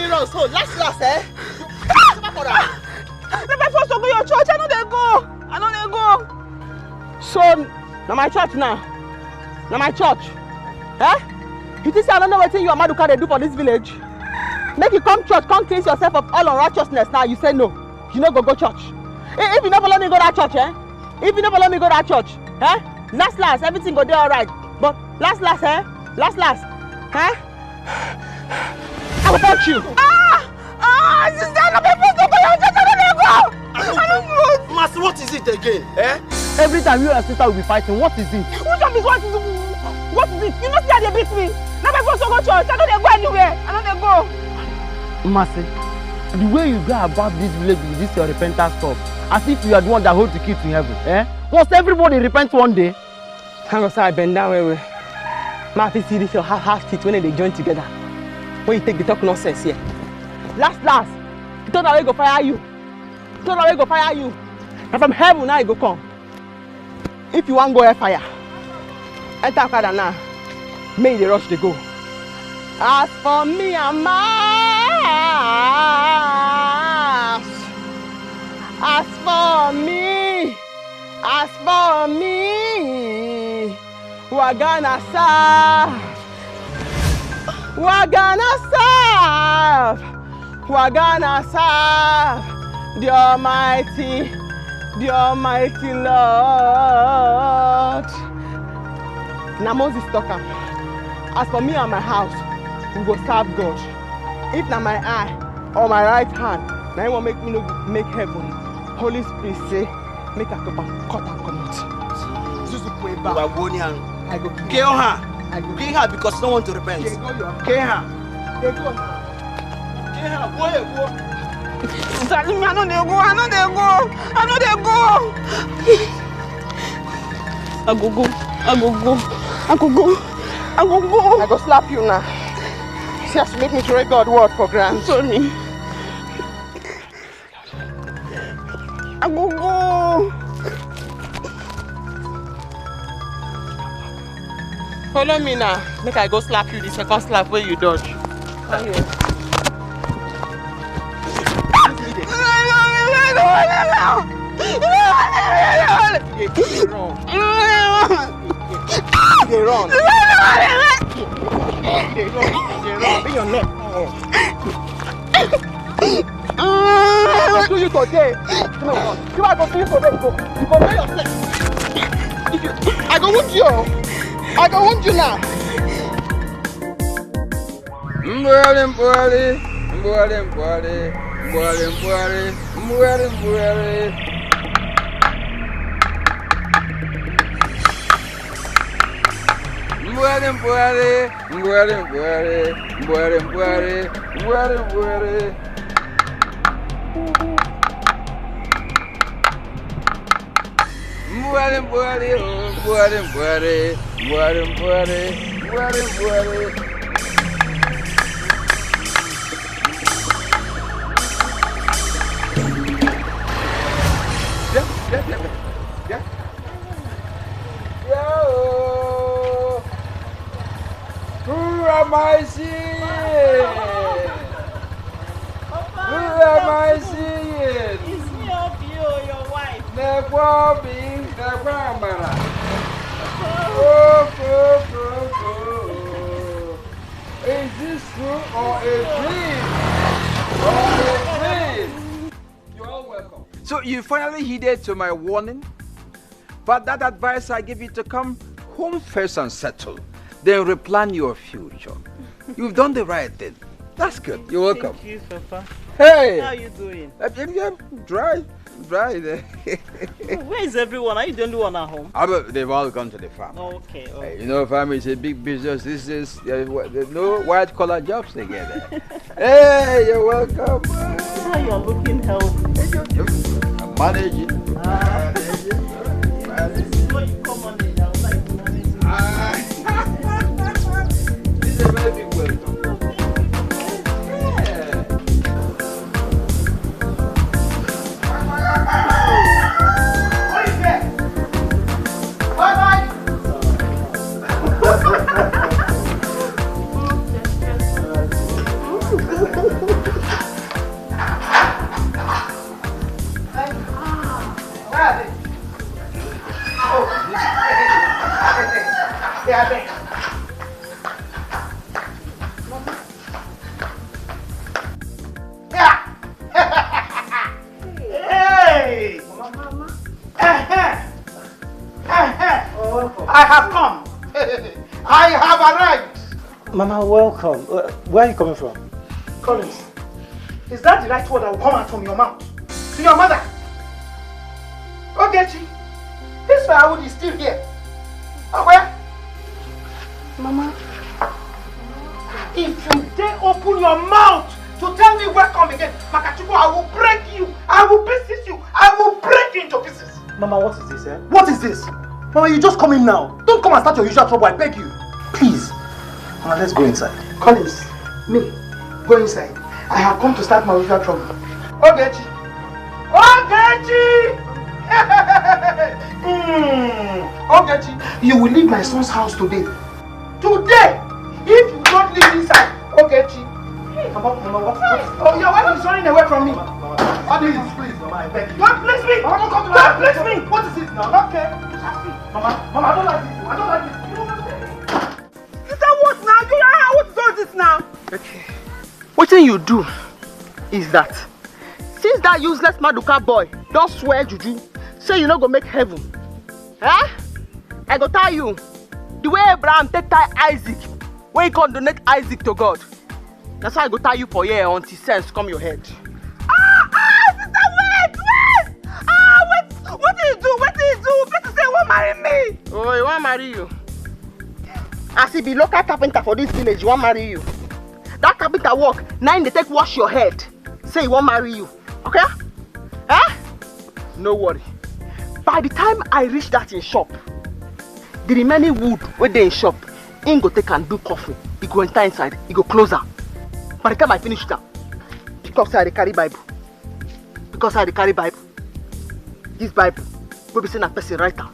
me run so last, eh? Let me first go to your church. I know they go. So, now my church now. Now my church. Eh? You think I don't know what you and Maduka they do for this village? Make you come church, come cleanse yourself of all unrighteousness. Now you say no. You no go church. If you never let me go that church, eh? If you never let me go that church, eh? Last, everything go there all right. But last, eh? Last, eh? I will punch you. Sister, no people to go your church. I don't go. Master, what is it again? Eh? Every time you and sister will be fighting, what is it? Which one is what is it? You know see how they beat me. Now my first to go church. I don't go anywhere. I don't go. Mercy, the way you go about this village with this your repentance stuff, as if you are the one that holds the key to heaven, eh? Once everybody repent one day. Hang on, sir, I bend down way. Ma, if you see this your half teeth when they join together. When you take the talk nonsense here. Last, you thought I will go fire you. And from heaven now you go come. If you want go air fire, enter fire now. May the rush they go. As for me and my house, as for me, we're gonna serve the Almighty Lord. Now Moses talking. As for me and my house, we go serve God. If na my eye or my right hand, now you want make me no make heaven. Holy Spirit say, make a cup and cut and come out. I go kill her. Kill her because no one to repent. Kill her. I know they go. I go slap you now. See how she make me throw God word for granted. Sorry. I go. Follow me now. Make I go slap you the second slap where you dodge. Come here. They run. Be your neck. I go do you today. No. You are going to do you today. You go pay yourself. I go wound you. Now. Who am I seeing? It's me of you, your wife. Is this true or a dream? You're all welcome. So you finally heeded to my warning? But that advice I give you to come home first and settle. Then replan your future. You've done the right thing. That's good. You're welcome. Thank you, Papa. Hey! How are you doing? Dry there. Where is everyone? Are you the only one at home? They've all gone to the farm. Okay. Hey, you know, farm is a big business. This is no white collar jobs together. Hey, you're welcome. Now you're looking healthy. I'm managing. When you come on in, I would like to manage you. This is a very big welcome. Mama, welcome. Where are you coming from? Collins, is that the right word that will come out from your mouth? To your mother? Ogechi, this firewood is still here. Where? Mama. If you dare open your mouth to tell me welcome again, Makachuku, I will break you. I will pieces you. I will break you into pieces. Mama, what is this, eh? What is this? Mama, you just come in now. Don't come and start your usual trouble, I beg you. Please. Mama, let's go inside. Collins, me, go inside. I have come to start my usual trouble. Ogechi! Ogechi! Ogechi, you will leave my son's house today. Today! If you don't leave inside, Ogechi. Mama, what? Oh, your wife is running away from me. Please, Mama, I beg you. Don't place me! Mama, don't place me! What is it now? Okay. Mama, I don't like this. I don't like this. You don't understand? Is that what now? What is all this now? Okay. What thing you do is that since that useless Maduka boy don't swear juju, say you not go make heaven. Huh? I go tell you, the way Abraham take tie Isaac, when he can donate Isaac to God. That's why I go tell you for here until sense come your head. Sister, wait! What did you do? Better say you won't marry me. Oh, he won't marry you. As he be local carpenter for this village, he won't marry you. That carpenter work, now they take wash your head. Say he won't marry you. Okay? Eh? No worry. By the time I reach that in shop, the remaining wood where they in shop, he go take and do coffee. He go enter inside, he go close her. By the time I finish that, because I carry Bible. This Bible, will be seen a person writer.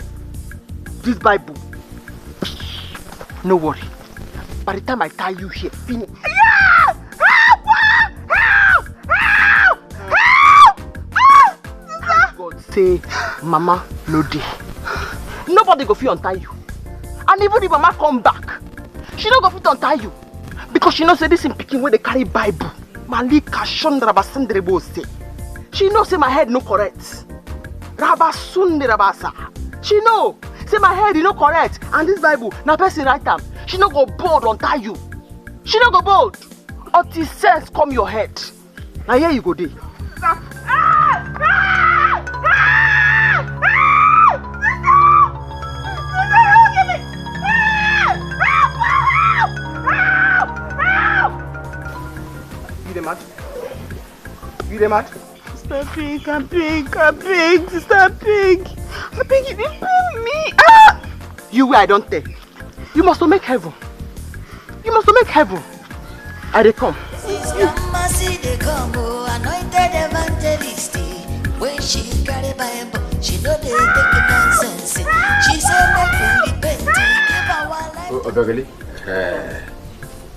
This Bible. No worry. By the time I tie you here, finish. Yeah! Help! God say, Mama, no day. Nobody go fit untie you. And even if Mama come back, she don't go fit untie you. Because she knows say this in picking where they carry Bible. Malika Shondrabasandrebo say. She knows say my head no correct. Rabasundrabasa. She know. Say my head is not correct, and this Bible, now person write them. She not go bold untie you. She not go bold until sense come your head. Now here you go there. You the mad? Sister Pig, I'm big. Sister Pig. I beg you didn't pay me. Ah! You where I don't tell. You must make heaven. I dey come. Sister Mercy dey come, anointed evangelist. When she carry Bible, she know they take nonsense. She said make we repent, give our life. Obegali,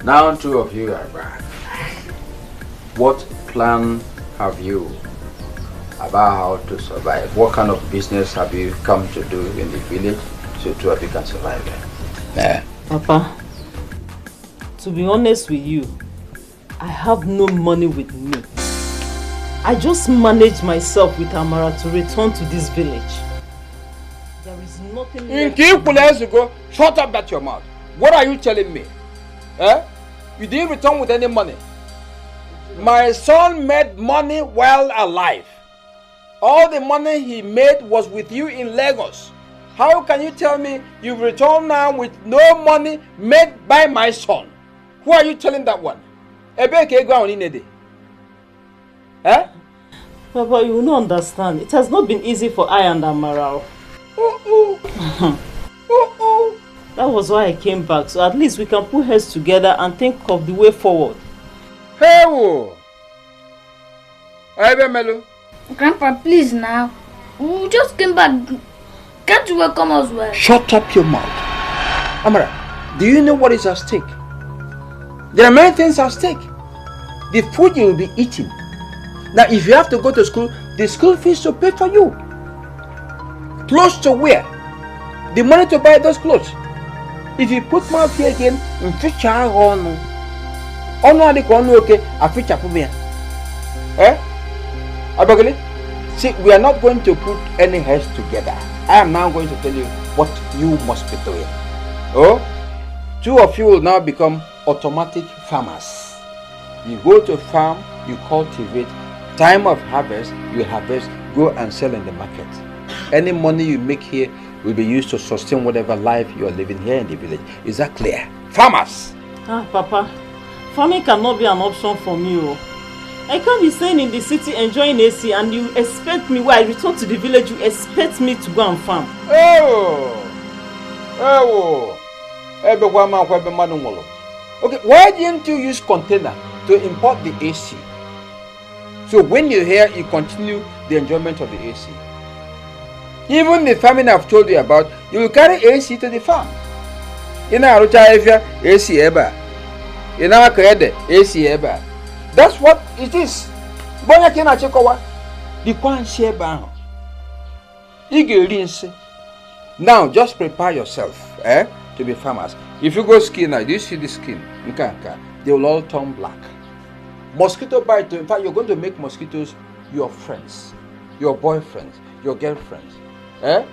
now two of you are back. What plan have you about how to survive? What kind of business have you come to do in the village so two of you can survive there? Papa, to be honest with you, I have no money with me. I just manage myself with Amara to return to this village. There is nothing left. Shut up that your mouth. What are you telling me? You didn't return with any money. My son made money while alive. All the money he made was with you in Lagos. How can you tell me you've returned now with no money made by my son? Who are you telling that one? Papa, you will not understand. It has not been easy for I and Amara. That was why I came back, so at least we can put heads together and think of the way forward. Hey, Melo. Grandpa, please now. We just came back. Can't you welcome us well? Shut up your mouth. Amara, do you know what is at stake? There are many things at stake. The food you will be eating. Now, if you have to go to school, the school fees to pay for you. Clothes to wear. The money to buy those clothes. If you put mouth here again, in future, Abagale, see, we are not going to put any heads together. I am now going to tell you what you must be doing. Oh, two of you will now become automatic farmers. You go to farm, you cultivate, time of harvest, you harvest, go and sell in the market. Any money you make here will be used to sustain whatever life you are living here in the village. Is that clear? Farmers! Ah, Papa, farming cannot be an option for me. Oh. I can't be staying in the city enjoying AC and you expect me, when I return to the village, you expect me to go and farm. Okay, why didn't you use container to import the AC? So when you're here, you continue the enjoyment of the AC. Even the farming I've told you about, you will carry AC to the farm. In our AC ever. In our AC ever. That's what it is. The Kwan share bound. Now just prepare yourself to be farmers. If you go skiing now, do you see the skin? They will all turn black. Mosquito bite, in fact, you're going to make mosquitoes your friends, your boyfriends, your girlfriends. They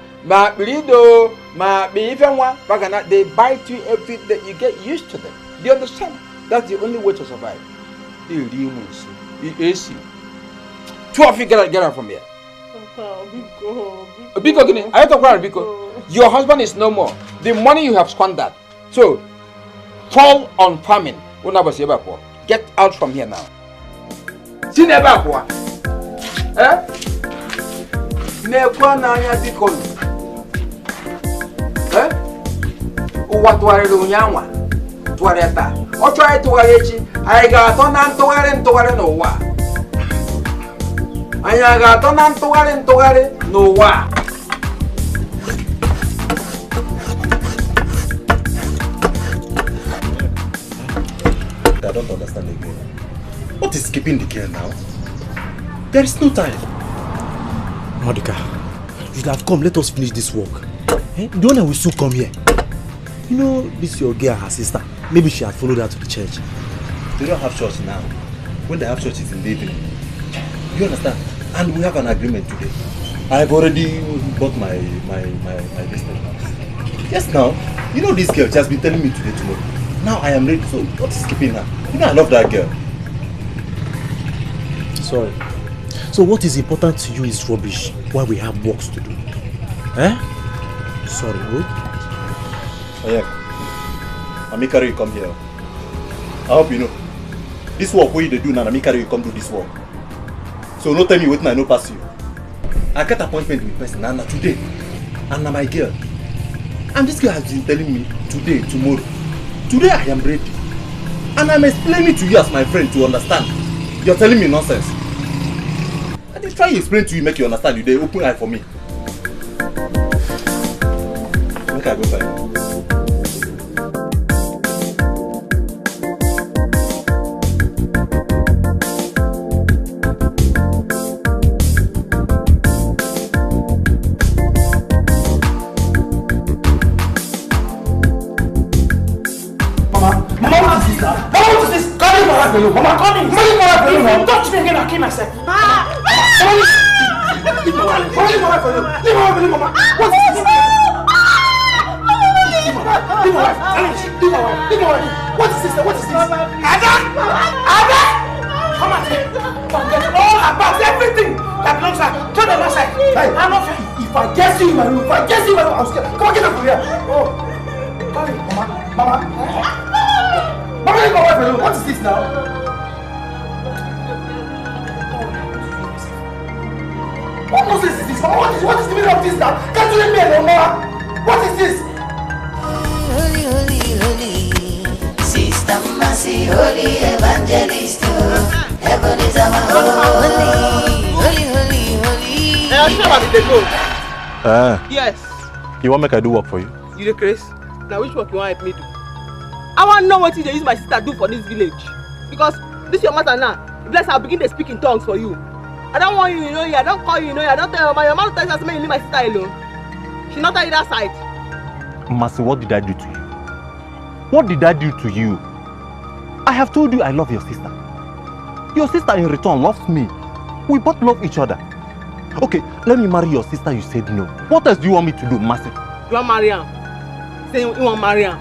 bite you every day. You get used to them. Do you understand? That's the only way to survive. AC. Two of you get out from here. Your husband is no more. The money you have squandered. So, fall on farming. Get out from here now. See never. What were you doing? Tuareta. O try to warechi. I got on and Toare Nouah. I got on and Toare Nouah. I don't understand again. What is keeping the girl now? There is no time. Monica, you should have come. Let us finish this work. The owner will soon come here. You know, this is your girl, her sister. Maybe she had followed her to the church. They don't have church now. When they have church, it's in the evening. You understand? And we have an agreement today. I've already bought my business house. Yes, now. You know this girl, she has been telling me today, tomorrow. Now I am ready. So what is keeping her? You know I love that girl. Sorry. So what is important to you is rubbish while we have works to do. Sorry, who? Oh yeah. Amika, you come here. I hope you know. This work where they do now, Amika, you come do this work. So no tell me waiting I no pass you. I get appointment with person and today. And my girl. And this girl has been telling me today, tomorrow. Today I am ready. And I'm explaining to you as my friend to understand. You're telling me nonsense. I did try to explain to you, make you understand. You they open eye for me. Okay, I go find you. Mama, call me! If you touch me again, I'll kill myself. Leave my wife for you. Leave my wife, Mama. What is this? Leave my wife. What is this? What is this? Ada! Come on here. Forget all about everything that belongs to her. Throw them outside. Hey, I'm not fair. If I guess you in my room, I'm scared. Come on, get up from here. Oh. Call me, Mama. Mama, leave my wife for you. What is this now? What nonsense is this? What is the meaning of this now? Can't you leave me alone, Mama? What is this? Holy, holy, holy, Sister Mercy, holy evangelist, heaven is our holy, holy, holy, holy. I'm sure about the go. Yes. You want make I do work for you? You the Chris? Now which work you want me to do? I want to know what they use my sister do for this village. Because this is your matter now. Bless I'll begin to speak in tongues for you. I don't want you, I don't call you, I don't tell your mother tells us you leave my sister alone. She not tell you that side. Mercy, what did I do to you? What did I do to you? I have told you I love your sister. Your sister in return loves me. We both love each other. Okay, let me marry your sister, you said no. What else do you want me to do, Mercy? You want Mariam? Say you want Mariam.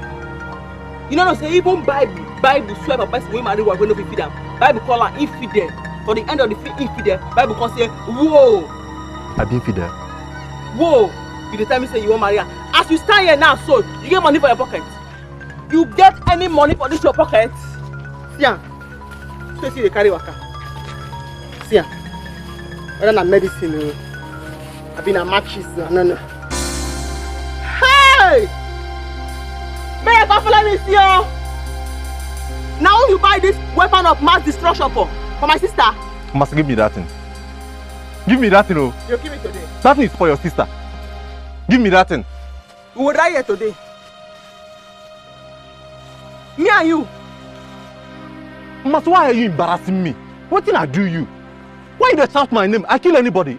You know, say even Bible, Bible swear by person we marry, we're going to be feed them. Bible call her infidel. For the end of the infidel, Bible can say, whoa. I be infidel. Whoa. You tell me say you want marry her. As you stand here now, so you get money for your pocket. You get any money for this your pocket? See ya. So see the carry waka. See ya. Whether na medicine, I've been a matches, no. Hey! May I follow me see you? Now you buy this weapon of mass destruction for my sister? You must give me that thing. Give me that thing, oh. You give it today. That thing is for your sister. Give me that thing. We will die here today. Me and you. Mas, why are you embarrassing me? What did I do you? Why you shout my name? I kill anybody?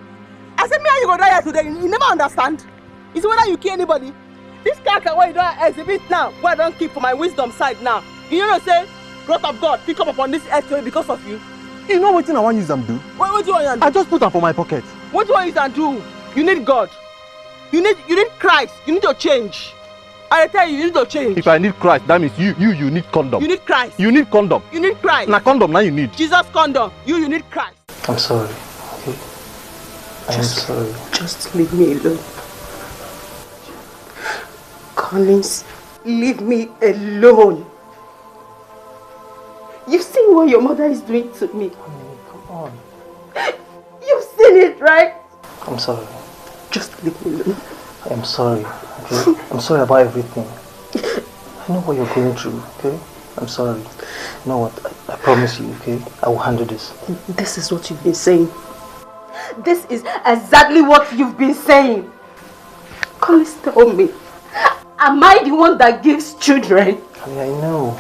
I said me and you go die here today. You never understand. It's whether you kill anybody. This character where you don't exhibit now, where I don't keep for my wisdom side now. You know say, wrath of God pick up upon this earth today because of you. You know what thing I want to use them do? What do you want to do? I just put them for my pocket. What do you want to use them do? You need God. You need Christ. You need to change. I tell you need to change. If I need Christ, that means you need condom. You need Christ. You need condom. You need Christ. Na condom now you need. Jesus condom. You need Christ. I'm sorry. Okay? I'm sorry. Just leave me alone. Collins, leave me alone. You've seen what your mother is doing to me. Honey, come on. You've seen it, right? I'm sorry. Just leave me alone. I'm sorry, okay? I'm sorry about everything. I know what you're going through, okay? I'm sorry. You know what? I promise you, okay? I will handle this. This is what you've been saying. This is exactly what you've been saying. Collins, tell me. Am I the one that gives children? Honey, I know.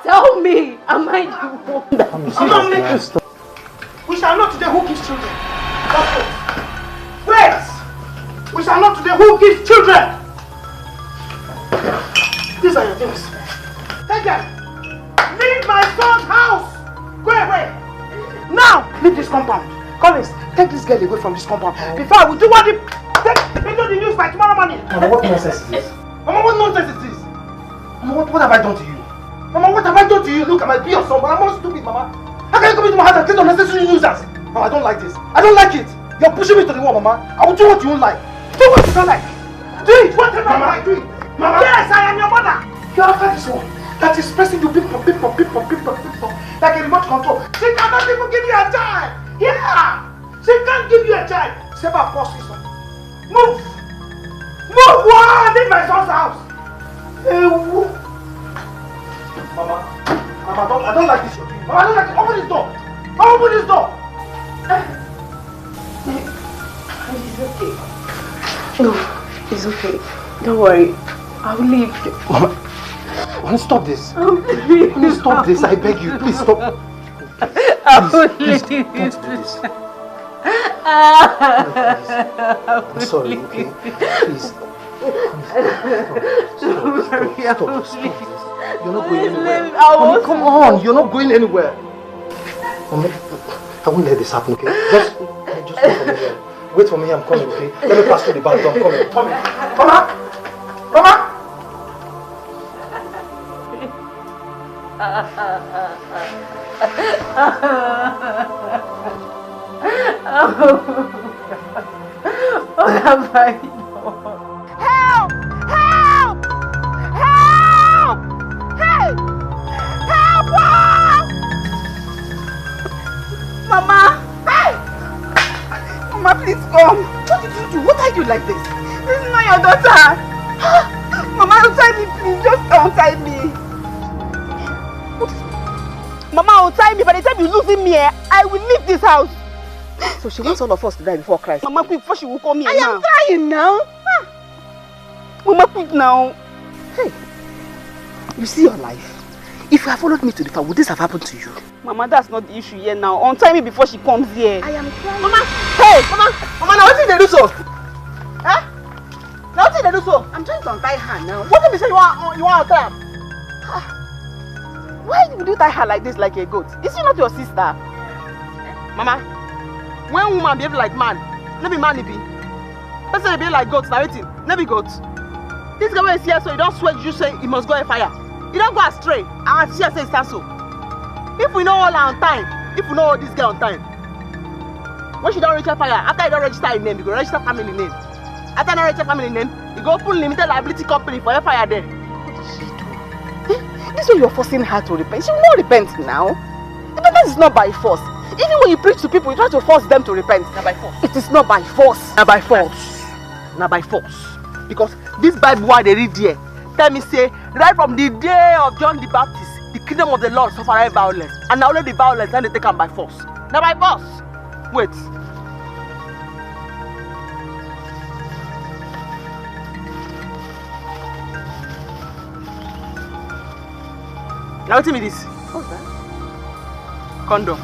Tell me, am I the one that gives children? We shall know today who gives children. Wait! We shall know today who gives children. These are your things. Take them. Leave my son's house. Go away. Now, leave this compound. Collins, take this girl away from this compound. Before I will do what take into the news by tomorrow morning. Mama, what nonsense is this? Mama, what nonsense is this? Mama, what have I done to you? Mama, what have I done to you? Look, I might be your son, but I'm not stupid, Mama. How can you come into my house and create unnecessary nuisance? Mama, I don't like this. I don't like it. You're pushing me to the wall, Mama. I will do what you don't like. Do what you don't like. Do it. Whatever you like, do it. Mama. Yes, I am your mother. You're after this one. That is pressing you big pop, like a remote control. She cannot even give you a child. Yeah. She can't give you a child. Save her poor sister. Move. Move. Wow. Leave my son's house. Mama, I don't like this. Mama, I don't like it. Open this door. Open this door. It's okay. No, it's okay. Don't worry. I will leave. Mama, stop this. Please stop this. I beg you. Please stop. Please, don't do this. I'm sorry, okay? Please. Stop this. You're not going anywhere. Mommy, come on. You're not going anywhere. Mommy, I won't let this happen, okay? Just wait for me here. Wait for me, I'm coming, okay? Let me pass through the back door. I'm coming. Mama! Mama! What have I done? Help! Help! Help! Hey! Help! Mama! Hey! Mama, please come. What did you do? What are you like this? This is not your daughter. Mama, untie me, please. Just untie me. Mama, untie me. By the time you losing me, I will leave this house. So she wants all of us to die before Christ. Mama, quick, before she will come here now. I am trying now. Mama, quick now. Hey, you see your life. If you had followed me to the farm, would this have happened to you? Mama, that's not the issue here now. Untie me before she comes here. I am trying. Mama, hey, Mama, now what did they do so? Huh? Now what did they do so? I'm trying to untie her now. What did you say you want to tie her? Why would you tie her like this, like a goat? Is she not your sister? Mama, when woman behave like man, no be man, be. Let's say they behave like goats, now waiting, no be goats. This guy is here, so you don't sweat, you say he must go and fire. You don't go astray. And she say it's so. If we know all on time, if we know all this girl on time, when she don't register fire, after you don't register her name, you go register family name. After you register family name, you go open limited liability company for your fire there. What did she do? This way you're forcing her to repent. She will not repent now. Repentance is not by force. Even when you preach to people, you try to force them to repent. Not by force. It is not by force. Not by force. Not by force. Because this Bible why they read here, tell me say, right from the day of John the Baptist, the kingdom of the Lord suffered violence. And now only the violence, and they take them by force. Not by force. Wait. Now tell me this. What's that? Condom.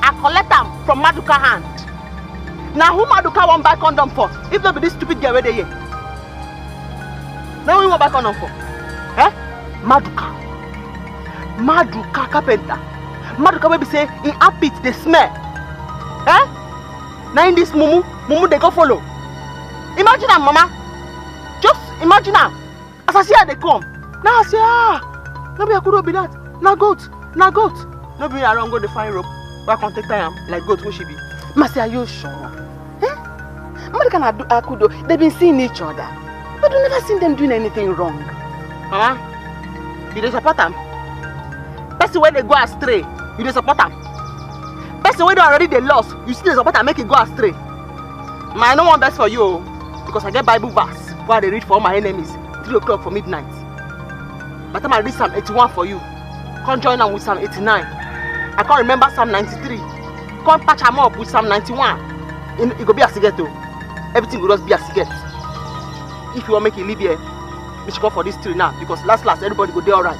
I collect them from Maduka hand. Now who Maduka won't buy condom for? If not be this stupid girl where they here. Now who won't buy condom for? Eh? Maduka. Maduka carpenter. Maduka will be say in armpit they smell. Eh? Now in this mumu they go follow. Imagine her, mama. Just imagine her. As I see her they come. Now I say no be Ekubo be that. Now goat. No be around go the fine rope. Why can't take time like goat who she be? Mercy, are you sure? Eh? Maduka and Ekubo, they've been seeing each other. But you've never seen them doing anything wrong. Mama, you dey support them. Person when they go astray, you dey support them. Person when they already they lost, you still support them, make it go astray. I no want best for you because I get Bible verse where they read for all my enemies 3 o'clock for midnight. By the time I read Psalm 81 for you, come join them with Psalm 89. I can't remember Psalm 93. Come patch them up with Psalm 91. It go be a cigarette too. Everything will just be a cigarette. If you want to make it live here, we should come for this tree now because last everybody go there alright.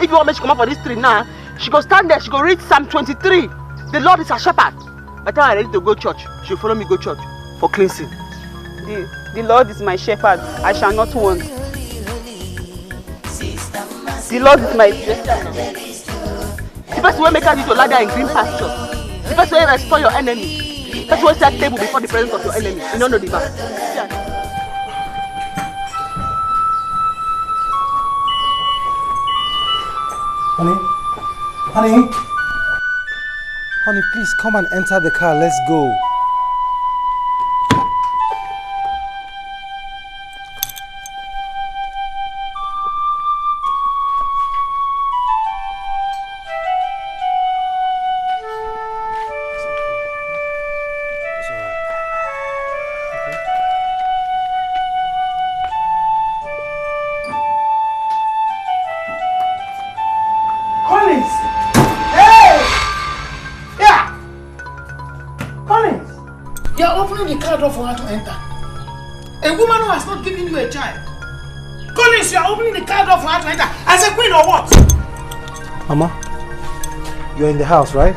If you want me to come up for this tree now, she go stand there, she go read Psalm 23. The Lord is her shepherd. By the time I'm ready to go church, she will follow me go church for cleansing. The Lord is my shepherd, I shall not want. The Lord is my shepherd. The person will make you to lie there in green pastures. The person will restore your enemy. The person will set table before the presence of your enemy. You don't know the verse. Yeah. Honey, please come and enter the car. Let's go. For her to enter. A woman who has not given you a child. Collins, you are opening the car door for her to enter. As a queen or what? Mama, you're in the house, right?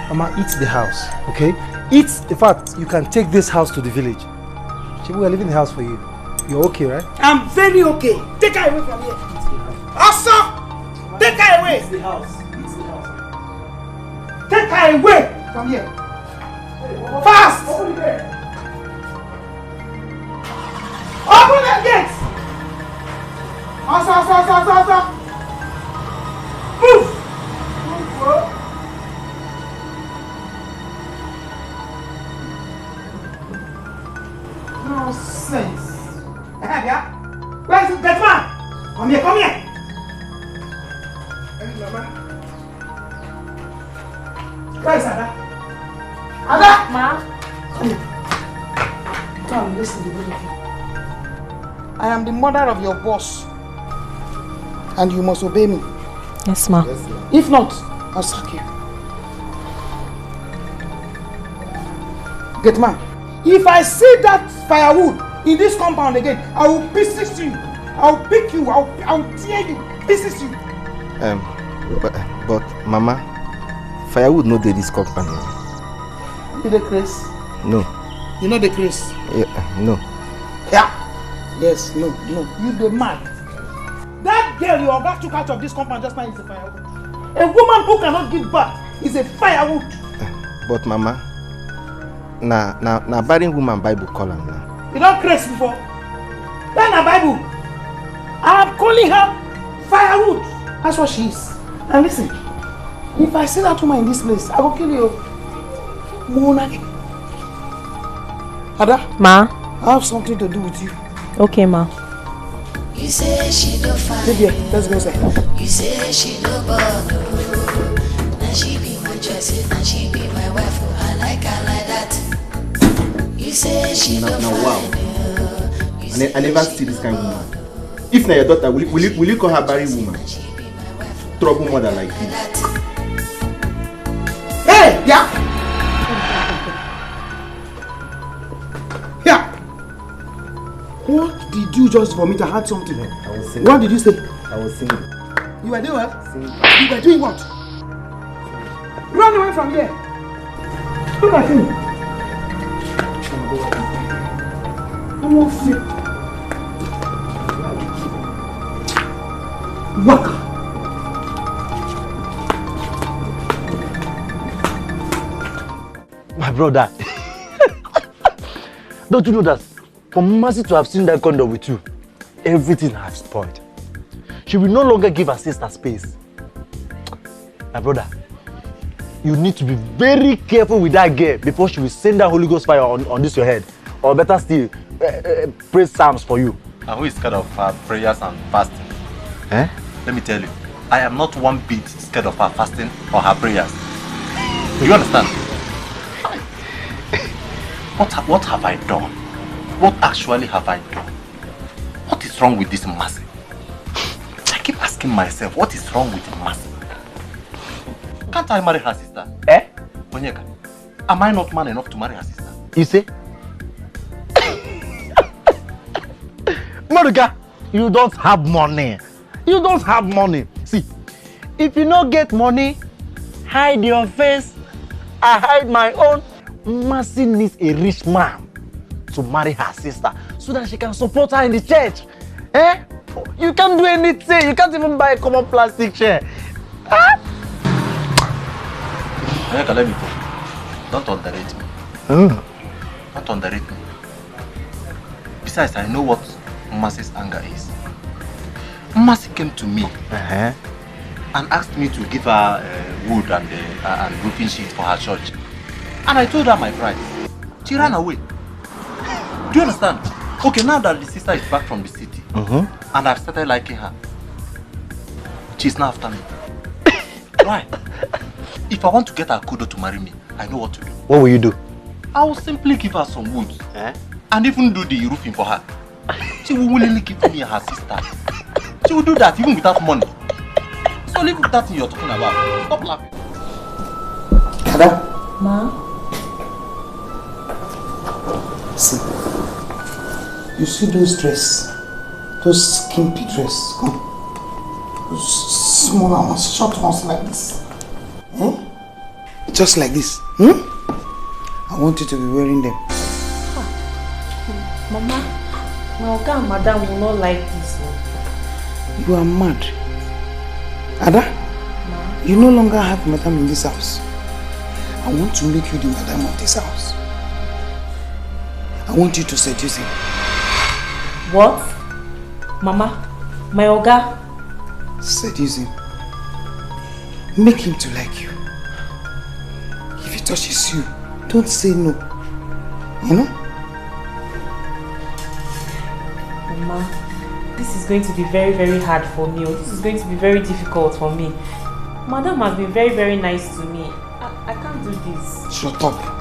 Mama, eat the house, okay? Eat, in fact, you can take this house to the village. We are leaving the house for you. You're okay, right? I'm very okay. Take her away from here. Asa! Take her away. It's the house. It's the house. Take her away from here. Fast! Open the gate! Open the gate! Asa! Move! Nonsense! Where is it? That man! Come here! Hey, Mama. Where is Ada? Ada! Ma? Come, listen to me. I am the mother of your boss. And you must obey me. Yes, ma. If not, I'll sack you. Get man. If I see that firewood in this compound again, I will pieces you. I'll pick you. I'll tear you. Pieces you. But Mama, firewood no dey this compound. You the Chris? No. You know the Chris? Yeah, no. Yeah. Yes, no. You the man. That girl you about took out of this compound just now is a firewood. A woman who cannot give birth is a firewood. But Mama, na barren woman Bible call am now. You don't Chris before? Then na Bible. I'm calling her firewood. That's what she is. And listen, if I see that woman in this place, I will kill you. Monagi. Ada? Ma? I have something to do with you. Okay, ma. You say she don't find. Baby, let's go inside. You say she don't bother. Now she be my choice, now she be my wife. I like her like that. You say she don't find. Wow. I never see this kind of woman. If na your daughter, will you call her barren woman? Trouble mother like this. Hey, yeah. Yeah. What did you just vomit? I had something. I was singing. What did you say? I was singing. You were doing what? Singing. You were doing what? Run away from here. Look at him. I'm not fit. Waka. My brother, don't you know that for Mercy to have seen that condom with you, everything has spoiled. She will no longer give her sister space. My brother, you need to be very careful with that girl before she will send that Holy Ghost fire on this your head. Or better still, praise psalms for you. And who is scared of her prayers and fasting? Eh? Let me tell you, I am not one bit scared of her fasting or her prayers. Do you understand? What have I done? What actually have I done? What is wrong with this Mercy? I keep asking myself, what is wrong with Mercy? Can't I marry her sister? Eh? Onyeka, am I not man enough to marry her sister? You say? Monica, you don't have money. You don't have money. See, if you don't get money, hide your face. I hide my own. Mercy needs a rich man to marry her sister so that she can support her in the church. Eh? You can't do anything. You can't even buy a common plastic chair. Ah? Onyeka, let me go. Don't underrate me. Don't underrate me. Besides, I know what Mercy's anger is. Mercy came to me and asked me to give her wood and roofing sheet for her church. And I told her my price. She ran away. Do you understand? Okay, now that the sister is back from the city and I've started liking her, she's now after me. Why? If I want to get her kudo to marry me, I know what to do. What will you do? I will simply give her some wood and even do the roofing for her. She will willingly give me her sister. She will do that even without money. So leave that thing you're talking about. Stop laughing. Ada? Ma? See, you see those dress, those skimpy dress, those small ones, short ones like this, just like this. I want you to be wearing them. Mama, my Oga and Madam will not like this. You are mad. Ada, you no longer have Madam in this house. I want to make you the Madam of this house. I want you to seduce him. What? Mama, my Oga? Seduce him. Make him to like you. If he touches you, don't say no. You know? Mama, this is going to be very, very hard for me. This is going to be very difficult for me. Madam has been very, very nice to me. I can't do this. Shut up.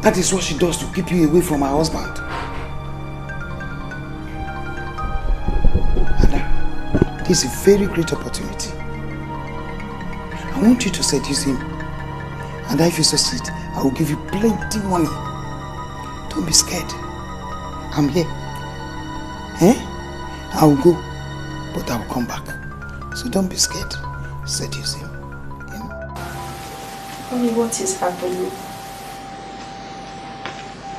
That is what she does to keep you away from her husband. Ada, this is a very great opportunity. I want you to seduce him. And if you succeed, I will give you plenty money. Don't be scared. I'm here. I will go, but I will come back. So don't be scared. Seduce him. Honey, what is happening?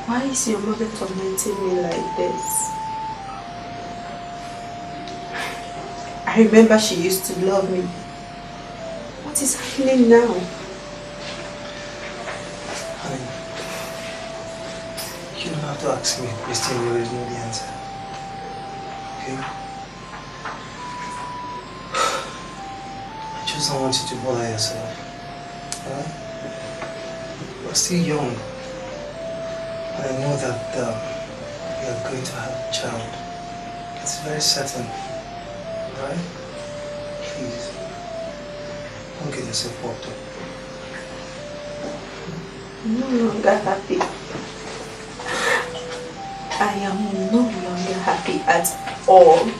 Why is your mother tormenting me like this? I remember she used to love me. What is happening now? Honey, you don't have to ask me a question you already know the answer. okay? I just don't want you to bother yourself. Alright? You're still young. And I know that you're going to have a child. It's very certain. Alright? Please. Don't get yourself worked up. I'm no longer happy. I am no longer happy at all.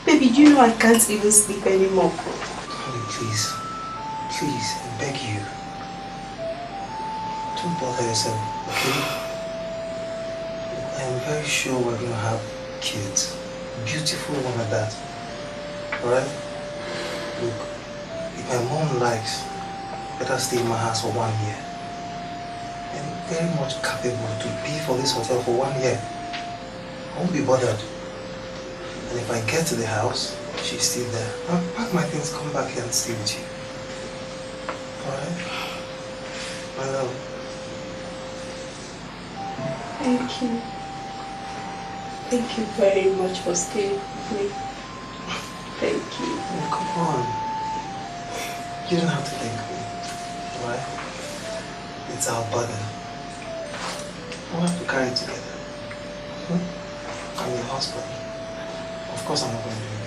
Baby, do you know I can't even sleep anymore? Honey, please. Please, I beg you. Don't bother yourself, okay? I am very sure we're going to have kids. Beautiful one at that. Alright? Look, if my mom likes, let her stay in my house for 1 year. I'm very much capable to pay for this hotel for 1 year. I won't be bothered. And if I get to the house, she's still there. I'll pack my things, come back here and stay with you. Alright? My love. Thank you. Thank you very much for staying with me. Thank you. Oh, come on. You don't have to thank me. Alright? It's our burden. We'll have to carry it together. I'm your husband. Of course I'm not going to do it.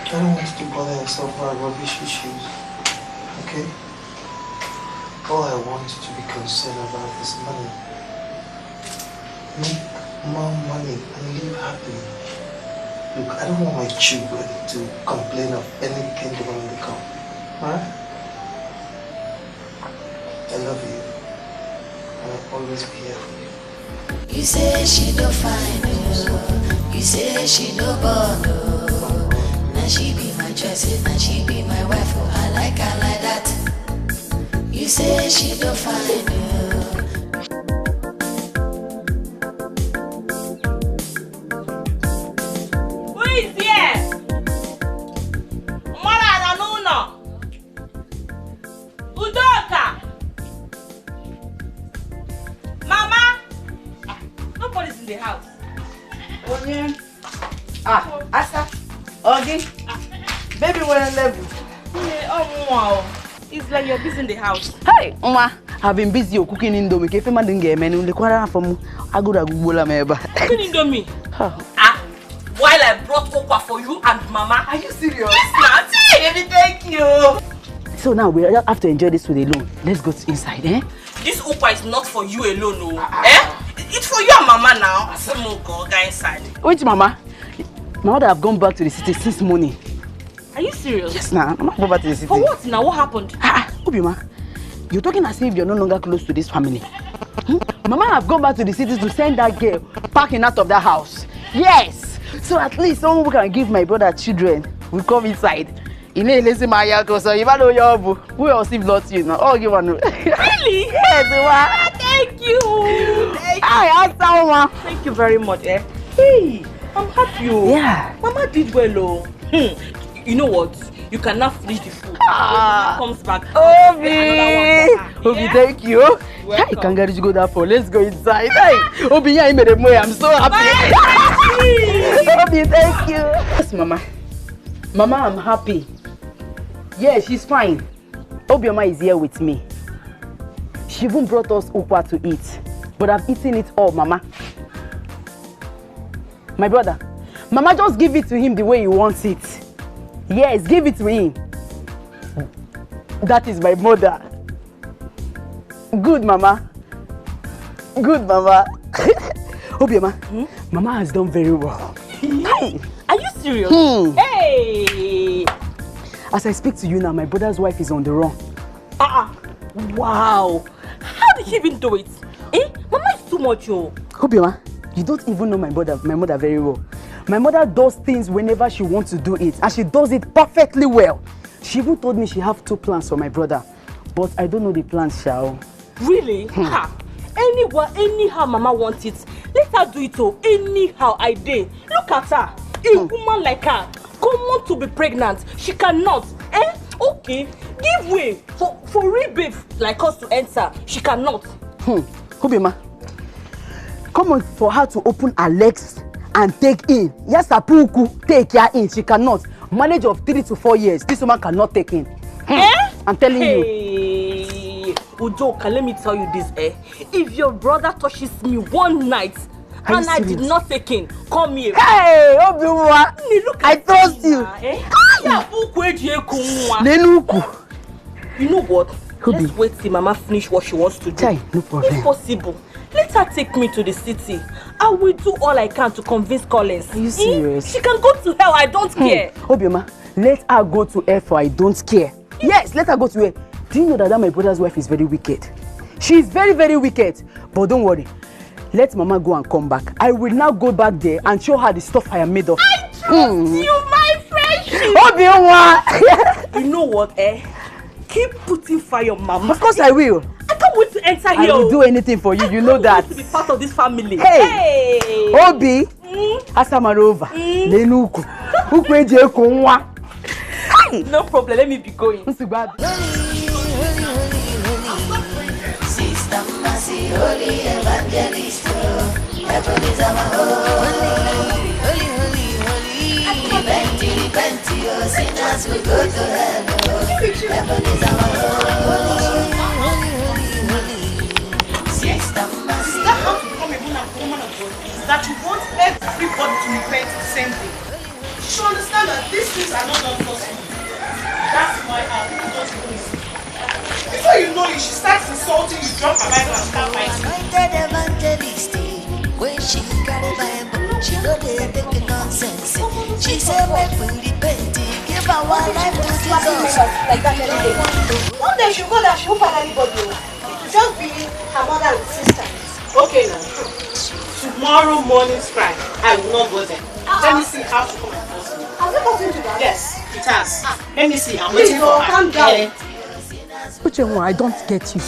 I don't want you to bother yourself about rubbish issues. Okay? All I want you to be concerned about is money. Make more money and live happily. Look, I don't want my children to complain of anything when they come. Alright? I love you. And I'll always be here for you. You say she no fine, oh. You say she no born, oh. Now she be my choice, now she be my wife, oh. I like her like that. You say she no fine, oh. Who is here? Mara Nanuno. Udoka. Mama. Nobody's in the house. Onye. Asa. Ogi. Baby, we're on level. Oh, wow. It's like you're busy in the house. Hey, Uma. I've been busy cooking indomie. If man didn't get menu, the quarter from Aguda Gubola Meba. Cooking indomie? While I brought Ozokwor for you and Mama. Are you serious? Yes, Nancy. Baby, thank you. So now we have to enjoy this food alone. Let's go inside, eh? This Ozokwor is not for you alone, no. Eh? It's for you and Mama now. Go inside. Wait, Mama. My mother have gone back to the city since morning. Are you serious? Yes, now. I'm going back to the city. For what now? What happened? Obioma, you're talking as if you're no longer close to this family. Mama have gone back to the city to send that girl packing out of that house. Yes. So at least someone who can give my brother children will come inside. Who else if not you now? Oh, give one. Really? Yes, Uma. Thank you. Thank you very much, eh? Hey, I'm happy. Yeah. Mama did well, You know what? You can now finish the food. When Mama comes back. Obi! Obi, thank you. Hey, Kangaroo, you go that for. Let's go inside. Hey, Obi, yeah, I'm so happy. Obi, thank you. Yes, Mama. Mama, I'm happy. Yeah, she's fine. Obioma is here with me. She even brought us Ozokwor to eat. But I've eaten it all, Mama. My brother, Mama, just give it to him the way he wants it. Yes, give it to him. That is my mother. Good, Mama. Good, Mama. Obioma, Mama has done very well. Are you serious? Hey! As I speak to you now, my brother's wife is on the run. Wow! How did she even do it? Mama is too much, yo. Obioma, you don't even know my mother very well. My mother does things whenever she wants to do it, and she does it perfectly well. She even told me she have 2 plans for my brother, but I don't know the plans, Shao. Really? Anyhow Mama wants it. Let her do it, anyhow I did. Look at her. A woman like her, common to be pregnant. She cannot. Okay. Give way for real babe like us to enter. She cannot. Obioma, come on for her to open her legs and take in. Yes, Apuku, take her in. She cannot. Marriage of 3 to 4 years. This woman cannot take in. I'm telling you. Udoka, let me tell you this, if your brother touches me one night and I did not take in, come here. Hey, Obiwa, I trust you. You know what? Let's wait till Mama finish what she wants to do. No problem. If possible, let her take me to the city. I will do all I can to convince Collins. Are you serious? She can go to hell, I don't care. Obioma, let her go to hell for I don't care. Yes, let her go to hell. Do you know that my brother's wife is very wicked? She is very, very wicked. But don't worry. Let Mama go and come back. I will now go back there and show her the stuff I am made of. I trust you, my friendship. Obioma! You know what, Keep putting fire on Mama. Of course I will. I can't wait to enter here. I will do anything for you. You know that. I want to be part of this family. Hey! Obi! Asamarova. Lenuku. Ukeje kunwa. No problem. Let me be going. Sister Mercy, Holy Evangelist. Heaven is our holy. Repent, your sinners will go to heaven. Heaven is our holy. Sister Mercy. Is that how to become a woman of God? Is that you want everybody to repent the same thing? You should understand that these things are not done for you. That's why our people don't even listen. Before you know it, she starts insulting you, drop her Bible and start fighting. Anointed evangelist, when she carry Bible, she know they take nonsense. She said, make we repent, give our life to Jesus. Like that every day. One day she'll go there, she won't find anybody. It will just be her mother and sister. Okay now. Tomorrow morning's cry, I will not go there. Let me see how to come and force me. Has it gotten to that? Yes, it has. Let me see. I'm waiting for her. Calm down. Uchenwa, I don't get you.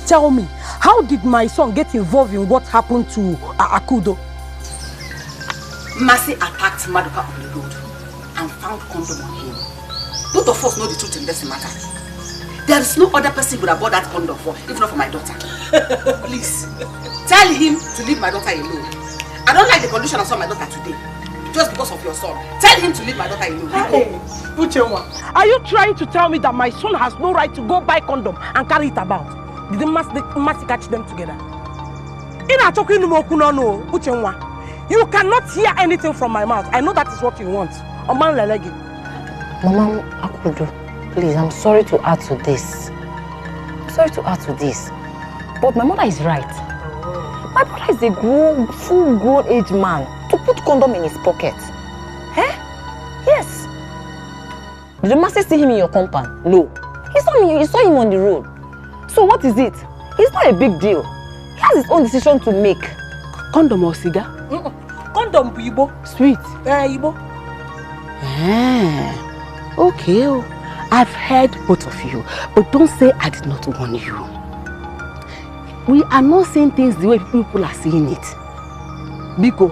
Tell me, how did my son get involved in what happened to Akudo? Mercy attacked Maduka on the road and found condom on him. Both of us know the truth in this matter. There is no other person who would have bought that condom for, if not for my daughter. Please, tell him to leave my daughter alone. I don't like the condition I saw my daughter today. Just because of your son. Tell him to leave my daughter alone. Hey, Uchenwa, are you trying to tell me that my son has no right to go buy condom and carry it about? Did the Mercy catch them together? Uchenwa, you cannot hear anything from my mouth. I know that is what you want. Mama Akudo, please, I'm sorry to add to this. But my mother is right. My brother is a full-grown age man to put condom in his pocket. Yes. Did the Mercy see him in your compound? No. You saw him on the road. So what is it? It's not a big deal. He has his own decision to make. Condom or cigar? Condom, Ibo. Sweet. Ibo. Okay. I've heard both of you, but don't say I did not warn you. We are not saying things the way people are saying it. Biko,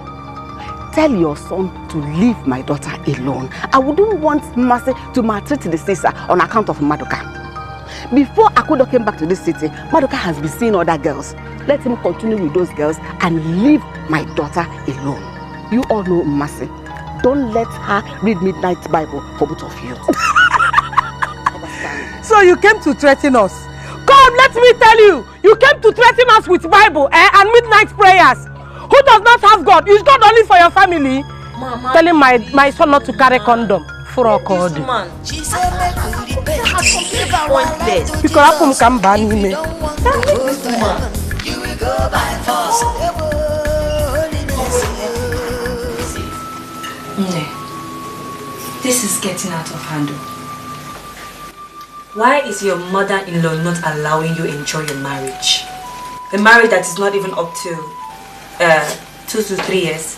tell your son to leave my daughter alone. I wouldn't want Mercy to maltreat the sister on account of Maduka. Before Akudo came back to this city, Maduka has been seeing other girls. Let him continue with those girls and leave my daughter alone. You all know Mercy. Don't let her read Midnight Bible for both of you. So you came to threaten us. Come, let me tell you. You came to threaten us with Bible and midnight prayers. Who does not have God? Is God only for your family? Mama, telling my son not to carry condom. For a code. Because come ban me. This is getting out of hand. Why is your mother-in-law not allowing you enjoy your marriage? A marriage that is not even up to 2 to 3 years.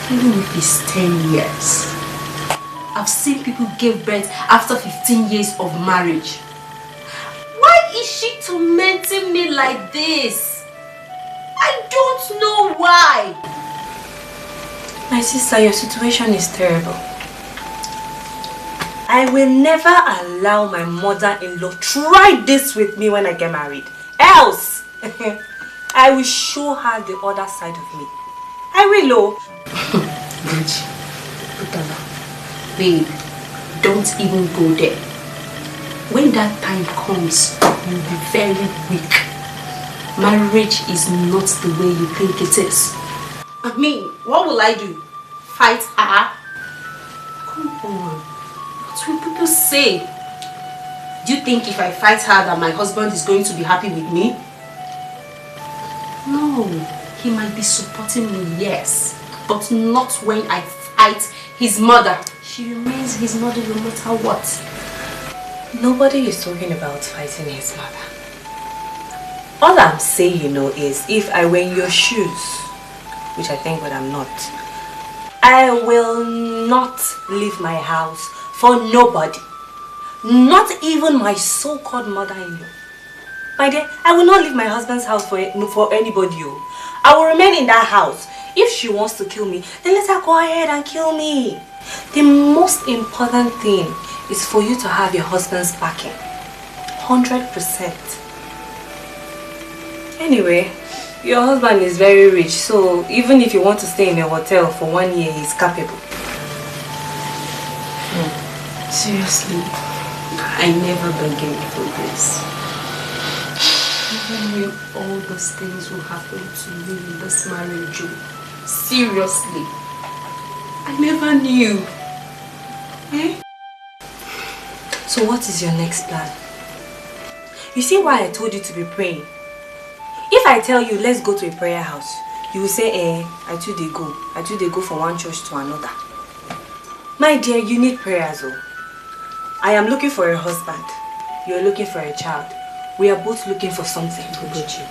Even if it's 10 years. I've seen people give birth after 15 years of marriage. Why is she tormenting me like this? I don't know why. My sister, your situation is terrible. I will never allow my mother-in-law try this with me when I get married. Else, I will show her the other side of me. I will, oh. Babe, don't even go there. When that time comes, you'll be very weak. Marriage is not the way you think it is. I mean, what will I do? Fight her? Come on. What will people say? Do you think if I fight her that my husband is going to be happy with me? No, he might be supporting me, yes, but not when I fight his mother. She remains his mother no matter what. Nobody is talking about fighting his mother. All I'm saying, you know, is if I were in your shoes, which I think but I'm not, I will not leave my house for nobody. Not even my so-called mother-in-law. My dear, I will not leave my husband's house for anybody. I will remain in that house. If she wants to kill me, then let her go ahead and kill me. The most important thing is for you to have your husband's backing. 100%. Anyway, your husband is very rich, so even if you want to stay in a hotel for 1 year, he's capable. Seriously, I never bargained for this. Even when all those things will happen to me in this marriage, seriously, I never knew. Eh? So what is your next plan? You see why I told you to be praying? If I tell you, let's go to a prayer house, you will say, I too they go. I too they go from one church to another. My dear, you need prayers, though. I am looking for a husband. You are looking for a child. We are both looking for something. Ugezu,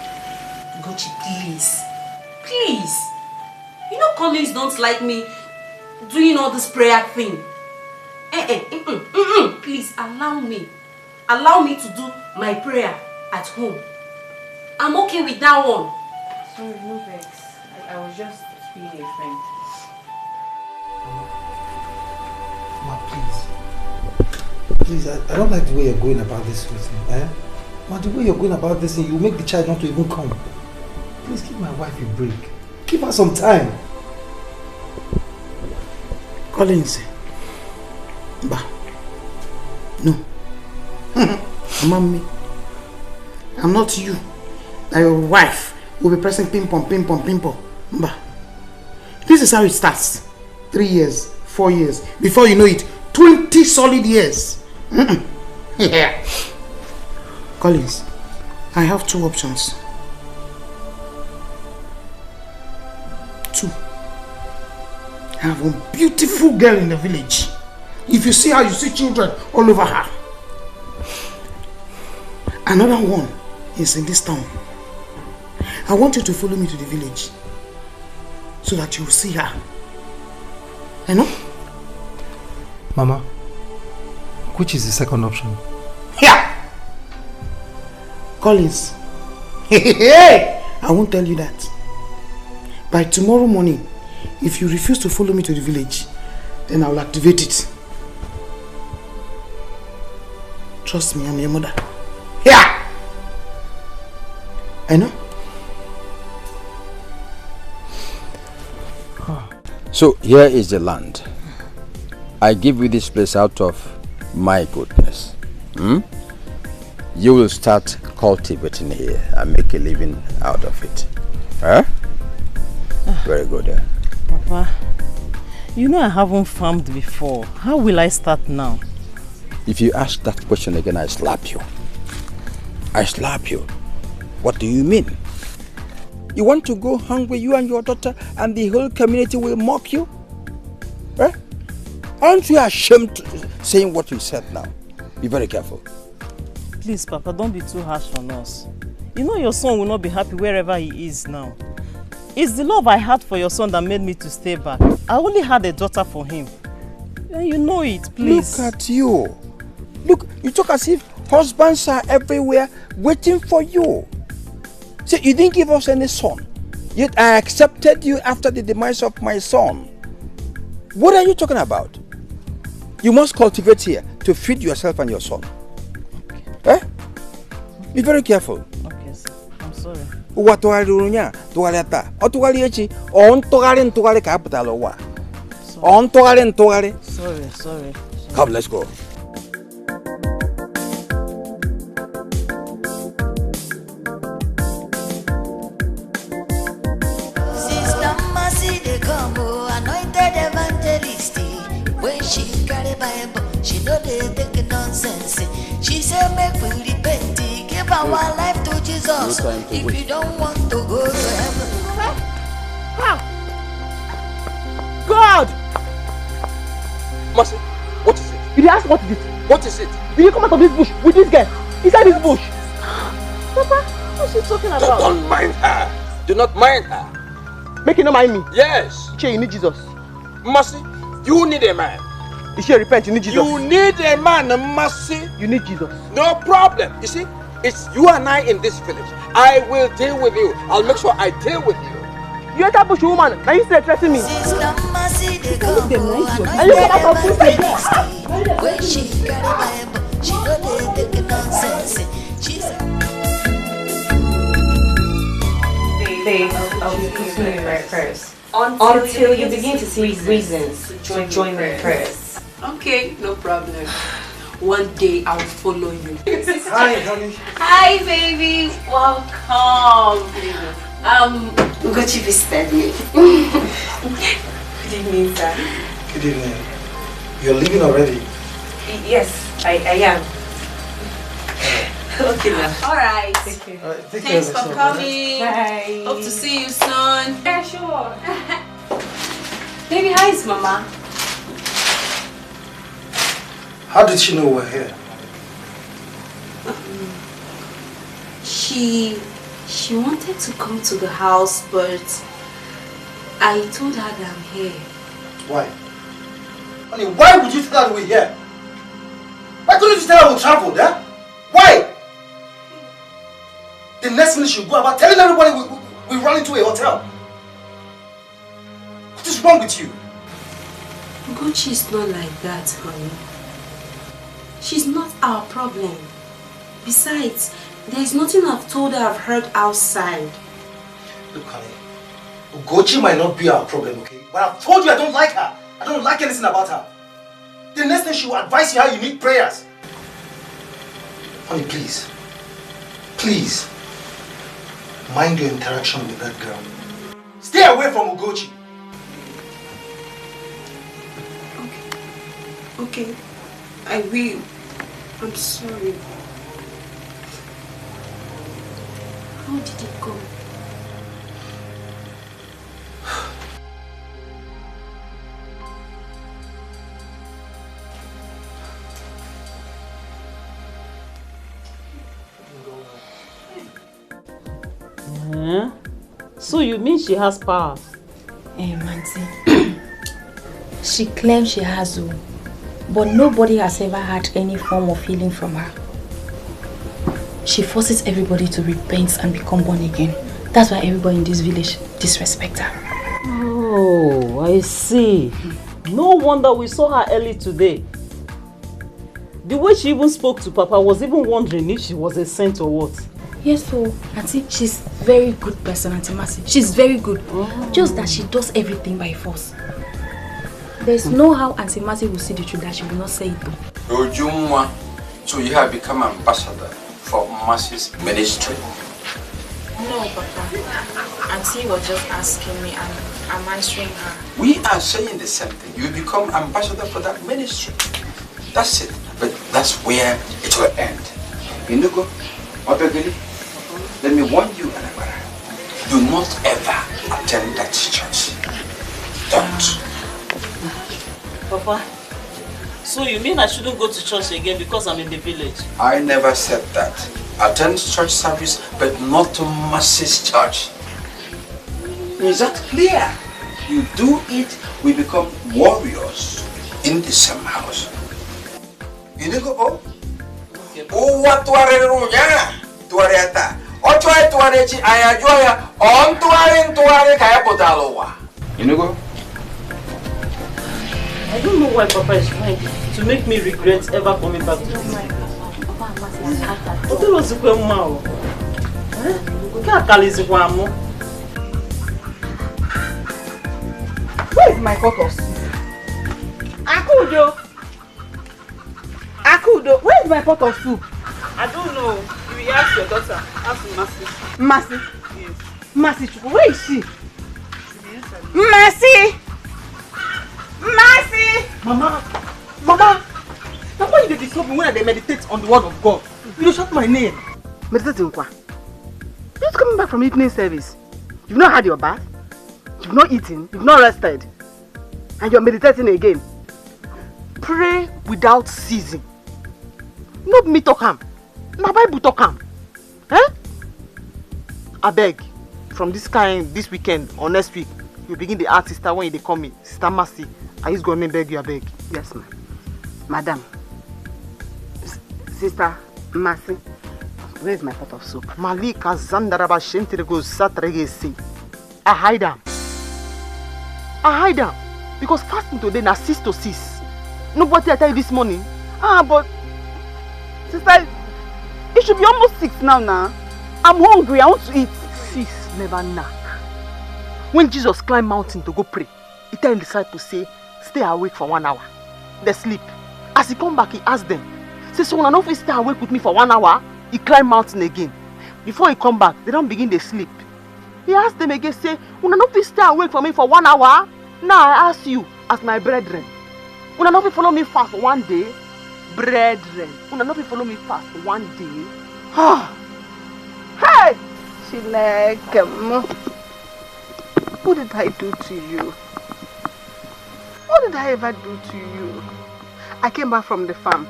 please. Please. You know Collins don't like me doing all this prayer thing. Please, allow me. Allow me to do my prayer at home. I'm okay with that one. Sorry, no vex. I was just being a friend. Ma, please. Please, I don't like the way you're going about this with me. Ma, the way you're going about this thing, you make the child not to even come. Please give my wife a break. Give her some time. Collins. Bah. No. Mommy. I'm not you. Your wife will be pressing ping pong, ping pong, ping pong. Bah. This is how it starts. 3 years, 4 years. Before you know it, 20 solid years. Yeah. Collins, I have 2 options. 2. I have one beautiful girl in the village. If you see her, you see children all over her. Another one is in this town. I want you to follow me to the village so that you will see her. You know? Mama, which is the second option? Here! Collins. Hey! I won't tell you that. By tomorrow morning, if you refuse to follow me to the village, then I'll activate it. Trust me, I'm your mother. Here! I know. So here is the land. I give you this place out of my goodness. You will start cultivating here and make a living out of it. Huh? Very good. Papa, you know I haven't farmed before. How will I start now? If you ask that question again, I slap you. I slap you. What do you mean? You want to go hungry, you and your daughter, and the whole community will mock you? Eh? Aren't you ashamed saying what you said now? Be very careful. Please, Papa, don't be too harsh on us. You know your son will not be happy wherever he is now. It's the love I had for your son that made me to stay back. I only had a daughter for him. And you know it, please. Look at you. Look, you talk as if husbands are everywhere waiting for you. See, you didn't give us any son. Yet I accepted you after the demise of my son. What are you talking about? You must cultivate here to feed yourself and your son. Okay. Eh? Be very careful. Okay, sir. I'm sorry. Ụwa tụgharịrị ụnya, tụgharịa taa. Ọ tụgharị echi, ọ ntụgharị ka apụtala ụwa. Ọ ntụgharị. Sorry. Come, let's go. Sister Mercy, they come, anointed evangelist. When she carry Bible, she know they take nonsense. She said, make we repent, give our life to Jesus. If you don't want to go to heaven. God! Mercy, what is it? You didn't ask what is it? What is it? Did you come out of this bush with this girl? Inside this bush? Papa, what's she talking about? Don't mind her. Do not mind her. Make you not mind me? Yes. Che, you need Jesus. Mercy, you need a man. You should repent, you need Jesus. You need a man, Mercy. You need Jesus. No problem. You see, it's you and I in this village. I will deal with you. I'll make sure I deal with you. You enter bush woman, now you still threatening me. Sister Mercy, they come, And you anointed come out of this evangelist. When she carry Bible, she know they take nonsense. She said, Babe, I'll be continuing my prayers. Until you begin to see reasons to join my prayers. Okay, no problem. One day I'll follow you. Hi, honey. Hi, baby. Welcome. Ugechi visited me. Good evening, sir. Good evening. You're leaving already? Yes, I am. Okay, now. All right. Thanks for coming. Bye. Hope to see you soon. Yeah, sure. Baby, how is Mama? How did she know we're here? She wanted to come to the house, but I told her that I'm here. Why? Honey, why would you tell her we're here? Why couldn't you tell her we traveled, eh? Why? The next minute she'll go about telling everybody we run into a hotel. What is wrong with you? Ugechi is not like that, honey. She's not our problem. Besides, there is nothing I've told her I've heard outside. Look, honey, Ugechi might not be our problem, okay? But I've told you I don't like her. I don't like anything about her. The next thing she will advise you how you need prayers. Honey, please. Please. Mind your interaction with that girl. Stay away from Ugechi. Okay, I will. I'm sorry. How did it go? So you mean she has power? Hey, Manti. She claims she has, but nobody has ever had any form of healing from her. She forces everybody to repent and become born again. That's why everybody in this village disrespects her. Oh, I see. No wonder we saw her early today. The way she even spoke to Papa was even wondering if she was a saint or what. Yes, so Auntie, she's very good person, Auntie Mercy. She's very good. Just that she does everything by force. There's no how Auntie Mercy will see the truth that she will not say it though. Ojumwa, so you have become ambassador for Mercy's ministry? No, Papa. Auntie was just asking me and I'm answering her. We are saying the same thing. You become ambassador for that ministry. That's it. But that's where it will end. You know, let me warn you, Anabara. Do not ever attend that church. Don't. Papa, so you mean I shouldn't go to church again because I'm in the village? I never said that. Attend church service, but not to Mercy's church. Is that clear? You do it, we become warriors in the same house. You know, oh, what to Tuareta. Ochoy Tuarechi, Ayajoya, on Tuare Kayapotaloa. You know? I don't know why Papa is trying to make me regret ever coming back to this. What was the Where is my pot of soup? Akudo! Akudo, where is my pot of soup? I don't know. You will ask your daughter. Ask Mercy. Mercy? Yes. Mercy, where is she? Mercy! Mercy! Mama! Mama! Now why you disturb me when I meditate on the word of God? You don't shout my name. Meditating kwa? You're just coming back from evening service. You've not had your bath. You've not eaten. You've not rested. And you're meditating again. Pray without ceasing. Not me talk am. My Bible talk am. Eh? I beg, from this weekend or next week, you begin the art sister when they call me Sister Mercy. I just go and beg you, I beg. Yes, ma'am. Madam. Sister Mercy. Where is my pot of soup? Malika Zandaraba Shentirego Satregesi. I hide them. I hide them. Because fasting today na 6 to 6. Nobody I tell you this morning. But sister, it should be almost 6 now. I'm hungry, I want to eat. 6 never knock. When Jesus climbed mountain to go pray, he tell his disciples, say, stay awake for 1 hour. They sleep. As he come back, he asked them, say, so when I know if you stay awake with me for 1 hour, he climb mountain again. Before he come back, they don't begin to sleep. He asked them again, say, when I know if you stay awake for me for 1 hour, now I ask you, as my brethren, when I know if you follow me fast for 1 day, brethren, when I know if you follow me fast for 1 day, hey! Chineke, what did I do to you? What did I ever do to you? I came back from the farm.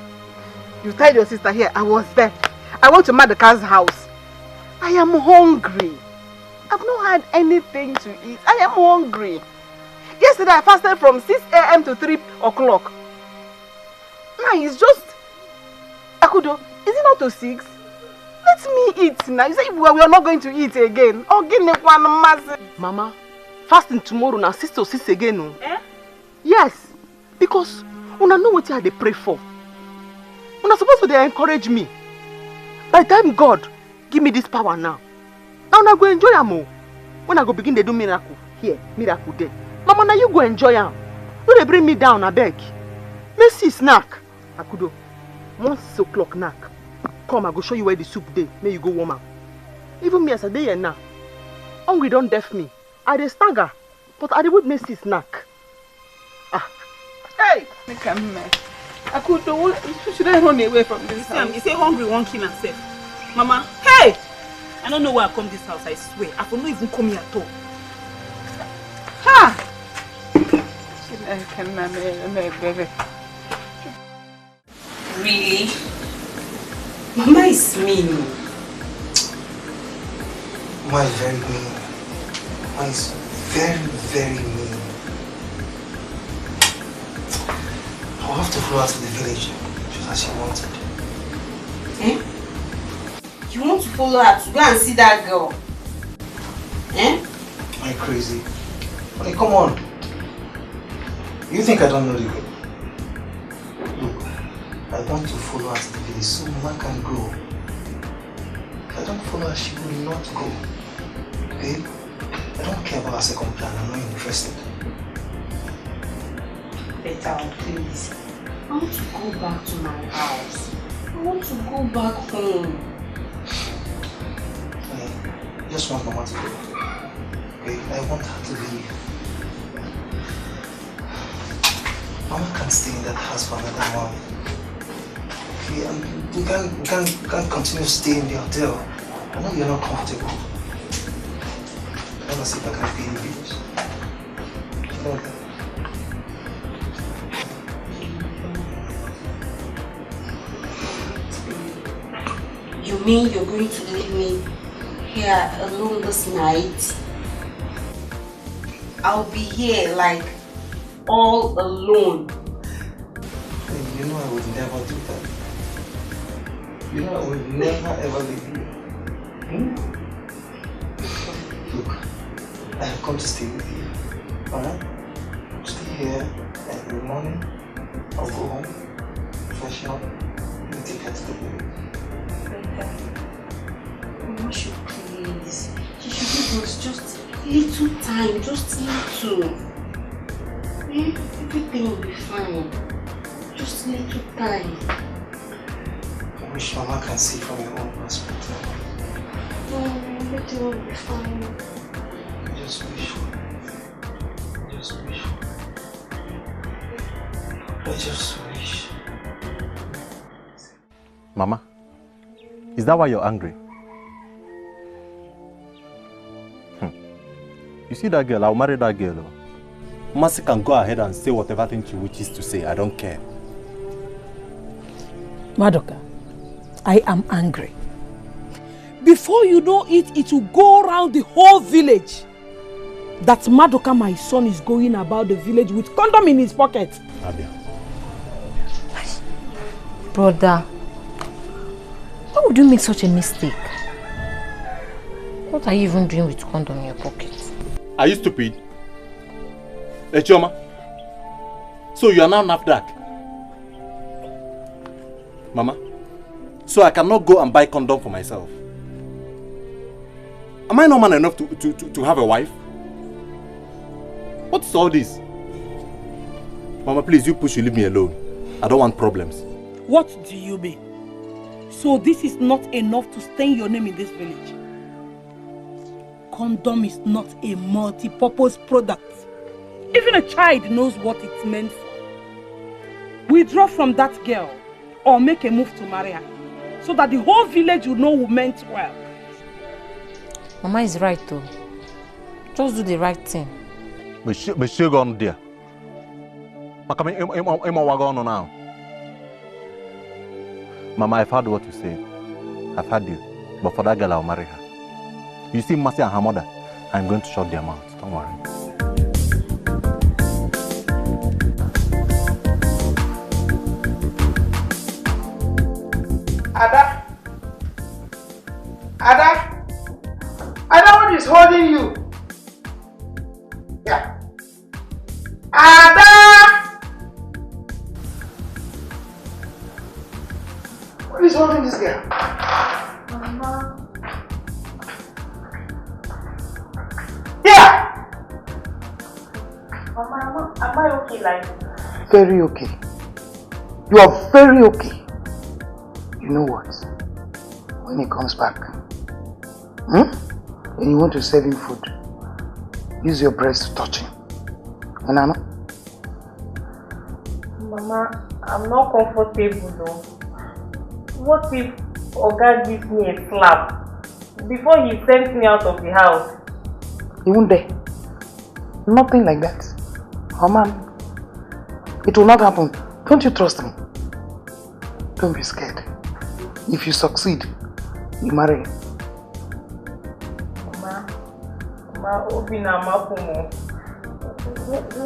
You tied your sister here. I was there. I went to Madaka's house. I am hungry. I've not had anything to eat. I am hungry. Yesterday I fasted from 6 a.m. to 3 o'clock. Now it's just... Akudo, is it not to 6? Let me eat now. You say we are not going to eat again. Oh, give me one massive. Mama, fasting tomorrow now 6 to 6 again. No? Eh? Yes. Because when I know what I pray for. When I'm supposed to encourage me. By the time God give me this power now. Now I go enjoy them. When I go begin to do miracle here, miracle there. Mama, now you go enjoy them. Don't they bring me down, I beg. Mercy snack. Akudo, once 6 o'clock knock. Come, I go show you where the soup day. May you go warm up. Even me as a day and now. Hungry don't deaf me. I dey stagger, but I dey would Mercy snack. Hey! Come here. Akudo, should I run away from this house? You say hungry won't kill myself. Mama, hey! I don't know why I come this house, I swear. I could not even come here at all. Ha! Really? Mama is mean. Mama is very mean. Mama is very, very mean. I'll have to follow her to the village, just as she wanted. Eh? You want to follow her to go and see that girl? Eh? Am I crazy? Okay, come on. You think I don't know you? Look, I want to follow her to the village so Mama can go. If I don't follow her, she will not go. Okay? I don't care about her second plan. I'm not interested. Better, please. I want to go back to my house. I want to go back home. I just want Mama to go. Okay? I want her to leave. Mama can't stay in that house for another month. Okay, and we can't continue staying in the hotel. I know you're not comfortable. Let me see if I can pay the bills. You know that. You mean you're going to leave me here alone this night? I'll be here like all alone. Hey, you know I would never do that. You know I would never ever leave you. Look, I have come to stay with you. Alright? Stay here and in the morning I'll go home, freshen up, and take her to the village. Mama should please Little time, just little. Everything will be fine. Just little time. I wish Mama can see from your own perspective. No, everything will be fine. I just wish. Mama, is that why you're angry? You see that girl? I'll marry that girl. Mercy can go ahead and say whatever thing she wishes to say. I don't care. Madoka, I am angry. Before you know it, it will go around the whole village that Madoka, my son, is going about the village with condom in his pocket. Abia. Brother, why would you make such a mistake? What are you even doing with condom in your pocket? Are you stupid? Echoma? So you are now NAFDAC? Mama? So I cannot go and buy condom for myself? Am I not man enough to have a wife? What's all this? Mama, please, you push, you leave me alone. I don't want problems. What do you mean? So this is not enough to stain your name in this village? Condom is not a multi-purpose product. Even a child knows what it's meant for. Withdraw from that girl or make a move to marry her so that the whole village will know who meant well. Mama is right though. Just do the right thing. But she gone there. Now. Mama, I've heard what you said. I've heard you. But for that girl, I'll marry her. You see Mercy and her mother, I'm going to shut their mouths. Don't worry. Ada? Ada? Ada, what is holding you? Yeah. Ada! What is holding this girl? Mama. Yeah! Mama, am I okay like this? Very okay. You are very okay. You know what? When he comes back, and you want to serve him food, use your breast to touch him. Mama, I'm not comfortable though. What if Oga gives me a slap before he sends me out of the house? He won't dare. Nothing like that. Mama, it will not happen. Don't you trust me? Don't be scared. If you succeed, you marry. Mama,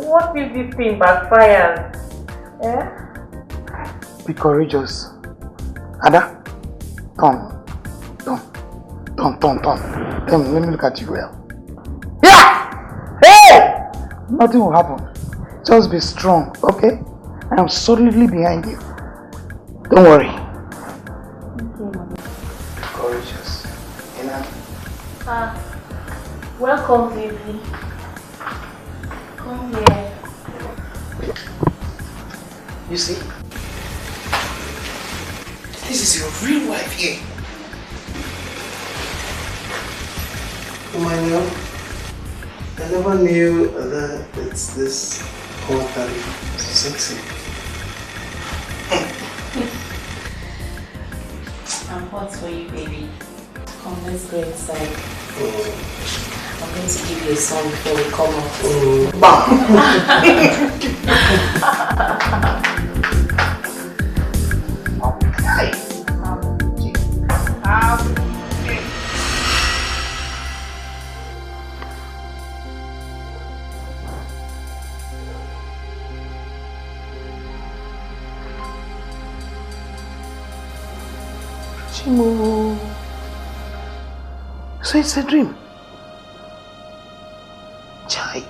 what if this thing backfires? Eh? Be courageous. Ada, turn. Let me look at you well. Yeah! Hey! Nothing will happen. Just be strong, okay? I am solidly behind you. Don't worry. Be courageous. You know? Welcome, baby. Come here. You see? This is your real wife here. My love, I never knew that it's this hot and sexy. I'm hot for you, baby. Come, let's go inside. I'm going to give you a song before we come out. Chimo. So it's a dream. Chai.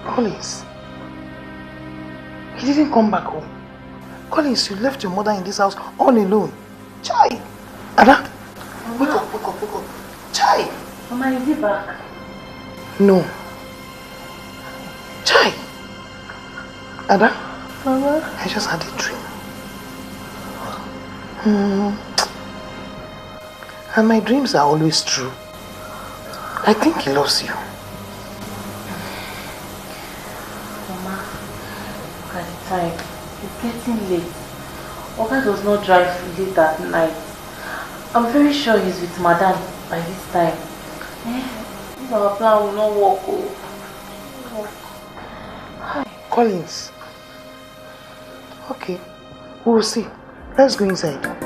Collins. He didn't come back home. Collins, you left your mother in this house all alone. Chai. Ada. Wake up. Chai. Mama, is he back? No. Chai. Ada? Mama? I just had a dream. And my dreams are always true. I think he loves you. Mama, look at the time. It's getting late. Oga does not drive late at night. I'm very sure he's with Madam by this time. If our plan will not work. Collins. Okay. We will see. Let's go inside.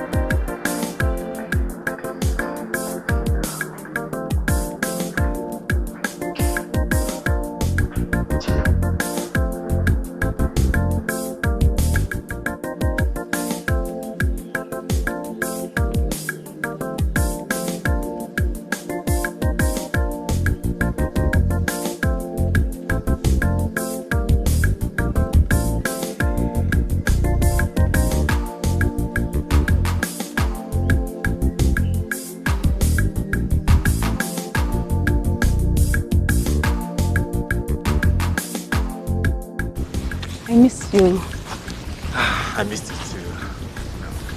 I missed it too.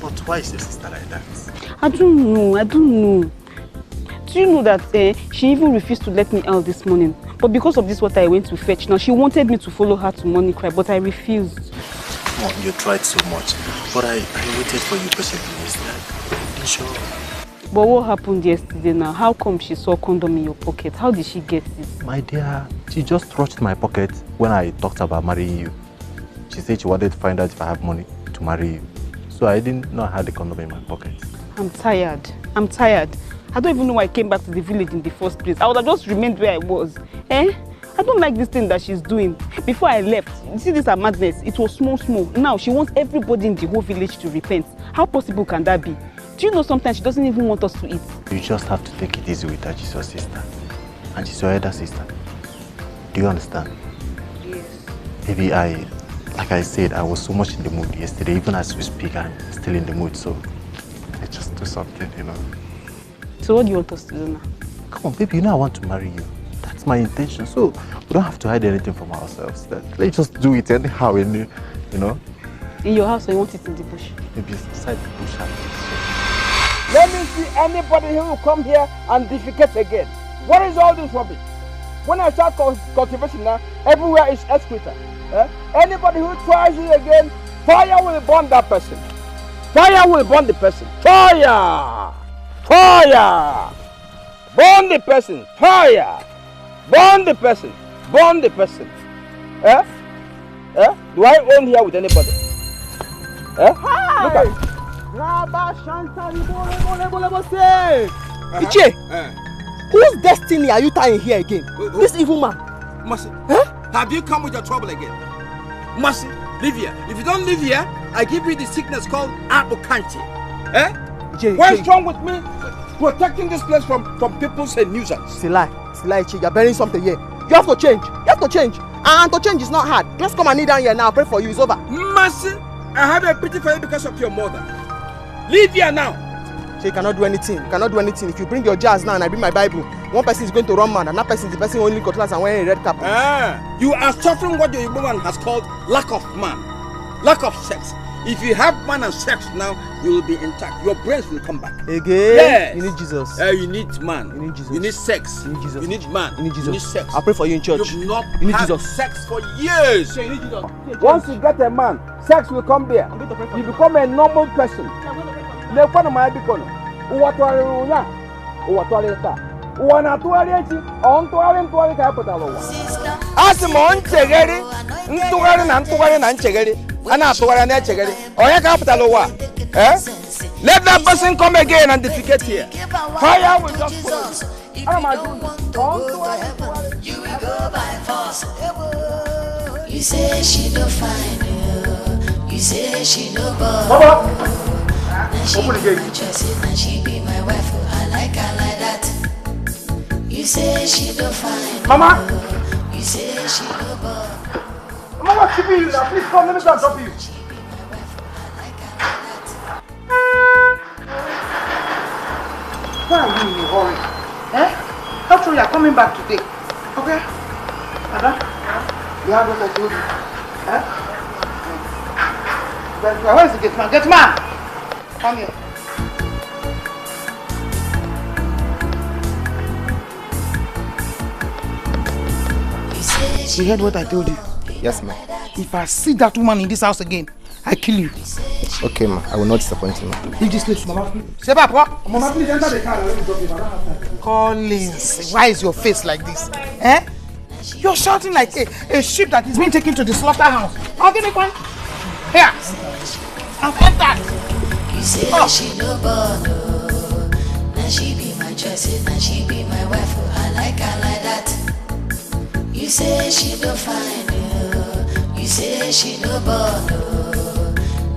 But why is your sister like that? I don't know. Do you know that she even refused to let me out this morning? But because of this water I went to fetch, now she wanted me to follow her to morning cry, but I refused. Mom, you tried so much, but I waited for you patiently yesterday. Sure. But what happened yesterday now? How come she saw condom in your pocket? How did she get it? My dear, she just rushed my pocket when I talked about marrying you. She said she wanted to find out if I have money to marry you. So I didn't know I had the condom in my pocket. I'm tired. I don't even know why I came back to the village in the first place. I would have just remained where I was. I don't like this thing that she's doing. Before I left, you see this her madness. It was small. Now she wants everybody in the whole village to repent. How possible can that be? Do you know sometimes she doesn't even want us to eat? You just have to take it easy with her. She's your sister. And she's your elder sister. Do you understand? Yes. Maybe like I said, I was so much in the mood yesterday. Even as we speak, I'm still in the mood. So let's just do something, you know. So what do you want us to do now? Come on, baby, you know I want to marry you. That's my intention. So we don't have to hide anything from ourselves. Let's just do it anyhow, you know. In your house or you want it in the bush? Maybe inside the bush. Let me see anybody who will come here and defecate again. What is all this rubbish? When I start cultivation now, everywhere is excreta. Anybody who tries it again, fire will burn that person. Fire will burn the person. Fire! Fire! Burn the person. Fire! Burn the person. Burn the person. Do I own here with anybody? Look at it. Iche, whose destiny are you tying here again? This evil man. Mercy, have you come with your trouble again? Mercy, live here. If you don't live here, I give you the sickness called Amuka-Bird. What's wrong with me protecting this place from people's nuisance? It's a lie, Iche. You're burying something here. You have to change. And to change is not hard. Just come and kneel down here now. Pray for you. It's over. Mercy, I have a pity for you because of your mother. Leave here now. So you cannot do anything. If you bring your jars now and I bring my Bible, one person is going to run mad, another person is the person only got class and wearing a red cap. You are suffering what your woman has called lack of man, lack of sex. If you have man and sex now, you will be intact. Your brains will come back. Again? Yes. You need Jesus. You need man. You need Jesus. You need sex. You need Jesus. You need man. You need Jesus. You need sex. I'll pray for you in church. You've not you need had Jesus. sex for years. You need Jesus. Once you get a man, sex will come there. You become a normal person. Let that person come again and defecate here. Fire will just follow. You say she don't find you. You say she don't bother. Open the gate. And she be my wife. I like her like that. You say she don't find Mama. You say she don't bother. Mama, what's keeping you now? Please come, let me go and drop you. Why are you in a hurry? How true you are coming back today? Okay. You have what I told you. Huh? Where is the gate man? Gate man! Come here. You heard what I told you? Yes, ma'am. If I see that woman in this house again, I kill you. Okay, ma'am. I will not disappoint you, ma'am. Leave this place, Mama. Sebap, what? Mama, please enter the car. Collins, why is your face like this? Eh? You're shouting like a sheep that is being taken to the slaughterhouse. I'll give me one. Here. I've entered. You say she no born, now she be my choice, now she be my wife. I like her like that. You say she no fine, you say she no born,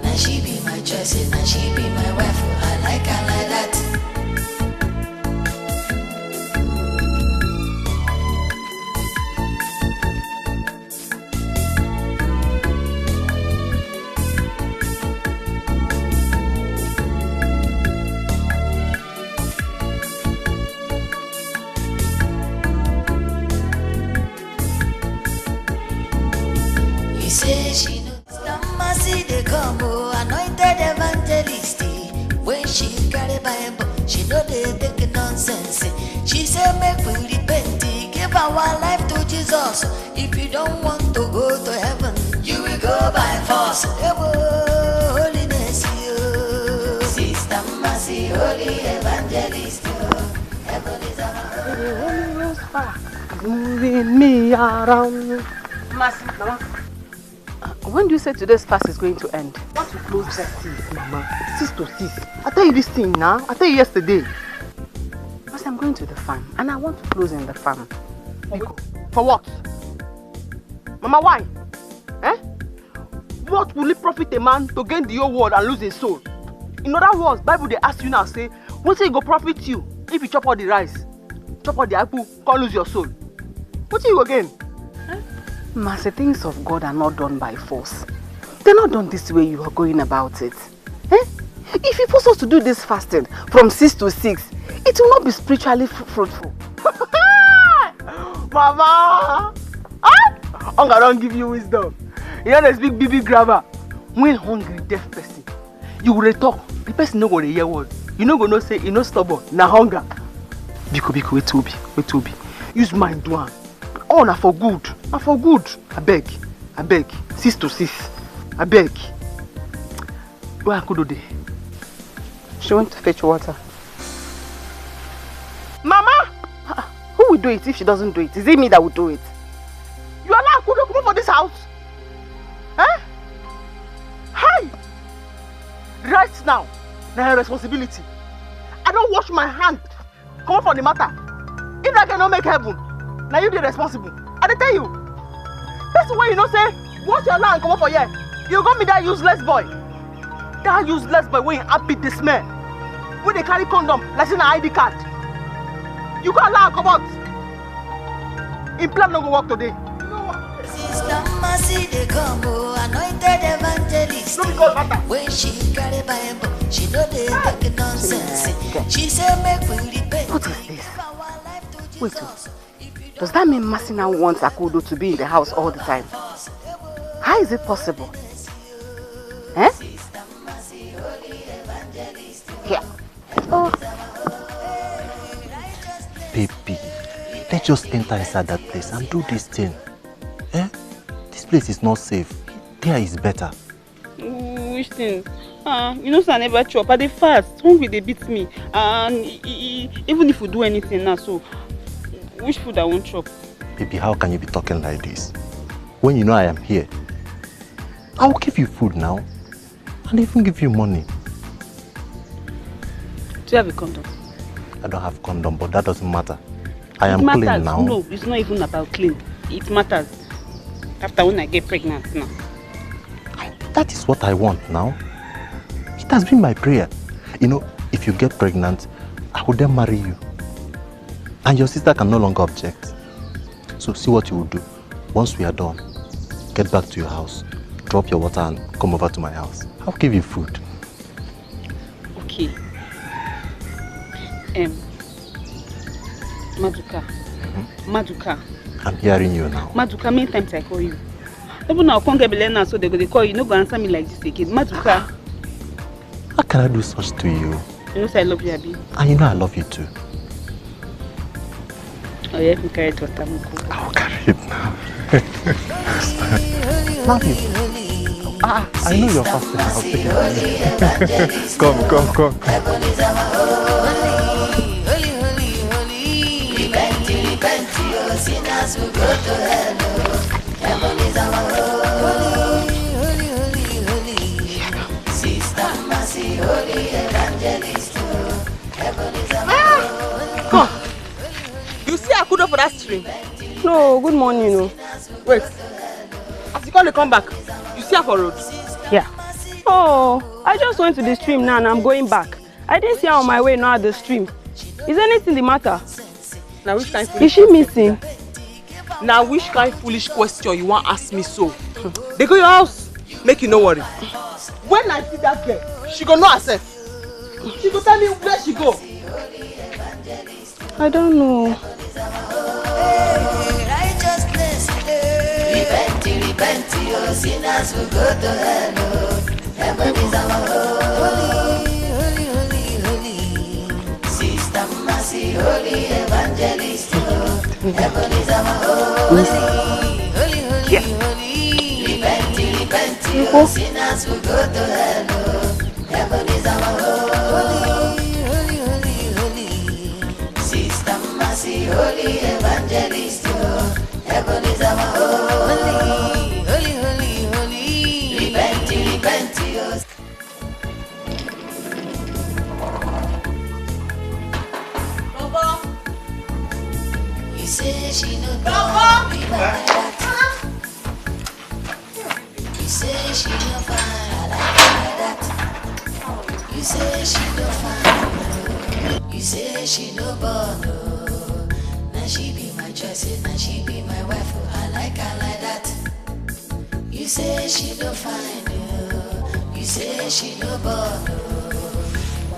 now she be my choice, now she be my wife. I like her like that. Say she knows the mercy they come, anointed evangelist. When she carry Bible, she know they take nonsense. She say make we repent, give our life to Jesus. If you don't want to go to heaven, you will go by force. Holiness, you Sister Mercy, holy evangelist. Heaven is our moving me around. Mercy, Mama. When do you say today's fast is going to end? I want to close that thing, Mama. 6 to 6. I tell you this thing now. I tell you yesterday. Because I'm going to the farm and I want to close in the farm. For what? Mama, why? Eh? What will it profit a man to gain the whole world and lose his soul? In other words, Bible they ask you now, say, what will it go profit you if you chop all the rice, chop all the apple, can't lose your soul? What will you go gain? Mas, the things of God are not done by force. They're not done this way you are going about it. Eh? If you force us to do this fasting from 6 to 6, it will not be spiritually fruitful. Mama! Hunger don't give you wisdom. You know this big BB grabber. When hungry, deaf person, you will talk. The person no go to hear word. You no go no say, you no stubborn. Na hunger. Biko, wait to be. Use mind do am. Oh, na for good. Na for good. I beg. 6 to 6. I beg. Where I could do? She went to fetch water. Mama! Who will do it if she doesn't do it? Is it me that will do it? You allow Akudo come for this house? Eh? Hi! Right now, now your responsibility. I don't wash my hand. Come on for the matter. If I cannot make heaven, now you be responsible. I tell you. That's the way you know say, wash your land, come on for here. You got me that useless boy. That useless boy when you happy the smell. When they carry condom, like in an ID card. You got land, come out. In plan no go work today. Sister Mercy they come, anointed evangelist. When she carry Bible, she know they take nonsense. She say make we repent. What is this? Wait, does that mean Mercy now wants Akudo to be in the house all the time? How is it possible? Eh? Here. Oh. Baby, let's just enter inside that place and do this thing. Eh? This place is not safe. There is better. Which thing? You know, so I never chop. I dey fast. Hungry they beat me. And even if we do anything now, so which food I won't chop? Baby, how can you be talking like this? When you know I am here, I will give you food now. And even give you money. Do you have a condom? I don't have condom, but that doesn't matter. I am clean now. No, it's not even about clean. It matters. After when I get pregnant now. That is what I want now. It has been my prayer. You know, if you get pregnant, I will then marry you. And your sister can no longer object. So see what you will do. Once we are done, get back to your house, drop your water and come over to my house. I'll give you food. Okay. Maduka. I'm hearing you now. Maduka, many times I call you. Even now, can't get now, so they call you. No go answer me like this again. Maduka. How can I do such to you? You know, I love you, Abi. And you know I love you too. Oh, yeah, you carry it to Tamuko. I will carry it now. Love you. I know you're fasting. I'll take it. Come. Sinners will go to hell. Heaven is our holy. Sister Mercy, holy evangelist. Heaven is our holy. Come. You see Akudo for that stream? No, good morning, no. Wait. As you come back, you see her for road? Yeah. Oh, I just went to the stream now and I'm going back. I didn't see her on my way now at the stream. Is anything the matter? Now which kind is she missing? Now which kind foolish question you want ask me so? They go your house, make you no worry. When I see that girl, she go know herself. She go tell me where she go. I don't know. Righteousness, repent, your sinners will go to hell. Heaven is our holy. Sister Mercy, holy evangelist. Heaven is our holy. Repent, your sinners will go to hell. Heaven is our holy. Sister Mercy, holy evangelist. Heaven is our holy. Repent, your You say she no be like that. You say she no fine like that. You say she no fine. You say she no born. Now she be my choice, now she be my wife. I like her like that. You say she no fine. You say she no born.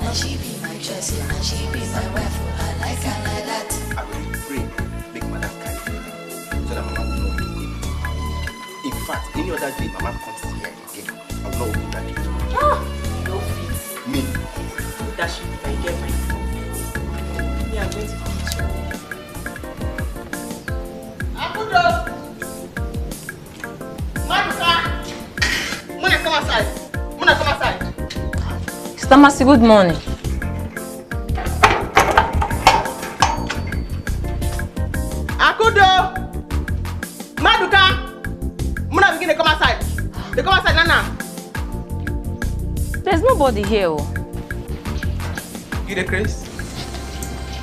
Now she be my choice, now she be my wife. I like her like that. I will pray, make Mother carry me, so that Mama will not do it. In fact, any other day Mama comes here again, I will not open that gate. No fit. Me. That should be my girlfriend. Me, I'm going to finish you. Akudo! Maduka! Muna, come outside. Muna, come outside. Sister Mercy, good morning. Akudo! Maduka! Muna begin to come outside. They come outside, Nana. There's nobody here. You the Chris?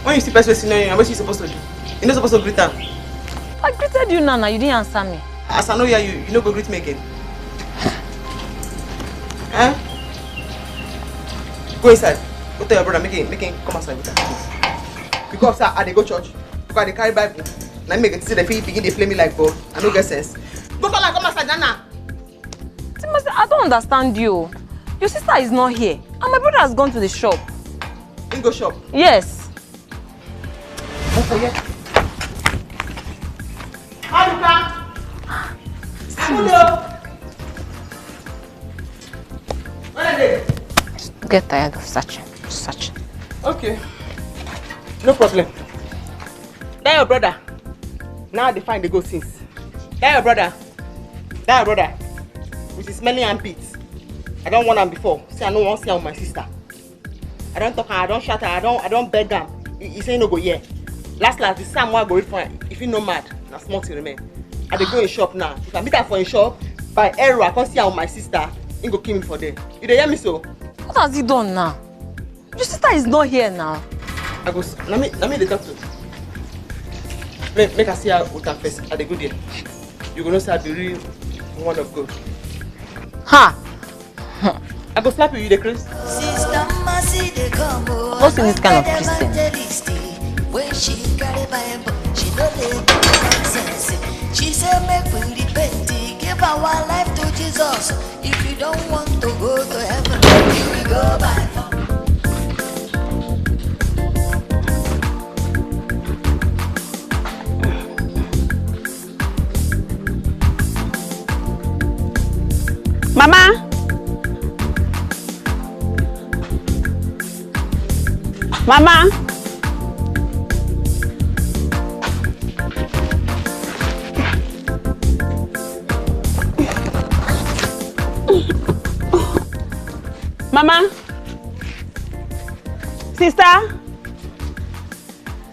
When you see person sitting here, what you supposed to do? You're not supposed to greet her. I greeted you, Nana. You didn't answer me. As I know you don't go greet me again. Eh? Go inside. Go tell your brother, make him come outside with her. Because they go church. Because they carry Bible. Now make it see the feet begin to play me like ball. I don't get sense. Go tell her, come outside, Nana. I don't understand you. Your sister is not here. And my brother has gone to the shop. In go shop? Yes. Mofe. Maduka! Akudo! Where are they? Get tired of searching. Okay. No problem. That your brother. Now they find the ghost since. That your brother. With his smelling armpits. I don't want him before. See, I don't want to see her with my sister. I don't talk her, I don't shout her, I don't beg him. He say no go here. Last, the Sam will go wait for him. If he no mad, now small to remain. I dey go in shop now. If I meet her for in shop, by error, I can't see her with my sister. He go kill me for there. You dey hear me so? What has he done now? Your sister is not here now. I go. Let me dey talk to. Make her see her with her face. I dey go there. You gonna say I be real one of God. Ha! I go slap you, the Chris. What's in this kind of Christian? When she carry Bible, she know they nonsense. She said, make we repent, give our life to Jesus. If you don't want to go to heaven, you will go by. Mama. Mama. Sister.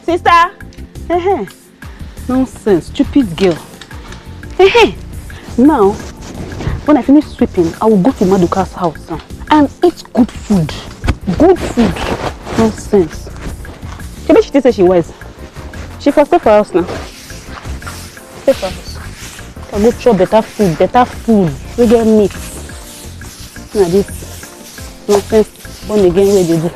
Sister. Hey. Nonsense, stupid girl. Hey. Now, when I finish sweeping, I will go to Maduka's house now and eat good food. Good food. Nonsense. Maybe she says she was. She first stay for us now. Stay for us. I go chop better food. We get meat. Now this nonsense born again where they do.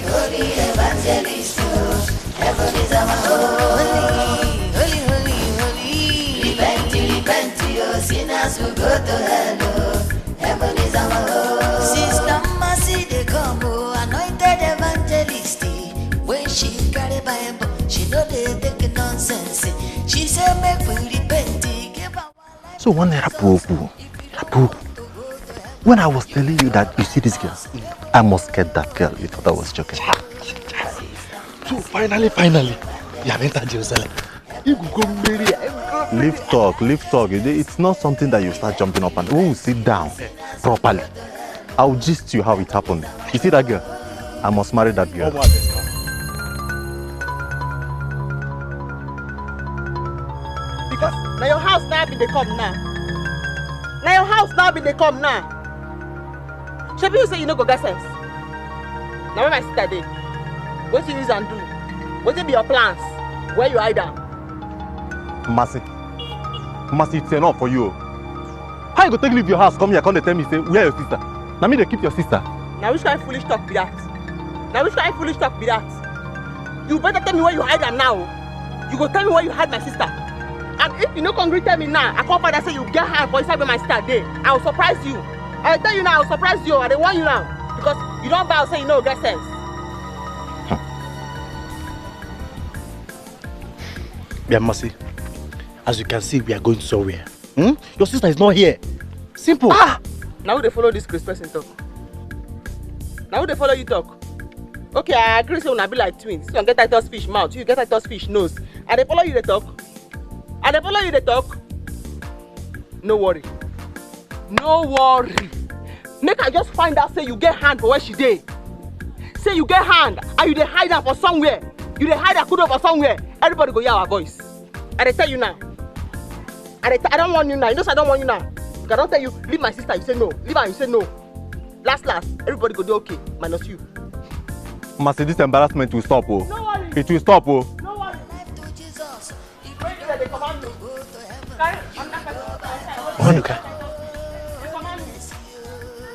Holy evangelist, heaven is our holy. Repent, your sinners will go to hell. Heaven is our home. Sister Mercy, they come, anointed evangelist. When she carry Bible, she know they take nonsense. She say make we repent, give our life. So one Rapu, when I was telling you that you see this girl, I must get that girl. You thought I was joking. So finally, you have entered Jerusalem. You go marry. Leave talk. It's not something that you start jumping up and when we sit down properly, I'll gist you how it happened. You see that girl? I must marry that girl. Because now your house now be they come now. Now your house now be they come now. Shebi you say you no go get sense. Now when I sit that day, what you use and do? What be your plans? Where you hide them? Mercy, it's enough for you. How you go take leave your house, come here, come and tell me, say, where your sister? Now me they keep your sister. Now which kind of foolish talk be that? You better tell me where you hide them now. You go tell me where you hide my sister. And if you no come tell me now, I come father say you get her for inside where my sister day. I will surprise you. I tell you now, I will surprise you. I don't want you now. Because you don't bow say you know get sense. Yeah, Mercy. As you can see, we are going somewhere. Your sister is not here. Simple. Now they follow this Chris person talk. Now they follow you talk. Okay, I agree so be like twins. You get Titus fish mouth, you get Titus fish nose. And they follow you the talk. No worry. Make I just find out say you get hand for where she dey. Say you get hand and you dey hide her for somewhere. You dey hide Ekubo for somewhere. Everybody go hear our voice. And I tell you now. I don't want you now. You know I don't want you now. Because I don't tell you, leave my sister, you say no. Leave her, you say no. Last, everybody go do okay, minus you. Mercy, this embarrassment will stop, oh. No worry. It will stop, oh. No worry.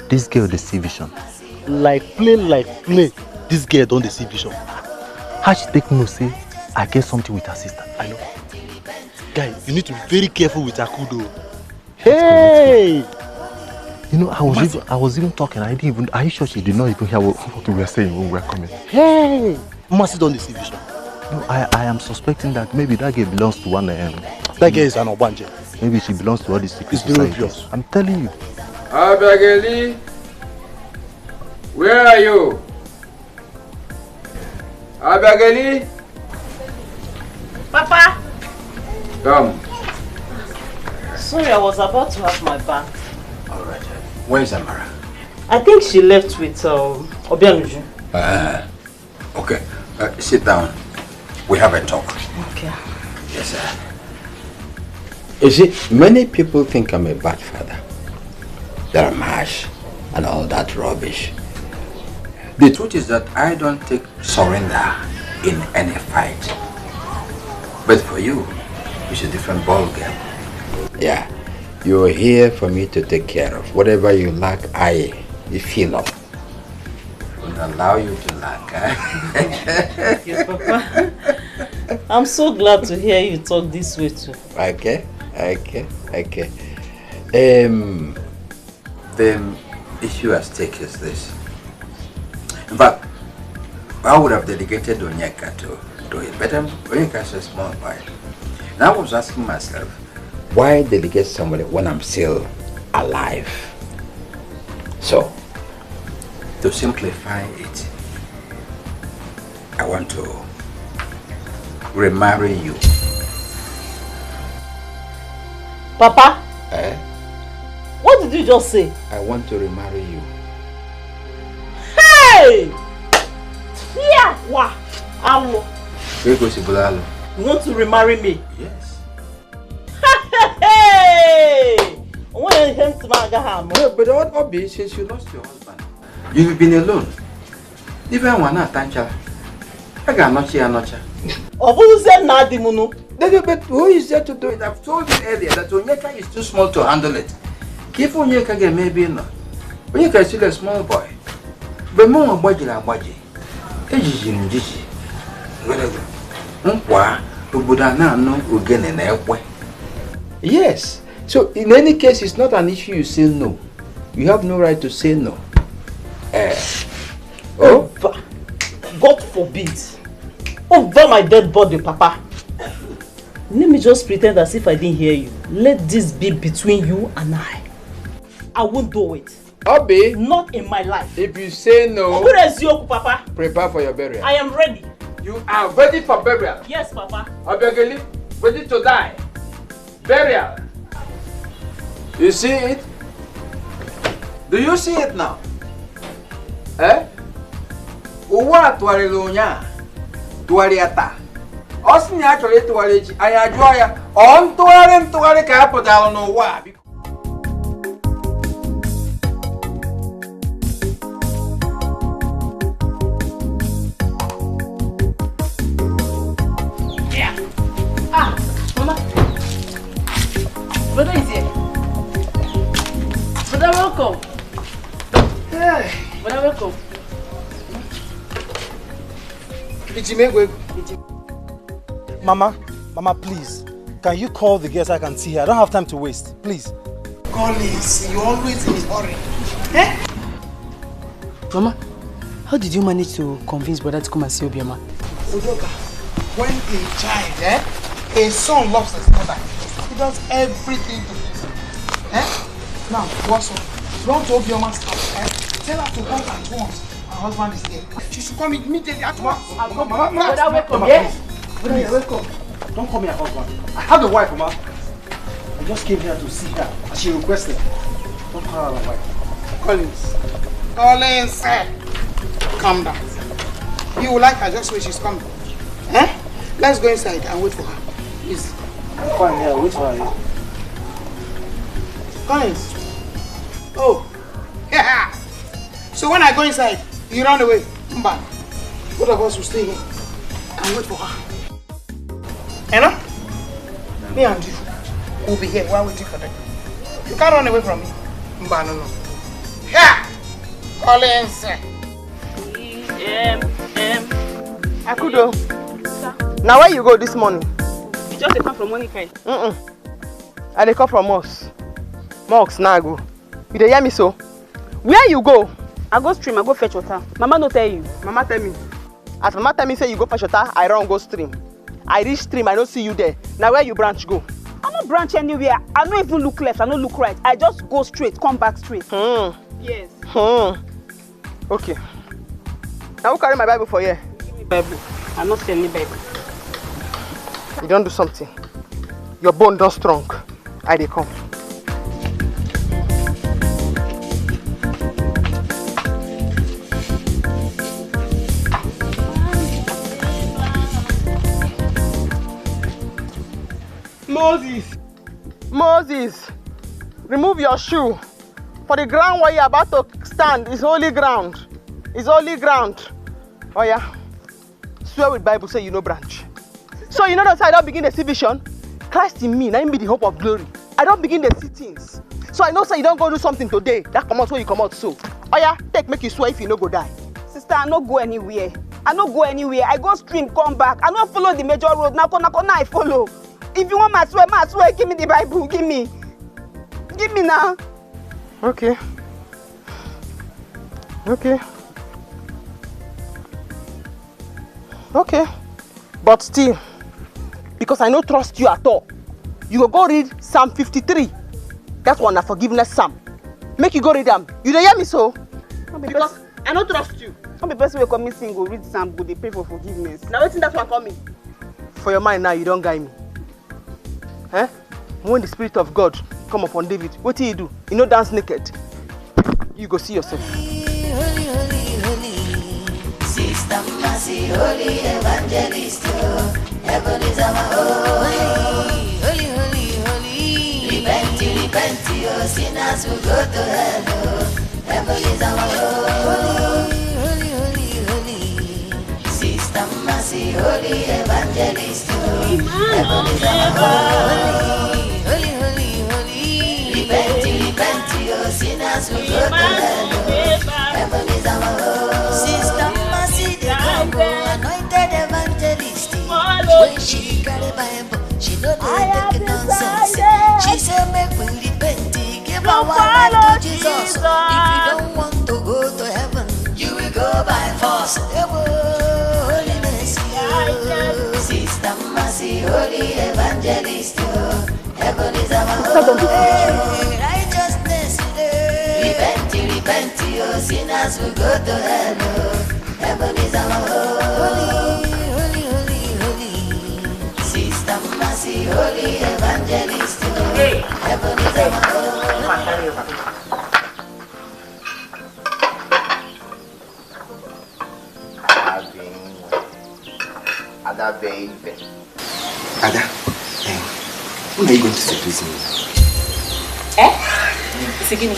This girl dey see vision. Like play. This girl don't see vision. How she take me say I get something with her sister? I know. Guy, you need to be very careful with Ekubo. Hey! You know, I was even talking. Are you sure she did not even hear what we were saying when we were coming? Hey! Mercy don't see vision. No, I am suspecting that maybe that girl belongs to one. That girl is an Obanje. Maybe she belongs to all these secret societies. I'm telling you. Abageli, where are you? Abageli? Papa! Come. Sorry, I was about to have my bath. Alright. Where is Amara? I think she left with Obianuju. Okay. Sit down. We have a talk. Okay. Yes, sir. You see, many people think I'm a bad father. That I'm harsh and all that rubbish. The truth is that I don't take surrender in any fight. But for you, it's a different ball game. Yeah, you're here for me to take care of. Whatever you lack, I fill up. I will allow you to lack. Thank you, Papa. I'm so glad to hear you talk this way too. Okay. The issue at stake is this. In fact, I would have dedicated Onyeka to do it, but Onyeka is a small boy. And I was asking myself, why delegate somebody when I'm still alive? So, to simplify it, I want to remarry you. Papa? Eh? What did you just say? I want to remarry you. Hey! Yeah! Wow! You want to remarry me? Yes. Hey! No, but what be since you lost your husband? You've been alone. Even when I thank you, I got not here, not here. Who said Nadimunu? But who is there to do it? I've told you earlier that Onyeka is too small to handle it. Keep Onyeka get maybe no. Onyeka is still a small boy. But more budget and budget. Ejiji. Yes. So in any case, it's not an issue you say no. You have no right to say no. God forbid. Over my dead body, Papa. Let me just pretend as if I didn't hear you. Let this be between you and I. I won't do it. Obi. Not in my life. If you say no, Papa. Prepare for your burial. I am ready. You are ready for burial? Yes, Papa. Obiageli, ready to die. Burial. You see it? Do you see it now? Eh? Uwa tuwari lunya, tuwari ata. Osni actually tuwari chi. Ayajua ya. On tuwari ka hapo dalo no wa. Brother is here. Brother, welcome. Hey. Brother, welcome. Mama, please. Can you call the guests? I can see her. I don't have time to waste. Please. Collins, you're always in a hurry. Eh? Mama, how did you manage to convince brother to come and see Obioma? Udoka, when a child, a son loves his mother, he does everything to please him. Now, what's up? Run to Obioma's house. Tell her to come at once. Her husband is here. She should come immediately at once. Brother, welcome. Yes. Brother, you're welcome. Don't call me her husband. I have a wife, Mama. I just came here to see her as she requested. Don't call her a wife. Collins, calm down. You will like her just when she's coming. Let's go inside and wait for her. Please. Fine, yeah, wait for her. Collins. Oh. Yeah. So when I go inside, you run away. Come back. Both of us will stay here and wait for her. Ella? Me and you will be here while waiting for them. You can't run away from me. Mba, no. Yeah. Collins. Akudo. Now where you go this morning? You just come from Monica. I dey come from us. Mox now go. You dey hear me so? Where you go? I go stream, I go fetch water. Mama no tell you. Mama tell me. As Mama tell me say you go fetch water, I run go stream. I reach stream, I don't see you there. Now where you branch go? I no branch anywhere. I no even look left, I no look right. I just go straight, come back straight. Yes. Okay. Now who carry my Bible for here? Give me Bible. I'm not selling Bible. You don't do something. Your bone don't strong. I dey come. Moses, remove your shoe. For the ground where you're about to stand is holy ground. It's holy ground. Oh yeah. Swear with Bible say you no branch. So you know that I don't begin to see vision. Christ in me, now be the hope of glory. I don't begin to see things. So I know say you don't go do something today. That come out where you come out so. Oh yeah, make you swear if you no go die. Sister, I no go anywhere. I go stream, come back. I no follow the major road. Now I follow. If you want my swear, give me the Bible. Give me now. Okay. But still, because I don't trust you at all, you go read Psalm 53. That's one, a forgiveness psalm. Make you go read them. You don't hear me so? Because I don't trust you. Some the person will come missing, go read some, go they pray for forgiveness. Now waiting that one coming. For your mind now, you don't guide me. Eh? When the Spirit of God come upon David, what do? You know dance naked. You go see yourself. Holy, holy, holy. Sister Mercy, holy evangelist. Heaven is our home. Holy, holy, holy. Repent, repent, your sinners will go to hell. Heaven is our home. Holy, holy, holy. Sister Mercy, holy evangelist. Heaven is our home. Holy, holy, holy. Repent, repent, your sinners will go to hell. Heaven is our home. Sister Mercy, the anointed evangelist. When she carry Bible, she know they take nonsense. She said, make we repent, give our life to Jesus. If you don't want to go to heaven, you will go by force. Holiness, Sister Mercy, holy evangelist. Heaven is our home. Righteousness, repent, repent, your sinners will go to hell. Heaven is our home. Mercy, holy evangelist. Heaven is our home. Ada baby. Ada, when are you going to seduce me? Segun.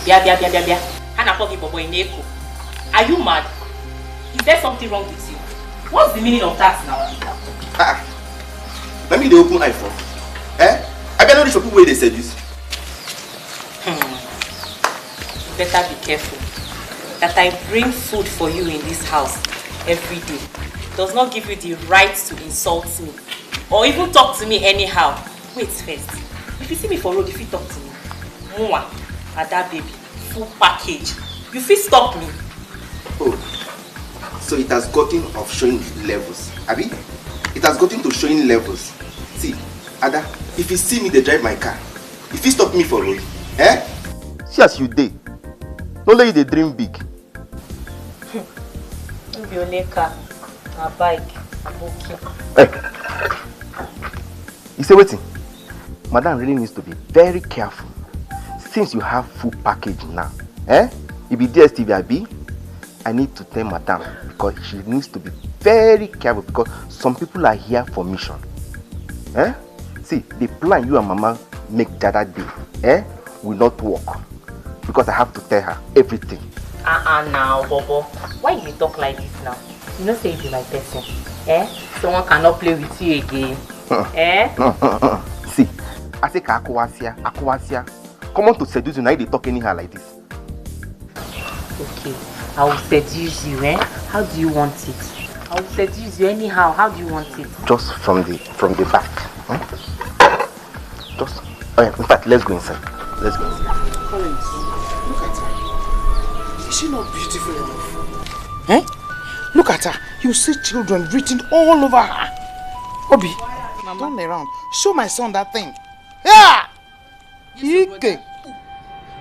Bia. Hana pogi bobo in Eko. Are you mad? Is there something wrong with you? What's the meaning of that now? Let me the open eye for. I better know this for people where they seduce. Better be careful. That I bring food for you in this house every day does not give you the right to insult me or even talk to me anyhow. Wait first. If you see me for road, if you talk to me, Nouah, Ada baby, full package. You feel stop me. Oh, so it has gotten of showing levels, Abi? It has gotten to showing levels. See, Ada, if you see me, they drive my car. If you stop me for road, see as you did. No let you they dream big. Be only car, a bike, a bookie. Hey, you say waiting. Madam really needs to be very careful. Since you have full package now, you be DSTV, Abi. I need to tell Madam because she needs to be very careful because some people are here for mission. See, the plan you and Mama make the other day, will not work because I have to tell her everything. Now, Bobo, why you talk like this now? You know, say you my person. Someone cannot play with you again. See, I say Akwasia. Come on to seduce you now. They talk anyhow like this. Okay, I will seduce you. How do you want it? I will seduce you anyhow. How do you want it? Just from the back. Just. In fact, let's go inside. Let's go inside. Collins, look at her. Is she not beautiful enough? Look at her. You see children written all over her. Obi, turn around. Show my son that thing. Yeah! Iyke.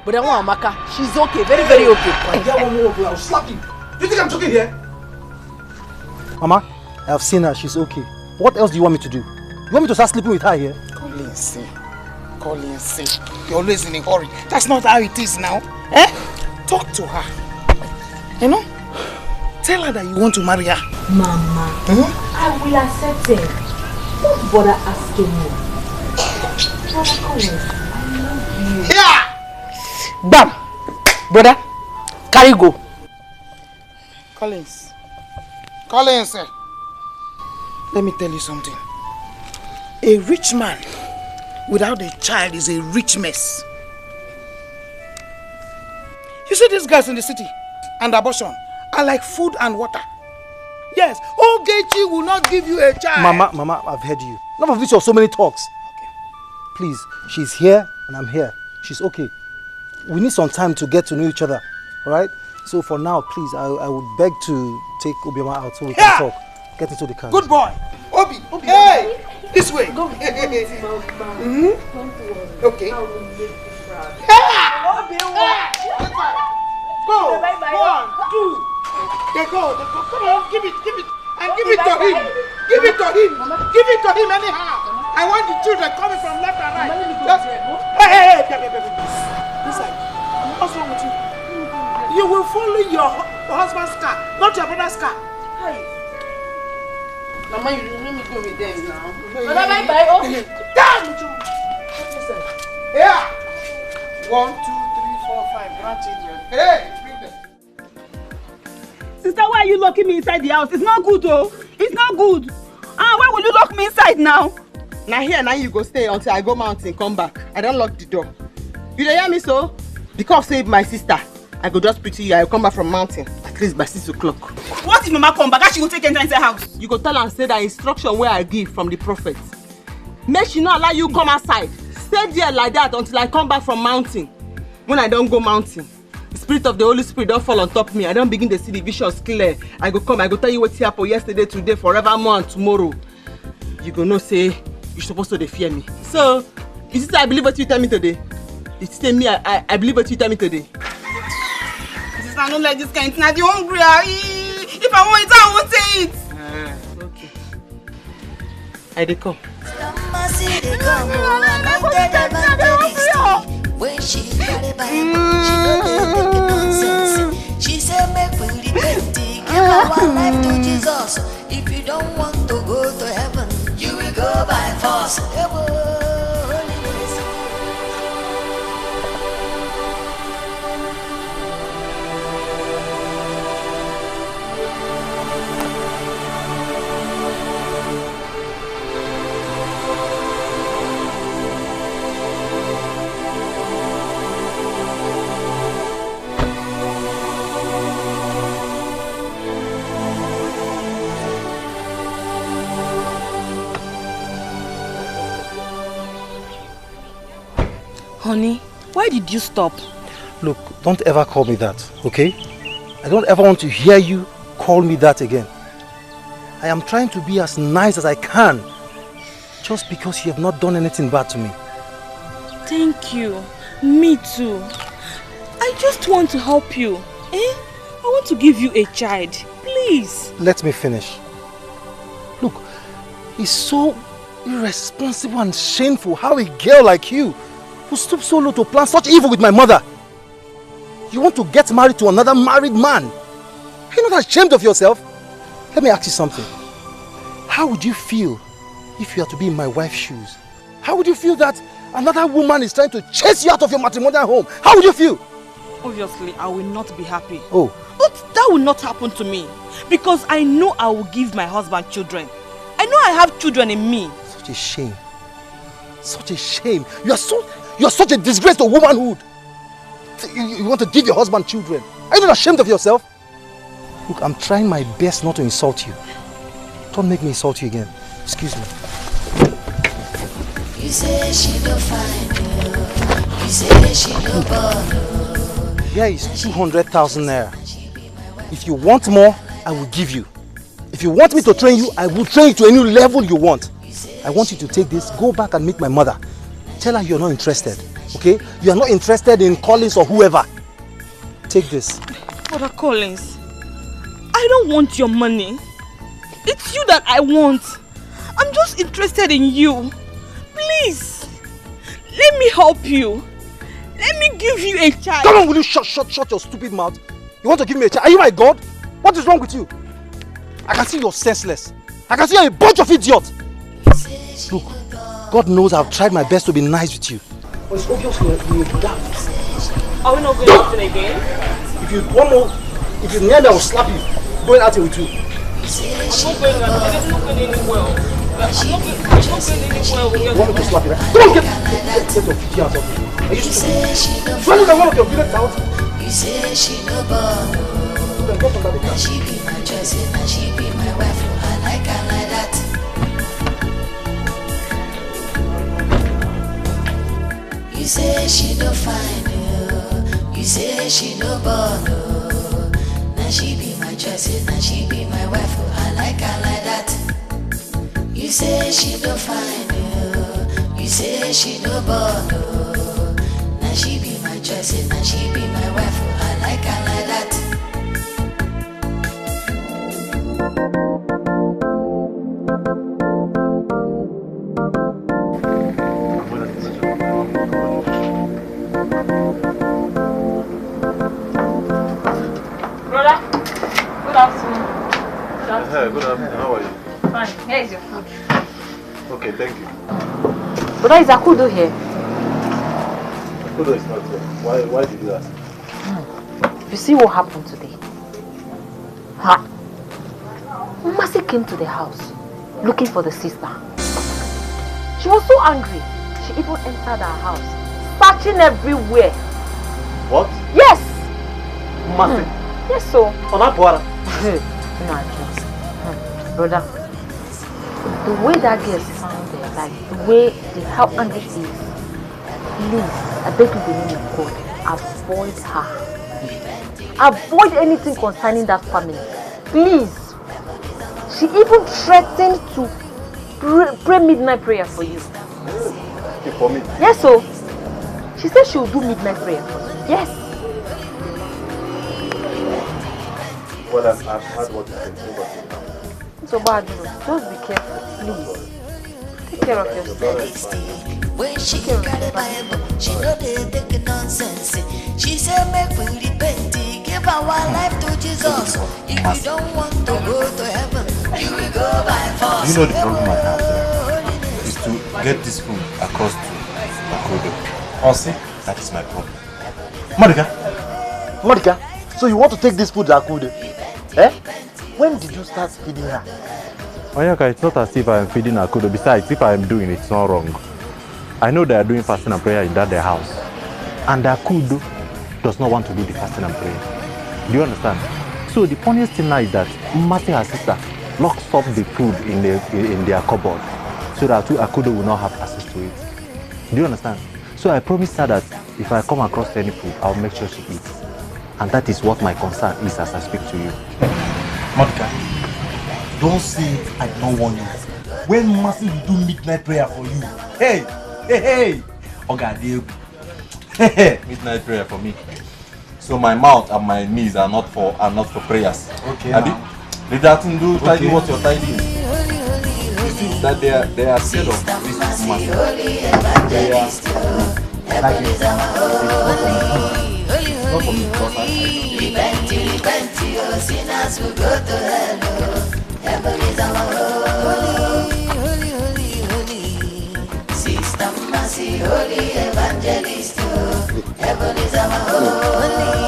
But I want Amaka. She's okay. Very, very okay. I'll slap you. Do you think I'm joking here? Mama, I have seen her. She's okay. What else do you want me to do? You want me to start sleeping with her here? Collins, you're always in a hurry. That's not how it is now. Talk to her. You know? Tell her that you want to marry her. Mama, I will accept it. Don't bother asking me. Collins, I love you. Yeah! Bam! Brother, carry go. Collins, let me tell you something. A rich man without a child is a rich mess. You see these guys in the city and abortion are like food and water. Yes, Ugezu will not give you a child. Mama, I've heard you. Enough of this or so many talks. Okay. Please, she's here and I'm here. She's okay. We need some time to get to know each other. Alright? So for now, please, I would beg to take Obioma out so we can talk. Get into the car. Good boy. Obi. Hey! This way. Go. Okay. Go. 1, 2. They go. Come on, give it. And give it to him. Give it to him. Give it to him anyhow. I want the children coming from left and right. Hey. This side. What's wrong with you? You will follow your husband's car, not your brother's car. Hey. Mama, you let me go with them now. Damn! Yeah. 1, 2, 3, 4, 5 grandchildren. Hey, bring them. Sister, why are you locking me inside the house? It's not good, though. It's not good. Why will you lock me inside now? Now you go stay until I go mountain, come back. I don't lock the door. You don't hear me so? Because save my sister. I go just pity you. I will come back from mountain at least by 6 o'clock. What if Mama come back? She will take enter inside house. You go tell her and say that instruction where I give from the prophet. Make she not allow you come outside. Stay there like that until I come back from mountain. When I don't go mountain, the spirit of the Holy Spirit don't fall on top of me. I don't begin to see the visions clear. I go come, I go tell you what happened yesterday, today, forevermore, and tomorrow. You go no say you're supposed to fear me. So, you see, I believe what you tell me today. You say me, I believe what you tell me today. Sister, I don't like this kind of thing. I'm hungry. If I want it, I won't say it. Okay. I dey come. When she got it by him, she don't take nonsense. She said, make we repent, give our life to Jesus. If you don't want to go to heaven, you will go by force. Honey, why did you stop? Look, don't ever call me that, okay? I don't ever want to hear you call me that again. I am trying to be as nice as I can, just because you have not done anything bad to me. Thank you. Me too. I just want to help you. I want to give you a child. Please. Let me finish. Look, it's so irresponsible and shameful how a girl like you who stooped so low to plan such evil with my mother. You want to get married to another married man? Are you not ashamed of yourself? Let me ask you something. How would you feel if you had to be in my wife's shoes? How would you feel that another woman is trying to chase you out of your matrimonial home? How would you feel? Obviously, I will not be happy. Oh. But that will not happen to me. Because I know I will give my husband children. I know I have children in me. Such a shame. Such a shame. You are such a disgrace to womanhood. You want to give your husband children. Are you not ashamed of yourself? Look, I'm trying my best not to insult you. Don't make me insult you again. Excuse me. You say she don't find you. You say she don't bother. Here is 200,000 naira. If you want more, I will give you. If you want me to train you, I will train you to any level you want. I want you to take this, go back and meet my mother. Tell her you're not interested, okay? You are not interested in Collins or whoever. Take this. Brother Collins, I don't want your money. It's you that I want. I'm just interested in you. Please, let me help you. Let me give you a child. Come on, will you shut your stupid mouth? You want to give me a child? Are you my God? What is wrong with you? I can see you're senseless. I can see you're a bunch of idiots. Look, God knows I've tried my best to be nice with you. But it's obvious you're that. Are we not going out again? If you want more, if you're near me, I will slap you. Going out with you. I'm not going anywhere. I'm not going anywhere. You want me to slap you, right? Come on, get your feet out of me. Are you stupid? When you one of your village out? You say she no born. She be my choice and she be my wife. I like her like that. You say she no find you. You say she no born. Now she be my choice and she be my wife. I like her like that. You say she no find you. You say she no born. Now she be my choice and she be my wife. I like her like that. Good afternoon. How are you? Fine. Here is your food. Okay, thank you. Brother, is Akudo here? Akudo is not here. Why did you ask? You see what happened today? Mercy came to the house looking for the sister. She was so angry. She even entered our house, searching everywhere. What? Yes! Mercy? Yes, so. On that water? Brother, the way that girl sounded, like the way, how angry she is, please, I beg you in the name of God, avoid her. Avoid anything concerning that family. Please. She even threatened to pray midnight prayer for you. For me? Yes, so. She said she will do midnight prayer for you. Yes. Well, I've heard what you said. So bad, just be careful, please. Take care of yourself. When she got a Bible, she know they take nonsense. She said, make we repent, give our life to Jesus. If you don't want to go to heaven, you will go by force. You know the problem I have there is to get this food across to Akodo. Honestly, that is my problem. Madika, so you want to take this food to Akodo? Eh? When did you start feeding her? Oyaka, it's not as if I am feeding Akodo. Besides, if I am doing it, it's not wrong. I know they are doing fasting and prayer in their house. And Akodo does not want to do the fasting and prayer. Do you understand? So the funniest thing now is that Mati, her sister, locks up the food in their cupboard so that Akodo will not have access to it. Do you understand? So I promised her that if I come across any food, I'll make sure she eats. And that is what my concern is as I speak to you. Madika, don't say I don't want you. When Mercy will do midnight prayer for you. Hey! Midnight prayer for me. So my mouth and my knees are not for prayers. Okay. They don't do tidy what you're tidying. You see that they are scared of this Mercy. They are like it. Not for me because Repent, your sinners will go to hell. Heaven is our holy. Sister Mercy, holy evangelist. Heaven is our holy.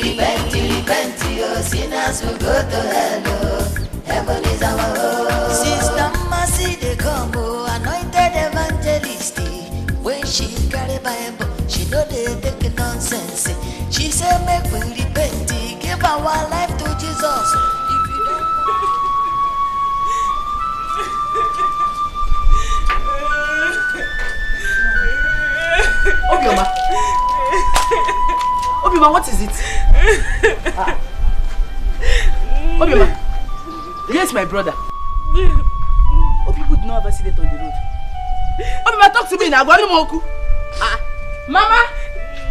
Repent, your sinners will go to hell. Heaven is our holy. Sister Mercy, they come, anointed evangelist. When she carry Bible, she know they take nonsense. She said, make we repent, give our life to Jesus. If you don't Obioma, what is it? Obioma, here's my brother. Oh, people do not have accident on the road. Obioma, talk to me now. Mama,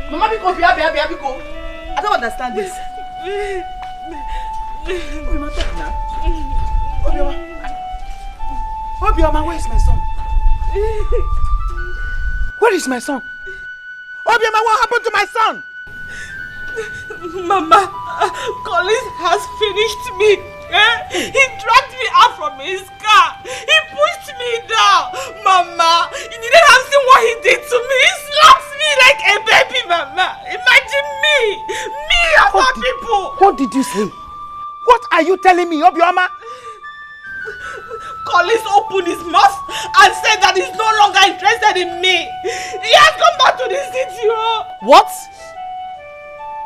because I don't understand this. Obioma, talk now. Obioma, where is my son? Where is my son? Obioma, what happened to my son? Mama, Collins has finished me. He dragged me out from his car. He pushed me down. Mama, you didn't have seen what he did to me. He slaps me like a baby, Mama. Imagine me of all people. What did you say? What are you telling me, Obioma? Collins opened his mouth and said that he's no longer interested in me. He has come back to the city. What?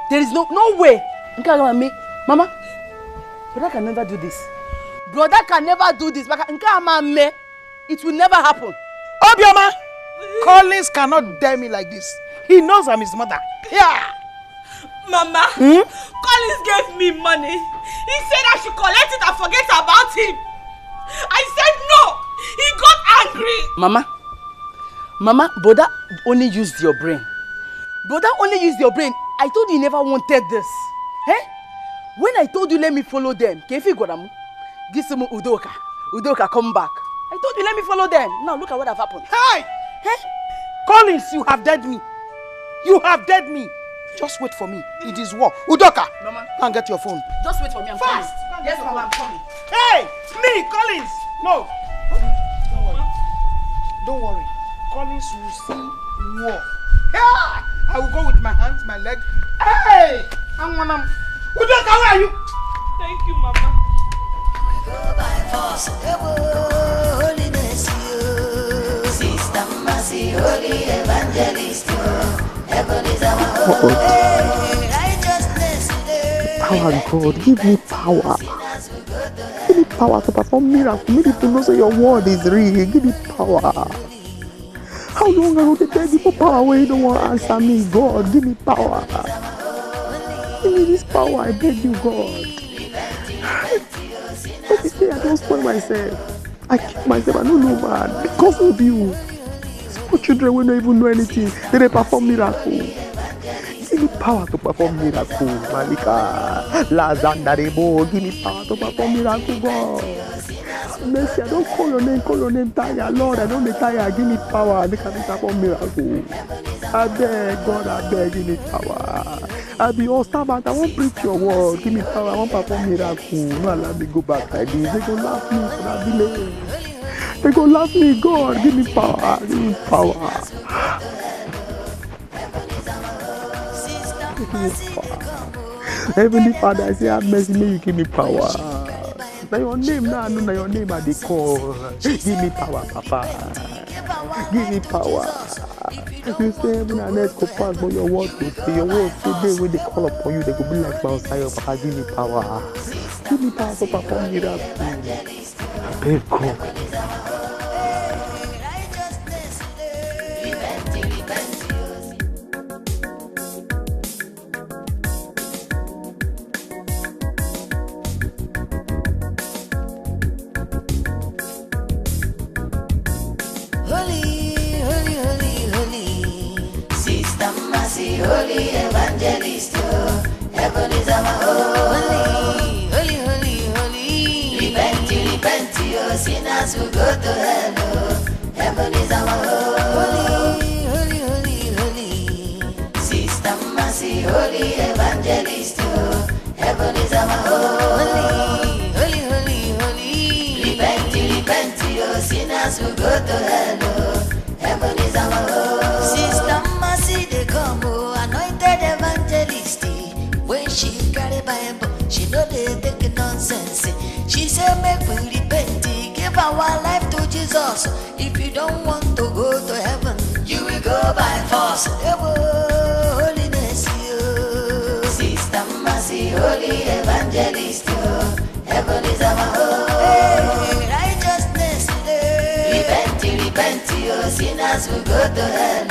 There is no way. Mama, brother can never do this. Brother can never do this. It will never happen. Obioma, Collins cannot dare me like this. He knows I'm his mother. Yeah. Mama, Collins gave me money. He said I should collect it and forget about him. I said no. He got angry. Mama, brother only used your brain. Brother only used your brain. I told you he never wanted this. Eh? When I told you let me follow them, Kefi Goramu, this is Udoka. Udoka, come back. I told you let me follow them. Now look at what have happened. Hey! Hey! Collins, you have dead me. You have dead me. Just wait for me. It is war. Udoka, Mama, go and get your phone. just wait for me. I'm Fast. coming. Yes, Mama, I'm coming. Hey! Me, Collins! No. Don't worry. Don't worry. Collins will see war. Yeah! I will go with my hands, my leg. Hey! I'm one of Udoka, where are you? Thank you, Mama. Holiness, you. Sister Mercy, Holy Evangelist, you. Heaven is our home. Righteousness, Power, God, give me power. Give me power to perform miracles. Make people know say your word is real. Give me power. How long I want to beg you for power when you don't want to answer me, God? Give me power. Give me this power, I beg you, God. But you say I don't spoil myself. I kill myself, I don't know, man. Because of you. Small children will not even know anything. They perform miracles. Give me power to perform miracles, Malika. Lazandarebo, give me power to perform miracles, God. Mercy, I don't call your name tired, Lord. I don't be tired. Give me power. They can perform miracles. I beg, God, I beg, give me power. I be all servant. I won't preach your word. Give me power. I won't perform miracles. No, let me go back like this. They gonna laugh me for that delay. They gonna laugh me, God. Give me power. Give me power. Heavenly Father, I say, have mercy, may you give me power. Now your name, now I know now your name I dey call. Give me power, Papa. Give me power. You say heaven and earth go pass, but your word will say, your word today when they call upon you, they go be like Mount Zion. Papa, give me power. Give me power to perform miracles. I beg God. Holy Evangelist, heaven is our holy, holy, holy, holy. Repent, repent, your sinners will go to hell. Heaven is our holy, holy, holy, holy. Sister Mercy, Holy Evangelist, heaven is our holy, holy, holy, holy. Repent, repent, your sinners will go to hell. Heaven is our holy. Sister Mercy, they come. When she carry Bible, she know they take nonsense. She say make we repent, give our life to Jesus. If you don't want to go to heaven, you will go by force. Holiness, you. Sister Mercy, Holy Evangelist, heaven is our home. Righteousness, repent, repent, your sinners will go to hell.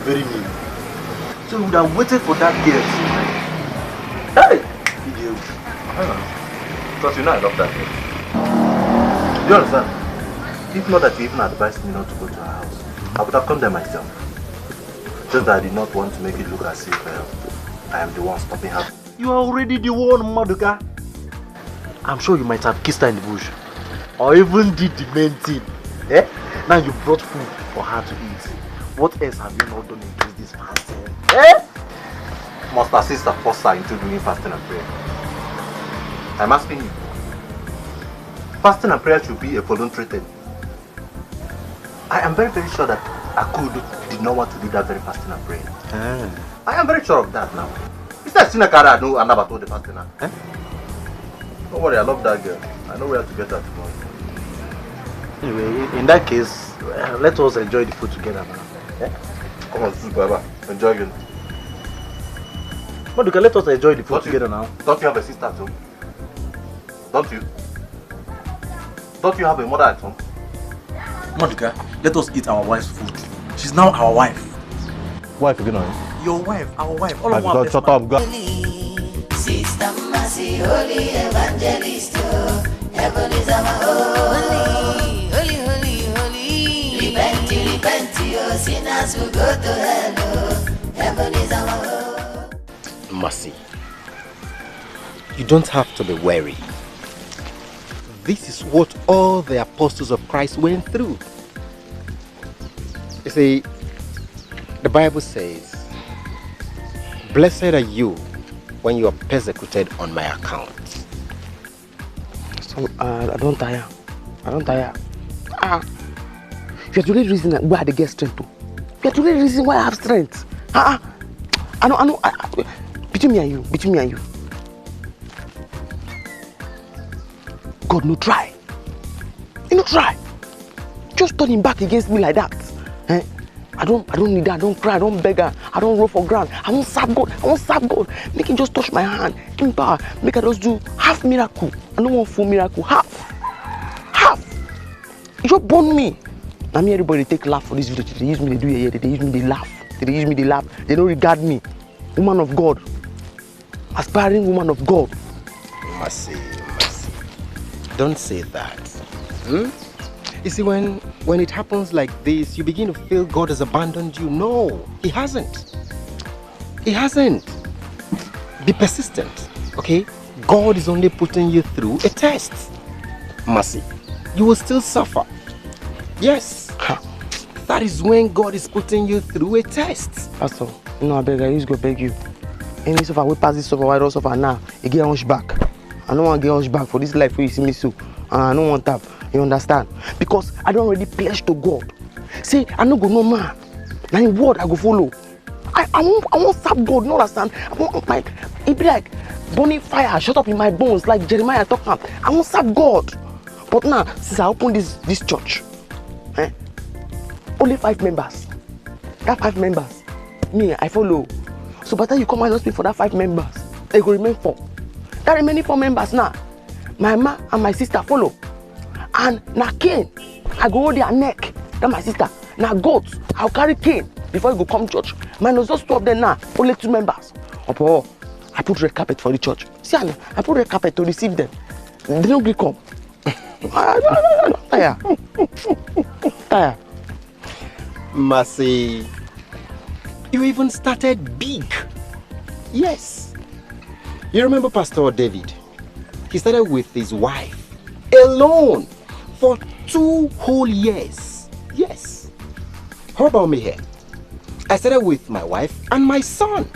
Very mean. So we would have waited for that girl. Hey! Idiot. Because you know I love that girl. Do you understand? If not that you even advised me not to go to her house, I would have come there myself. Just that I did not want to make it look as if I am the one stopping her. You are already the one, Maduka. I'm sure you might have kissed her in the bush. Or even did the main thing. Eh? Now you brought food for her to eat. What else have you not done against this fasting? Eh? Must her sister force her into doing fasting and prayer? I'm asking you. Fasting and prayer should be a voluntary thing. I am very, very sure that Ekubo did not want to do that very fasting and prayer. I am very sure of that now. Is that Sinakara I know and never told the fasting now? Eh? Don't worry, I love that girl. I know where to get her tomorrow. Anyway, in that case, let us enjoy the food together now. Eh? Come on, Baba. Enjoy it. Maduka, let us enjoy the food together now. Don't you have a sister at home? Don't you? Don't you have a mother at home? Maduka, let us eat our wife's food. She's now our wife. Wife again, are Your wife, our wife. All of us. Shut up, God. Sister Mercy, Holy Evangelist, heaven is our holy, holy, holy, holy. Repent, repent, your sinners will go to hell. Heaven is our home. Mercy, you don't have to be wary. This is what all the apostles of Christ went through. You see, the Bible says, blessed are you when you are persecuted on my account. So, I don't tire. You're the only reason why I get strength too. You're the only reason why I have strength. I know. Between me and you. God no try. You no try. Just turn him back against me like that. Eh? I don't need that. I don't cry. I don't beg her. I don't roll for ground. I won't serve God. Make him just touch my hand. Give me power. Make her just do half miracle. I don't want full miracle. Half. You just burn me. I mean, everybody take laugh for this video. They use me, they do it. They use me, they laugh. They don't regard me. Woman of God. Aspiring woman of God. Mercy. Don't say that. You see, when it happens like this, you begin to feel God has abandoned you. No, He hasn't. Be persistent, okay? God is only putting you through a test. Mercy, you will still suffer. Yes, that is when God is putting you through a test. Pastor, I beg, I used to beg you. Any suffer, we pass this suffer, why don't suffer now? You get hunchback. I don't want to get hunchback for this life where you see me so. I don't want that. You understand? Because I don't already pledge to God. See, I don't go no man. Now in word I go follow. I won't serve God, you understand? It be like burning fire shut up in my bones, like Jeremiah talking about. I won't serve God. But now, since I opened this church, only 5 members. That 5 members, me, I follow. So by the time you come and speak for that 5 members, they go remain 4. That remaining 4 members now, my ma and my sister follow. And now Cain, I go hold their neck. That's my sister. Now goat, I'll carry Cain before you go come church. Minus those 2 of them now, only 2 members. Oh, I put red carpet for the church. See, I put red carpet to receive them. They don't get come. Tire. Mercy, you even started big. Yes. You remember Pastor David? He started with his wife alone for 2 whole years. Yes. How about me here? I started with my wife and my son.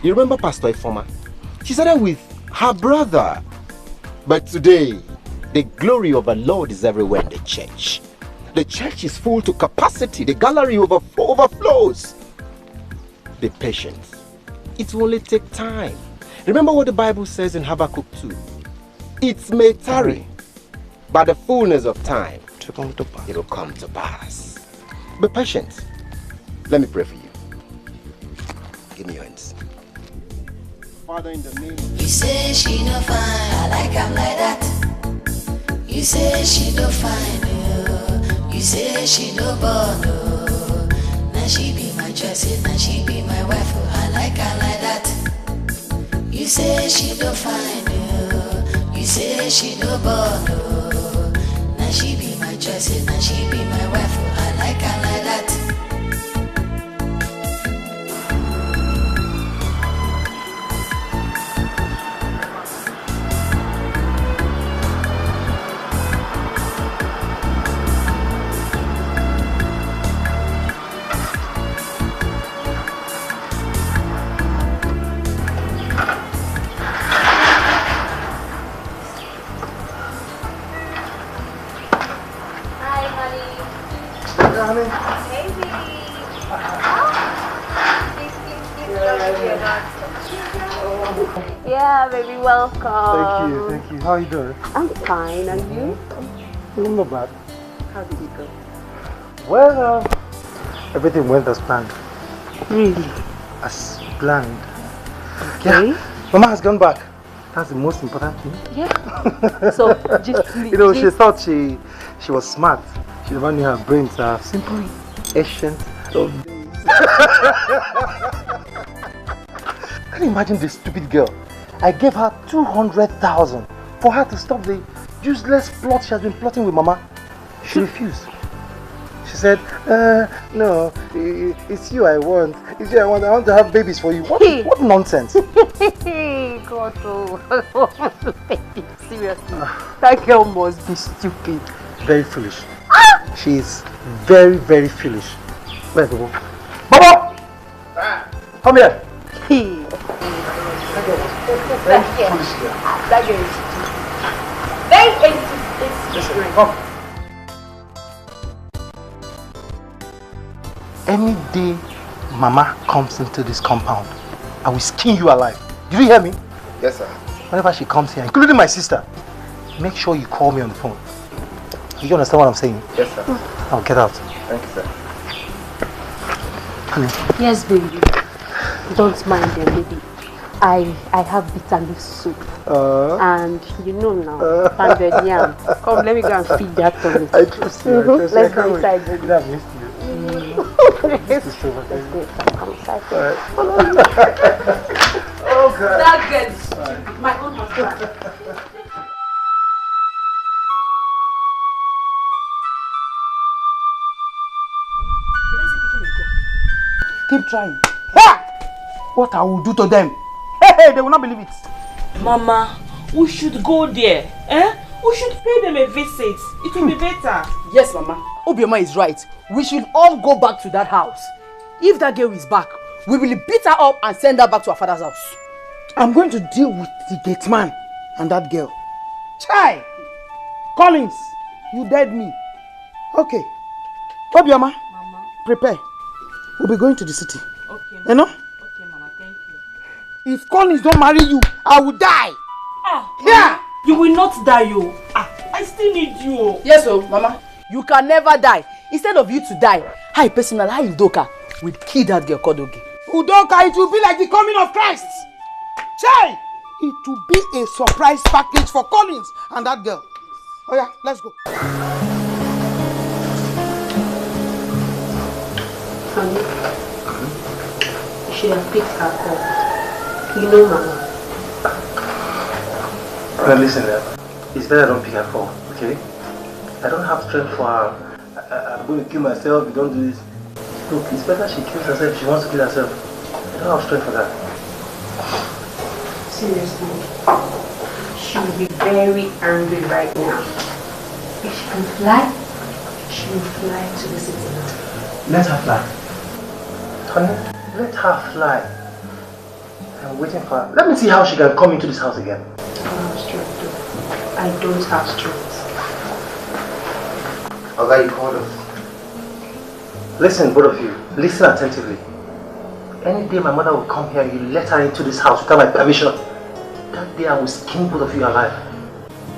You remember Pastor Ifoma? She started with her brother. But today, the glory of the Lord is everywhere in the church. The church is full to capacity. The gallery overflows. Be patient. It will only take time. Remember what the Bible says in Habakkuk 2. It may tarry, but the fullness of time, it will come to pass. Be patient. Let me pray for you. Give me your hands. Father, in the name. You say she no fine, I like him like that. You say she no fine, oh. You say she no born, oh. Now she be my choice, now she be my wife, oh. I like her like that. You say she no fine, oh. You say she no born, oh. Now she be my choice, now she be my wife, oh. I like her like that. Yeah, baby, welcome. Thank you. How are you doing? I'm fine, and you? Not bad. How did it go? Well, everything went as planned. Really? As planned. Okay. Yeah. Mama has gone back. That's the most important thing. Yeah. So, just she thought she was smart. She never knew her brains are simply ancient of days. Can you imagine this stupid girl? I gave her 200,000 for her to stop the useless plot she has been plotting with Mama. She refused. She said, no, it's you I want. It's you I want. I want to have babies for you. What nonsense? what? Seriously, that girl must be stupid. Very foolish. She is very, very foolish. Where's Bobo? Bobo! Come here. That girl is stupid. Very Come. Any day Mama comes into this compound, I will skin you alive. Did you hear me? Yes, sir. Whenever she comes here, including my sister, make sure you call me on the phone. Do you understand what I'm saying? Yes, sir. Now get out. Thank you, sir. Honey. Yes, baby. Don't mind them, baby. I have bitter leaf soup. And you know now, pounded yam. Come, let me go and feed that tummy. I trust you. Let's go inside, baby. I missed you. Let's go. Come inside. Oh, God. That girl is stupid. My own husband. Keep trying. Ha! What I will do to them? Hey, they will not believe it. Mama, we should go there. We should pay them a visit. It will be better. Yes, Mama. Obioma is right. We should all go back to that house. If that girl is back, we will beat her up and send her back to her father's house. I'm going to deal with the gate man and that girl. Chai! Collins, you dead me. Okay. Obioma, Mama, prepare. We'll be going to the city. Okay, you know? Okay, Mama, thank you. If Collins don't marry you, I will die. Yeah! You will not die, you. I still need you. Yes, Mama. You can never die. Instead of you to die, I personally, Udoka will kill that girl called Oge. Udoka, it will be like the coming of Christ. Chai! It will be a surprise package for Collins and that girl. Oh yeah, let's go. Honey, you should have picked her call. You know, Mama. Well, listen, it's better I don't pick her call, okay? I don't have strength for her. I'm going to kill myself if you don't do this. Look, it's better she kills herself if she wants to kill herself. I don't have strength for that. Seriously, she will be very angry right now. If she can fly, she will fly to the city now. Let her fly. Honey, let her fly. I'm waiting for her. Let me see how she can come into this house again. I don't have strength, though. I don't have strength. Okay, you called us. Listen, both of you. Listen attentively. Any day my mother will come here and you let her into this house without my permission, that day I will skin both of you alive.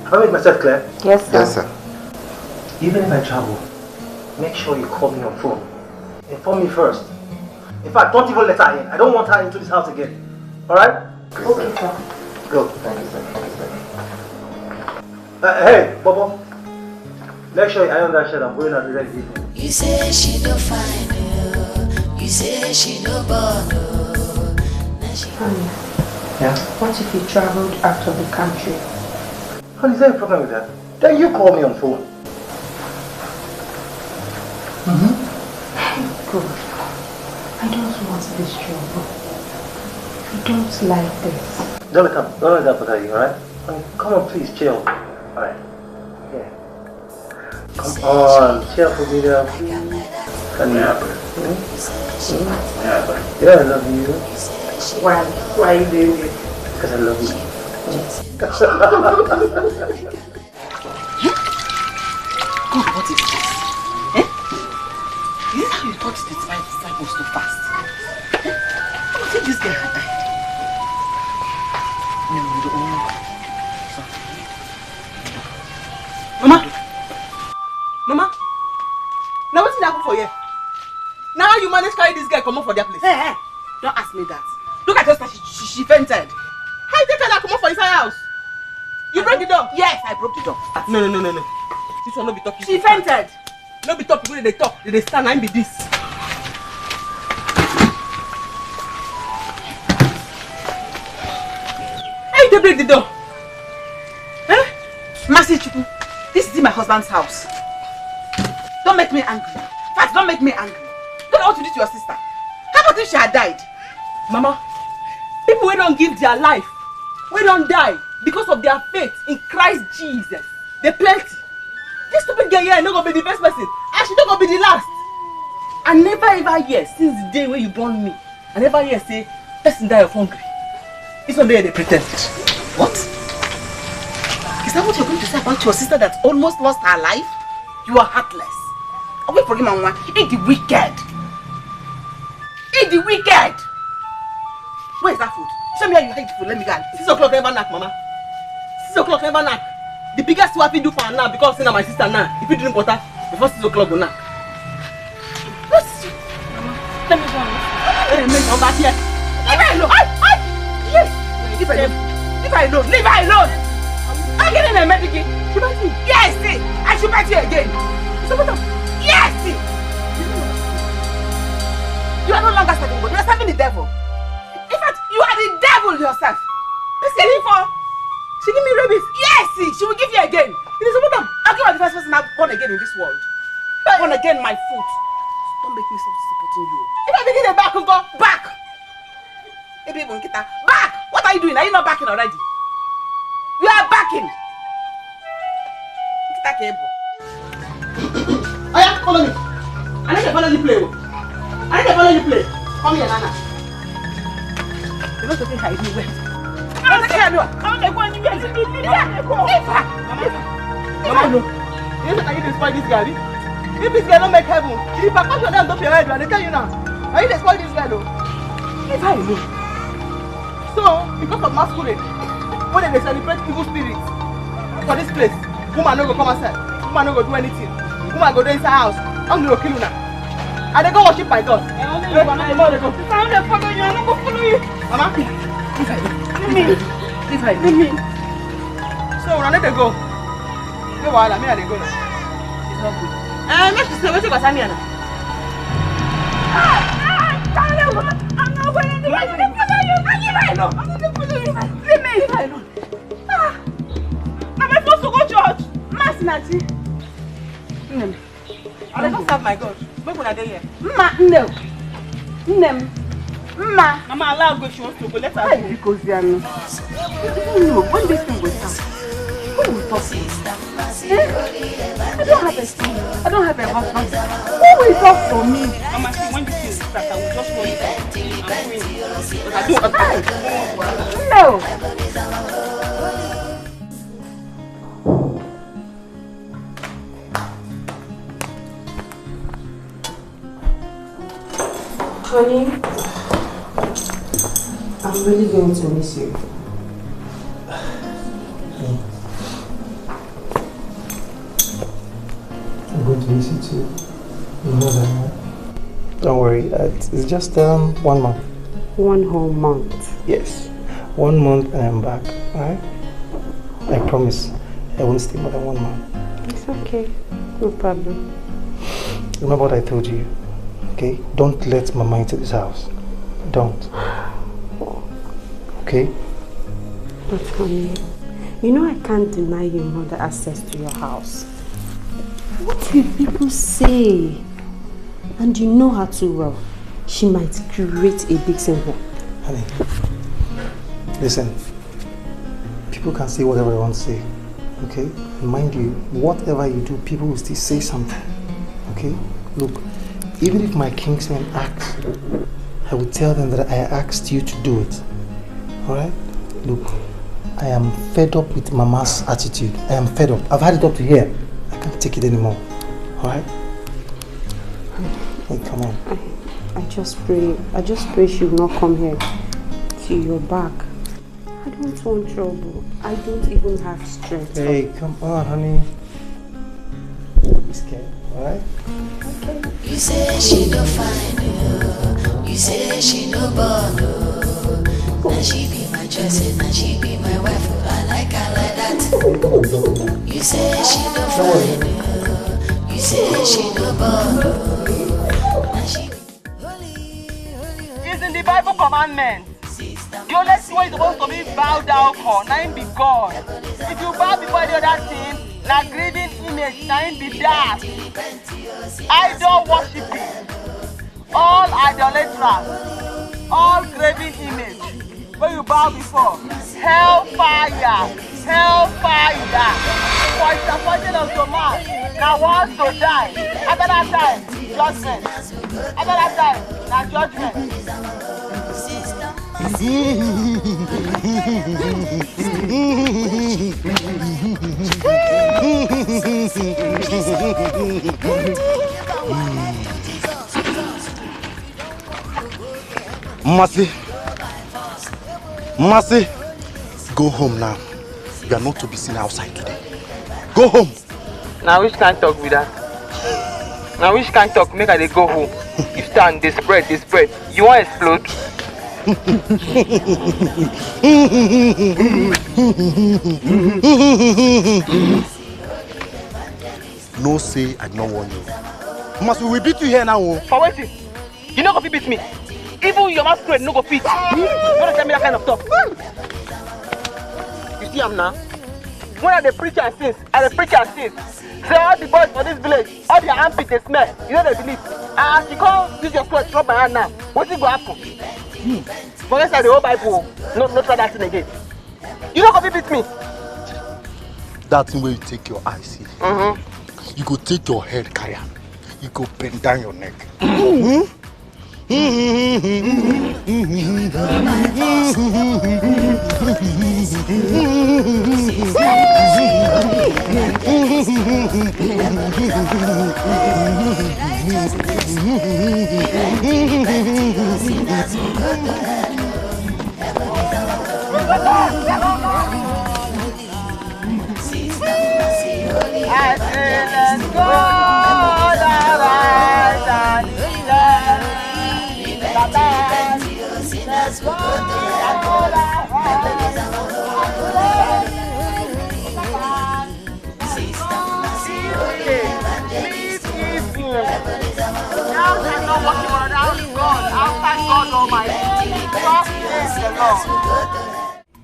Have I made myself clear? Yes, sir. Yes, sir. Even if I travel, make sure you call me on phone. Inform me first. In fact, don't even let her in. I don't want her into this house again. Alright? Okay, sir. Go. Thank you, sir. Hey, Bobo. Make sure you iron that shirt. I'm going out the next evening. You say she don't find you. You say she don't bother. Honey, yeah? What if you traveled out of the country? Honey, is there a problem with that? Then you call me on phone. Good. I don't want this trouble. I don't like this. Don't let that bother you, alright? Come on, please, chill. Alright. Yeah. Come on, chill for me there, please. Can you happen? Yeah, I love you. Why? Why are you doing this? Because I love you. God, what is this? Eh? Is this how you taught the disciples to fast? Eh? I don't think this guy had died. Mama! Mama! Now what's happening for you? Now you manage to carry this guy come up for their place. Hey, don't ask me that. Look at her, she fainted. How you take her come up for inside house? You broke the door? Yes, I broke the door. No. This one no be talking. She fainted. No be talking when they talk. They stand and be this. How you break the door? Eh? Mercy Chuku, this is my husband's house. Don't make me angry. In fact, don't make me angry. Don't know what to do to your sister. How about if she had died? Mama, people who don't give their life We don't die because of their faith in Christ Jesus. They plenty. This stupid girl here no gonna be the best person, and she not gonna be the last. I never ever hear since the day when you born me. I never hear say person die of hunger. It's not there they pretend. What? Is that what you're going to say about your sister that almost lost her life? You are heartless. Away from him, Mama. Eat the wicked. Eat the wicked. Where is that food? Show me how you hide food. Let me go. 6 o'clock never knock, Mama. 6 o'clock never knock. The biggest what we do for her now because she's my sister now. If you drink water before 6 o'clock go knock. Mama, let me go on. Come back here. Leave her alone. Yes. Leave her alone. Leave her alone. Leave her alone. I'm getting a medic. She bites me. Yes, see. I should bite you again. So what? Yes, see. You are no longer serving God. You are serving the devil. In fact, you are the devil yourself. She give me rabies. Yes, see. She will give you again. It is a woman. I'll give her the first person I've born again in this world. Born again, my foot. Don't make me stop supporting you. If I begin the back, go back. Back! What are you doing? Are you not backing already? You are backing! Oh yeah, follow me. I need to follow you play. I need to follow you play. Come here, Nana. You're not taking her anywhere. I'm taking her anywhere. I'm not going anywhere. Leave her. Mama, no. You know you destroy this girl. If this girl don't make heaven, if I come to them, don't be head. I tell you now. Are you destroy this girl? Leave her alone. So, because of masquerade, when they celebrate evil spirits for this place, woman no go come outside, woman no go do anything, woman go do inside house, I'm going to kill you now. And they go worship my God. If I don't follow you, I'm not going to follow you. Mama, leave her. Leave her. Leave me. So, when I need to go, no wahala, me and they go now. It's not good. Make you say, what you got Sammy now? I'm not going anywhere. I'm going to follow you. I'm going to follow you. Leave me. Leave her alone. Am I supposed to go church? Mass Nati. I don't serve my God. Wait when I get here. Ma, no. Ma. Mama, allow her go if she wants to go. Let her go. Because they are no. No, when this thing goes down, who will talk to me? I don't have a husband. Who will talk for me? Mama, see, when this thing starts, I will just go in. I don't. No. Honey, I'm really going to miss you. I'm going to miss you too. You know that. Don't worry, it's just 1 month. 1 whole month? Yes, 1 month and I'm back, alright? I promise I won't stay more than 1 month. It's okay, no problem. Remember what I told you, okay? Don't let Mama into this house. Don't. Okay? But honey, you know I can't deny your mother access to your house. What will people say? And you know her too well. She might create a big symbol. Honey, listen. People can say whatever they want to say. Okay? And mind you, whatever you do, people will still say something. Okay? Look, even if my kingsmen ask, I will tell them that I asked you to do it. Alright? Look, I am fed up with Mama's attitude. I am fed up. I've had it up to here. I can't take it anymore. Alright? Hey, come on. I just pray she will not come here till you're back. I don't want trouble. I don't even have strength. Hey, come on, honey. Don't be scared, alright? Okay. You say she don't find you. You say she no born. Now she be my choice, now she be my wife. I like her like that. You say she don't find you. You say she no born. It's in the Bible commandment. The only thing you're supposed to be bow down for, now be God. If you bow before the other thing, like grieving image, now be that. Idol worshiping, all idolaters, all graven image, where you bow before. Hellfire! Hellfire! For disappointing unto man, now wants to die. After that time, judgment. After that time, now judgment. Mercy, go home now. You are not to be seen outside today. Go home. Now which can't talk with that? Now which can't talk, make her they go home. You stand, they spread. You want to explode? No say I don't want you. Mercy, we beat you here now. For what? You not gonna beat me. Even your masquerade no go fit. You don't tell me that kind of stuff. You see I'm now? When I the preacher and sins, say all the boys for this village, all their armpits they smell. You know they believe. And you can't use your sweat to rub my hand now. What's it gonna happen? Forget that the whole Bible. No try that thing again. You not gonna beat me. That thing where you take your eyes see. You go take your head carry. You go bend down your neck.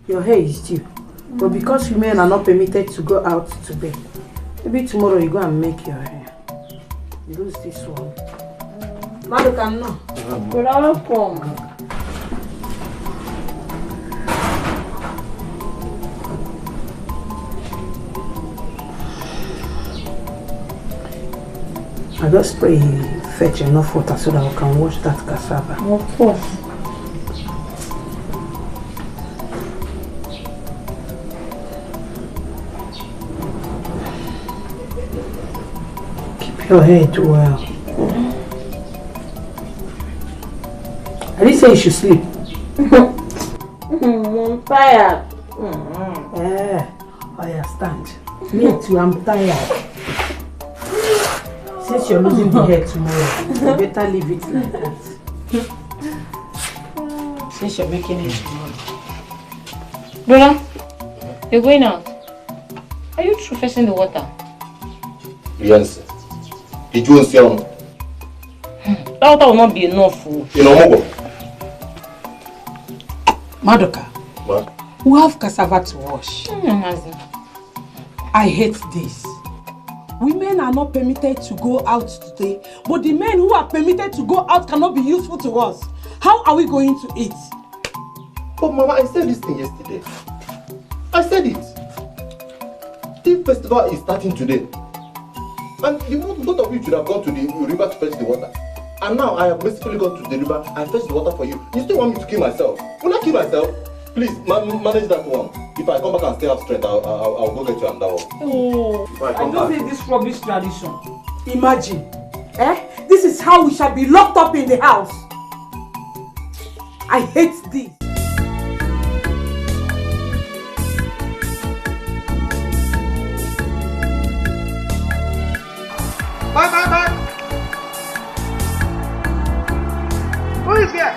Your hair is due, but because women are not permitted to go out to bed, maybe tomorrow you go and make your hair. You lose this one. Maduka, no. I just pray you fetch enough water so that we can wash that cassava. Of course. Keep your head well. I didn't say you should sleep. I'm tired. I stand. Me too, I'm tired. Since you're losing the hair tomorrow, you better leave it like that. Since you're making it tomorrow. Brother, you're going out. Are you through fetching the water? Yes. Did you see him? That water will not be enough. You know, Mogo. Madoka, What? we have cassava to wash. I hate this. Women are not permitted to go out today, but the men who are permitted to go out cannot be useful to us. How are we going to eat? But Mama, I said this thing yesterday. I said it. The festival is starting today. And both of you should have gone to the river to fetch the water. And now I have basically gone to the river and fetched the water for you. You still want me to kill myself? Will I kill myself? Please, manage that one. If I come back and stay up straight, I'll go get you another one. Oh, If I I come don't back. hate this rubbish tradition. Imagine, this is how we shall be locked up in the house. I hate this. Bye. Who is here?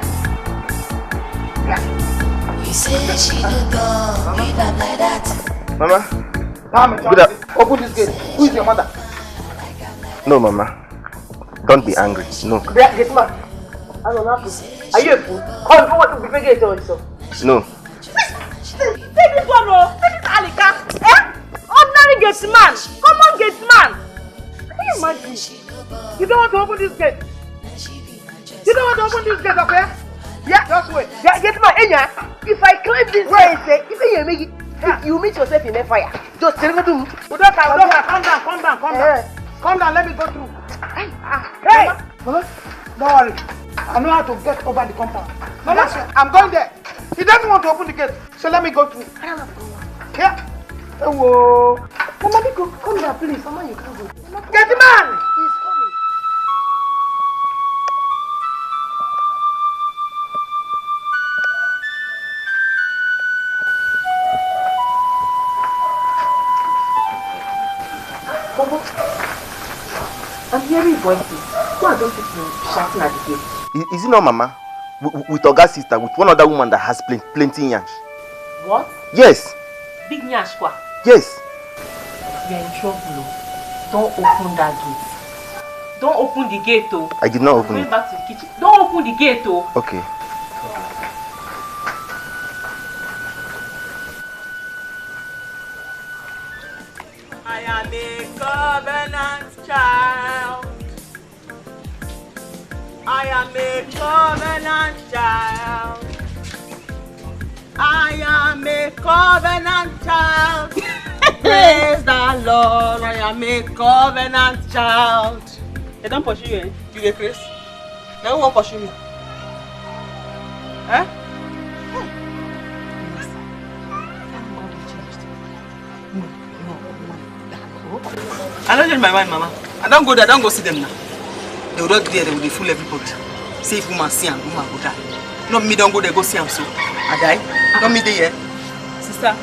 He said she don't go, be not like that. Mama? Open this gate. Who is your mother? No, Mama. Don't be angry. No. Get man. Are you a fool? Come, what to be gate also? No. Take this one, oh. Take this Alika. Ordinary gate man. Common gate man. Can you imagine? You don't want to open this gate? You don't want to open this gate, okay? Yeah, just wait. Yeah, get my Enya. If I climb this fence, if you make it, you meet yourself in a fire. Just tell me to Udoka, calm down. Calm down, let me go through. Hey! Mama, don't worry. I know how to get over the compound. Mama, I'm going there. He doesn't want to open the gate, so let me go through. Yeah. Whoa. Mama, go. Come here, please. Mama, you can't go. Get the man! He's coming. Bobo, I'm hearing voices. Who are those people shouting at the gate? Is it not Mama? With Oga's sister, with one other woman that has plenty yansh. What? Yes. Big nyash kwa? Yes. You're in trouble. Don't open that gate. Don't open the gate, oh. I did not open it. Going back to the kitchen. Don't open the gate, oh. Okay. I am a covenant child. I am a covenant child. I am a covenant child. Praise the Lord. I am a covenant child. They don't pursue you, eh? You get Chris? They won't pursue me. Eh? I don't change my mind, Mama. I don't go there, I don't go see them now. They will not there, they will fool everybody. Say if woman see them, woman go die. Not me, don't go there, go see them so. I die. Not me there. Sister,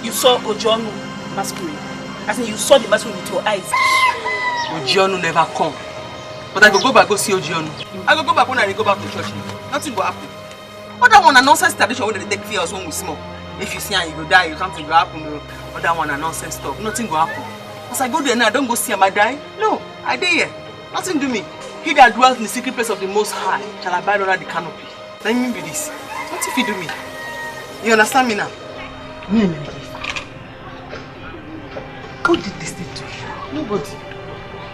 you saw Ojono masquerade. I said you saw the masquerade with your eyes. Ojono never come. But I go back, go see Ojono. I go back when I go back to church. Nothing will happen. Other one a nonsense tradition where they take fear when we small. If you see her, you go die, you something will happen. Other one a nonsense stuff. Nothing will happen. As I go there now, I don't go see him, I die. No, I die here. Nothing do me. He that dwells in the secret place of the Most High shall abide under the canopy. Let me be this. What if you do me? You understand me now? Who did this thing to you? Nobody.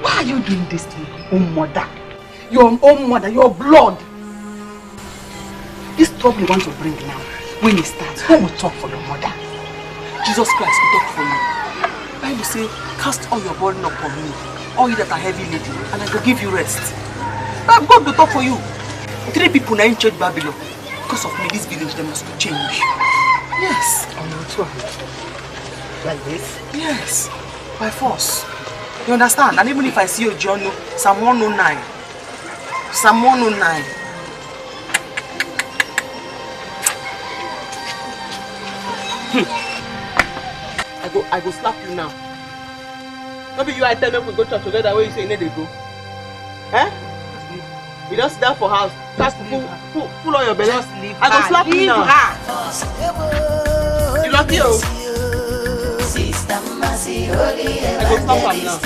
Why are you doing this to your own mother? Your own mother, your blood. This trouble you want to bring now, when it starts, who will talk for your mother? Jesus Christ will talk for you. Bible say, cast all your burden upon me, all you that are heavy laden, and I will give you rest. God will talk for you. 3 people now in church Babylon. Because of me, this village they must change. Yes. Like this? Yes. By force. You understand? And even if I see your journal, Psalm 109. Psalm 109. I go slap you now. Maybe you I tell me we go church together where you say you need to go. Eh? You don't sit down for house. Just pull on your belly. I go slap you now. You lucky oh. I go slap her now.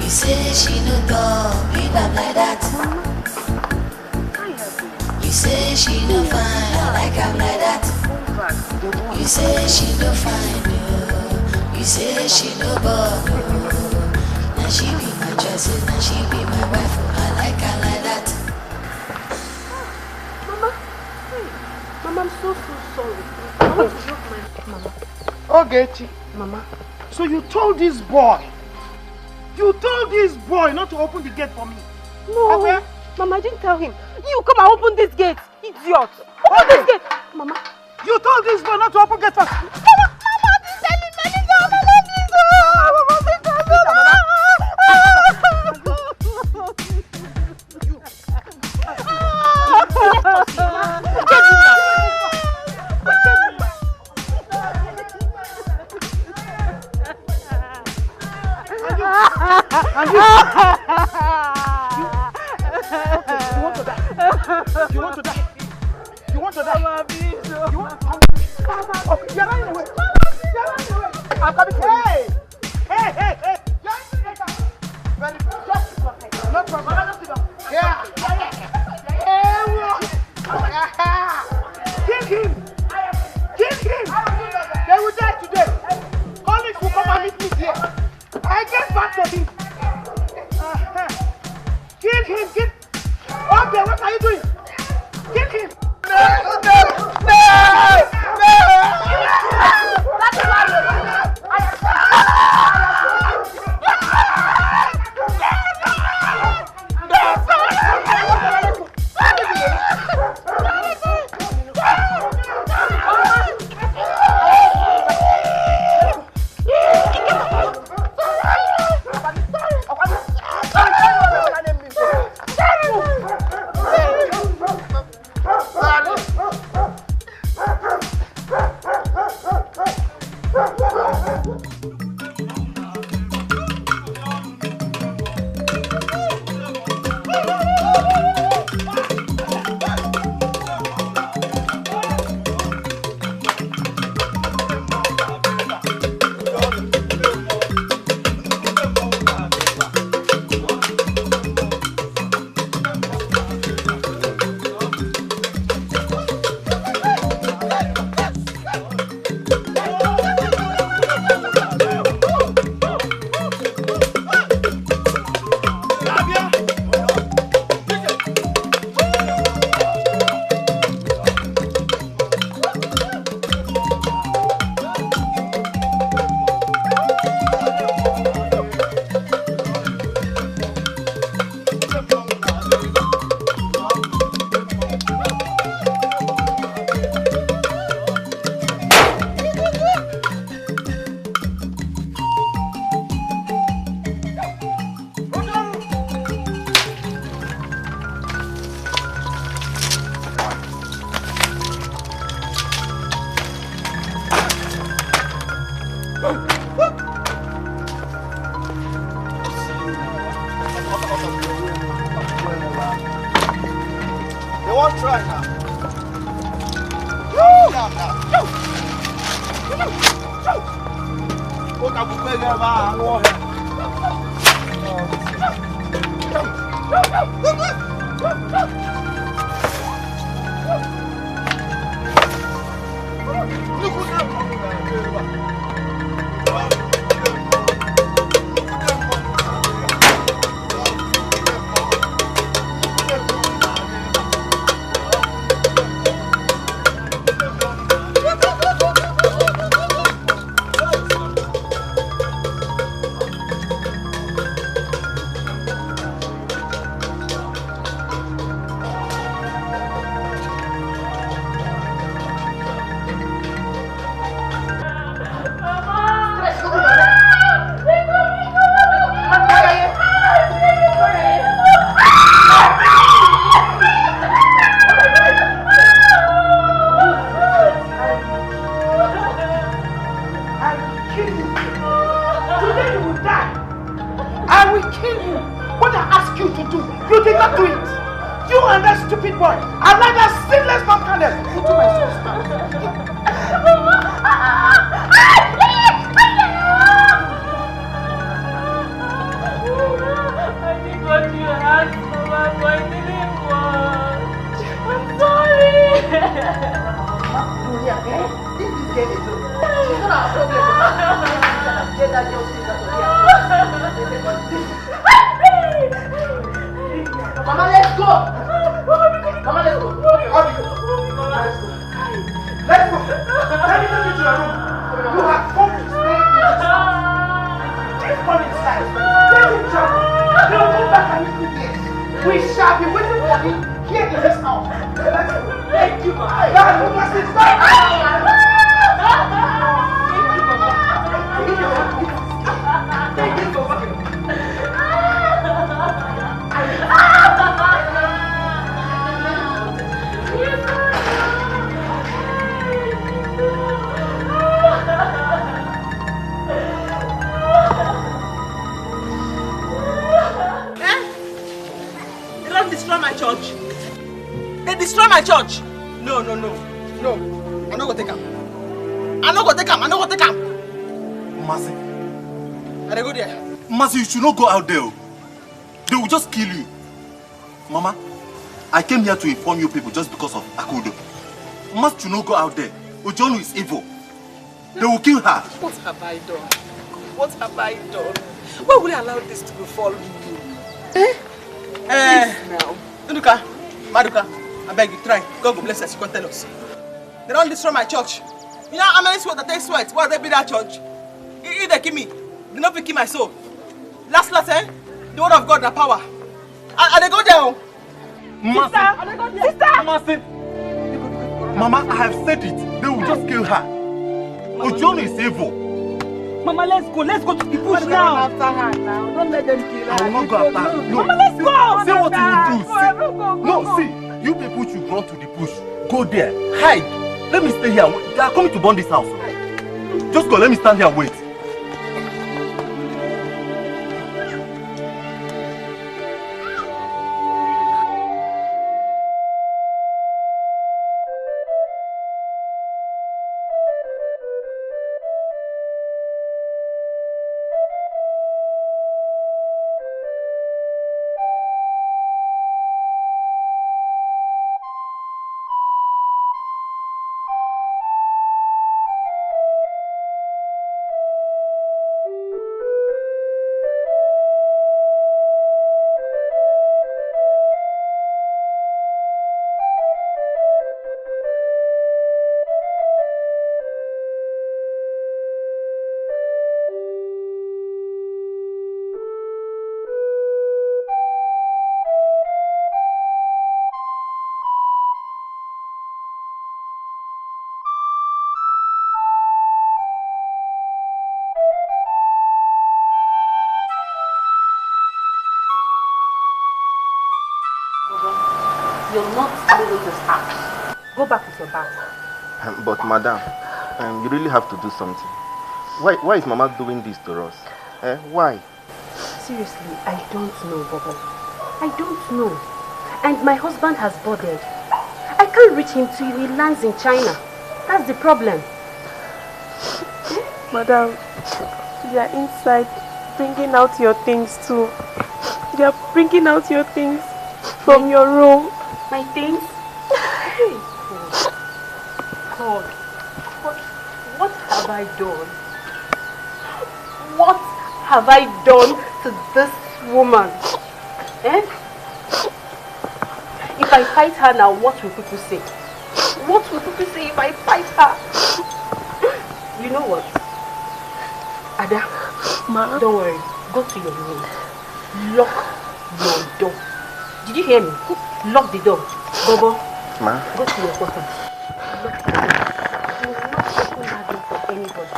You say she no talk, be like that. You say she no fine, like I'm like that. You say she no fine, you say she no bug. Now she be my choice, now she be my wife. I like her like that. Mama, I'm so sorry. I want to drop my Mama. Ogechi. Mama. So you told this boy not to open the gate for me? No. Okay? Mama, I didn't tell him. You come and open this gate, idiot. Open this gate. Mama. You told this boy not to open gate first. Mama, this is You want to die? You want to die? Mama, please. You want to die? Okay, you're running away. You're running away. I'm coming for you. Hey! Very good. Just no problem. Yeah. Kill him. They will die today. Colleagues will come and meet me here. I get back to him. him! Kick! Okay, what are you doing? Kick him! No! You should not go out there. They will just kill you. Mama, I came here to inform you people just because of Akudo. Mama should not go out there. Ojonu is evil. They will kill her. What have I done? What have I done? Why would I allow this to befall you? Nduka, Maduka, I beg you, try. God will bless us, you can tell us. They don't destroy my church. You know how many sweat that take sweat? Why they be that church? If they kill me, they not kill my soul. Last, the word of God, the power. And they go there. Sister! Mama, I have said it. They will just kill her. Ojono is evil. Mama, let's go to the bush now. After her now. Don't let them kill her. I will not go after her. No. Mama, let's go. See what you will do. No, see, you people should run to the bush. Go there. Hide. Let me stay here. They are coming to burn this house. Just go. Let me stand here and wait. You're not leaving this house. Go back with your bag. But madam, you really have to do something. Why is Mama doing this to us? Why? Seriously, I don't know, Bobo. I don't know. And my husband has boarded. I can't reach him till he lands in China. That's the problem. Madam, they are inside bringing out your things too. They are bringing out your things from your room. My things? God, what have I done? What have I done to this woman? If I fight her now, what will people say? What will people say if I fight her? You know what? Ada, Ma? Don't worry. Go to your room. Lock your door. Did you hear me? Lock the door. Bobo, Ma? Go to your bottom. Lock the door. Do not open that door for anybody.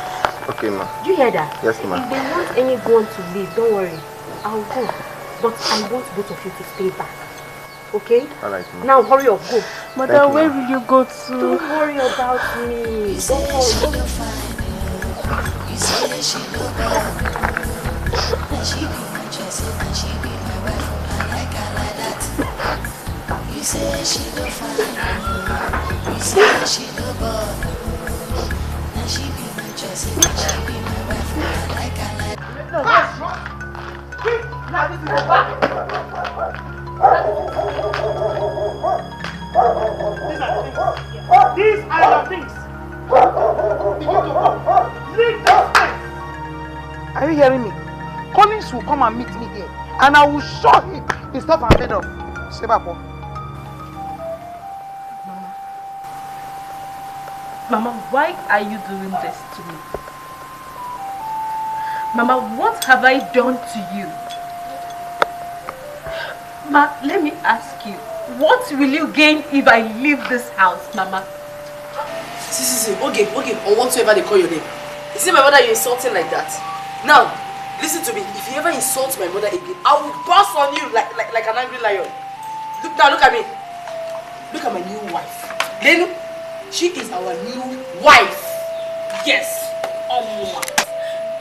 Okay, Ma. Do you hear that? Yes, Ma. If they want anyone to leave, don't worry. I'll go. But I want both of you to stay back. Okay? Alright, Ma. Now hurry up, go. Madam, where will you go to? Don't worry about me. Don't worry. You say she no bad, and she be my choice, and she be my wife. I like her like that. You say she no fine, you say she no bad, and she be my choice, and she be my wife. I like her like that. These are your things. Leave this place. Are you hearing me? Collins will come and meet me here, and I will show him the stuff I'm made of. Sebapo. Mama, why are you doing this to me? Mama, what have I done to you? Ma, let me ask you, what will you gain if I leave this house, Mama? See, okay, or whatsoever they call your name. Is it my mother you're insulting like that? Now, listen to me. If you ever insult my mother again, I will burst on you like an angry lion. Look at me. Look at my new wife. Lenu, she is our new wife. Yes,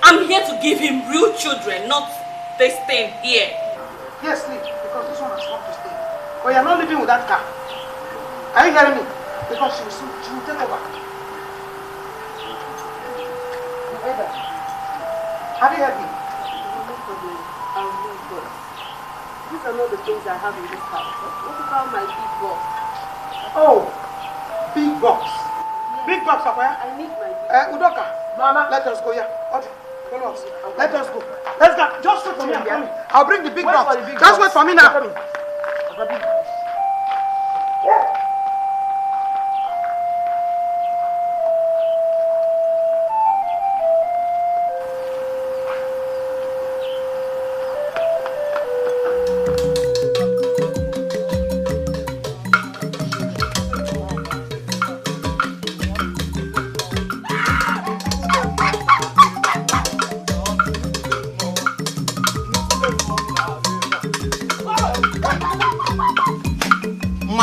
I'm here to give him real children, not this thing here. Yes, leave, because this one has come to stay. But you're not living with that car. Are you hearing me? Because she will take over. Have you heard me? These are not the things I have in this house. What about my big box? Oh, big box. Yes. Big box, Apoya? I need my big box. Udoka, Mama, let us go here. Okay, follow us. Let us go. Let's go. Just wait for me. I'm coming. I'll bring the big box. Just wait for me now.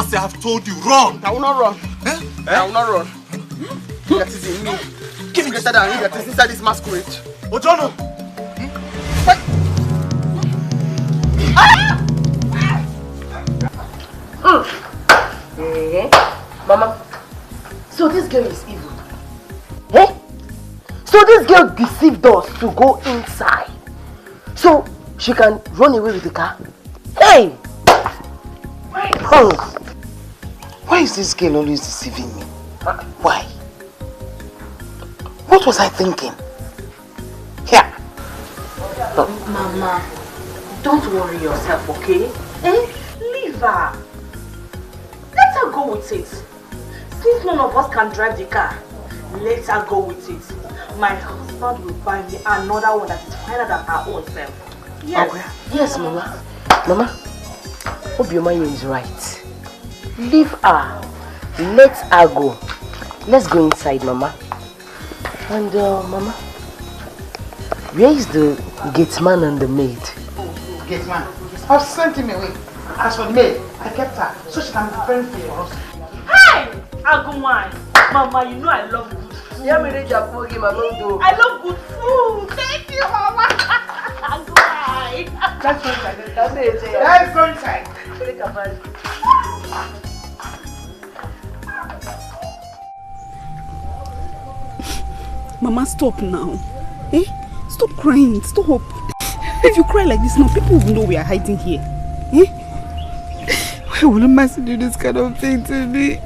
I have told you, run! I will not run. I will not run. That is in me. Give me greater than he that is inside this masquerade. Ojono! Mama, so this girl is evil. Eh? So this girl deceived us to go inside. So she can run away with the car. Hey! Why is this girl always deceiving me? Why? What was I thinking? Here. Mama, don't worry yourself, okay? Eh? Leave her. Let her go with it. Since none of us can drive the car, let her go with it. My husband will buy me another one that is finer than our own self. Yes. Okay. Yes, Mama. Mama, hope your mind is right. Leave her. Let her go. Let's go inside, Mama. And Mama, where is the gate man and the maid? Gate man. I've sent him away. As for the maid, I kept her so she can be very free for us. Hey! Agumai! Mama, you know I love good food. I love good food. Thank you, Mama. Agumai! Let's go inside. Let's go inside. Mama, stop now. Eh? Stop crying. Stop. If you cry like this now, people will know we are hiding here. Eh? Why would Mercy do this kind of thing to me?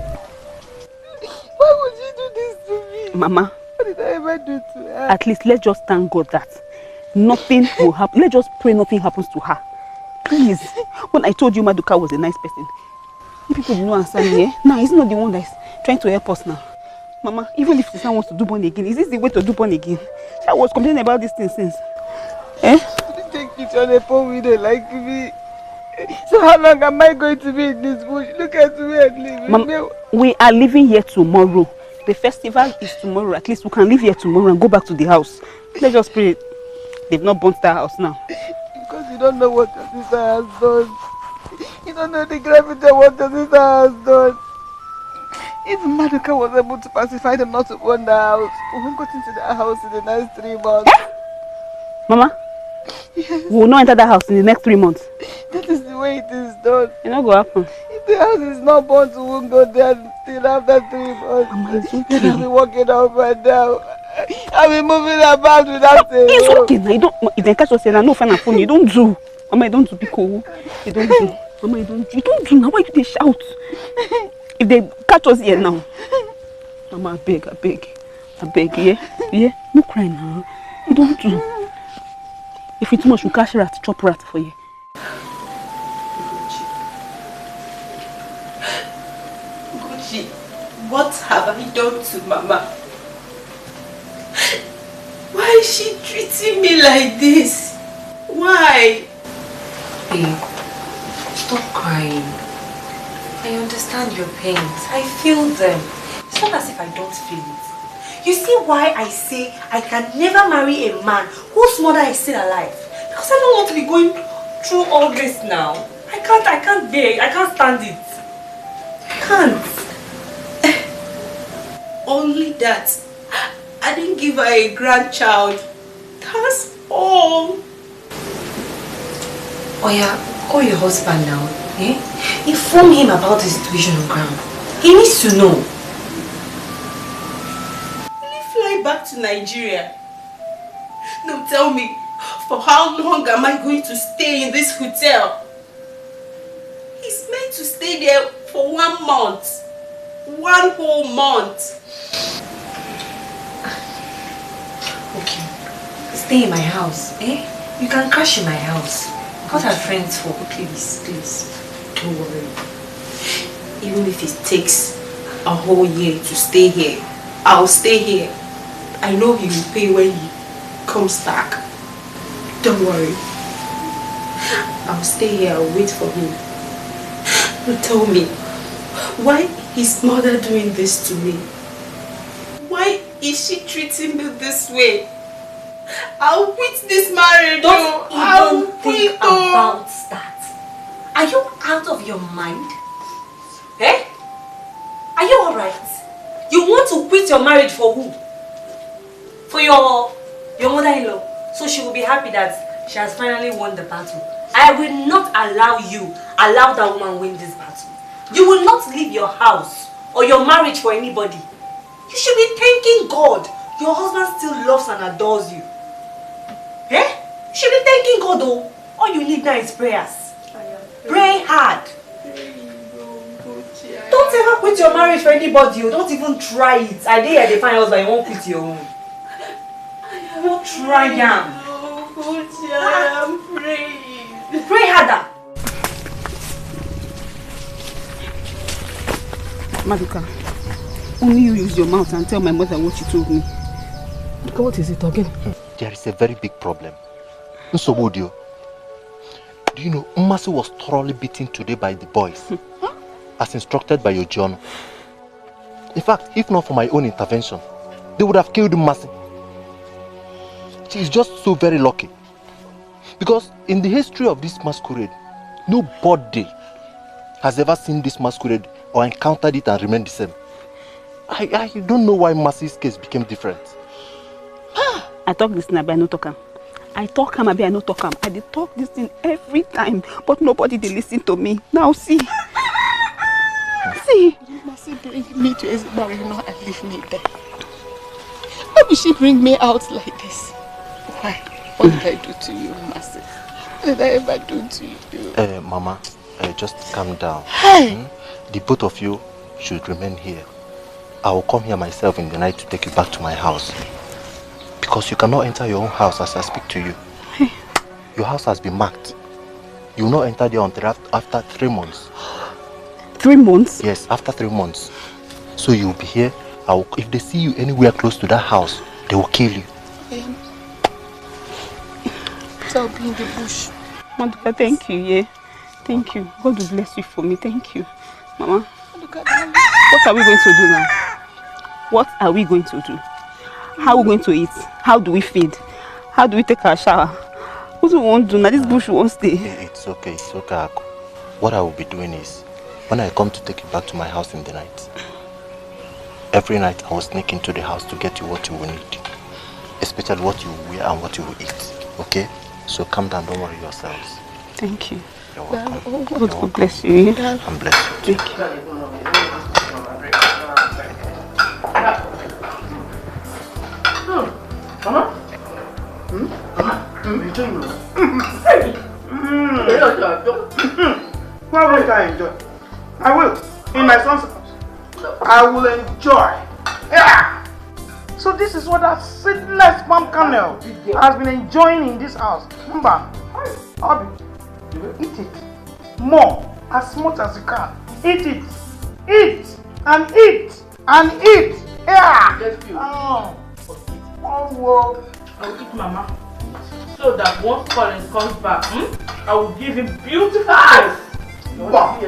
Why would you do this to me? Mama. What did I ever do to her? At least let's just thank God that nothing will happen. Let's just pray nothing happens to her. Please. When I told you Maduka was a nice person, you people did not answer me, eh? Now, he's not the one that's trying to help us now. Mama, even if the son wants to do born again, is this the way to do born again? I was complaining about this thing since. Eh? You take it on a poor widow like me. So how long am I going to be in this bush? Look at me and leave. Mama, we are leaving here tomorrow. The festival is tomorrow. At least we can leave here tomorrow and go back to the house. Let's just pray they've not burnt that house now. Because you don't know what your sister has done. You don't know the gravity of what your sister has done. If Maduka was able to pacify them not to burn the house, we won't go into the house in the next 3 months. Eh? Mama? Yes. We will not enter that house in the next 3 months. That is the way it is done. It's not going to happen. If the house is not burnt, we won't go there till after 3 months. Mama, it's okay. Then I'll be walking up and down. I'll be moving about without saying. It's okay. Now, you don't, if they catch us here, no fan and phone. You don't do. Mama, you don't do. Be cool. You don't do. Mama, you don't do. You don't do. Now, why do they shout? If they catch us here now. Mama, I beg, yeah? Yeah? No cry now. You don't do. If it's too much, we'll catch rat, chop rat for you. Gucci, what have I done to Mama? Why is she treating me like this? Why? Babe, stop crying. I understand your pains. I feel them. It's not as if I don't feel it. You see why I say I can never marry a man whose mother is still alive? Because I don't want to be going through all this now. I can't bear it. I can't stand it. I can't. Only that I didn't give her a grandchild. That's all. Oh yeah, call your husband now. Eh? Inform him about the situation on ground. He needs to know. Will he fly back to Nigeria? No, tell me, for how long am I going to stay in this hotel? He's meant to stay there for 1 month. 1 whole month. Okay, stay in my house, eh? You can crash in my house. What are friends for? Please, please. Don't worry. Even if it takes a whole year to stay here, I'll stay here. I know he will pay when he comes back. Don't worry. I'll stay here. I'll wait for him. But tell me, why is mother doing this to me? Why is she treating me this way? I'll quit this marriage. Don't even think about that. Are you out of your mind? Eh? Are you alright? You want to quit your marriage for who? For your mother-in-law. So she will be happy that she has finally won the battle. I will not allow that woman win this battle. You will not leave your house or your marriage for anybody. You should be thanking God. Your husband still loves and adores you. Eh? You should be thanking God though. All you need now is prayers. Pray hard. Don't ever quit your marriage for anybody. Don't even try it. I did at the final husband, you won't quit your own. Don't try them. I'm praying. Pray harder. Maduka, only you use your mouth and tell my mother what you told me. Maduka, what is it again? There is a very big problem. Nsobudio, do you know Mmasi was thoroughly beaten today by the boys, as instructed by your John. In fact, if not for my own intervention, they would have killed Mmasi. She is just so very lucky. Because in the history of this masquerade, nobody has ever seen this masquerade or encountered it and remained the same. I don't know why Mmasi's case became different. I talk this now, but I no talk him. I talk him, but I no talk him. I dey talk this thing every time, but nobody dey listen to me. Now see. See. Mmasi bring me to Ezuruonye and leave me there. Why would she bring me out like this? Why? What did I do to you, Mmasi? What did I ever do to you? Mama, just calm down. Hey! The both of you should remain here. I will come here myself in the night to take you back to my house. Because you cannot enter your own house as I speak to you. Your house has been marked. You will not enter there until after 3 months. 3 months? Yes, after 3 months. So you will be here. If they see you anywhere close to that house, they will kill you. So I'll be in the bush. Maduka, thank you, yeah. Thank you. God will bless you for me. Thank you. Mama, what are we going to do now? What are we going to do? How are we going to eat? How do we feed? How do we take our shower? What do we want to do now? This bush won't stay. It's okay, Ako. What I will be doing is, when I come to take you back to my house in the night, every night I will sneak into the house to get you what you will need. Especially what you will wear and what you will eat. Okay? So calm down, don't worry yourselves. Thank you. You're welcome. God will bless you. I'm blessed. Thank you. Mama? Why won't I enjoy? I will. In my son's house. I will enjoy. Yeah! So this is what that seedless palm kernel has been enjoying in this house. Mba, Obi, eat it. More, as much as you can. Eat it. Eat and eat and eat. Yeah! Oh, I'll eat Mama. So that once Collins comes back, I will give him beautiful face. Bah!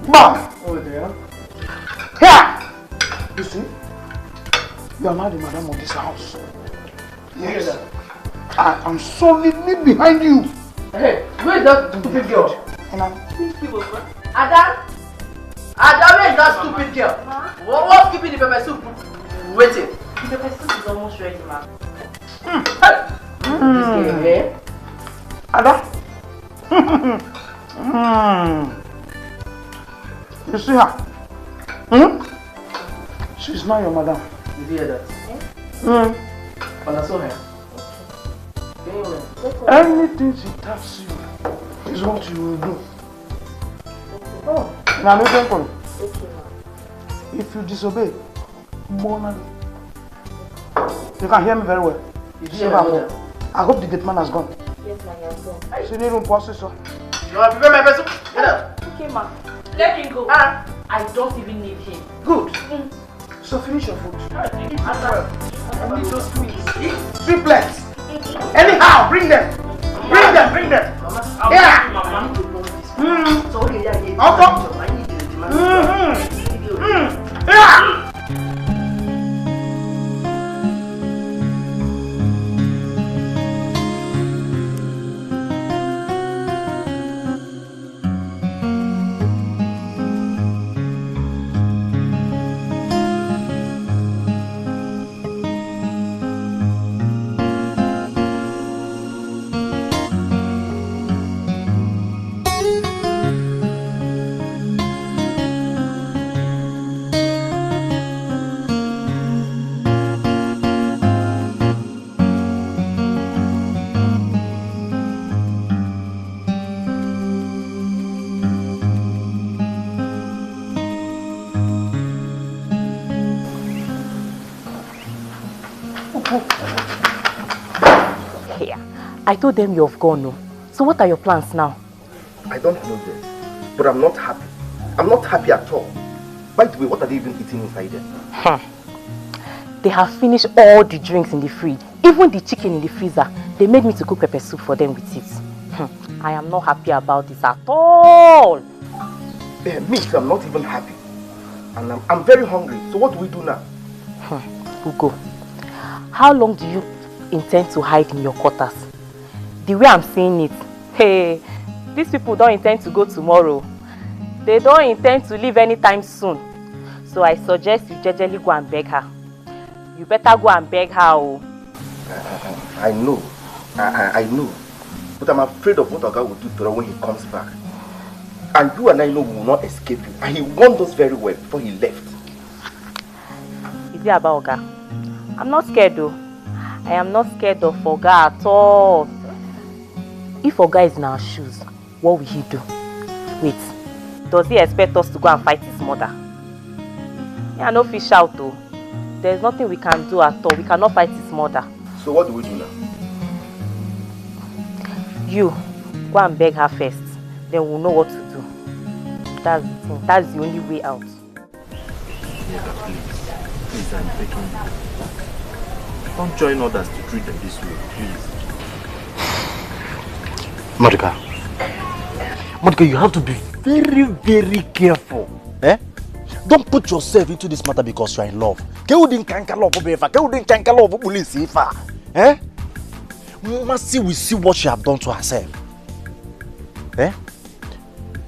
Bah! Over there. Here! You see? You are now the madam of this house. Yes. I am solidly behind you. Hey, where's that stupid girl? Ada, where is that stupid girl? What's keeping the pepper soup waiting? The pepper soup is almost ready, ma. Ada? You see her? She's not your madam. Did you hear that? When I saw her. Anything she tells you is what you will do. Oh, now listen for me. If you disobey, morally, you can hear me very well. You hear my mother? I hope the gate man has gone. Yes, ma, he has gone. So you need room for so. You want to prepare my vessel? Get up. Okay, ma. Let him go. I don't even need him. Good. So finish your food. I need those twins. Triplets. Anyhow, bring them. Bring them. Yeah. So okay, yeah. Okay. I need to demand. Yeah. I told them you've gone, no. So what are your plans now? I don't know them, but I'm not happy. I'm not happy at all. By the way, what are they even eating inside there? They have finished all the drinks in the fridge. Even the chicken in the freezer. They made me to cook pepper soup for them with it. I am not happy about this at all. Me, I'm not even happy. And I'm very hungry. So what do we do now? Ugo, how long do you intend to hide in your quarters? The way I'm seeing it, hey, these people don't intend to go tomorrow. They don't intend to leave anytime soon. So I suggest you jejely go and beg her. You better go and beg her. Oh. I know. I know. But I'm afraid of what Oga will do to her when he comes back. And you and I know we will not escape you. And he warned us very well before he left. Is it about Oga? I'm not scared though. I am not scared of Oga at all. If Oga is in our shoes, what will he do? Wait, does he expect us to go and fight his mother? Yeah, no fish out though. There's nothing we can do at all. We cannot fight his mother. So what do we do now? You, go and beg her first. Then we'll know what to do. That's the thing. That's the only way out. Emeka, please, I'm begging you. Don't join others to treat them this way, please. Monica, you have to be very, very careful. Don't put yourself into this matter because you are in love. Mercy will see what she have done to herself.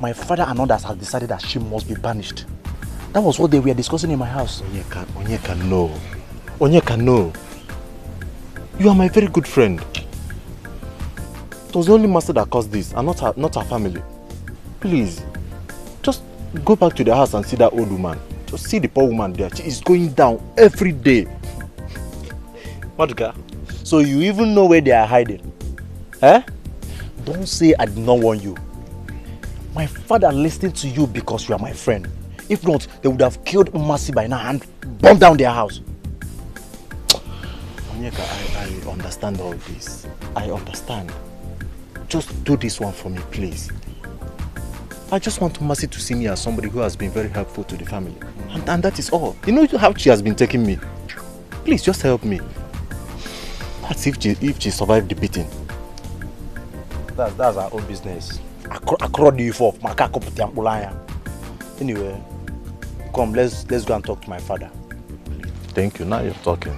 My father and others have decided that she must be banished. That was what they were discussing in my house. Onyeka, no. Onyeka, no. You are my very good friend. It was the only master that caused this, and not her family. Please, just go back to the house and see that old woman. Just see the poor woman there. She is going down every day. Monica, so you even know where they are hiding? Don't say I did not warn you. My father listened to you because you are my friend. If not, they would have killed Mercy by now and burned down their house. Onyeka, I understand all this. I understand. Just do this one for me, please. I just want Mercy to see me as somebody who has been very helpful to the family. And that is all. You know how she has been taking me. Please, just help me. That's if she survived the beating. That's our own business. Anyway, come, let's go and talk to my father. Thank you. Now you're talking.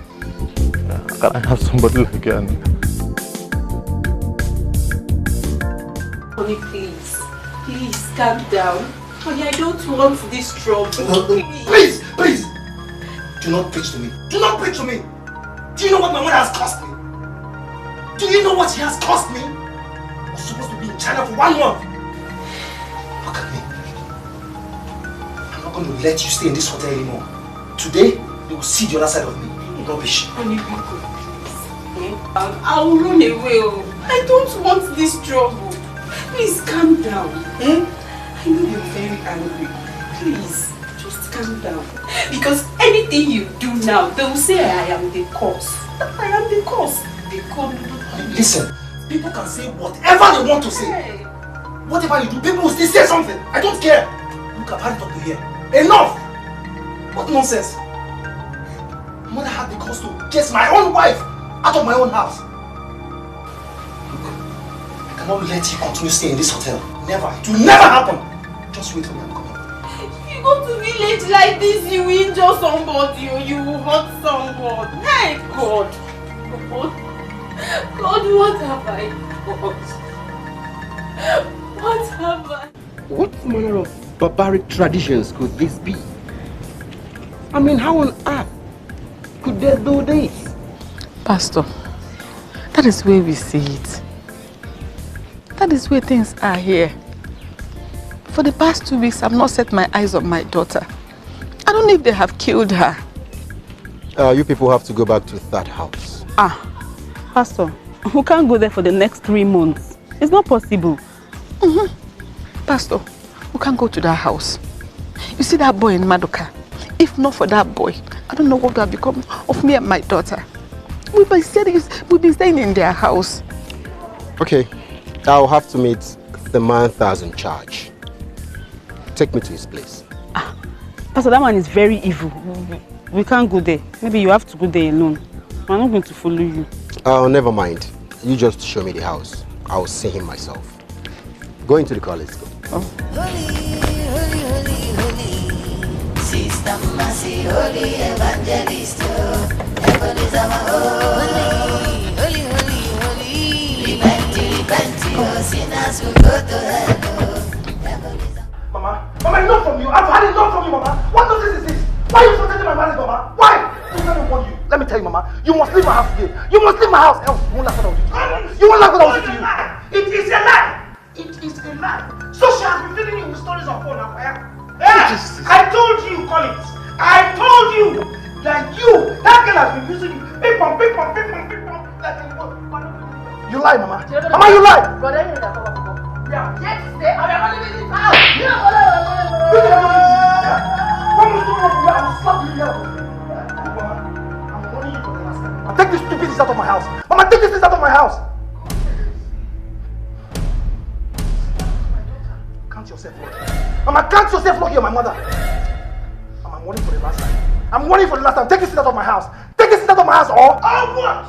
Can I have somebody like you? Honey, please. Please, calm down. Honey, I don't want this trouble. Please! Do not preach to me. Do not preach to me! Do you know what my mother has cost me? Do you know what she has cost me? I was supposed to be in China for 1 month. Look at me. I'm not going to let you stay in this hotel anymore. Today, you will see the other side of me. Rubbish. Honey, please. I will run away. I don't want this trouble. Please calm down. I know you're very angry. Please, just calm down. Because anything you do now, they will say I am the cause. I am the cause. They call me. Listen, people can say whatever they want to say. Whatever you do, people will still say something. I don't care. Look, I've had it up to here. Enough! What nonsense? Mother had the cause to chase my own wife out of my own house. Look, I cannot let you continue staying in this hotel. Never. It will never happen. Just wait for me, I'm coming. If you go to village like this, you injure somebody or you hurt somebody. Hey, God. God, what have I done? What have I? What manner of barbaric traditions could this be? I mean, how on earth could they do this? Pastor, that is where we see it. That is where things are here. For the past 2 weeks, I've not set my eyes on my daughter. I don't know if they have killed her. You people have to go back to that house. Pastor, we can't go there for the next 3 months. It's not possible. Pastor, we can't go to that house. You see that boy in Madoka? If not for that boy, I don't know what would have become of me and my daughter. We've been staying in their house. Okay, I'll have to meet the man that's in charge. Take me to his place. Pastor, that man is very evil. We can't go there. Maybe you have to go there alone. I'm not going to follow you. Never mind. You just show me the house. I'll see him myself. Go into the car, let's go. Sister Mercy, holy evangelist, heaven is our holy. Repent, your sinners will go to hell. Mama, enough from you. I've had enough from you, Mama. What nonsense is this? Why are you protecting my marriage, Mama? Why? Let me tell you, Mama. You must leave my house today. You must leave my house, else you won't laugh what I will do to you, Mama. You won't laugh what I will do to you. It is a lie. It is a lie. So she has been feeding you with stories of phone and fire. I told you, Collins. I told you that that girl has been using you. Ping pong. You lie, Mama. Mama, you lie. Brother, you know that. Yeah. Yes, stay. I'm going to leave this house. Take this stupid things out of my house. Mama, take this things out of my house. Count yourself lucky. Mama, count yourself lucky, you're my mother. Mama, I'm warning for the last time. I'm warning for the last time. Take this things out of my house. Take this things out of my house, or what?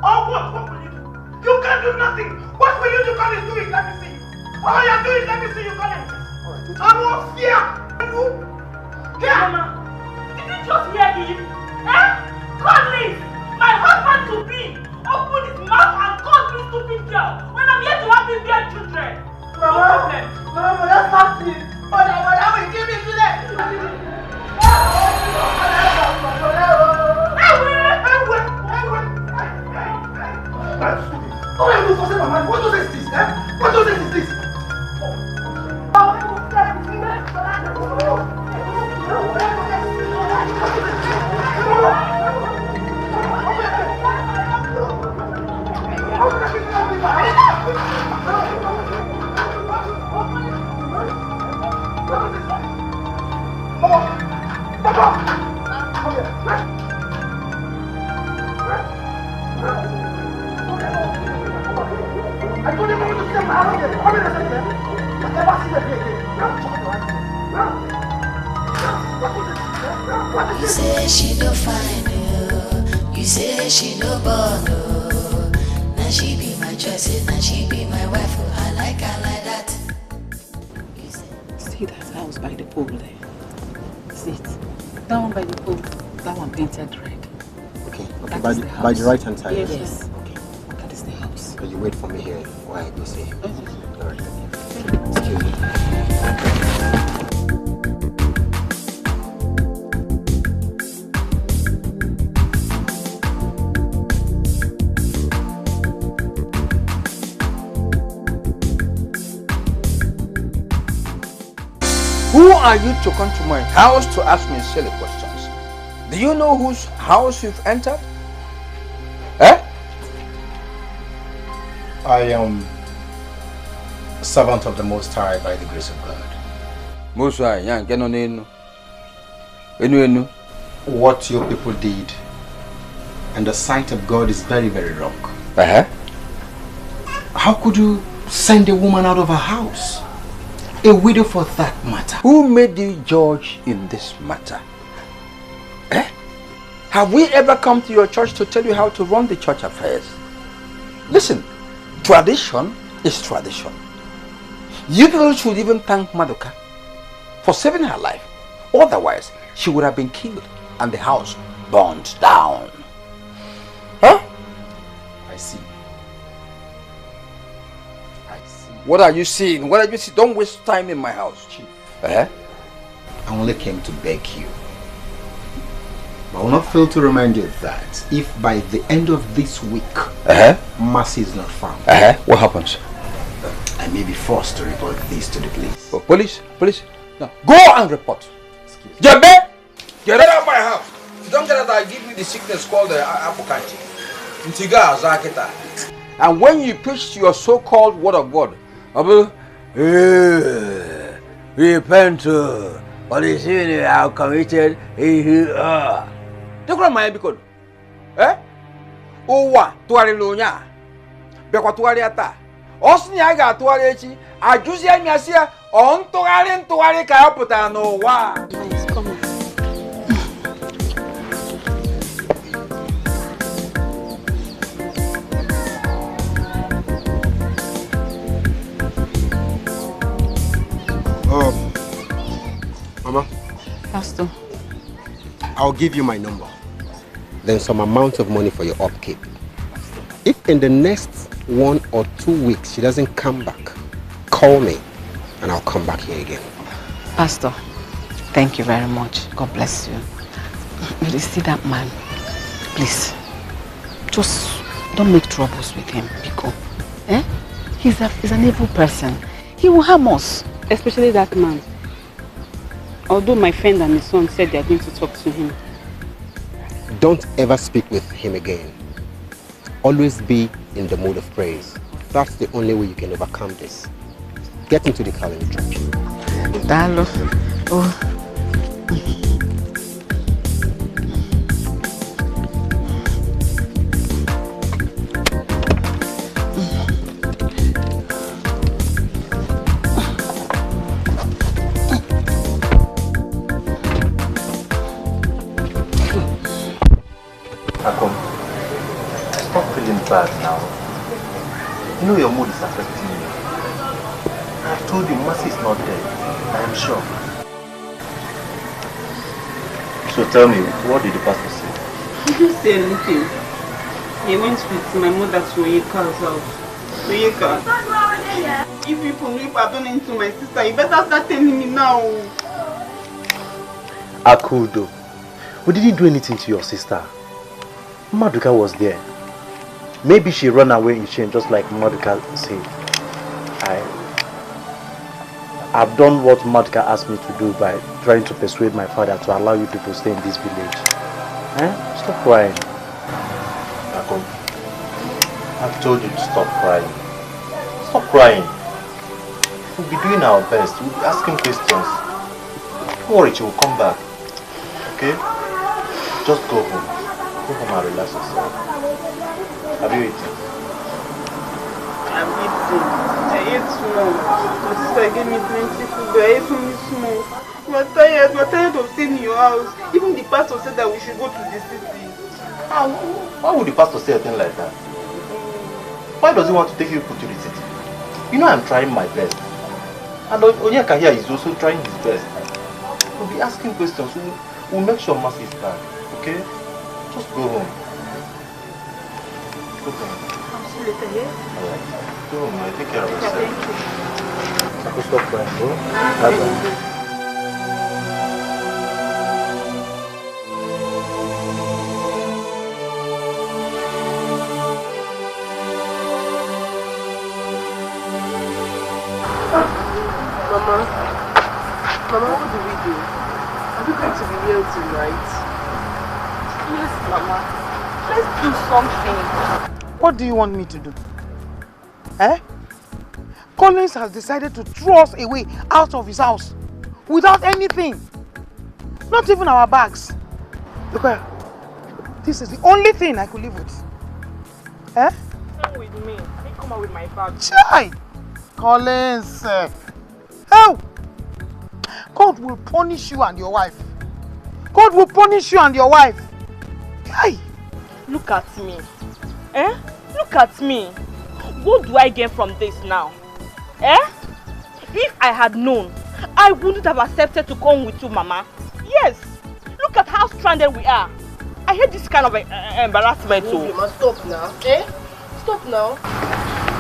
What will you do? You can't do nothing. What will you do? Can you do it? Let me see. All you're doing, let me see you can. Alright, I won't fear. Here, Mama. Did you just hear him? Collins, my husband to be, open his mouth and call me stupid girl when I'm here to help him bear children. Mama, that's not me. Mama, will give me today. What are you doing, Mama? What is this? What is this? You say she no fine, you say she no born, now she be my choice, now she be my wife, I like her like that. See that house by the pool there? See it? That one by the pool, that one painted red. Okay, by the right hand side? Yes. Okay. That is the house. So you wait for me here while I go see him. Alright. Excuse me. Who are you to come to my house to ask me silly questions? Do you know whose house you've entered? I am a servant of the Most High by the grace of God. Most High, what your people did and the sight of God is very, very wrong. How could you send a woman out of her house? A widow for that matter. Who made you judge in this matter? Eh? Have we ever come to your church to tell you how to run the church affairs? Listen, tradition is tradition. You people should even thank Maduka for saving her life. Otherwise, she would have been killed and the house burned down. Huh? I see. What are you seeing? What are you seeing? Don't waste time in my house, Chief. I only came to beg you. But I will not fail to remind you that if by the end of this week, Mercy is not found, what happens? I may be forced to report this to the police. Oh, police? No. Go and report. Jebe! Get out of my house. If you don't get out, I'll give you the sickness called the Apokanti. And when you preach your so-called word of God, repent, for the sin you have committed. Don't my because Owa tuari lonya, bekwa tuari ata. Osni aga tuari echi, ajuzi amiasia on tuari ka aputa no wa. Mama. Pastor. I'll give you my number. Then some amount of money for your upkeep. If in the next 1 or 2 weeks she doesn't come back, call me and I'll come back here again. Pastor, thank you very much. God bless you. But you see that man, please, just don't make troubles with him, because he's an evil person. He will harm us. Especially that man. Although my friend and his son said they are going to talk to him. Don't ever speak with him again. Always be in the mood of praise. That's the only way you can overcome this. Get into the car and drop you. Dalo. Oh. Bad now. You know your mood is affecting me. I've told you Mercy is not dead. I am sure. So tell me, what did the pastor say? He didn't say anything. He went with my mother to Iyke's house. To Iyke. If people know I've done anything to my sister, you better start telling me now. Akudo, we didn't do anything to your sister. Maduka was there. Maybe she ran away in shame, just like Maduka said. I've done what Maduka asked me to do by trying to persuade my father to allow you people to stay in this village. Stop crying. Akom, I've told you to stop crying. Stop crying. We'll be doing our best. We'll be asking questions. Don't worry, she will come back. Okay? Just go home. Go home and relax yourself. Have you eaten? I'm eating. I ate small. My sister gave me plenty food, but I ate only small. We're tired of staying in your house. Even the pastor said that we should go to the city. Why would the pastor say a thing like that? Why does he want to take you to the city? You know I'm trying my best. And Onyeka here is also trying his best. We'll be asking questions. We'll make sure Mercy is back. Okay? Just go home. Go home. I'll see you later, yeah? Alright. Go home, man. Take care of yourself. Thank you. Stop crying, bro. Bye-bye. Mama, what do we do? Are we going to be here tonight? Yes, Mama. Let's do something. What do you want me to do? Collins has decided to throw us away out of his house without anything. Not even our bags. Look, this is the only thing I could live with. Come with me. Come come out with my bag. Child! Collins! Oh! God will punish you and your wife. God will punish you and your wife. Hey! Look at me. Eh? Look at me. What do I get from this now? Eh? If I had known, I wouldn't have accepted to come with you, Mama. Yes. Look at how stranded we are. I hate this kind of embarrassment too. You must stop now. Eh? Stop now.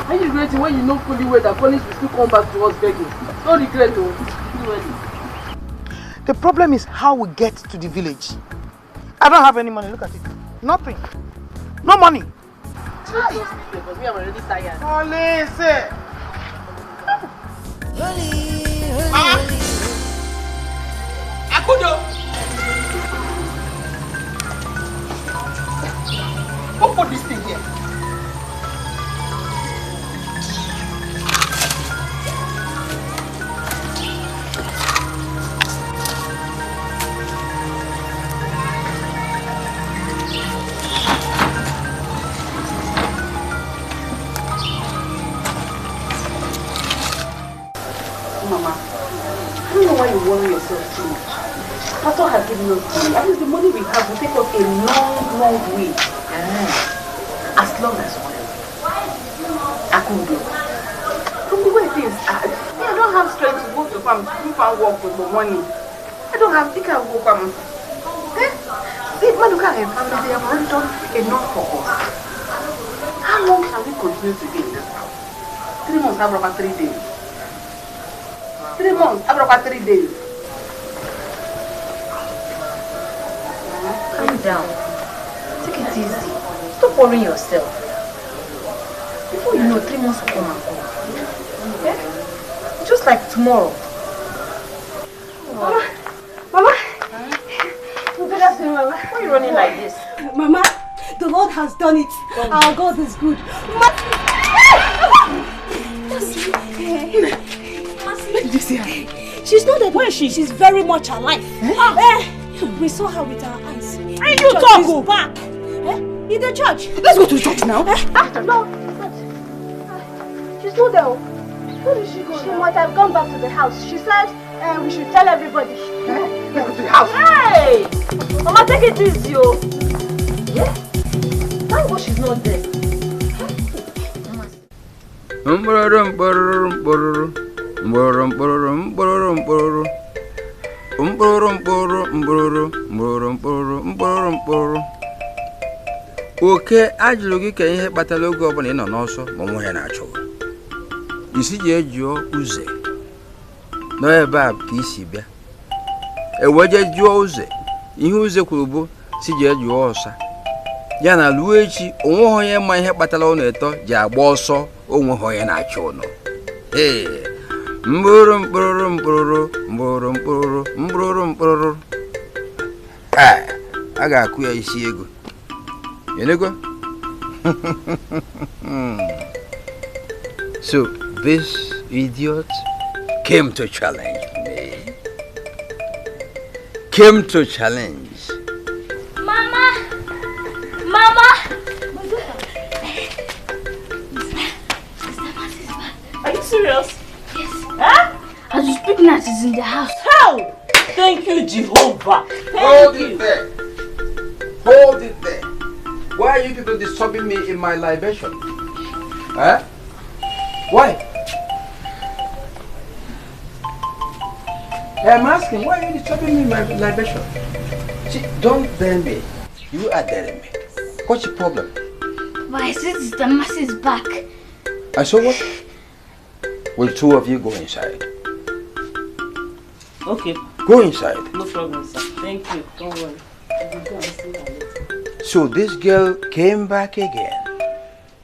Are you regretting when you know fully well that police will still come back to us begging? Don't regret though. The problem is how we get to the village. I don't have any money. Look at it. Nothing. No money. Because me, I'm already tired. Collins! Akudo! Who put this thing here? Mama, I don't know why you worry yourself too much. Pastor has given us money. At least the money we have will take us a long way. As long as well. Akudo. From the way things are, I don't have strength to go to farm, do farm work with the money. I don't have, think I'll go farm. Eh? See, Maduka and family, they have already done enough for us. How long shall we continue to be in this house? 3 months, I've about 3 days. 3 months, I've about 3 days. Calm down. Take it easy. Stop worrying yourself. Before you know, 3 months will come and go. Okay? Just like tomorrow. Mama! Mama! Good afternoon, Mama. Why are you running like this? Mama, the Lord has done it. Our God is good. Did you see her? She's not dead. Where is she? She's very much alive. We saw her with our eyes. And you talk! She's back. In the church. Let's go to the church now. No, she's not there. Where did she go? She might have gone back to the house. She said we should tell everybody. Let's go to the house. Hey! Mama, take it easy, yo. Yeah? Thank God she's not dead. Oke ajụrụ gị ka ihe kpatara oge ọbụla ị nọ n'ọsọ ma nwa ya na-achụ isi ji ejụọ uze nọ ebe a ka isi bịa eweje jụọ uze ihe uze kwuru bụ si ji ejụọ ọsa ya na ruo echi onweghị onye ma ihe kpatara ọ na-eto ji agba ọsọ onweghị onye na-achụ ụnọ mkpụrụ mkpụrụ mkpụrụ mkpụrụ mkpụrụ mkpụrụ mkpụrụ a ga-akụ ya isi ego Enego? So this idiot came to challenge me. Came to challenge. Mama! Mama! Are you serious? Yes. Huh? As you speak now, she's in the house. How? Thank you, Jehovah. Hold it there. Hold it there. Why are you people disturbing me in my libation? Huh? Why? I'm asking, why are you disturbing me in my libation? See, don't dare me. You are daring me. What's your problem? But I said the mass is back. I saw what? Will 2 of you go inside? Okay. Go inside. No problem, sir. Thank you. Don't worry. So this girl came back again,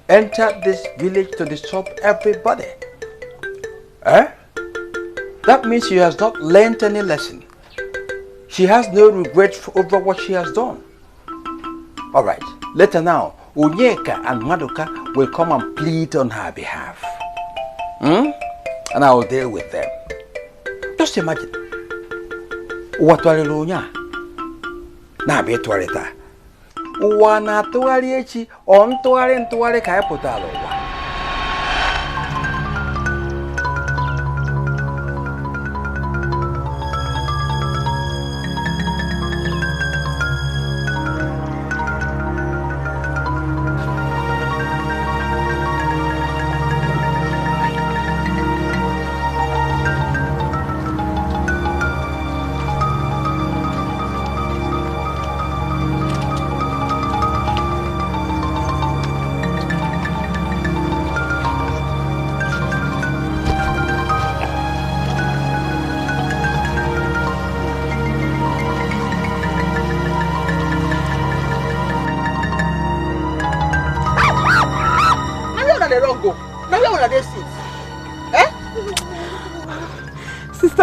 entered this village to disturb everybody. Eh? That means she has not learned any lesson. She has no regret over what she has done. Alright, later now, Onyeka and Maduka will come and plead on her behalf. And I will deal with them. Just imagine. Uwatwalilunya. Na betwarita. Uwa na tuwali echi, on tuwali ka eputalo.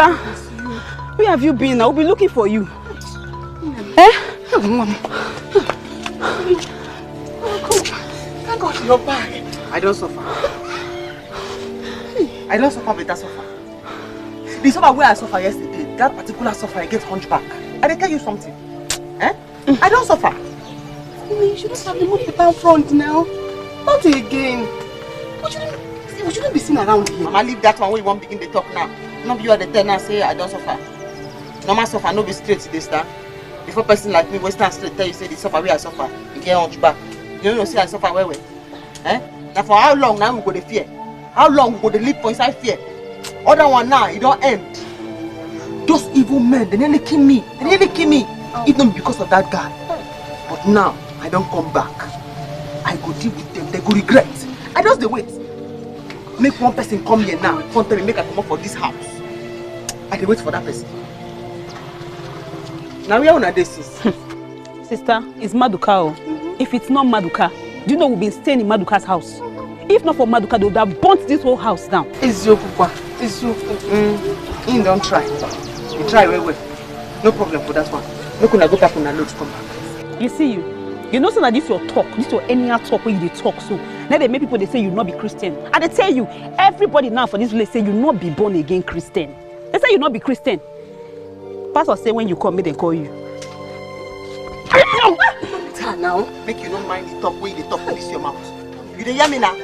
Sister, where have you been? I will be looking for you. Eh? Thank God you're back. I don't suffer. I don't suffer, but I suffer. The suffer where I suffer yesterday, that particular suffer, I get hunchback. I did tell you something. Eh? I don't suffer. You shouldn't have the money down front now. Not again. We shouldn't be seen around here. Mama, leave that one where you won't begin to talk now. Not you are the tenor say I don't suffer. Normal suffer, no be straight to this time. Before person like me, Western straight tell you say the suffer where I suffer, you get hunchback. You don't know say I suffer where? Eh? Now for how long now we go to fear? How long we go to live for inside fear? Other one now, it don't end. Those evil men, they nearly kill me. They nearly kill me. Even because of that guy. But now, I don't come back. I go deal with them. They go regret. I just wait. Make one person come here now. Come tell me, make I come up for this house. I can wait for that person. Now we are on a day, sis. Sister, it's Maduka. If it's not Maduka, do you know we've been staying in Maduka's house? If not for Maduka, they would have burnt this whole house down. Ejiofor. Don't try. You try well. No problem for that one. No gonna go back on a load to come back. You see you know so that this your talk, this your anyhow talk when you talk so. Now they make people they say you not be Christian. And they tell you, everybody now for this village say you not be born again Christian. They say you not be Christian. Pastor say when you come, they call you. Now, make you don't mind the talk when you talk to this your mouth. You dey hear me now?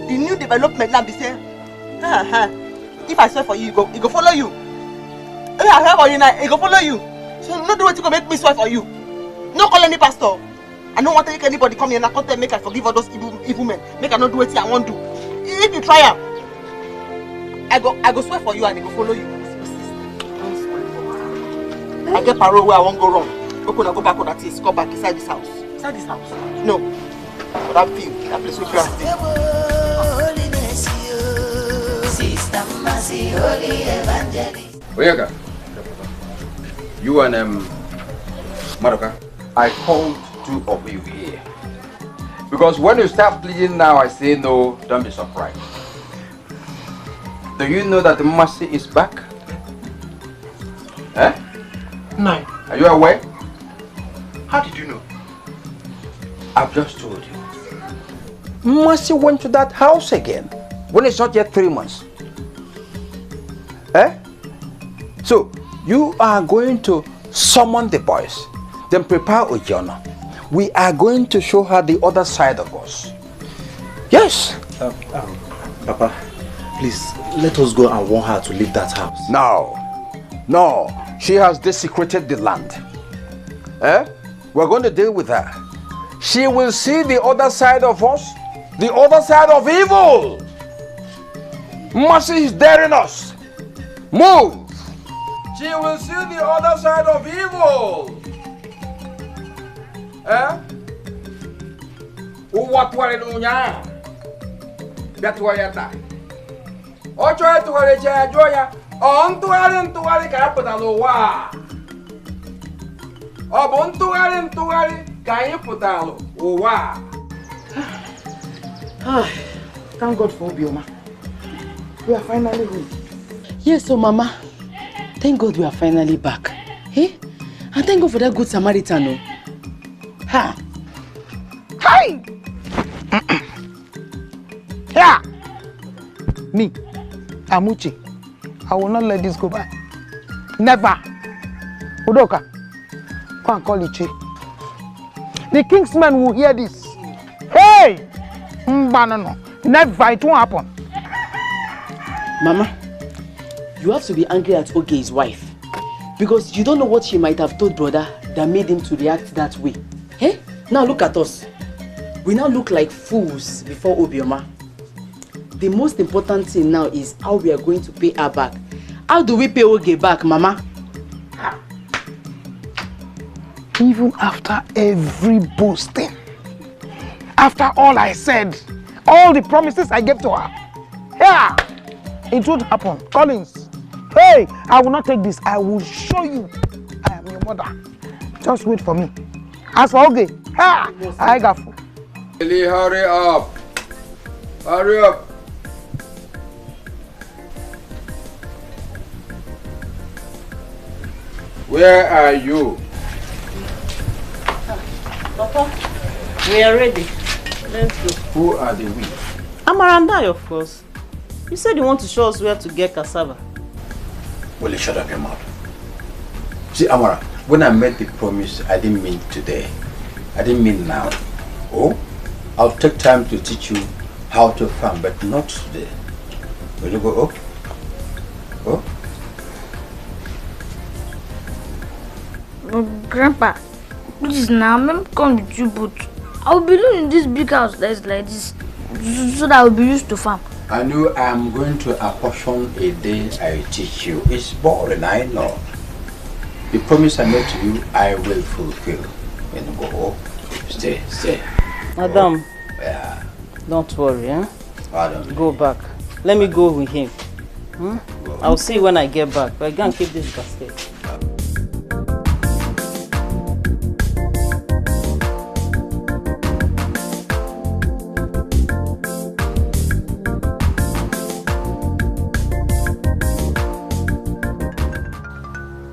The new development now be saying, if I swear for you, it go follow you. If I swear for you now, it go follow you. So no do what you go make me swear for you. No call any pastor. I don't want to make anybody come here and come tell make I forgive all those evil men. Make I not do what I want to do. If you try out, I go swear for you and it go follow you. I get parole where I won't go wrong. We're gonna go back on that place, come back inside this house. Inside this house? No. For that field, that place where you are staying. Oyega, you and Maduka, I called two of you here. Because when you start pleading now, I say no, don't be surprised. Do you know that the mercy is back? Eh? No. Are you aware? How did you know? I've just told you. Mercy went to that house again when it's not yet 3 months. Eh? So, you are going to summon the boys, then prepare Ojana. We are going to show her the other side of us. Yes. Papa, please, let us go and warn her to leave that house. No. She has desecrated the land. Eh? We're going to deal with her. She will see the other side of us, the other side of evil. Mercy is daring us. Move. She will see the other side of evil. Eh? Uwatware nunya. Gatware ta. Ocho etware cha joya. Ntụgharị ka a pụtara ụwa. Ọ bụ ntụgharị ka anyị pụtara ụwa. Thank God for Obioma. We are finally home. Yes, so Mama, thank God we are finally back. Hey? And thank God for that good Samaritan. No? Ha! Hi! Yeah! Me, Amuchi. I will not let this go by. Never. Udoka, go and call Iyke. The king's men will hear this. Hey! No. Never, it won't happen. Mama, you have to be angry at Oge's wife. Because you don't know what she might have told brother that made him to react that way. Hey? Now look at us. We now look like fools before Obioma. The most important thing now is how we are going to pay her back. How do we pay Oge back, Mama? Even after every boasting, after all I said, all the promises I gave to her, yeah, it would happen. Collins, hey, I will not take this. I will show you I am your mother. Just wait for me. As for Oge, I got food. Hurry up. Hurry up. Where are you? Papa, we are ready. Let's go. Who are the we? Amarandai, of course. You said you want to show us where to get cassava. Will you shut up your mouth? See, Amara, when I made the promise, I didn't mean today. I didn't mean now. Oh, I'll take time to teach you how to farm, but not today. Will you go? Oh? Oh? Grandpa, please now, let me come with you, but I'll be living in this big house that's like this, so that I'll be used to farm. I knew I'm going to apportion a day I teach you. It's boring, I know. The promise I made to you, I will fulfill. When you go home, stay. Madam, yeah. Don't worry, eh? Pardon. Go back. Let me go with him. I'll see when I get back, but I can't keep this basket.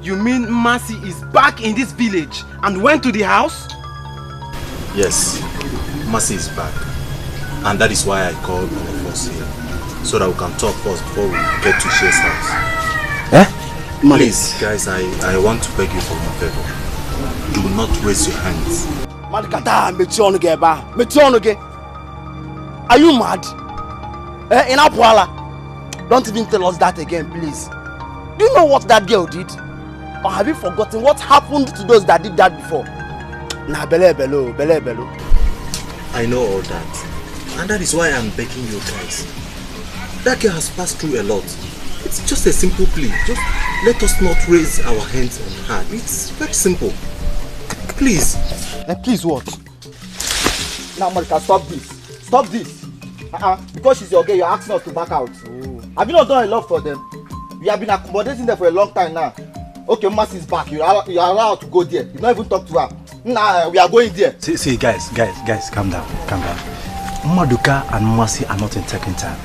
You mean Mercy is back in this village and went to the house? Yes, Mercy is back. And that is why I called all of us here. So that we can talk first before we get to Shea's house. Eh? Please, guys, I want to beg you for one favor. Do not raise your hands. Are you mad? In Apuala? Don't even tell us that again, please. Do you know what that girl did? Or have you forgotten what happened to those that did that before? Nah, bele. I know all that. And that is why I'm begging you guys. That girl has passed through a lot. It's just a simple plea. Just let us not raise our hands on her. It's very simple. Please. Please what? Now, Monica, stop this. Stop this. Because she's your girl, you're asking us to back out. Have you not done a lot for them? We have been accommodating them for a long time now. Okay, Mercy is back. You are allowed to go there. You don't even talk to her. Nah, we are going there. See, guys, calm down. Maduka and Mercy are not in taking time.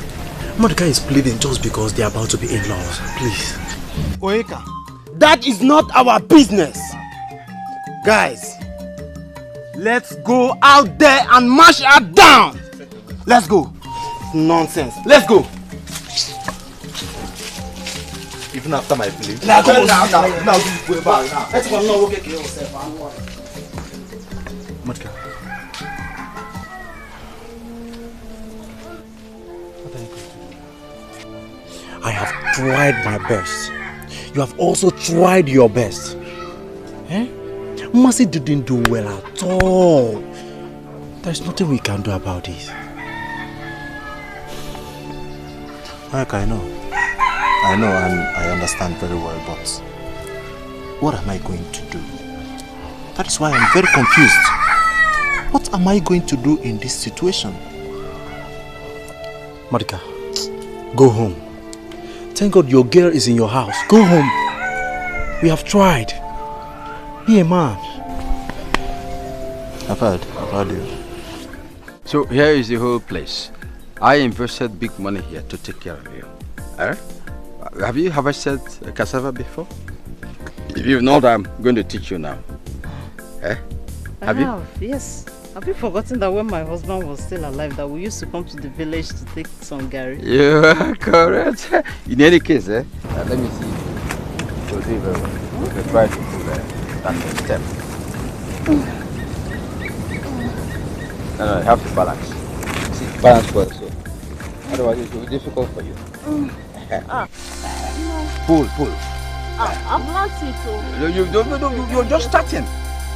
Maduka is pleading just because they are about to be in-laws. Please. Oyeka, that is not our business. Guys, let's go out there and mash her down. Let's go. Nonsense. Let's go. Even after my plea. Now, go now. Let's go now. Okay, yourself. Maduka. I have tried my best. You have also tried your best. Mercy didn't do well at all. There's nothing we can do about it. I know and I understand very well, but what am I going to do? That is why I'm very confused. What am I going to do in this situation? Maduka, go home. Thank God your girl is in your house. Go home. We have tried. Be a man. I've heard you. So here is the whole place. I invested big money here to take care of you. Have you harvested cassava before? If you've not, I'm going to teach you now. Have you? Yes. Have you forgotten that when my husband was still alive, that we used to come to the village to take some gari? You are correct. In any case, let me see. You'll do very well. You can try to do that step. No, you have to balance. See, balance well, so. Otherwise, it will be difficult for you. Pull. I've learned it too. You're just starting.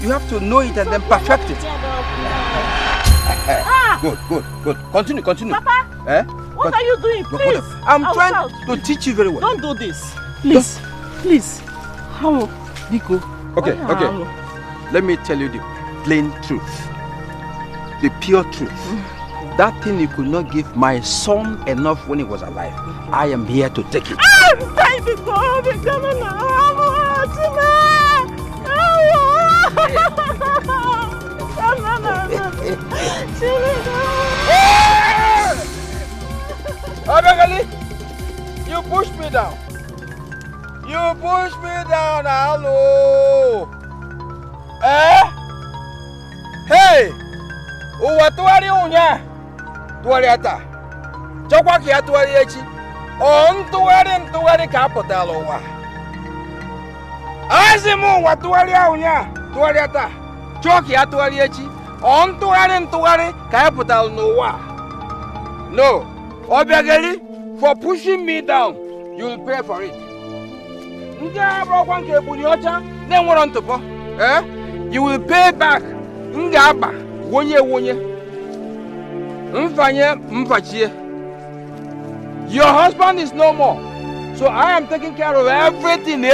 You have to know it and then perfect it. Good. Continue. Papa, what are you doing? Please. I'm trying to teach you very well. Don't do this. Please. How? Biko. Okay. Let me tell you the plain truth. The pure truth. That thing you could not give my son enough when he was alive. I am here to take it. Abegali, you pushed me down. You push me down, hello. Eh? Hey! Uwa tuwari unya. Tuwari ata. Chokwa ki atuwari echi. Ntuwari ka apụtala ụwa. Azimu ụwa tụgharịa ụnya, tụgharịa taa. Chọọ ka ya tụgharịa echi. Ntụgharị ka ya pụtala n'ụwa. No, Obiageli, for pushing me down, you will pay for it. Ndị abụrụkwa nke ebuli ọcha na-enwero ntụpọ. You will pay back. M ga-aba wonye. Mfanye mfachie. Your husband is no more, so I am taking care of everything.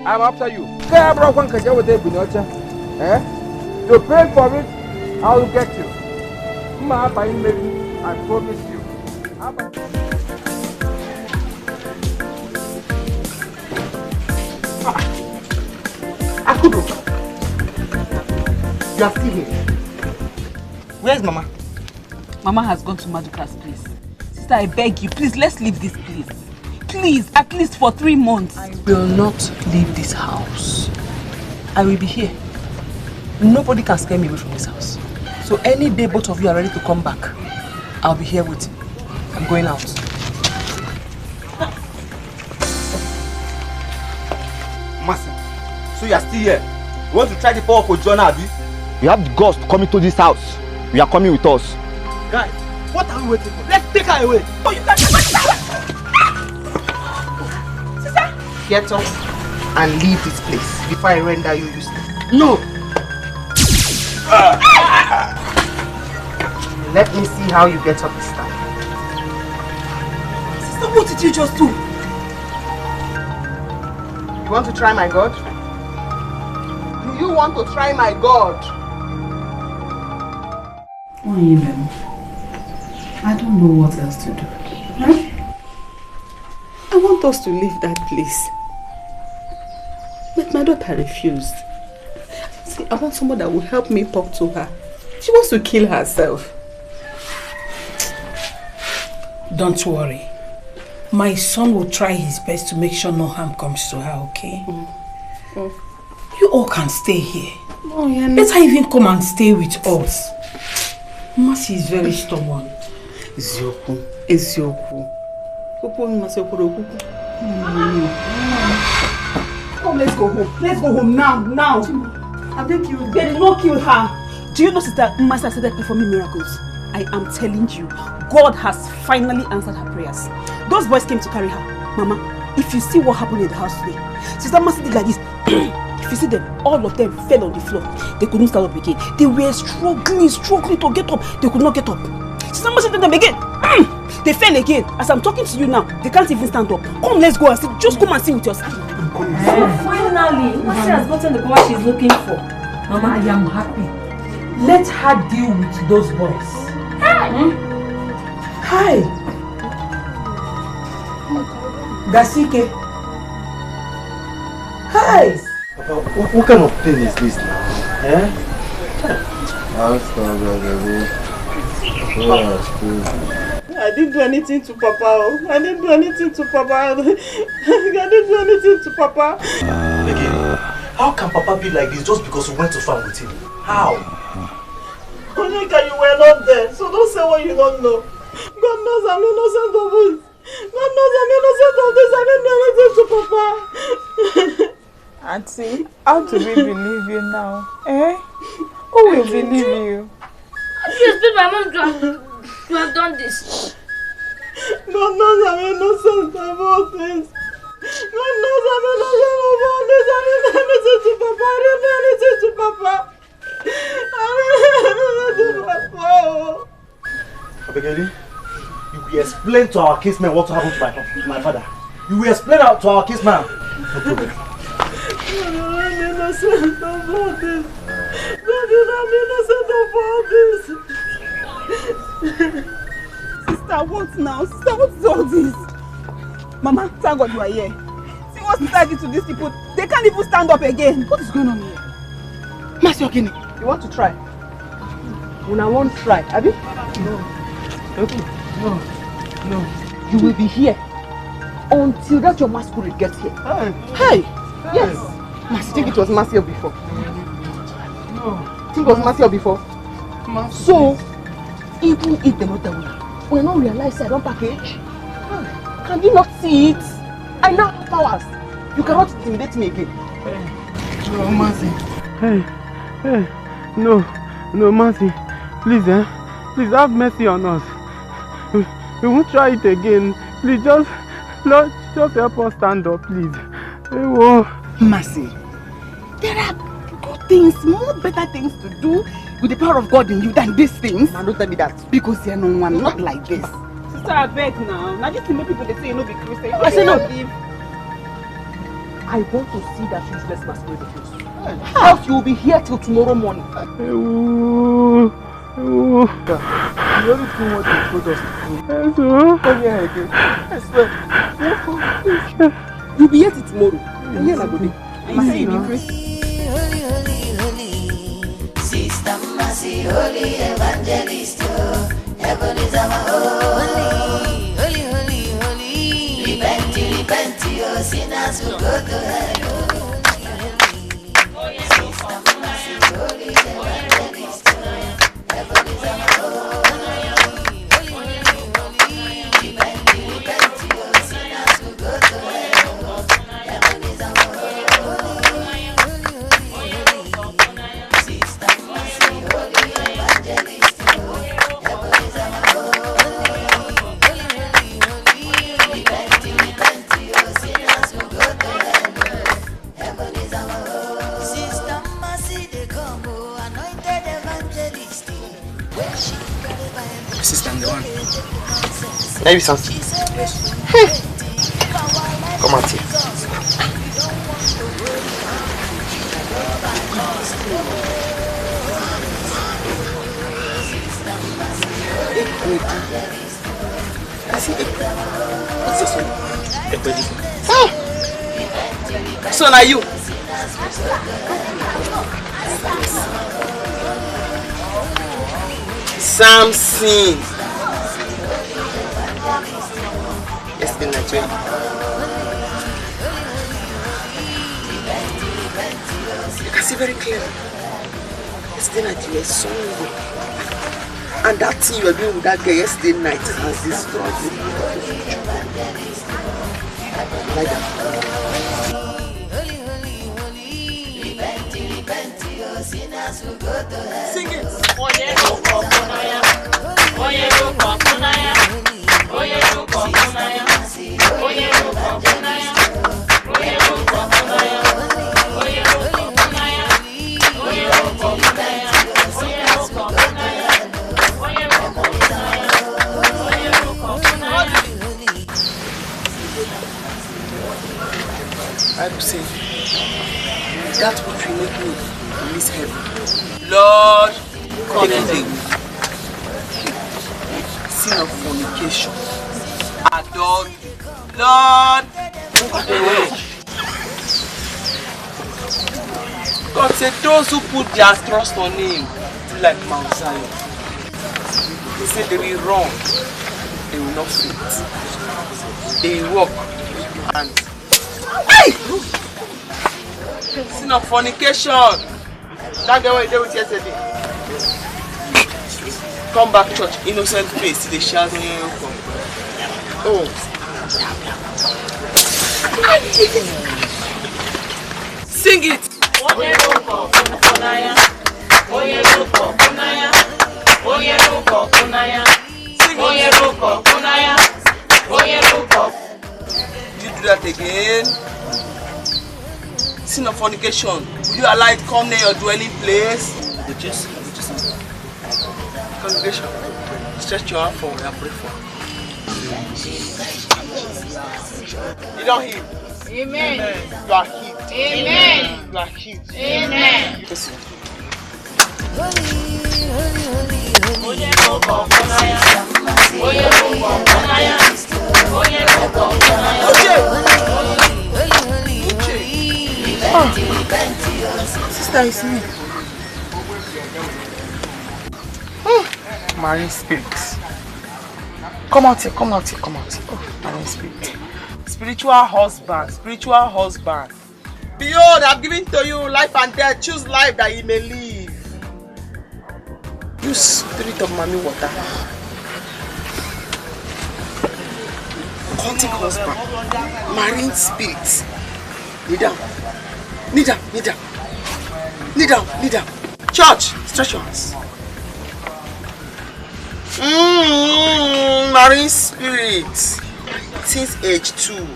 I'm after you. To pay for it, I will get you. I promise you. Ekubo, you are still here. Where's Mama? Mama has gone to Maduka's place. Sister, I beg you, please, let's leave this place. Please, at least for 3 months. I will not leave this house. I will be here. Nobody can scare me away from this house. So any day both of you are ready to come back, I'll be here waiting. I'm going out. Master, so you are still here? You want to try the power for John Abi? You have the guts to come into this house. You are coming with us. Guys, what are we waiting for? Let's take her away. Oh, you can't. Sister, get up and leave this place before I render you useless. No. Let me see how you get up this time. Sister, what did you just do? You want to try my God? Do you want to try my God? I don't know what else to do. Huh? I want us to leave that place. But my daughter refused. See, I want someone that will help me talk to her. She wants to kill herself. Don't worry. My son will try his best to make sure no harm comes to her, okay? You all can stay here. Oh, yeah, let her even come and stay with us. Mercy is very stubborn. Eziokwu. Come, let's go home. Let's go home now. I beg you. They did not kill her. Do you know, sister, Master started performing miracles? I am telling you, God has finally answered her prayers. Those boys came to carry her. Mama, if you see what happened in the house today, Sister Master did like this. If you see them, all of them fell on the floor. They couldn't stand up again. They were struggling to get up. They could not get up. Sister Master did them again. They fell again. As I'm talking to you now, they can't even stand up. Come, let's go and see. Just come and see with yourself. So finally, Master has gotten the power she's looking for. Mama, I am happy. Let her deal with those boys. Hi. Gasike. Hi. What kind of thing is this now? I didn't do anything to Papa. I didn't do anything to Papa. Again, how can Papa be like this just because we went to farm with him? How? Monica, you were not there, so don't say what you don't know. God knows I'm innocent of it. God knows I'm innocent of this. I didn't do anything to Papa. Auntie, how do we believe you now? Who will believe you? You expect my mom to have done this. God knows I'm innocent of all this. God knows I'm innocent of all this. I didn't do anything to Papa. I didn't do anything to Papa. Abegeli, you will explain to our case man what happened to my father. You will explain to our case man. No problem. I'm innocent of all this. God, I'm innocent of all this. Sister, what now? Sister, what is all this? Mama, thank God you are here. See what Sister did to these people. They can't even stand up again. What is going on here? Master Ogini, you want to try? When I won't try, Abi? No. Okay. No. You will be here until that your masquerade gets here. Hey! Yes! Mercy, think it was Marcia before. No. Think it was Marcia before. So, even if they not tell you, we don't realize I don't package. Can you not see it? I now have powers. You cannot intimidate me again. No, Mercy. Hey. No, Mercy. Please, please have mercy on us. We won't try it again. Please, just help us stand up, please. Mercy, there are good things, more better things to do with the power of God in you than these things. Man, don't tell me that. Because you're no one, not like this. Sister, I beg now. Now this thing make people they say you know be Christian. I say no. I want to see that useless masquerade of yours. Else you will be here till tomorrow morning. You already do what you told us to do. Come here again. I swear. You'll be here till tomorrow. And here I go be. And you say you be Christian. Holy, Sister Mercy, holy evangelist, heaven is our holy. Repent, your sinners will go to hell. Sister Mercy, holy evangelist, heaven is our holy. Repent, your sinners will go to hell. Heaven is our holy. Sister Mercy, holy evangelist, heaven is our holy. Repent, your sinners will go to hell. Heaven is our holy. Sister Mercy, they come, anointed evangelist. When she got a Bible, Sister, I'm the one. Maybe something. Come out here. What's this one? So now you. Samson. Yesterday night, right? You can see very clearly. Yesterday night you were somewhere. And that thing you were doing with that girl yesterday night has destroyed you. Like that. Sing it. I will say that which will make me miss heaven. Lord, take it away. Sin of fornication, adultery. Lord, take it away. God said those who put their trust on Him do like Mount Zion. He said they will run, they will not faint. They will walk and sin of fornication. That girl you did with yesterday. Come back church, innocent face, they shout when you come. Oh. Sing it. You do that again. Sin of fornication. Will you allow it come near your dwelling place? Congregation, stretch your hand forward and pray for. You don't heal. Amen. You are healed. Amen. You are healed. Amen. Listen. Sister, it's me. Marine spirits. Come out here. Oh, my spirit. Spiritual husband. Behold, I've given to you life and death. Choose life that you may live. You spirit of mommy water. Occultic husband. Marine spirit. Kneel down. Church, stretch your hands. Marine spirit. Since age 2.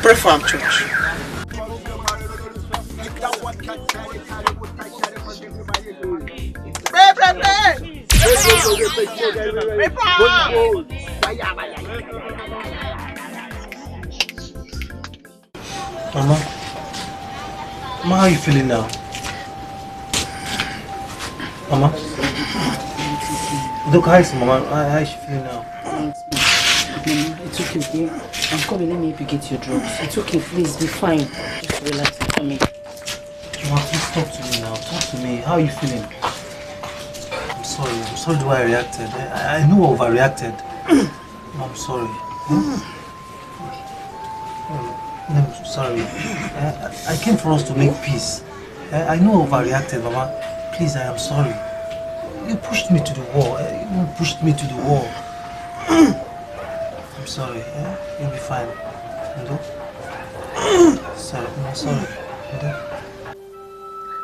Pray for him, church. Pray. Pray for him. Mama, how are you feeling now? Mama? Look, how is Mama? How is she feeling now? It's okay. I'm coming. Let me help you get your drugs. It's okay, please. Be fine. Just relax and come in. Mama, please talk to me now. Talk to me. How are you feeling? I'm sorry the way I reacted. I know I overreacted. I'm sorry. I'm sorry. I came for us to make peace. I know I overreacted, Mama. Please, I am sorry. You pushed me to the wall. I'm sorry. You'll be fine. Sorry. I'm sorry.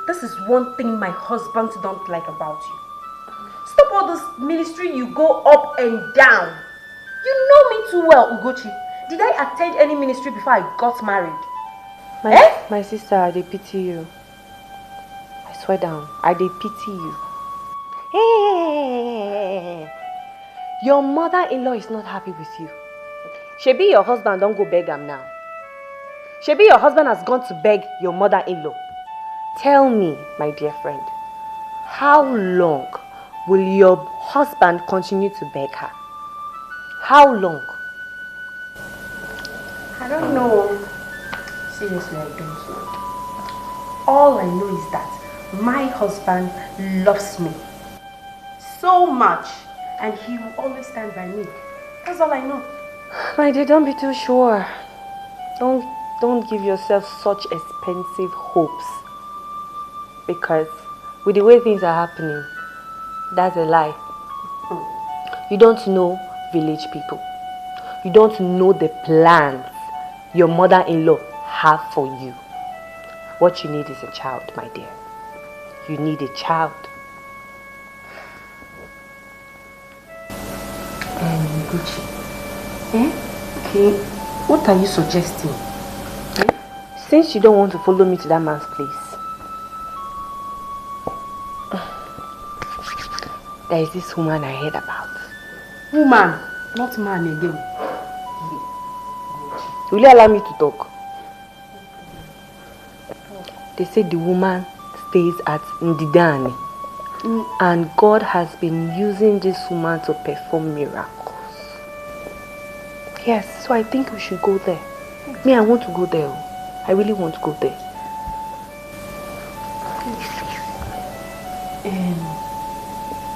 This is one thing my husband don't like about you. Stop all this ministry, you go up and down. You know me too well, Ugochi. Did I attend any ministry before I got married? My sister, I dey pity you. I swear down, I dey pity you. Hey, your mother-in-law is not happy with you. Shebi your husband don't go beg him now. Shebi your husband has gone to beg your mother-in-law. Tell me, my dear friend, how long will your husband continue to beg her? How long? I don't know. Seriously, I don't know. All I know is that my husband loves me so much and he will always stand by me. That's all I know. My dear, don't be too sure. Don't give yourself such expensive hopes. Because with the way things are happening, that's a lie. You don't know village people. You don't know the plans your mother-in-law have for you. What you need is a child, my dear. You need a child. Gucci. Okay, what are you suggesting? Since you don't want to follow me to that man's place, there is this woman I heard about. Woman, not man again. Will you allow me to talk? They say the woman stays at Ndidani. And God has been using this woman to perform miracles. Yes, so I think we should go there. Me, I want to go there. I really want to go there.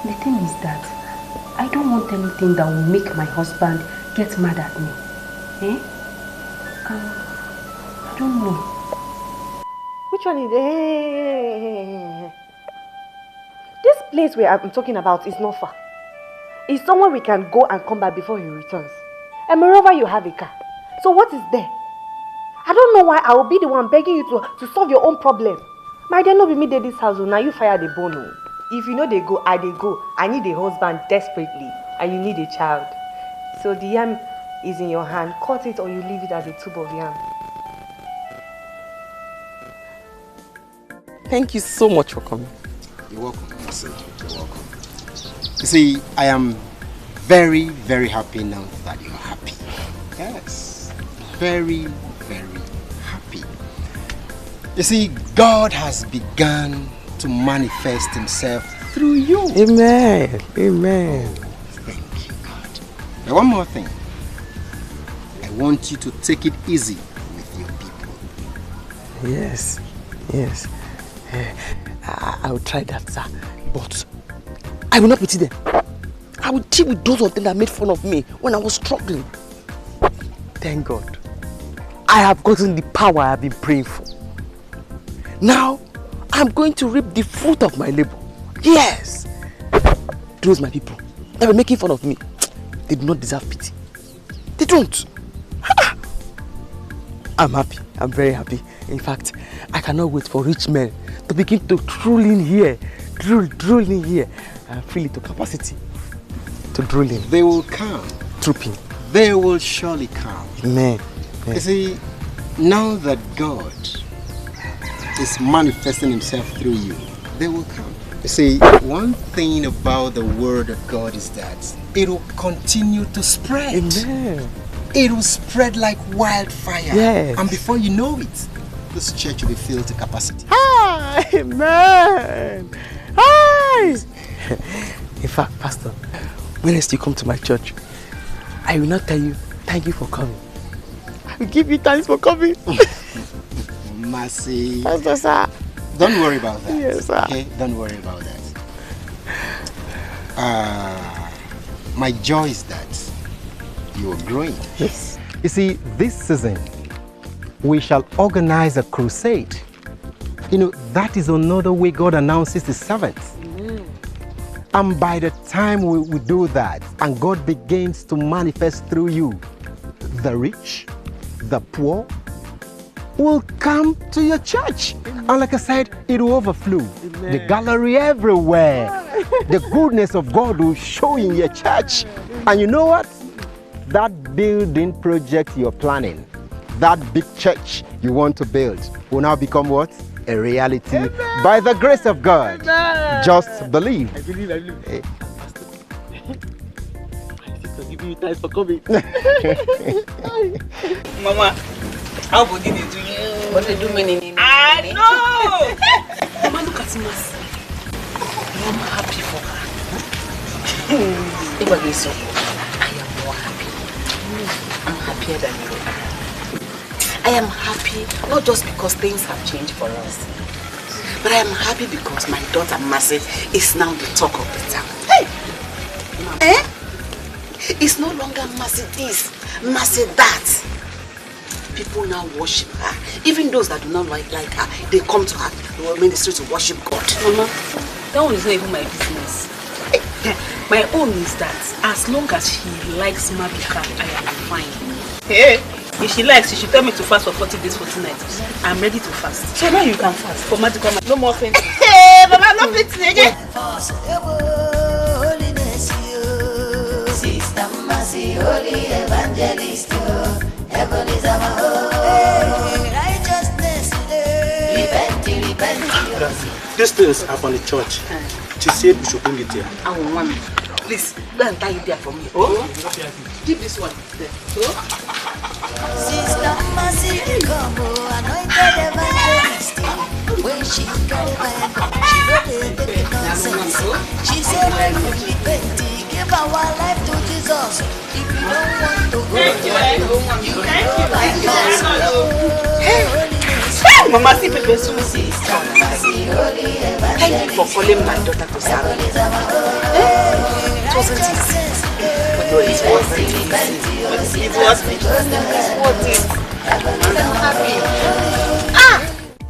The thing is that I don't want anything that will make my husband get mad at me. I don't know. Which one is it? This place where I'm talking about is not far. It's somewhere we can go and come back before he returns. And moreover, you have a car. So what is there? I don't know why I will be the one begging you to solve your own problem. My dear, no be me dey this house. Now you fire the bone. If you know they go, I go. I need a husband desperately. And you need a child. So the yam is in your hand. Cut it or you leave it as a tube of yam. Thank you so much for coming. You're welcome. You're welcome. You see, I am very, very happy now that you're happy. Yes. Very, very happy. You see, God has begun to manifest himself through you. Amen. Amen. Oh, thank you, God. Now, one more thing. I want you to take it easy with your people. Yes. Yes. I will try that, sir. But I will not pity them. I will deal with those of them that made fun of me when I was struggling. Thank God. I have gotten the power I have been praying for. Now, I'm going to reap the fruit of my labor. Yes! Those my people that were making fun of me, they do not deserve pity. They don't. I'm happy. I'm very happy. In fact, I cannot wait for rich men to begin to drool in here. Drool in here. And fill it to capacity. To drool in. They will come. Trooping. They will surely come. Amen. You see, now that God is manifesting himself through you, they will come. You see, one thing about the word of God is that it will continue to spread. Amen. It will spread like wildfire. Yes. And before you know it, this church will be filled to capacity. Hi, amen. Hi. In fact, Pastor, when next you come to my church, I will not tell you, thank you for coming. I will give you thanks for coming. Mercy. Pastor, sir. Don't worry about that. Yes, sir. Okay? Don't worry about that. My joy is that you are growing. Yes. You see, this season, we shall organize a crusade. You know, that is another way God announces his servants. And by the time we do that, and God begins to manifest through you, the rich, the poor, will come to your church. Amen. And like I said, it will overflow. Amen. The gallery everywhere. The goodness of God will show in your church. Amen. And you know what? That building project you're planning, that big church you want to build, will now become what? A reality. Amen. By the grace of God. Amen. Just believe. I believe. Hey. I'm giving you thanks for coming. Mama, how did they do you? What they do me? I know! Mama, look at us. I'm happy for her. If I so, I am more happy. I'm happier than you. I am happy not just because things have changed for us, but I am happy because my daughter Mercy is now the talk of the town. Hey! Eh? It's no longer Mercy this, Mercy that. People now worship her. Even those that do not like her, they come to her to ministry to worship God. Mama, that one is not even my business. My own is that as long as she likes Maduka, I am fine. Hey, if she likes, she should tell me to fast for 40 days, 40 nights. I'm ready to fast. So now you can fast for Maduka. No more fainting. Hey, Mama, no fainting again. Sister Mercy, Holy Evangelist, heaven is our home. Righteousness, repent. These things are from the church. She said we should bring it here. I will want. Please, go and tie it there for me. Oh, keep this one there. Oh. Sister Mercy, come, anointed evangelist. When she carry my hand, she don't take nonsense. She said, when we repent, give our life to Jesus. If you don't want to go, you can go by Hey, Mama, see Pepe Susie. Thank you for calling my daughter to serve. It wasn't easy. But it was easy. It was easy. I'm happy.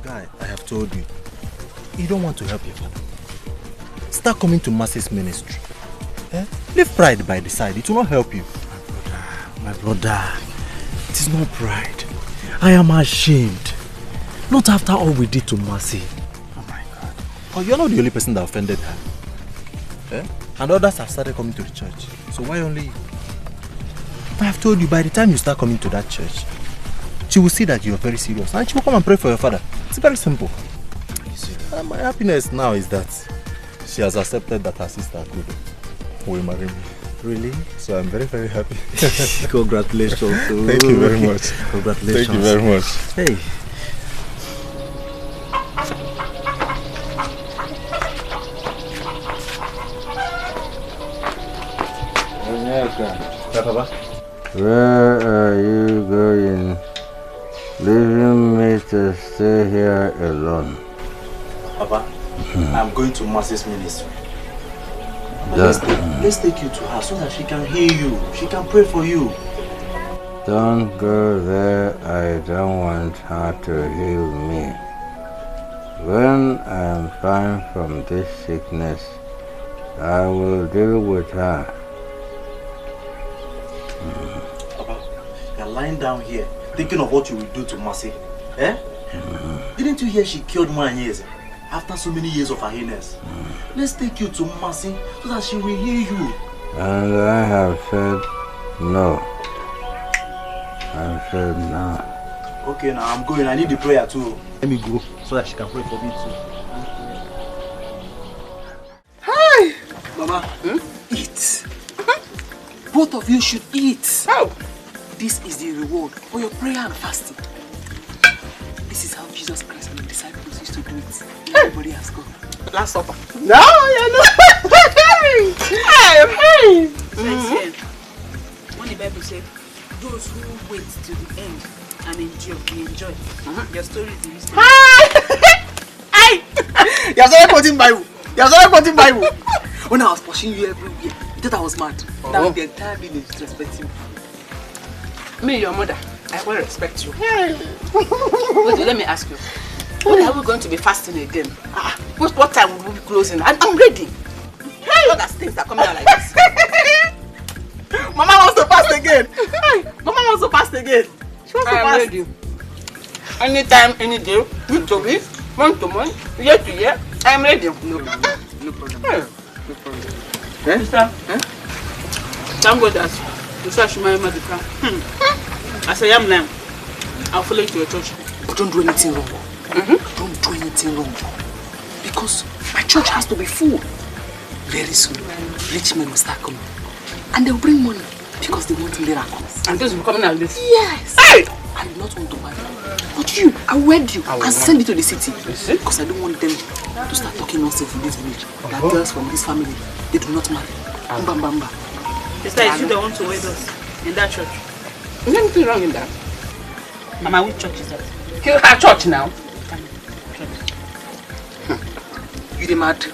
Guy, I have told you, you don't want to help your father. Start coming to Mercy's ministry. Eh? Leave pride by the side. It will not help you. My brother, it is not pride. I am ashamed. Not after all we did to Mercy. Oh my God. Oh, you're not the only person that offended her. Eh? And others have started coming to the church. So why only you? I have told you, by the time you start coming to that church, she will see that you are very serious and she will come and pray for your father. It's very simple. You see, my happiness now is that she has accepted that her sister Ekubo will marry me. Really? So I'm very, very happy. Congratulations. Thank you very much. Congratulations. Thank you very much. Hey. Papa. Where are you going? Leaving me to stay here alone. Papa, I'm going to Mercy's ministry. Let's take you to her so that she can hear you. She can pray for you. Don't go there. I don't want her to heal me. When I'm fine from this sickness, I will deal with her. Papa, you're lying down here thinking of what you will do to Mercy. Eh? Didn't you hear she killed Nwanyeze after so many years of her illness? Let's take you to Mercy so that she will hear you. And I have said no. I said no. Okay, now I'm going. I need the prayer too. Let me go so that she can pray for me too. Hi! Mama, eat. Both of you should eat. How? This is the reward for your prayer and fasting. This is how Jesus Christ and the disciples used to do it. Everybody has gone. Last supper. No, you're not. Hey! When the Bible said, those who wait to the end and endure, we enjoy. Your story is the reason. Hey! You're sorry quoting Bible. You're sorry quoting Bible. When I was pushing you everywhere, you thought I was mad. Now the entire village is respecting you. Me, your mother, I will respect you. Wait, let me ask you. When are we going to be fasting again? What time will we be closing? I'm ready. Look at things are coming out like this. Mama wants to fast again. Mama wants to fast again. She wants to fast. Ready. Anytime, any day, week to week, month to month, year to year, I'm ready. No problem. No problem. No problem. Sister, thank God that you said she married Madika. As I am now, I'll follow you to your church. But don't do anything wrong. Don't do anything wrong. Because my church has to be full. Very soon, rich men will start coming. And they'll bring money because they want miracles. And those will be coming like this? Yes. Hey! I do not want to marry. But you, I'll wed you and send you to the city. Because I don't want them to start talking nonsense in this village. That girls from this family, they do not marry. Bamba bamba. Sister, is you the one to wed us in that church? Is there anything wrong in that? Mama, which church is that? Her church now. You the mad?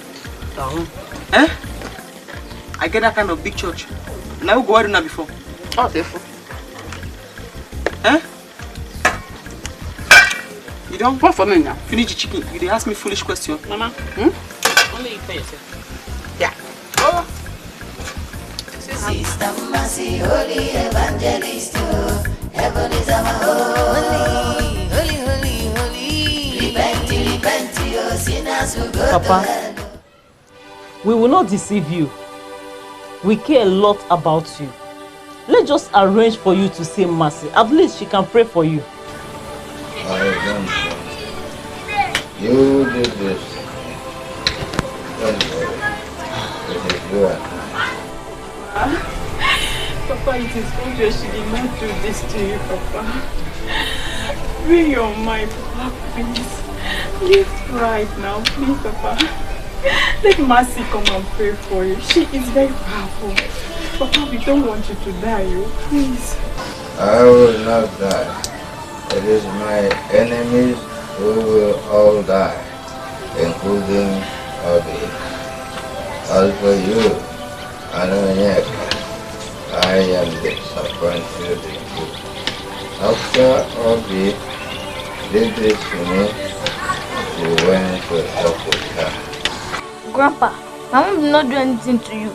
Eh? I get that kind of big church. Now go out before. Oh, therefore. Eh? You don't want for me now. Finish the chicken. You dey ask me foolish question. Mama, only you pay yourself. Yeah. Oh. Sister Mercy, holy evangelist, heaven is our holy, holy, holy, holy. Repent, your sinners will go Papa, we will not deceive you. We care a lot about you. Let's just arrange for you to see Mercy. At least she can pray for you. I don't know. You did this. Don't worry. It is good. Papa, it is obvious she did not do this to you, Papa. Bring your mind, Papa, please. Live right now, please, Papa. Let Mercy come and pray for you. She is very powerful. Papa, we don't want you to die, you. Please. I will not die. It is my enemies who will all die, including Obi. As for you, Emeka, I am disappointed in you. After Obi did this to me, she went to talk with her. Grandpa, my mom did not do anything to you.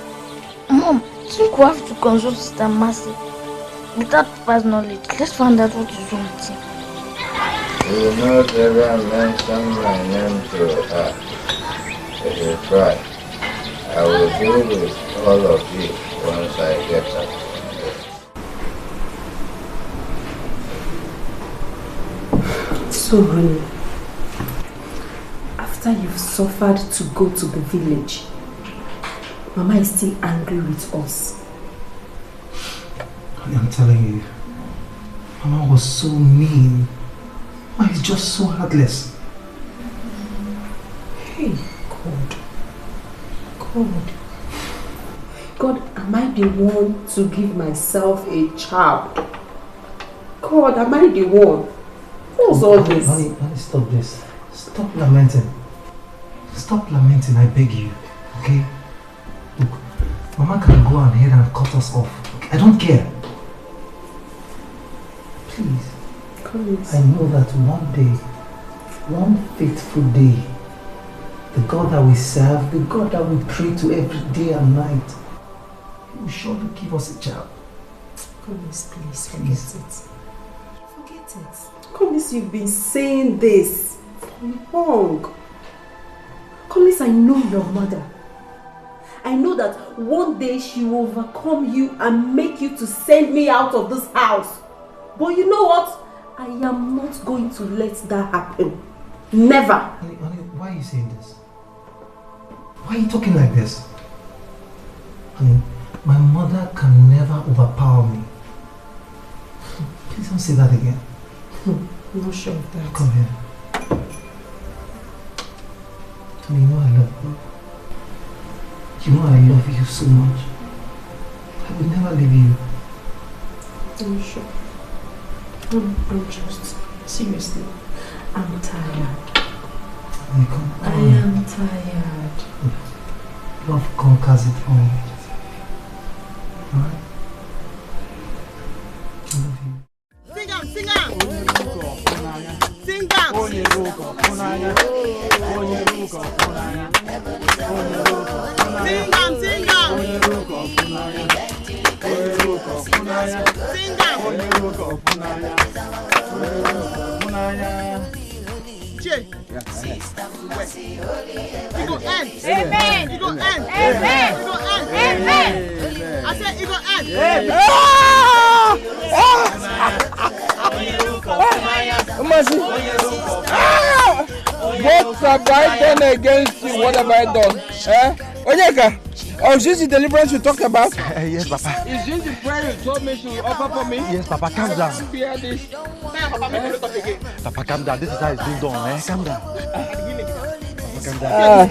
Mom, I think we have to consult Sister Mercy. Without Papa's knowledge, let's find out what is wrong with him. You will not ever mention my name to her. If you try, I will deal with all of you once I get her. So really, after you've suffered to go to the village, Mama is still angry with us. I'm telling you, Mama was so mean. Mama is just so heartless. Hey, God, am I the one to give myself a child? God, am I the one? What's all this? Honey, stop this. Stop lamenting. stop lamenting, I beg you. Okay? Look, Mama can go ahead and cut us off. Okay? I don't care. Please. I know that one day, one fateful day, the God that we serve, the God that we pray to every day and night, He will surely give us a child. Promise, please, forget it. Forget it. Promise, you've been saying this for long. Promise, I know your mother. I know that one day she will overcome you and make you to send me out of this house. But you know what? I am not going to let that happen. Never. Honey, why are you saying this? Why are you talking like this? Honey, my mother can never overpower me. Please don't say that again. I'm not sure of that. Come here. Honey, you know I love you. You know I love you so much. I will never leave you. I'm sure. I'm just, seriously, I'm tired. Honey, come on. I am tired. Love conquers it all. Alright? I love you. Sing on! Sing on! Sing on! It go end. Amen. It go end. Amen. It go end. Amen. I said it go end. What have I done against you? What have I done? Onyeka, is this the deliverance you talked about? Yes, Papa. Is this the prayer you told me to offer for me? Yes, Papa, calm down. Fear this. Papa, calm down. This is how it's been done, eh? Calm down. Papa, calm down.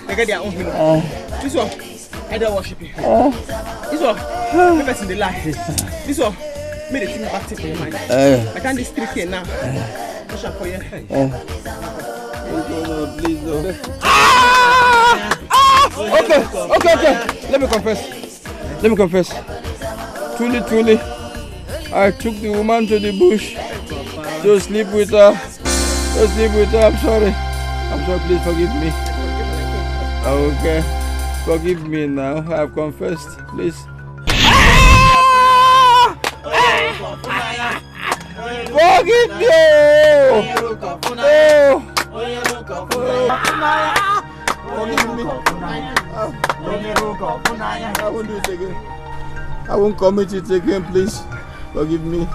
They get their own healing. This one, I don't worship you. This one, the person they lie. This one, made the thing back to your mind. I can't just stick here now. Push up for you. Please, no. Okay. Let me confess. Truly, I took the woman to the bush to sleep with her. I'm sorry. Please forgive me. Okay. Forgive me now. I've confessed. Please. Forgive me! I won't do it again. I won't commit it again, please. Forgive me.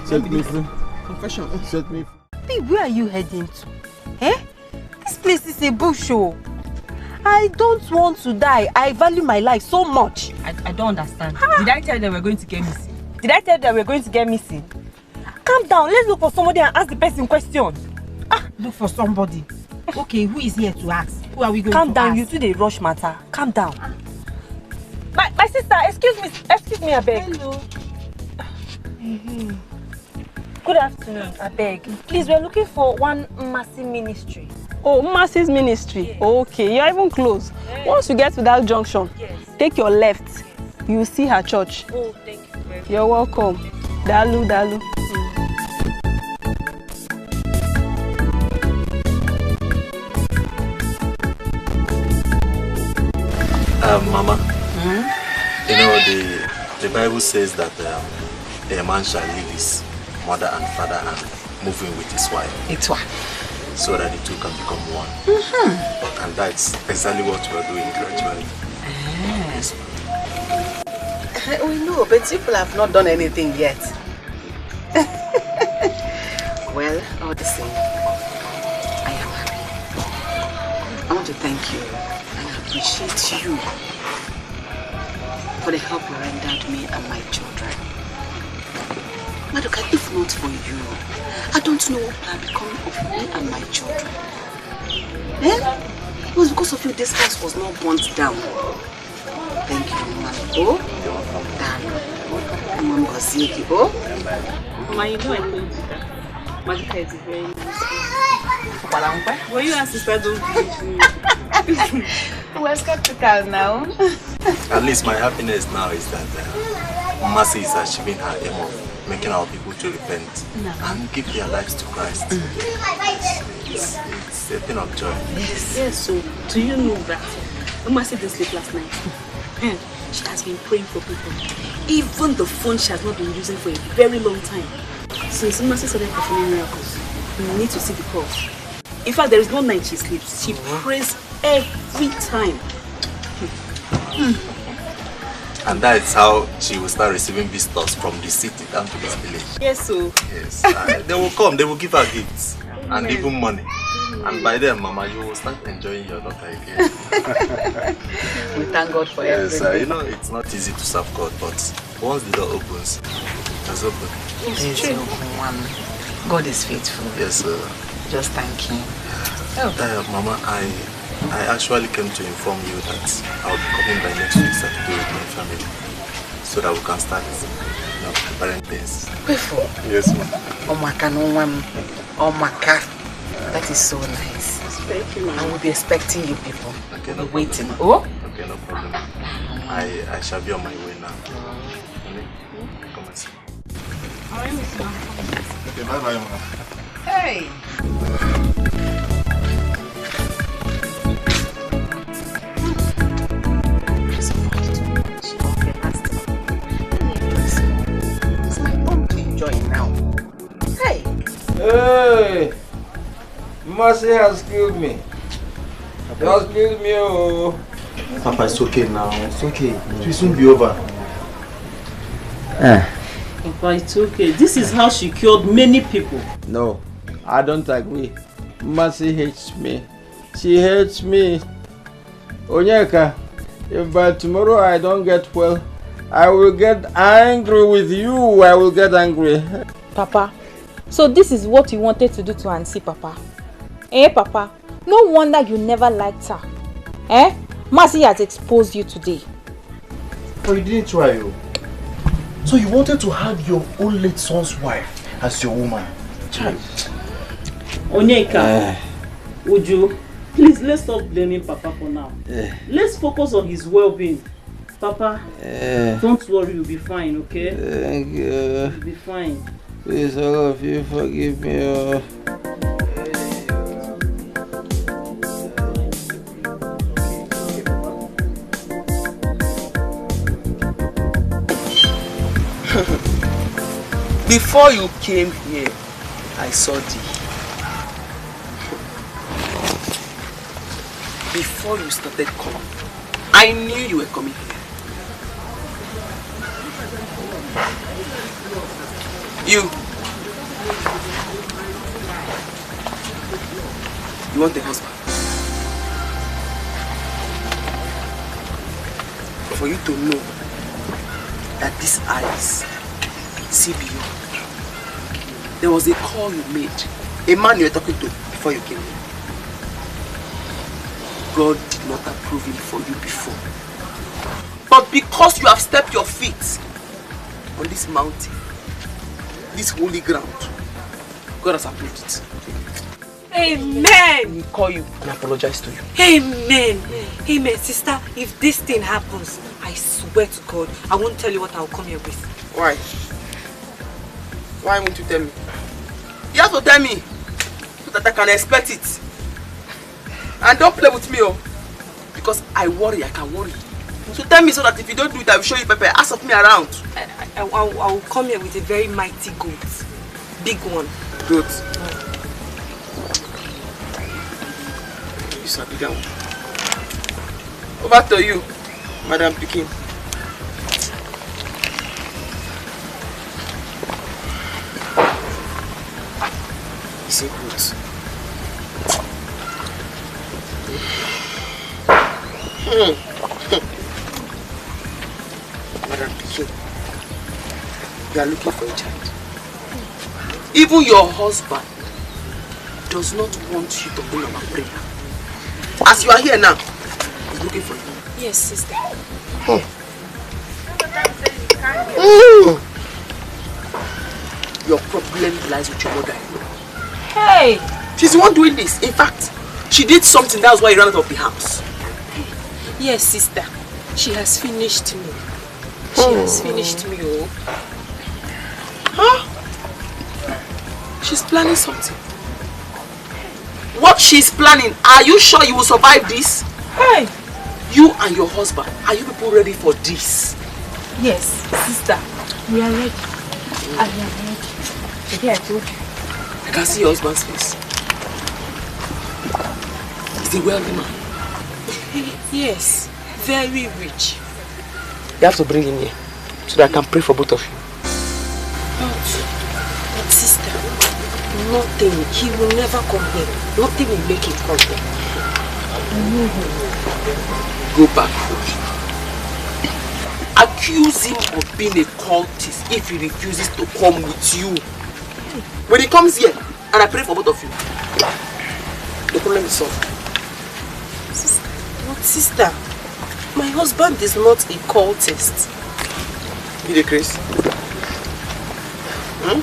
Set me free. Confession. Set me free. Babe, where are you heading to? Eh? This place is a bush, oh. I don't want to die. I value my life so much. I don't understand. Did I tell you that we're going to get missing? Calm down. Let's look for somebody and ask the person question. Look for somebody. Okay, who is here to ask? Who are we going Calm to down. ask? You two dey rush matter. Calm down. My sister, excuse me, I beg. Hello. Good afternoon, I beg. Please, we're looking for one Mercy ministry. Oh, Mercy's ministry. Okay, you're even close. Once you get to that junction, take your left. You will see her church. Oh, thank you very much. You're welcome. Dalu. Mama, you know the Bible says that a man shall leave his mother and father and move in with his wife. It's what? So that the two can become one. And that's exactly what we're doing gradually. Yes. We know, but people have not done anything yet. Well, all the same, I am happy. I want to thank you and appreciate you for the help you rendered me and my children. Maduka, if not for you, I don't know what would have become of me and my children. It was because of you this house was not burnt down. Thank you, Mama. Oh, Mama Gozieki. Oh, Mama, you know I told you that Maduka is a very nice girl. Were you and sister don't We're skeptical now. At least my happiness now is that Mercy is achieving her aim of making our people to repent and give their lives to Christ. It's a thing of joy. Yes, so do you know that Mercy didn't sleep last night? She has been praying for people. Even the phone she has not been using for a very long time. Since Mercy started performing miracles, we need to see the cause. In fact, there is no night she sleeps. She prays every time. And that is how she will start receiving visitors from the city down to this village. Yes, so. Yes. They will come, they will give her gifts and even money. And by then, Mama, you will start enjoying your daughter again. We thank God for everything. Yes, you know, it's not easy to serve God, but once the door opens, it's open. It's true. God is faithful. Yes, sir. Just thank Him. Mama, I actually came to inform you that I'll be coming by next week Saturday with my family, so that we can start, preparing things. Yes, ma'am. That is so nice. Thank you, ma'am. I will be expecting you people. Okay, no waiting. Oh? Okay, no problem. I shall be on my way now. Come and see. Okay, bye-bye, ma'am. Hey! It's my own to enjoy now. Hey! Hey! Mercy has killed me. Just killed me, oh. Papa, it's okay now. It's okay. It will soon be over. Papa, it's okay. This is how she killed many people. No, I don't agree. Mercy hates me. She hates me. Onyeka, if by tomorrow I don't get well, I will get angry with you. I will get angry. Papa, so this is what you wanted to do to Auntie, Papa? Papa? No wonder you never liked her. Mercy has exposed you today. But you didn't try, yo. So you wanted to have your own late son's wife as your woman. Child. Onyeka, Uju, please let's stop blaming Papa for now. Let's focus on his well-being. Papa, don't worry, you'll be fine, okay? Thank you. You'll be fine. Please, all of you, forgive me. Before you came here, I saw thee. Before you started coming, I knew you were coming here. You want a husband? For you to know that these eyes see beyond. There was a call you made, a man you were talking to before you came here. God did not approve him for you before. But because you have stepped your feet on this mountain, this holy ground, God has approved it. Amen! We call you and apologize to you. Amen! Amen, sister. If this thing happens, I swear to God, I won't tell you what I'll come here with. Why? Why won't you tell me? You have to tell me so that I can expect it. And don't play with me, because I worry, I can worry. So tell me so that if you don't do it, I will show you pepper. Ask of me around. I will come here with a very mighty goat. Big one. Goat. It's a bigger one. Over to you, Madam Pikin. It's a goat. Madam Pikin, you are looking for a child. Even your husband does not want you to bring on a prayer. As you are here now, he's looking for you. Yes, sister. Your problem lies with your mother. Hey! She's the one doing this. In fact, she did something, that's why he ran out of the house. Yes, sister. She has finished me. She has finished me, oh. Huh? She's planning something. What she's planning, are you sure you will survive this? Hey! You and your husband, are you people ready for this? Yes, sister. We are ready. I am ready. Maybe I told you. I can see your husband's face. He's a wealthy man. Yes, very rich. You have to bring him here so that I can pray for both of you. But sister, nothing. He will never come here. Nothing will make him come here. Go back home. Accuse him of being a cultist if he refuses to come with you. When he comes here and I pray for both of you, the problem is solved. But sister, my husband is not a cultist. Be the grace. No.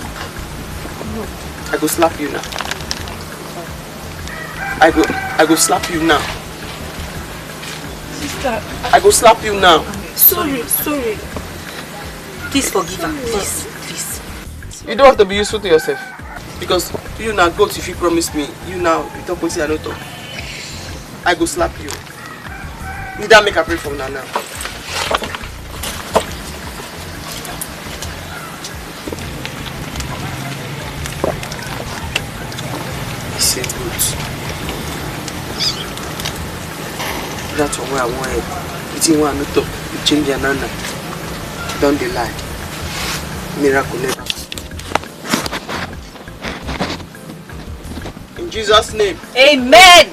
I go slap you now. I go slap you now. Sister, I go slap you now. Sorry. Please forgive her. Please. You don't have to be useful to yourself. Because you now go if you promise me. You now, you talk with you. I go slap you. You don't make a pray for now. It's a good. That's what I want. It's in one to change your nana. Don't they lie. Miracle never. In Jesus' name. Amen.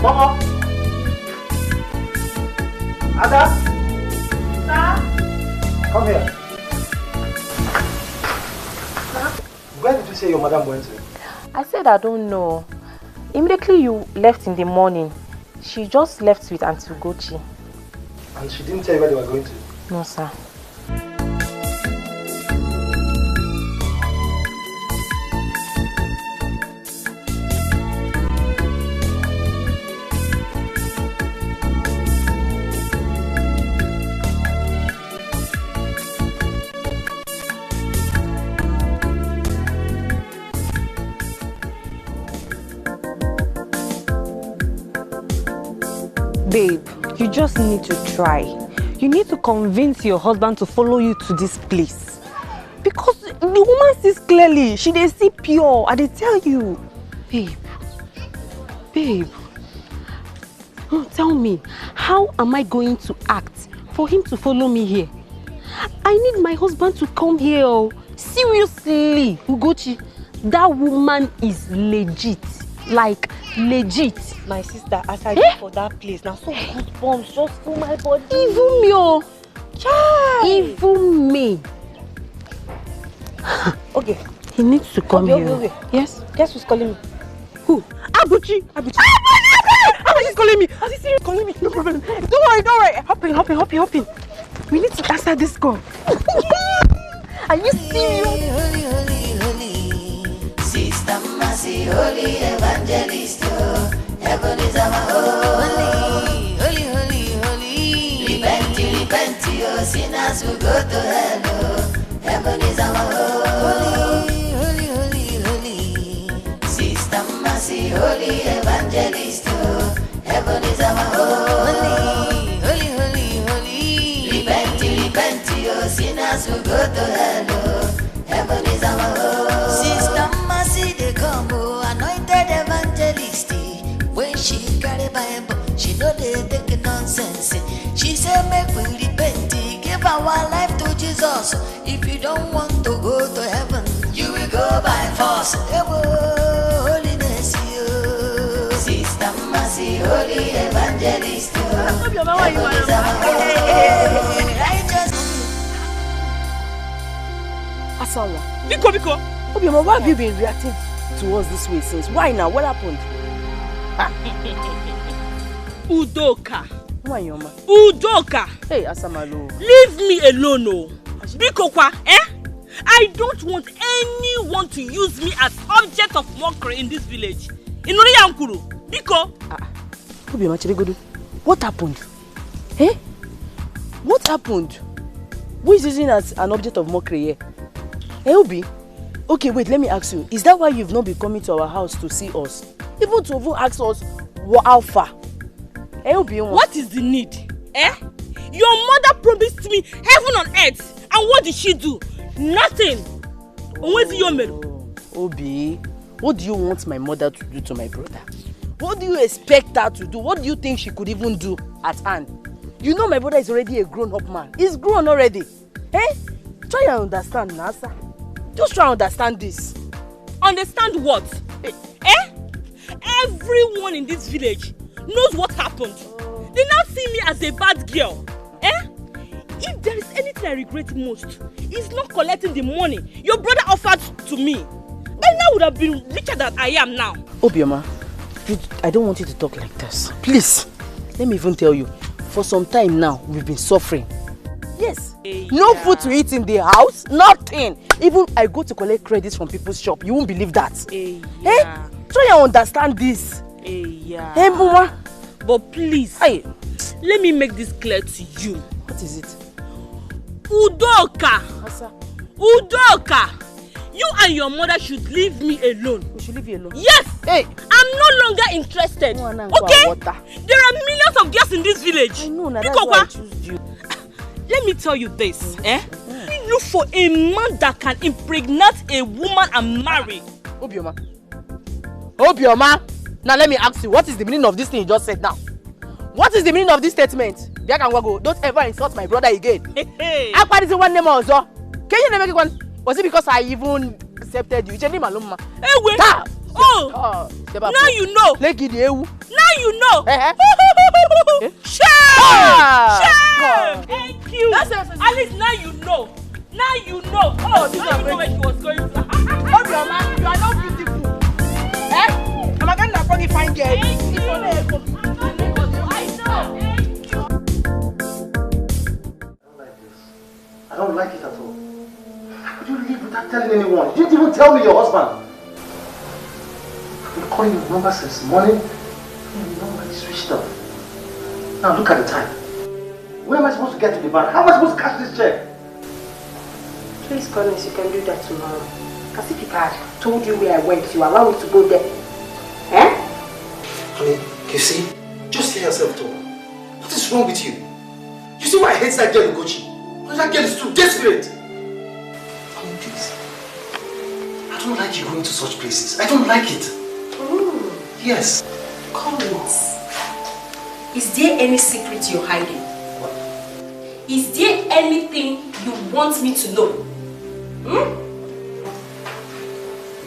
Mama! Ada! Sir? Come here. Where did you say your madam went to? I said I don't know. Immediately you left in the morning, she just left with Auntie Ugezu. And she didn't tell you where they were going to? No, sir. Babe, you just need to try. You need to convince your husband to follow you to this place. Because the woman sees clearly. She dey see pure. I dey tell you. Babe. Tell me, how am I going to act for him to follow me here? I need my husband to come here. Oh. Seriously, Ugezu, that woman is legit. Like, legit. My sister, as I go for that place, now so good bombs just fill my body. Even me, oh. Child. Even me. Okay. He needs to come here. Okay. Yes? Guess who's calling me? Who? Abuchi. Abuchi's calling me. Are you serious? Calling me. No problem. Don't worry. Hop in. We need to answer this call. Are you serious? Sister Mercy, holy evangelist, heaven is our holy. Repent, oh, sinners who go to hell, heaven is our holy. Sister Mercy, holy evangelist, heaven is our holy. Repent, oh, sinners who go to hell, heaven is our holy. Sister Mercy, they come, anointed evangelist. When she carry Bible, she know they take nonsense. She said, make we repent, give our life to Jesus. If you don't want to go to heaven, you will go by force. Holiness, you. Sister Mercy, holy evangelist. Asala. Biko. Obioma, why have you been reacting towards this way since? Why now? What happened? Udoka, Who are you, ma? Udoka. Hey, Asamalo. Leave me alone, oh. Bikokwa, eh? I don't want anyone to use me as object of mockery in this village. Inuri Yankuru, Biko. What happened? Eh? What happened? Who is using as an object of mockery here? Eh, Obi? Okay, wait, let me ask you. Is that why you've not been coming to our house to see us? Even to ask us how far? Eh, Obi? What is the need? Eh? Your mother promised me heaven on earth. And what did she do? Nothing. Obi, what do you want my mother to do to my brother? What do you expect her to do? What do you think she could even do at hand? You know my brother is already a grown-up man. He's grown already. Eh? Try and understand, Nasa. Just try and understand this. Understand what? Eh? Everyone in this village knows what happened. They now see me as a bad girl. Eh? If there is anything I regret most, it's not collecting the money your brother offered to me. And I would have been richer than I am now. Obioma, I don't want you to talk like this. Please, let me even tell you, for some time now, we've been suffering. Yes. No food to eat in the house, nothing. Even I go to collect credits from people's shop, you won't believe that. Eh? Try and understand this. Hey, Mama. But please, let me make this clear to you. What is it? Udoka! Udoka! You and your mother should leave me alone. We should leave you alone? Yes! Hey! I'm no longer interested. Okay? There are millions of girls in this village. I know, that's why I choose you. Let me tell you this, Look for a man that can impregnate a woman and marry. Obioma. Obioma! Now let me ask you, what is the meaning of this thing you just said now? What is the meaning of this statement? Don't ever insult my brother again. Hey. What is the one name also? Can you make it one? Was it because I even accepted you? Hey, wait. Oh, now you know. Now you know. Shame! Thank you. At least now you know. Now you know. Oh, now you know where she was going to. Hold your man, you are not beautiful. Eh? I'm going to probably find girl. I don't like it at all. How could you leave without telling anyone? You didn't even tell me your husband. I've been calling your number since morning. Your number is switched off. Now look at the time. When am I supposed to get to the bank? How am I supposed to cash this check? Please, Collins, you can do that tomorrow. As if I had told you where I went, you allow me to go there. Eh? Honey, you see? Just hear yourself talk. What is wrong with you? You see why I hate that girl, Edochie? That girl is too desperate. Honey, please. I don't like you going to such places. I don't like it. Yes. Collins, is there any secret you're hiding? What? Is there anything you want me to know?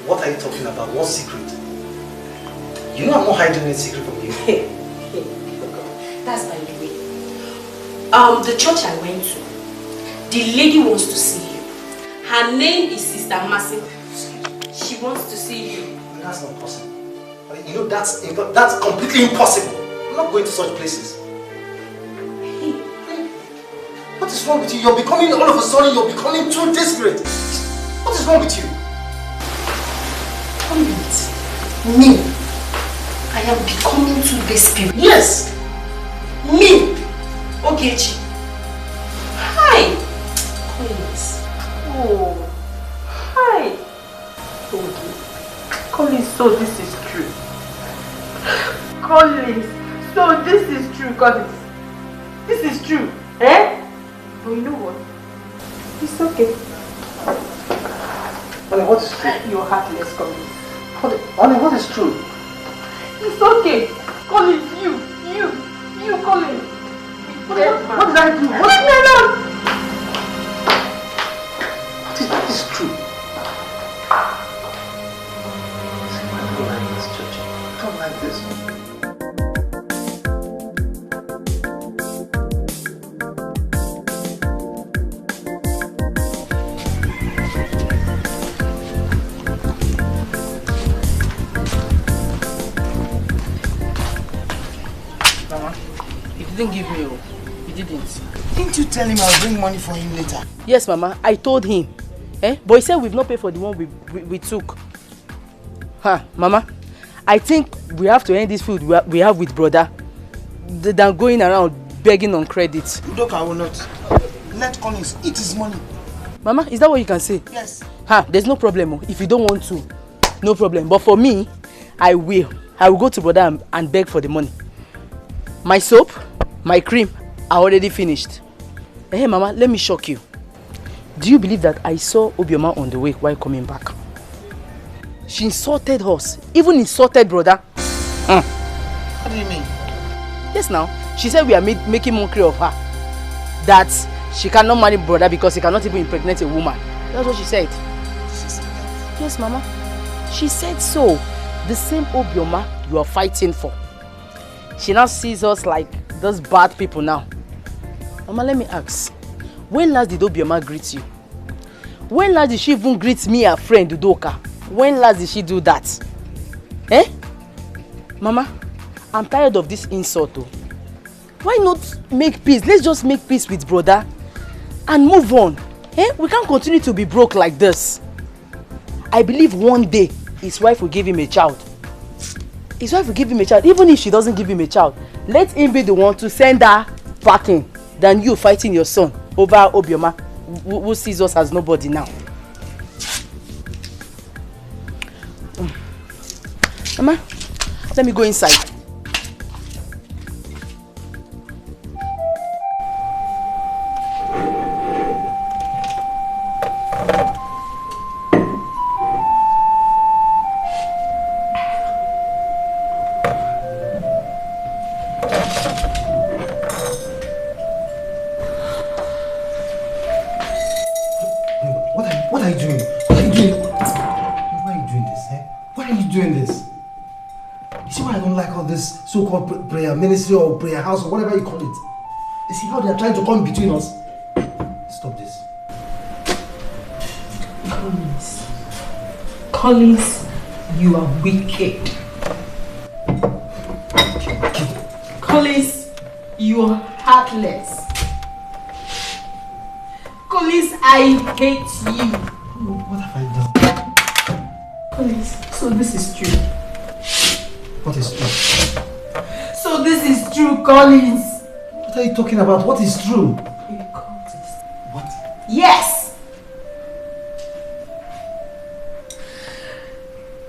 What are you talking about? What secret? You know I'm not hiding any secret from you. That's by the way. The church I went to, the lady wants to see you. Her name is Sister Mercy. She wants to see you. That's not possible. You know that's completely impossible. I'm not going to such places. What is wrong with you? You're becoming, all of a sudden, you're becoming too desperate. What is wrong with you? Collins, me, I am becoming too desperate. Yes. Me, Ukeje. Hi, Collins. Oh, hi. Okay. Collins, so this is true. Collins, so this is true, Collins. This is true, eh? But you know what? It's okay. Honey, what is true? You're heartless, Collins. Honey, what is true? It's okay. Collins, you, Collins. What did I do? Leave me alone! What is true? I don't like this, Church. I don't like this. didn't give me. He didn't. Didn't you tell him I'll bring money for him later? Yes, Mama. I told him. But he said we've not paid for the one we took. Mama. I think we have to end this food we have with brother than going around begging on credit. Look, I will not. Let Collins eat his money. Mama, is that what you can say? Yes. There's no problem. If you don't want to, no problem. But for me, I will go to brother and beg for the money. My soap, my cream are already finished. Hey, Mama, let me shock you. Do you believe that I saw Obioma on the way while coming back? She insulted us, even insulted brother. What do you mean? Yes, now. She said we are making mockery of her. That she cannot marry brother because he cannot even impregnate a woman. That's what she said. She said that? Yes, Mama. She said so. The same Obioma you are fighting for. She now sees us like those bad people now. Mama, let me ask. When last did Obioma greet you? When last did she even greet me, her friend, Udoka? When last did she do that? Mama, I'm tired of this insult though. Why not make peace? Let's just make peace with brother and move on. We can't continue to be broke like this. I believe one day his wife will give him a child. His wife will give him a child. Even if she doesn't give him a child, let him be the one to send her packing than you fighting your son over Obioma, who sees us as nobody now. Mama, let me go inside. So-called prayer ministry or prayer house or whatever you call it. You see how they are trying to come between us? Stop this. Collins, you are wicked. Collins, you are heartless. Collins, I hate you. What have I done? Collins, so this is true. What is true? So this is true, Collins. What are you talking about? What is true? You're a cultist. What? Yes!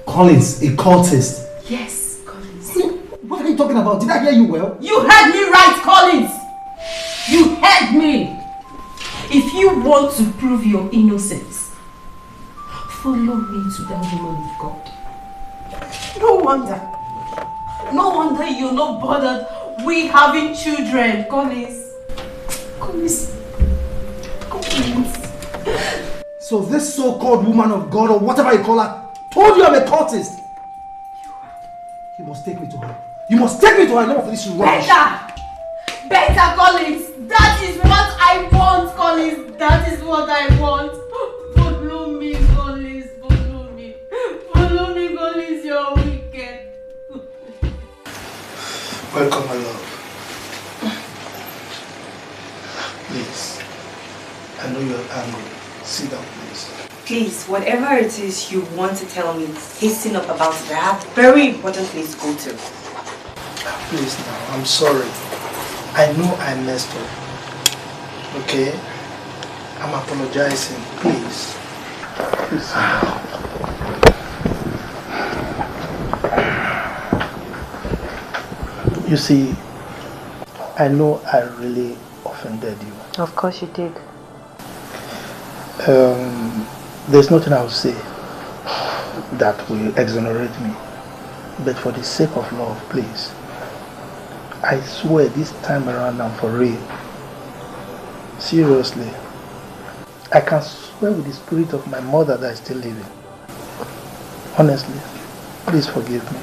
Collins, a cultist? Yes, Collins. What are you talking about? Did I hear you well? You heard me right, Collins! You heard me! If you want to prove your innocence, follow me to that woman of God. No wonder you're not bothered with having children, Collins. Collins. So this so-called woman of God or whatever you call her told you I'm a cultist. You must take me to her. You must take me to her. Enough of this rubbish. Better, Collins. That is what I want, Collins. That is what I want. Follow me, Collins. Follow me. Follow me, Collins. You're wicked. Welcome, my love. Please. I know you're angry. Sit down, please. Please, whatever it is you want to tell me, hasten up about it. I have very important place to go to. Please now, I'm sorry. I know I messed up. Okay? I'm apologizing. Please. Please. You see, I know I really offended you. Of course you did. There's nothing I will say that will exonerate me. But for the sake of love, please. I swear this time around I'm for real. Seriously. I can swear with the spirit of my mother that is still living. Honestly, please forgive me.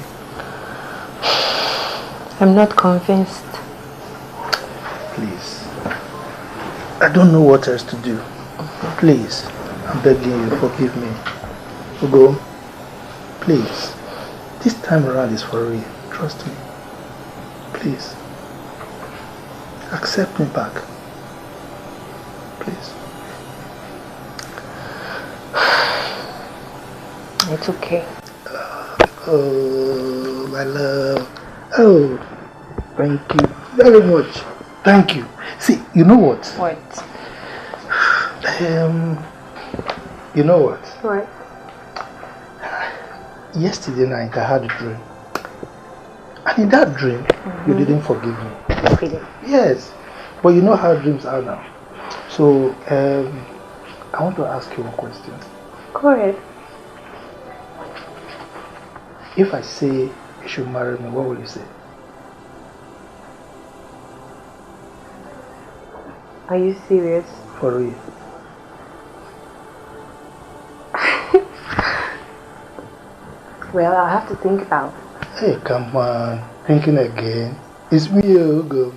I'm not convinced. Please. I don't know what else to do. Please, I'm begging you, forgive me. Ugo, please. This time around is for real. Trust me. Please. Accept me back. Please. It's okay. Oh, my love. Oh, thank you very much. Thank you. See, you know what? What? You know what? What? Yesterday night I had a dream. And in that dream, you didn't forgive me. Really? Yes. But you know how dreams are now. So, I want to ask you a question. Go ahead. If I say you should marry me, what will you say? Are you serious? For real? Well, I'll have to think about it. Hey, come on. Thinking again. It's me, Ugo.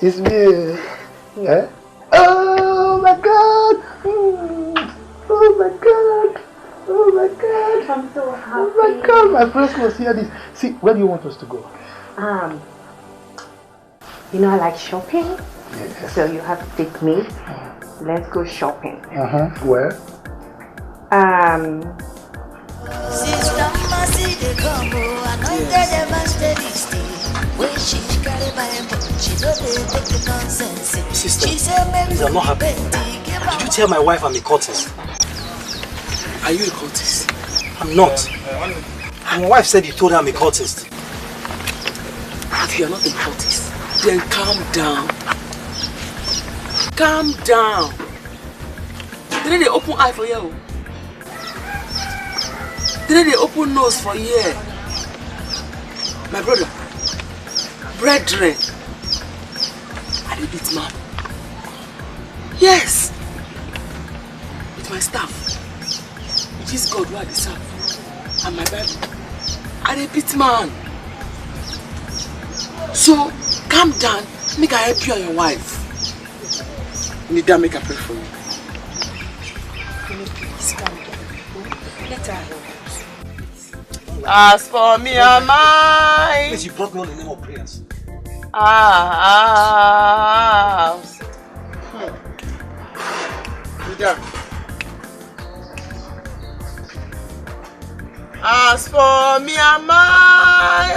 It's me. Eh? Oh my God! Oh my God! Oh my God! I'm so happy. Oh my God! My friends must hear this. See, where do you want us to go? You know I like shopping. Yes. So you have to take me. Let's go shopping. Where? Sister Mercy, they come, anointed evangelist. When she carry my she know they take nonsense. Sister, she said, please, I'm not happy. Did you tell my wife I'm a cultist? Are you a cultist? I'm not. My wife said you told her I'm a cultist. If you are not a cultist, then calm down. Calm down. Didn't they open eye for you? Didn't they open nose for you? My brother, brethren, I did beat man. Yes, with my staff, which is God who I serve, and my Bible, I did beat man. So calm down, make I help you and your wife. Need that make I pray for you. Please calm down. Let her help. As for me and mine. Please, you brought me on the name of prayers. As for me and my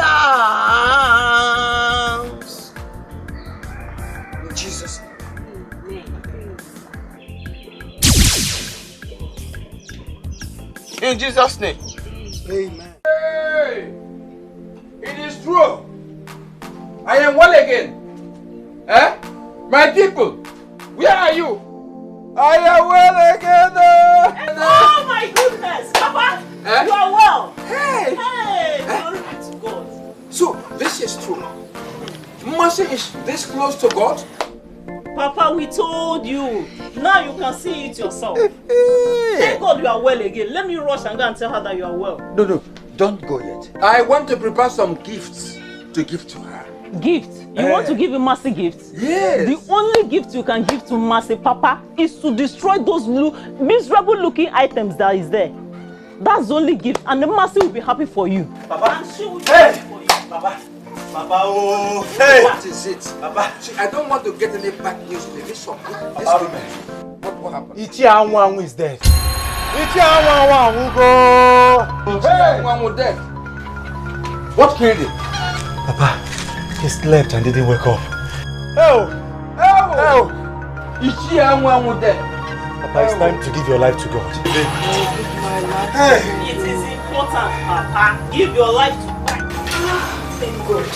house. In Jesus' In Jesus' name. Amen. Hey! It is true. I am well again. Eh? My people, where are you? I am well again. Oh my goodness, Papa! Eh? You are well. Hey! Hey! Glory be to God. So, this is true. Mercy is this close to God? Papa, we told you. Now you can see it yourself. Thank God you are well again. Let me rush and go and tell her that you are well. No, don't go yet. I want to prepare some gifts to give to her. Gift? You want to give a Mercy gift? Yes. The only gift you can give to Mercy, Papa, is to destroy those miserable looking items that is there. That's the only gift, and the Mercy will be happy for you. Papa. And she will be happy for you. Papa. Papa, oh, hey! What is it? Papa. See, I don't want to get any bad news. Maybe some good news. What happened? Ichi Anwangu is dead. Ichi Anwangu go. Ichi Anwangu dead. What killed him? Papa, he slept and didn't wake up. Oh! Ichi Anwangu dead. Papa, it's time to give your life to God. Hey. It is important, Papa. Give your life to God. Thank God.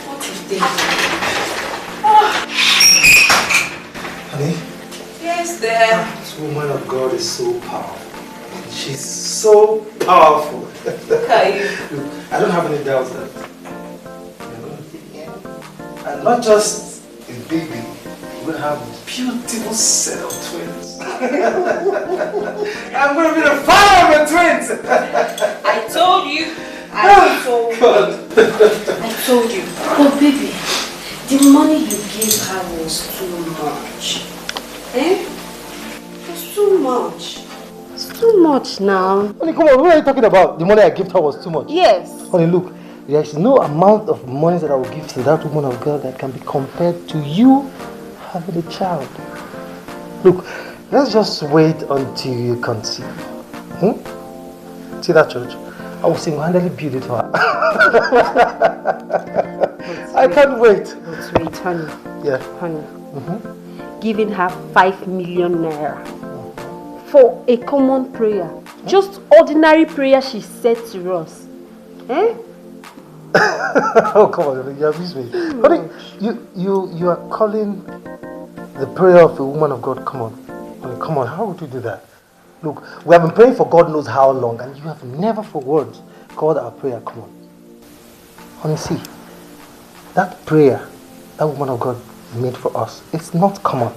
What is this? Honey? Yes, there. This woman of God is so powerful. She's so powerful. Okay. Look, I don't have any doubts that you're going to take in. And not just a baby, we're going to have a beautiful set of twins. I'm going to be the father of the twins. I told you. I told you. Oh, baby, the money you gave her was too much. Eh? It was too much. It's too much now. Honey, come on, what are you talking about? The money I gave her was too much. Yes. Honey, look, There is no amount of money that I will give to that woman of God that can be compared to you having a child. Look, let's just wait until you conceive. See that church? I will single-handedly build it for her. I can't wait. But wait, honey. Yeah. Honey. Giving her 5 million naira for a common prayer. Just ordinary prayer she said to us. Eh? Oh, come on, you abuse me. Honey, you are calling the prayer of a woman of God. Come on. Honey, come on, how would you do that? Look, we have been praying for God knows how long, and you have never for words called our prayer. Come on. Honey, see, that prayer that woman of God made for us, it's not common.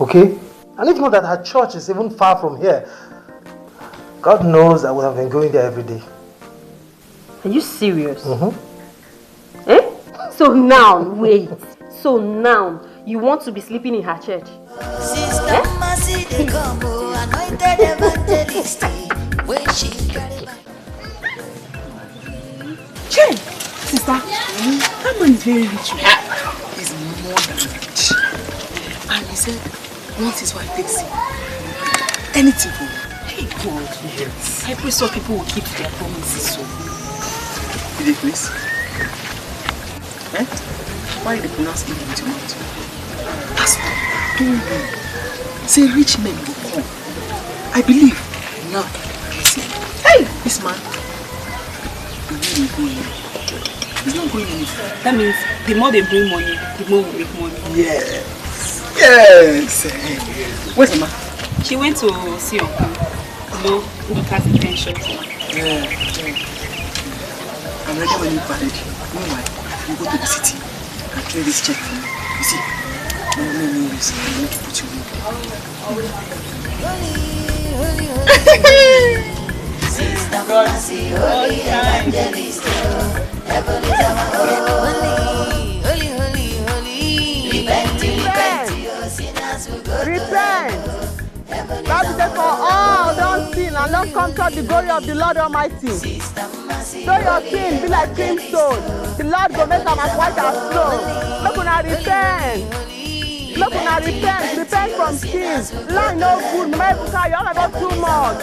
Okay? And if not that her church is even far from here, God knows I would have been going there every day. Are you serious? Eh? So now, wait. So now, you want to be sleeping in her church? Sister Mercy, the combo, anointed evangelist, when she carry my... Chen! Sister, that man is very rich. He's more than rich. And he said, once his wife takes him, anything for him. Hey God, yes. I pray so people will keep their promises so. Did they please? Eh? Why did they pronounce it with your mouth? That's what I told you. Say rich men will come. I believe. Now, see. Hey, this man. He's not going anywhere. That means the more they bring money, the more we make money. Yes. Yes. Where's Mama? She went to see Uncle. No, look at the pension. Yeah. I'm ready when you married. Meanwhile, you go to the city and clear this check for me. You see, no news. I want to put you in. Sister Mercy, holy evangelist, heaven is our holy. Repent, your sinners will go. Repent! Bible says, for all don't sin and don't come to the glory of the Lord Almighty. Though your sin be like brimstone, the Lord will make them as white as snow. Look when I repent. Look when I repent from sin. Lie no good. Mama Ebuka, you're about too much.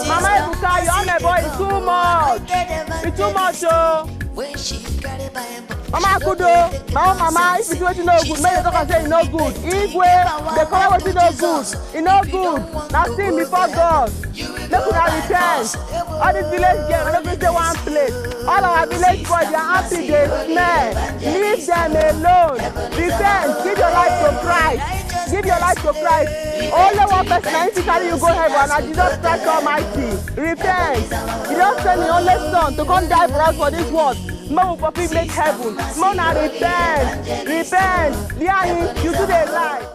Mama Ebuka, you're boy, it's too much. It's too much, oh. Mama Akudo, Mama, if you do it no good, make the talk and say it's no good. Igwe, the color was no good. It's no good. Now sin before God. Look when I repent. All these village girls, I'm not going to say one place. All our village boys, they are happy, they smell. Leave them alone. Repent. Give your life to Christ. Give your life to Christ. Only one person I need to carry you go heaven, and Jesus Christ Almighty. Repent. You don't send your only son to come die for us for this world. Mo will make heaven. Mo na repent. Repent. Liahi, you do the lie.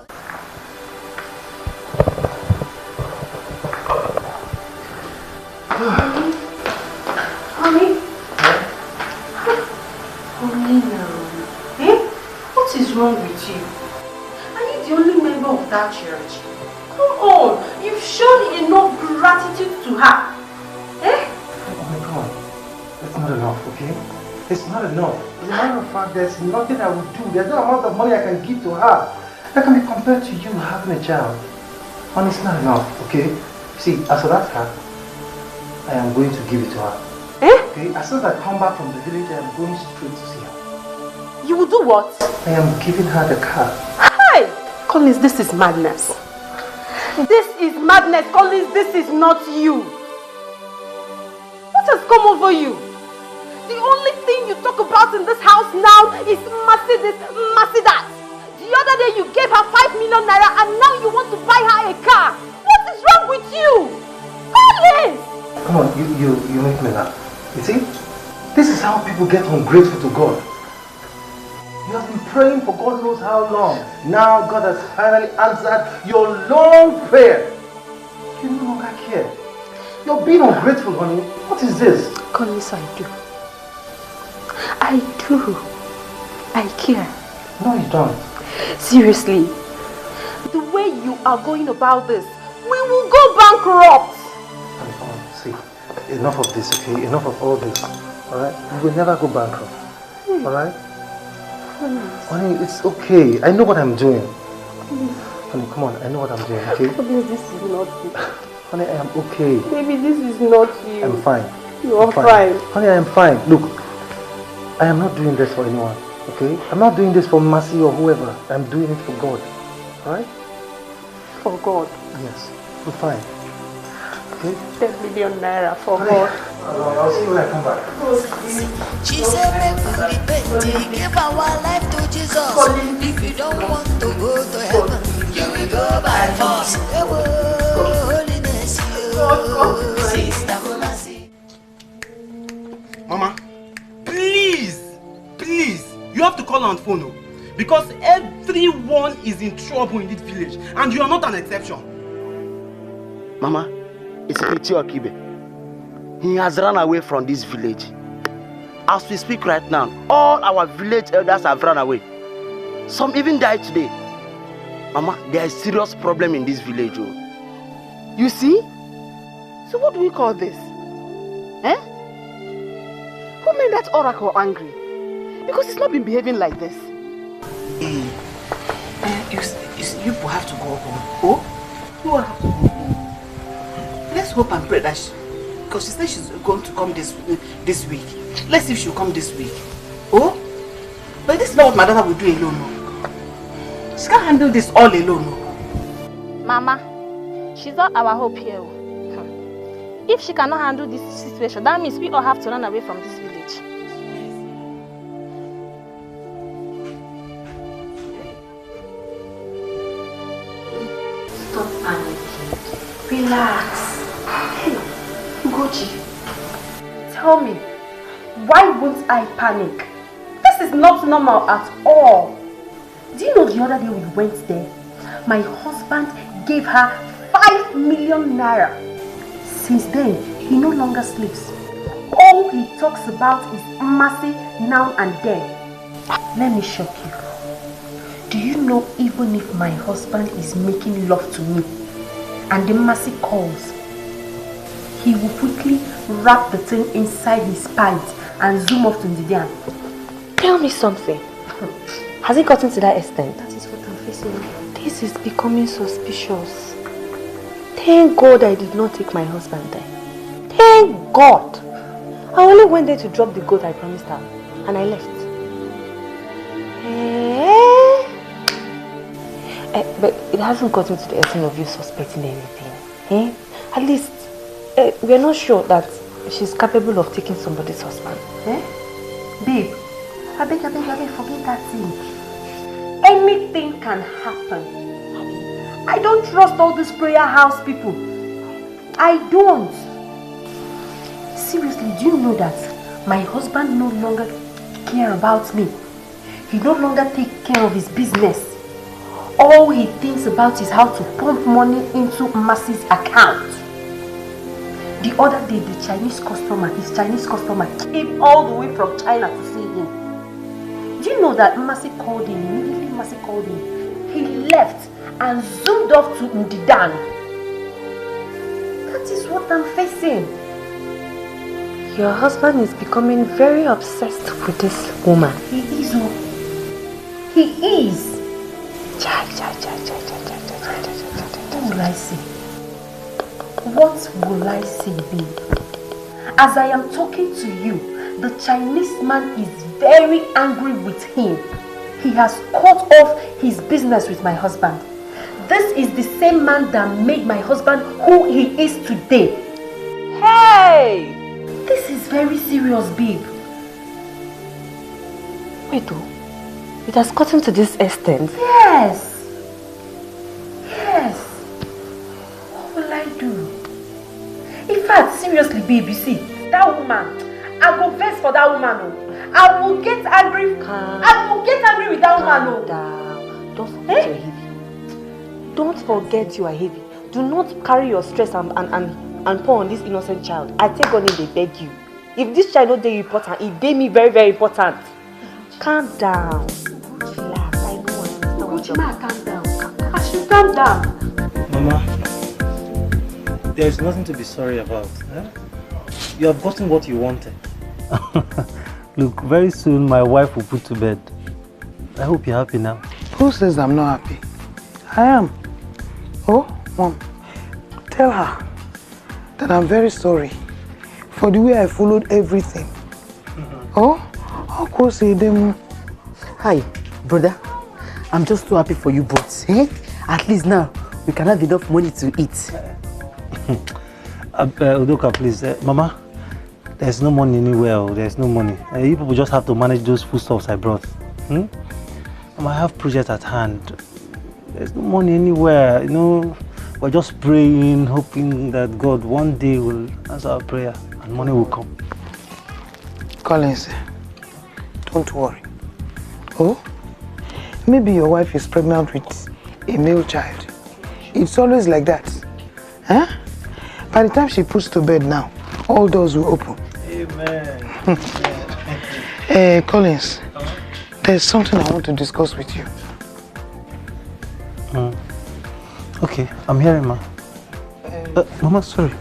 Honey? Honey now. Eh? What is wrong with you? Are you the only member of that church? Come on. You've shown enough gratitude to her. Eh? Oh my God. That's not enough, okay? It's not enough. As a matter of fact, there's nothing I would do. There's no amount of money I can give to her that can be compared to you having a child. And it's not enough, okay? See, as for that car, I am going to give it to her. Eh? Okay? As soon as I come back from the village, I am going straight to see her. You will do what? I am giving her the car. Hi! Collins, this is madness. This is madness. Collins, this is not you. What has come over you? The only thing you talk about in this house now is mercy this, mercy that. The other day you gave her 5 million naira and now you want to buy her a car. What is wrong with you? Collins! Come on, you make me laugh. You see? This is how people get ungrateful to God. You have been praying for God knows how long. Now God has finally answered your long prayer. You no longer care. You're being ungrateful, honey. What is this? Collins, I do. I do. I care. No, you don't. Seriously, the way you are going about this, we will go bankrupt. See, enough of this, okay? Enough of all this. Alright? You will never go bankrupt. Alright? Honey, it's okay. I know what I'm doing. Honey, come on. I know what I'm doing, okay? Please, this is not you. Honey, I am okay. Baby, this is not you. I'm fine. You are fine. Honey, I am fine. Look, I am not doing this for anyone, okay? I'm not doing this for Mercy or whoever. I'm doing it for God. Alright? For God? Yes. We're fine. Okay? 10 million naira for God. I'll see you when I come back. She said, make we repent, give our life to Jesus. If you don't want to go to heaven, you will go by force. Holiness, Sister Mercy. Mama, please, you have to call on phone, oh, because everyone is in trouble in this village, and you are not an exception. Mama, it's Etomi-Wellington. He has run away from this village. As we speak right now, all our village elders have run away. Some even died today. Mama, there is serious problem in this village. Oh. You see? So what do we call this? Eh? Who made that oracle angry? Because it's not been behaving like this. You will have to go home. Oh? You will have to go home. Let's hope and pray that because she said she's going to come this week. Let's see if she'll come this week. Oh? But this is not what my daughter will do alone. No. She can't handle this all alone. No. Mama, she's not our hope here. If she cannot handle this situation, that means we all have to run away from this village. Stop panicking. Relax. Hey, Ugezu, tell me, why won't I panic? This is not normal at all. Do you know the other day we went there? My husband gave her 5 million naira. Since then, he no longer sleeps. All he talks about is mercy now and then. Let me shock you. Do you know even if my husband is making love to me and the mercy calls, he will quickly wrap the thing inside his pants and zoom off to Nigerian? Tell me something. Has it gotten to that extent? That is what I'm facing. This is becoming suspicious. Thank God I did not take my husband there. Thank God. I only went there to drop the goat I promised her and I left. But it hasn't gotten to the extent of you suspecting anything. At least we are not sure that she's capable of taking somebody's husband. Babe, I beg, forget that thing. Anything can happen. I don't trust all these prayer house people. I don't. Seriously, do you know that my husband no longer cares about me? He no longer takes care of his business. All he thinks about is how to pump money into Mercy's account. The other day, his Chinese customer came all the way from China to see him. Do you know that Mercy called him? Immediately Mercy called him. He left and zoomed off to Ndidan. That is what I'm facing. Your husband is becoming very obsessed with this woman. He is. He is. What will I say? What will I say, babe? As I am talking to you, the Chinese man is very angry with him. He has cut off his business with my husband. This is the same man that made my husband who he is today. Hey! This is very serious, babe. Wait, oh. It has gotten to this extent? Yes. Yes. What will I do? In fact, seriously, babe, you see, that woman, I go vex for that woman. Oh. I will get angry. I will get angry with that woman. Oh. Don't forget you're heavy. Don't forget you are heavy. Do not carry your stress and pour on this innocent child. I take on it, they beg you. If this child not day important, it day me very, very important. Calm down. Relax. I know what calm down. I should calm down. Mama, there is nothing to be sorry about. You have gotten what you wanted. Look, very soon my wife will put to bed. I hope you're happy now. Who says I'm not happy? I am. Oh, Mom, tell her that I'm very sorry for the way I followed everything. Oh, of course, Hi, brother. I'm just so happy for you both. Eh? At least now we can have enough money to eat. Udoka, please. Mama, there's no money anywhere. There's no money. You people just have to manage those foodstuffs I brought. I have projects at hand. There's no money anywhere. You know, we're just praying, hoping that God one day will answer our prayer and money will come. Collins, don't worry. Oh, maybe your wife is pregnant with a male child. It's always like that. Huh? By the time she puts to bed now, all doors will open. Amen. Collins, there's something I want to discuss with you. Okay, I'm hearing, ma. Mama, sorry.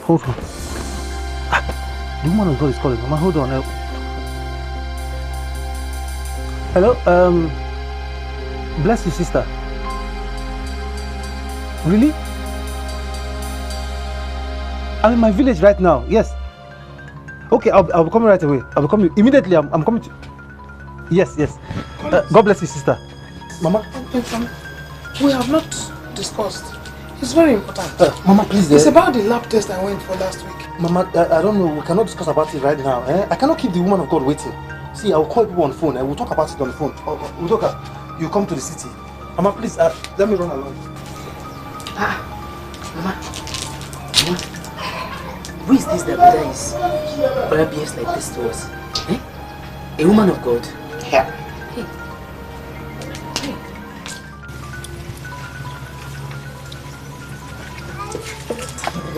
Hold on. The woman of God is calling. Mama, hold on. Hello? Bless you, sister. Really? I'm in my village right now. Yes. Okay, I'll be coming right away. I'll be coming immediately. I'm coming to... Yes. God bless you, sister. Mama? We have not discussed. It's very important. Mama, please. It's about the lab test I went for last week. Mama, I don't know. We cannot discuss about it right now. I cannot keep the woman of God waiting. See, I will call people on the phone. We'll talk about it on the phone. Udoka, you come to the city. Mama, please, let me run along. Mama. Who is this that brother is? Brother behaves like this to us. Eh? A woman of God? Yeah.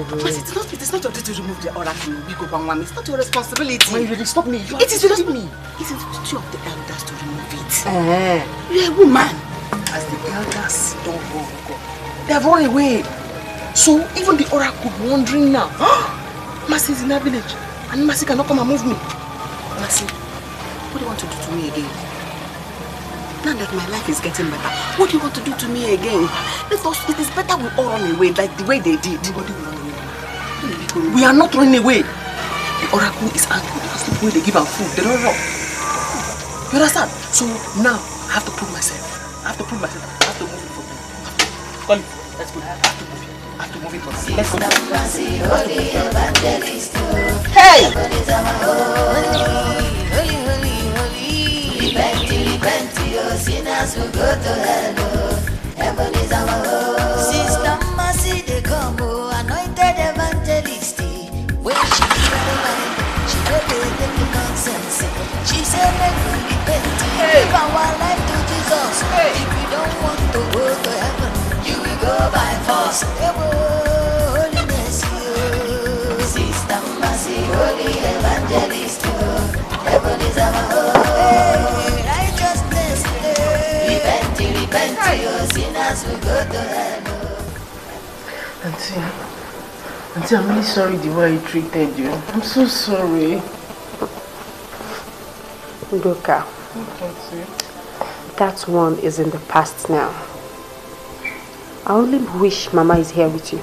But it is not your duty to remove the oracle. It's not your responsibility. Why you stop me? It is just me. It is the duty of the elders to remove it. You're a woman. As the elders don't go. They have run away. So even the oracle be wondering now. Mercy is in our village. And Mercy cannot come and move me. Mercy, what do you want to do to me again? Now that my life is getting better, what do you want to do to me again? It is better we all run away like the way they did. Nobody will run away. We are not running away. The oracle is angry because the way they give our food, they don't run. You understand? So now I have to prove myself. I have to move it for me. Call it. Let's go. I have to move it for me. Let's go. Hey! Repent, your sinners will go to hell. Heaven is our home. Sister Mercy, they come, anointed evangelist. When she don't take nonsense. She said, let me repent. Give our life to Jesus. If you don't want to go to heaven, you will go by force. Holiness, Sister Mercy, holy evangelist. Heaven is our home. Righteousness, repent, your sinners will go to heaven. Auntie, I'm really sorry the way I treated you. I'm so sorry. Udoka, that one is in the past now. I only wish Mama is here with you.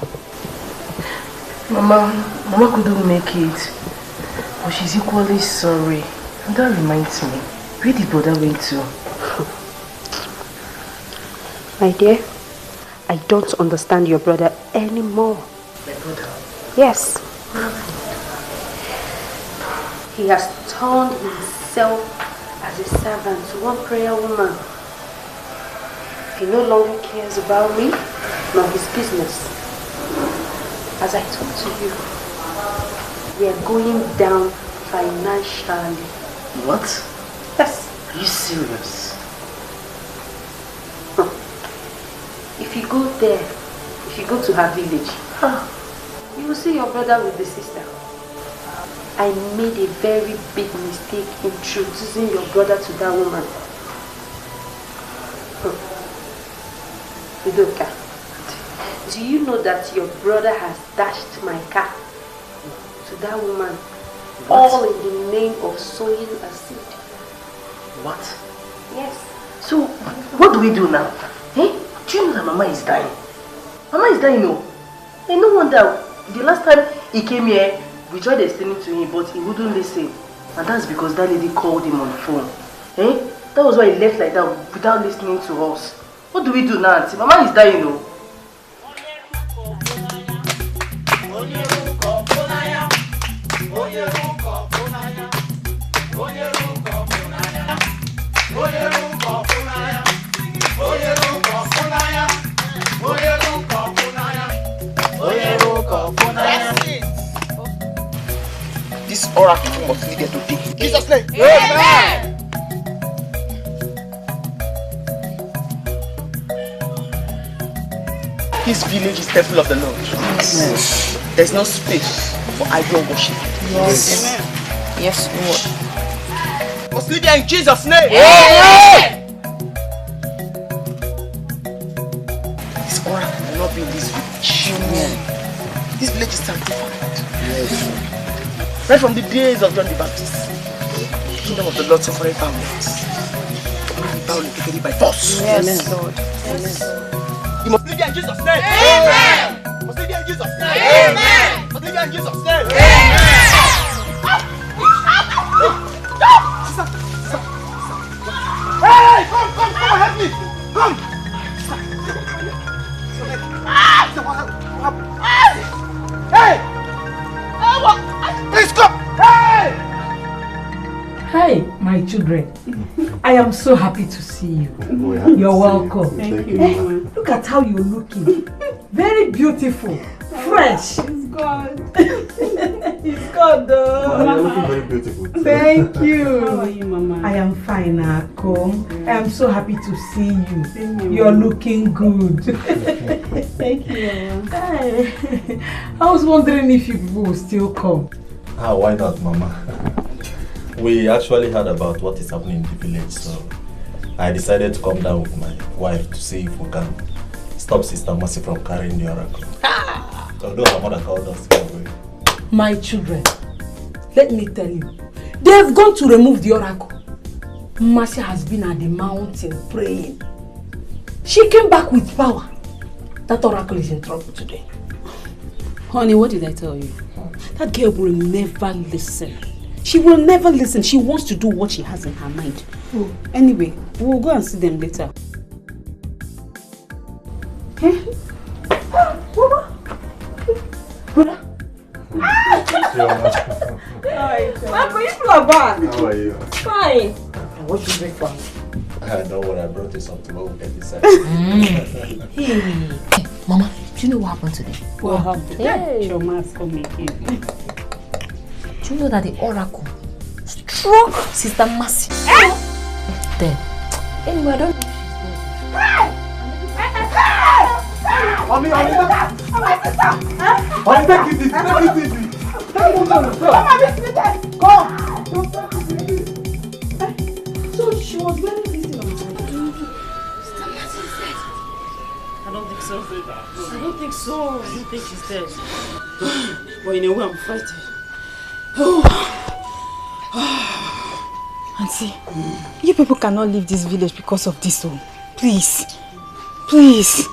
Mama couldn't make it, but she's equally sorry. And that reminds me, where did brother went to? My dear, I don't understand your brother anymore. My brother? Yes. He has turned himself as a servant to one prayer woman. He no longer cares about me, nor his business. As I talk to you, we are going down financially. What? Yes. Are you serious? If you go there, if you go to her village, you will see your brother with the sister. I made a very big mistake introducing your brother to that woman. Udoka, do you know that your brother has dashed my car to that woman All in the name of sowing a seed. What? Yes. So, what do we do now? Eh? Do you know that Mama is dying? Mama is dying, no? And no wonder, the last time he came here, we tried explaining to him, but he wouldn't listen. And that's because that lady called him on the phone. Eh? That was why he left like that without listening to us. What do we do now, Auntie? Mama is dying, no? This oracle must lead her today. Jesus' name. Amen. This village is temple of the Lord. Yes. There's no space for idol worship. Yes. Amen. Yes, Lord. Must lead her in Jesus' name. Amen. This oracle will not be in this village. Amen. This village is sanctified. Yes. Right from the days of John the Baptist, the kingdom of the Lord suffered violence. Violence taken by force. Yes, Amen. Lord. Amen. You must live here in Jesus' name. Amen. You must live here in Jesus' name. Amen. You must live here in Jesus' name. Amen. Hey, come, help me. Come. Hey. Please come! Hey! Hi, my children. I am so happy to see you. You're welcome. Thank you. Look at how you're looking. Very beautiful. Fresh. It's God. It's God though. You're looking very beautiful. Thank you. How are you, Mama? I am fine, Akom. I am so happy to see you. You're looking good. Thank you, Mama. I was wondering if you people will still come. Why not, Mama? We actually heard about what is happening in the village, so I decided to come down with my wife to see if we can stop Sister Mercy from carrying the oracle. Although her mother called us to go away. My children, let me tell you, they have gone to remove the oracle. Mercy has been at the mountain praying. She came back with power. That oracle is in trouble today. Honey, what did I tell you? That girl will never listen. She will never listen. She wants to do what she has in her mind. Anyway, we'll go and see them later. Marco, you people are back. How are you? Fine. What should we find? Don't worry, I brought you something. What will get inside? Hey, Mama, do you know what happened today? What happened? Hey. Your mask coming in. Do you know that the oracle struck Sister Mercy? Then, anyway, I don't know. Mommy, take it easy. So she was very busy on her. I don't think so. I don't think so. I don't think she's dead. But in a way, I'm frightened. Auntie, you people cannot leave this village because of this one. Please. Please.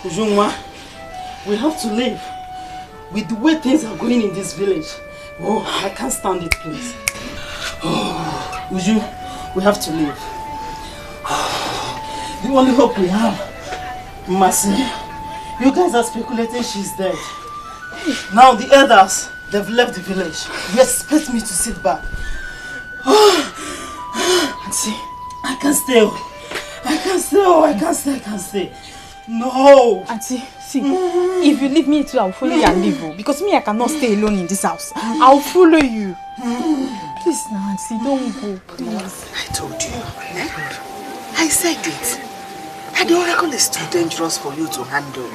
Ujunwa, we have to leave. With the way things are going in this village. Oh, I can't stand it, please. Oh, Uju, we have to leave. The only hope we have, Mercy, you guys are speculating she's dead. Now the elders, they've left the village. You expect me to sit back. Auntie, I can't stay. I can't stay. No! Auntie, see, if you leave me too, I'll follow you and leave. Because me, I cannot stay alone in this house. I'll follow you. Please now, Auntie, don't go, please. I told you. I said it. And the oracle is too dangerous for you to handle.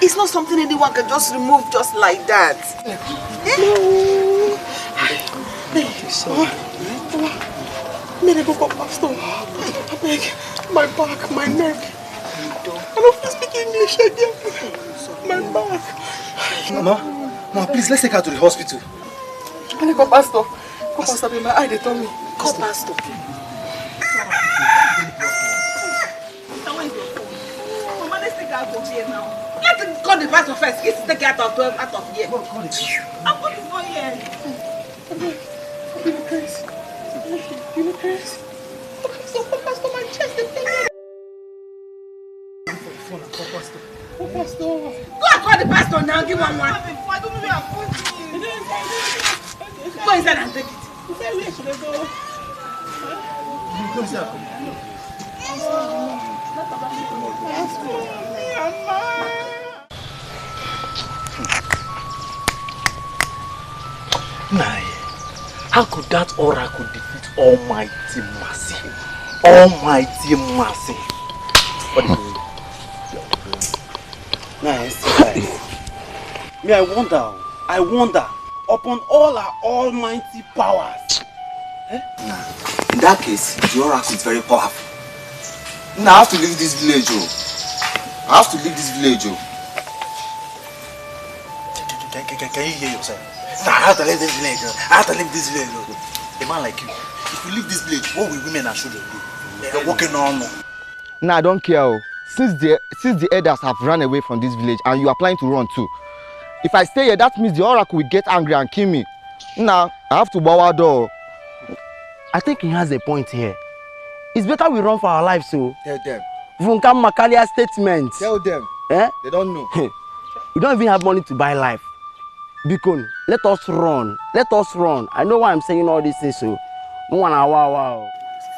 It's not something anyone can just remove just like that. No. Thank you so much. I beg, my back, my neck. I don't feel speak English again. My back. Mama, please, let's take her to the hospital. Go, Pastor. Go, Pastor, be my eye, they told me. Go, Pastor. Mama, let's take out of here now. Let's call the pastor first. Let's take out of here. Go, call it. I'm going to go here. Give me grace. Give me grace. Pastor, my chest is pain. Go, Pastor. Go, Pastor. Go and call the pastor now. Give one more. Go inside and take it. Nah, how could that oracle defeat Almighty Mercy? Almighty Mercy. What do you mean? Nice. Me, I wonder, upon all our almighty powers. In that case, the oracle is very powerful. Now I have to leave this village, I have to leave this village, Can you hear yourself? Now I have to leave this village, I have to leave this village, A man like you, if you leave this village, what will women and children do? They're walking on. Nah, I don't care. Since the elders have run away from this village and you are planning to run too, if I stay here, that means the oracle will get angry and kill me. Nah, I have to bow our door. I think he has a point here. It's better we run for our lives, so. Tell them. Vunka Macaulay statement. Tell them. Eh? They don't know. We don't even have money to buy life. Bikon, let us run. Let us run. I know why I'm saying all these things, so. Wow.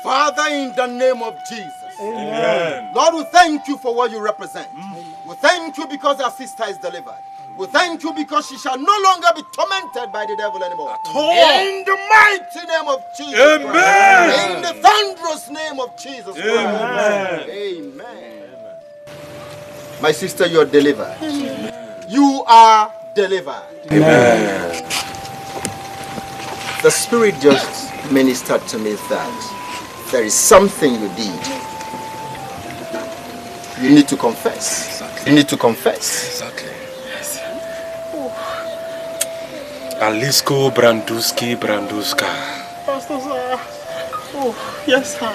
Father, in the name of Jesus. Amen. Lord, we thank you for what you represent. We thank you because our sister is delivered. We thank you because she shall no longer be tormented by the devil anymore. In the mighty name of Jesus. Amen. Christ. In the thunderous name of Jesus. Amen. Christ. Amen. My sister, you are delivered. Amen. You are delivered. Amen. The Spirit just ministered to me that there is something you did. You need to confess. Exactly. You need to confess. Exactly. Yes. Alisko Branduska. Pastor, sir. Oh, yes, sir.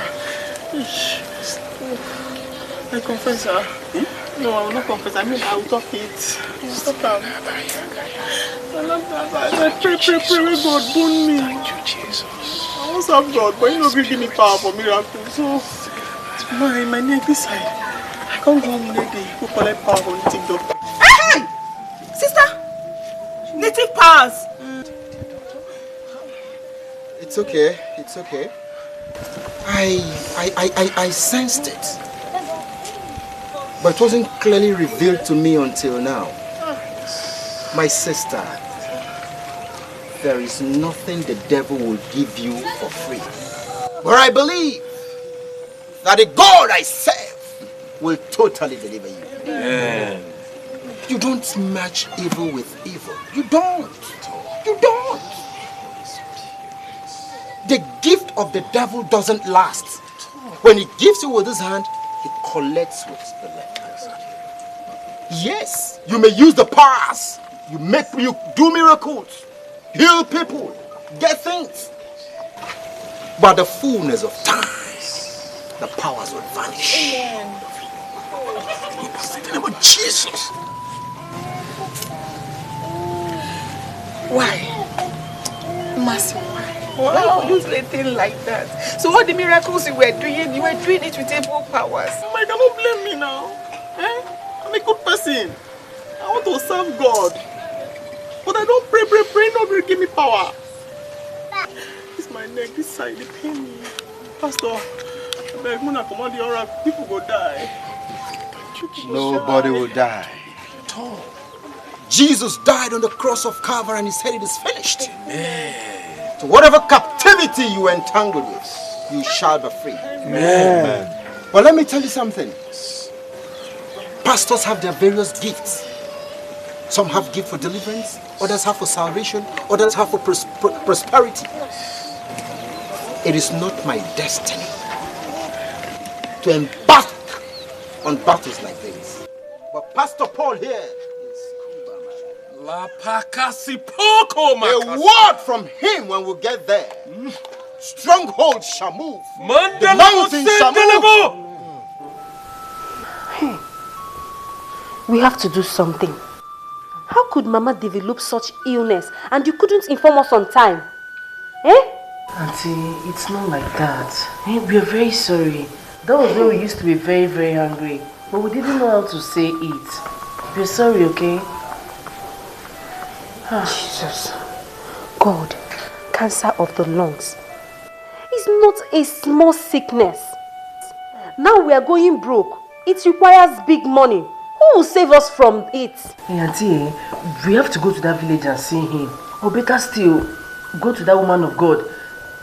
I confess, sir. No, I will not confess. I mean, I will talk it. Stop. I pray, God, burn me. Thank you, Jesus. I want to have God, but you know, give me power for miracles. So, my neck this side. I can't go home today. Go collect power from the TikTok. Hey! Sister! Native powers! It's okay. It's okay. I sensed it. But it wasn't clearly revealed to me until now. My sister, there is nothing the devil will give you for free. But I believe that the God I serve will totally deliver you. Amen. You don't match evil with evil. You don't. You don't. The gift of the devil doesn't last. When he gives you with his hand, he collects with the left. Yes, you may use the powers. You do miracles, heal people, get things. But the fullness of time, the powers will vanish. Amen. In the name of Jesus. Why? Mercy, why would you say a thing like that? So all the miracles you were doing it with evil powers. You cannot blame me now. I'm a good person. I want to serve God. But I don't pray, nobody give me power. This is my neck, this side, they pain me. Pastor, when I command the oracle, people will die. Nobody will die. Jesus died on the cross of Calvary and he said it is finished. Amen. So whatever captivity you were entangled with, you shall be free. Amen. But let me tell you something. Pastors have their various gifts. Some have gift for deliverance, others have for salvation, others have for prosperity. It is not my destiny to embark on battles like this. But Pastor Paul here is A word from him when we get there. Strongholds shall move. The mountains shall move. Hey, we have to do something. How could Mama develop such illness and you couldn't inform us on time? Eh? Auntie, it's not like that. We are very sorry. That was when we used to be very, very hungry. But we didn't know how to say it. We're sorry, okay? Jesus. God, cancer of the lungs is not a small sickness. Now we are going broke. It requires big money. Who will save us from it? Hey, Auntie, we have to go to that village and see him. Or better still, go to that woman of God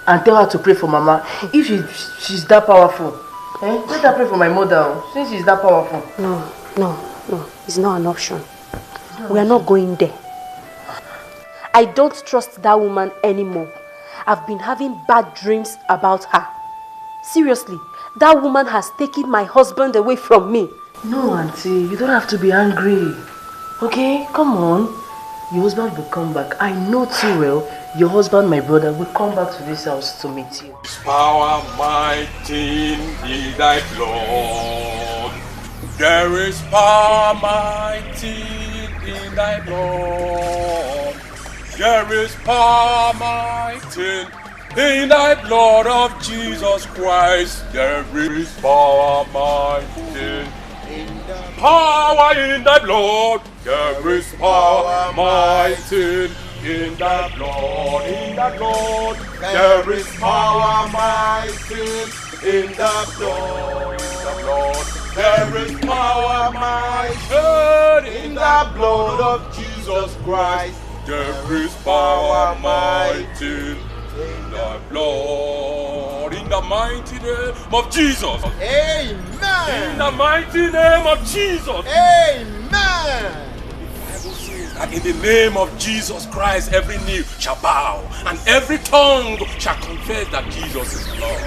and tell her to pray for Mama. If she's that powerful. Let her pray for my mother, since she's that powerful. No. It's not an option. We are not going there. I don't trust that woman anymore. I've been having bad dreams about her. Seriously, that woman has taken my husband away from me. No, Auntie, you don't have to be angry. Okay, come on. Your husband will come back. I know too well your husband, my brother, will come back to this house to meet you. Power mighty in thy blood. There is power mighty in thy blood. There is power mighty in thy blood of Jesus Christ. There is power mighty. Power in thy blood. There is power mighty in thy blood. In thy blood. There is power mighty in the blood. In the blood. There is power mighty in the blood of Jesus Christ. There is power mighty in the blood. In the mighty name of Jesus. Amen. In the mighty name of Jesus. Amen. That in the name of Jesus Christ, every knee shall bow and every tongue shall confess that Jesus is Lord.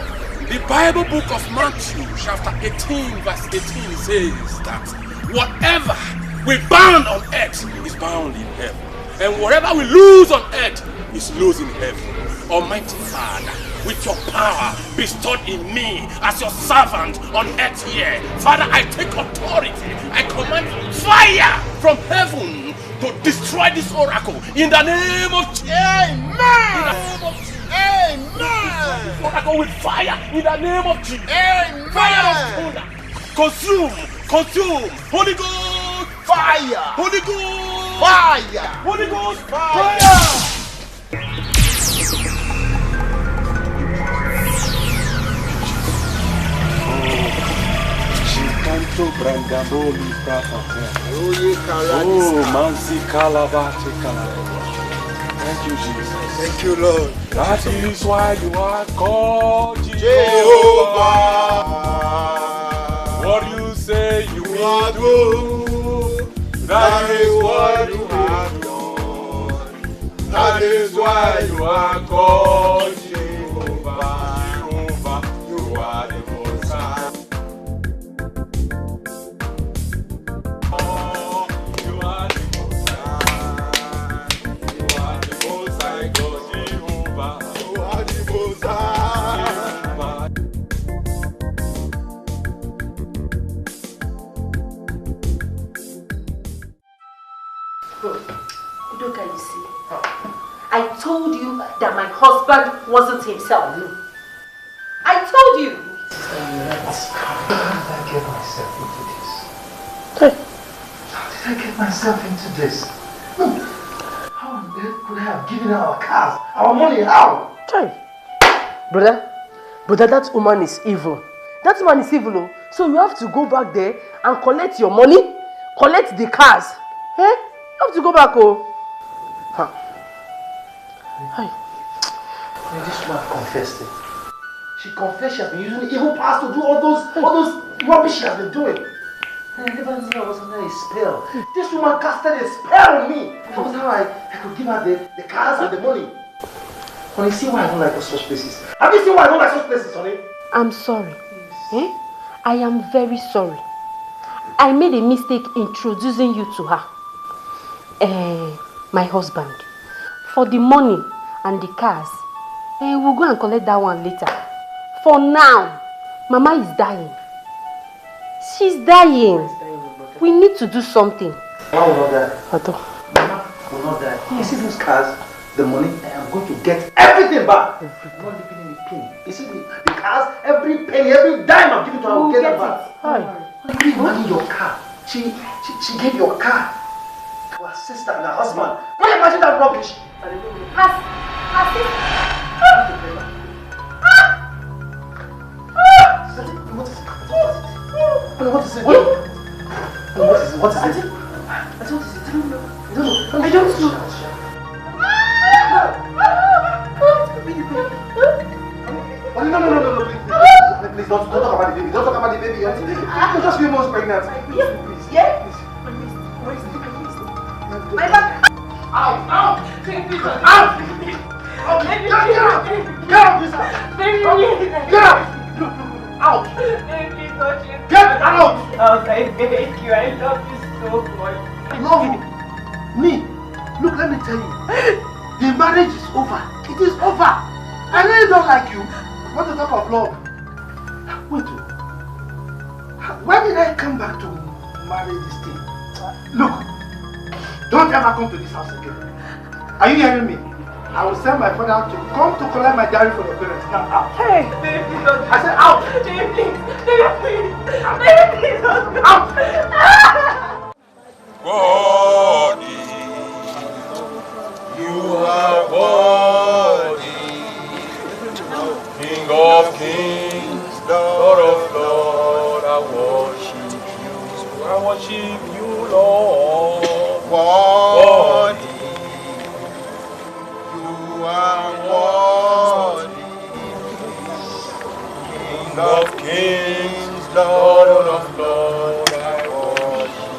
The Bible book of Matthew, chapter 18, verse 18 says that whatever we bind on earth is bound in heaven, and whatever we lose on earth is loose in heaven. Almighty Father, with your power bestowed in me as your servant on earth here, Father, I take authority. I command fire from heaven to destroy this oracle in the name of Jesus. Amen. Amen. Oracle with fire in the name of Jesus. Amen. Fire of thunder. Consume. Holy Ghost. Fire. Holy Ghost. Fire. Holy Ghost. Fire. Canto brandaboli manzi calabate calabate. Thank you, Jesus. Thank you, Lord. That is why you are called Jehovah. What you say you will do, that is what you have done. That is why you are called Jehovah. Jehovah, you are the Most High. Edochie, you see, I told you that my husband wasn't himself. I told you. How did I get myself into this? How did I get myself into this? How on earth could I have given her our cars, our money? How? Brother, that woman is evil. That woman is evil, oh. So you have to go back there and collect your money, collect the cars. You have to go back, oh. This woman confessed it. She confessed she has been using evil powers to do all those rubbish she has been doing. And I never knew I was under a spell. This woman casted a spell on me. That was how I could give her the cars and the money. Honey, see why I don't like such places. Have you seen why I don't like such places, honey? I'm sorry. I am very sorry. I made a mistake introducing you to her. my husband. For the money and the cars, we'll go and collect that one later. For now, Mama is dying. She's dying. We need to do something. Mama will not die. Mama will not die. You see those cars, the money, I am going to get everything back. I'm not leaving any penny. You see the cars, every penny, every dime I'm giving to her, I will get it back. Can you imagine your car? She gave your car to her sister and her husband. Can you imagine that rubbish? What is it? What is it? I don't know. No, please don't talk about the baby. Don't talk about the baby. You're just a few months pregnant. Yeah? My back. Out! Take this out! Get out! Get out! Get out! Out! Get out! I beg you. I love you so much. Love you? Me? Look, let me tell you. The marriage is over. It is over. I really don't like you. Want to talk of love? Wait. When did I come back to marry this thing? Look, don't ever come to this house again. Are you hearing me? I will send my father to come to collect my diary from your parents. Now out. Hey, baby, please don't. I said out. Baby, please. Baby, please. Baby, please don't. Out. Worthy, you are worthy, King of kings, Lord of lords. I worship you, Lord. Worthy. King of kings, Lord of lords, I worship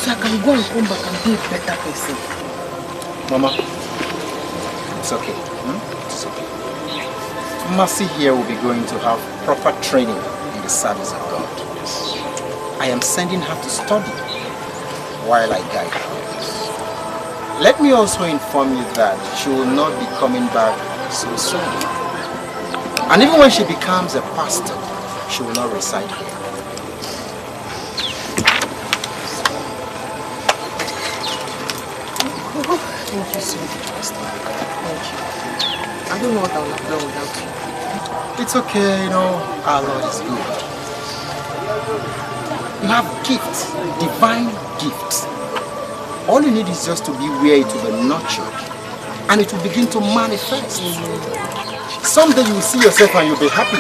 So I can go and come back and be a better person. Mama, it's okay. It's okay. Mercy here will be going to have proper training in the service of God. I am sending her to study while I guide her. Let me also inform you that she will not be coming back so soon. And even when she becomes a pastor, she will not reside here. Thank you so much, Pastor. Thank you. I don't know what I would have done without you. It's okay, you know, our Lord is good. You have gifts, divine gifts. All you need is just to be where it will be nurtured and it will begin to manifest. Someday you will see yourself and you'll be happy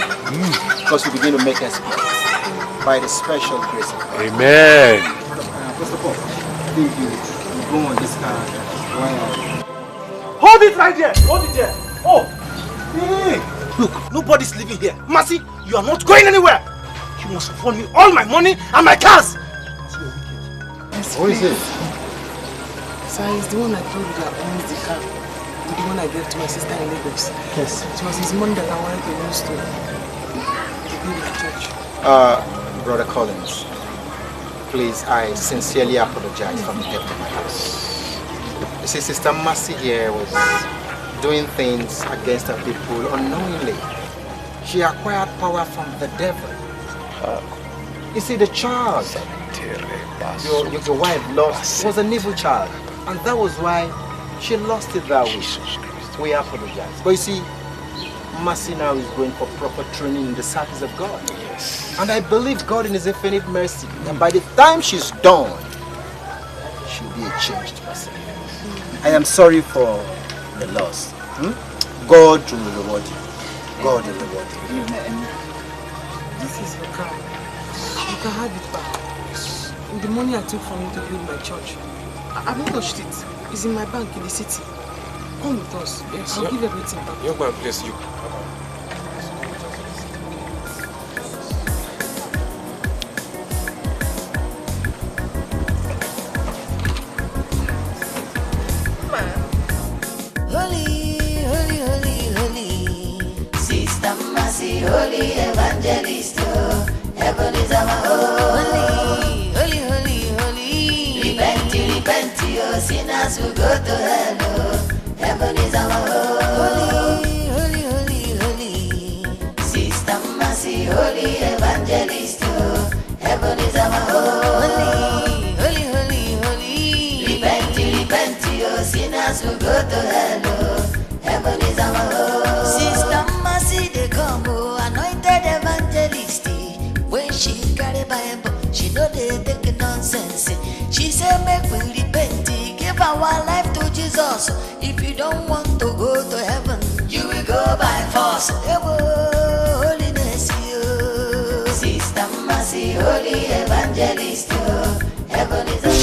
because you begin to make exploits by the special grace of God. Amen. First of all, thank you. You go on this car. Hold it right there. Hold it there. Oh. Hey. Look, nobody's living here. Mercy, you are not going anywhere. You must refund me all my money and my cars. Yes, what is it? Sir, it's the one I told you that owns the car. The one I gave to my sister in Lagos. Yes. It was his money that I wanted to use to build my church. Brother Collins, please, I sincerely apologize for the theft of my house. You see, Sister Mercy here was doing things against her people unknowingly. She acquired power from the devil. You see, the child your wife lost was an evil child, and that was why she lost it that way. We apologize. But you see, Mercy now is going for proper training in the service of God. Yes. And I believe God in His infinite mercy, and by the time she's done, she'll be a changed person. I am sorry for the loss. God will reward you. God will reward you. This is your car. You can have it back. The money I took from you to build my church, I've not touched it. It's in my bank in the city. Come with us. Yes, I'll give everything back. You're going to bless you. Holy evangelist, heaven is our home. Holy, holy, holy, holy. oh, sinners will go to hell, oh. Heaven is our home. Holy, holy, holy. Sister Mercy, holy evangelist, oh. Heaven is our home. Holy, holy, holy. Repent, oh, sinners will go to hell, oh. Heaven is our home. Sister Mercy, they come, oh, anointed evangelist. When she carry Bible, she know they take nonsense. She say make we repent, give our life to Jesus. If you don't want to go to heaven, you will go by force. Holiness, you Sister Mercy, holy evangelist, heaven is a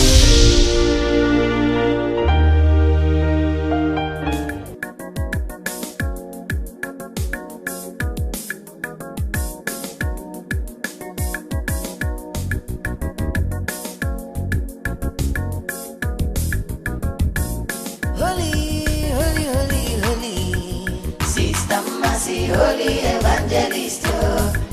holy evangelist,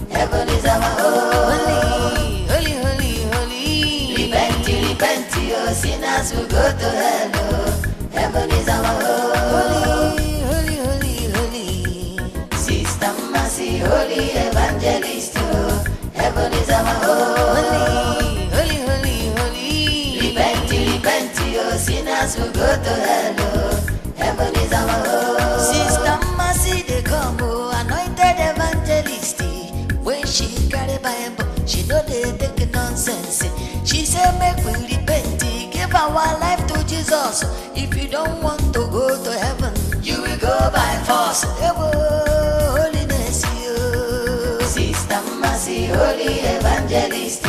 heaven is our home. Holy, holy, holy. Repent, oh, sinners will go to hell, oh. Heaven is our home. Holy, holy, holy. Sister Mercy, holy evangelist, heaven is our home. Holy, holy, holy. Repent, oh, sinners will go to hell, oh. Heaven is our home. Sister Mercy, they come, oh, anointed evangelist. When she carry Bible, she know they take nonsense. She say make we repent, give our life to Jesus. If you don't want to go to heaven, you will go by force. Holiness, you Sister Mercy, holy evangelist,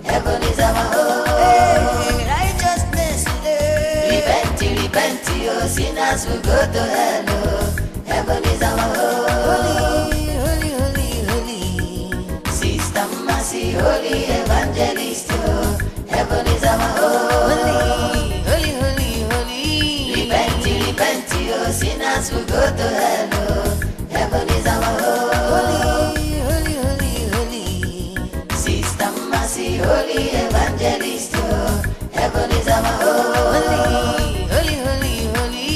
heaven is our home. Hey, righteousness, repent, oh, sinners will go to hell, oh. Heaven is our home. Holy, holy, holy. Sister Mercy, holy evangelist, heaven is our home. Holy, holy, holy. Repent, oh, sinners will go to hell, oh. Heaven is our home. Holy, holy, holy. Sister Mercy, holy evangelist, heaven is our home. Holy, holy, holy.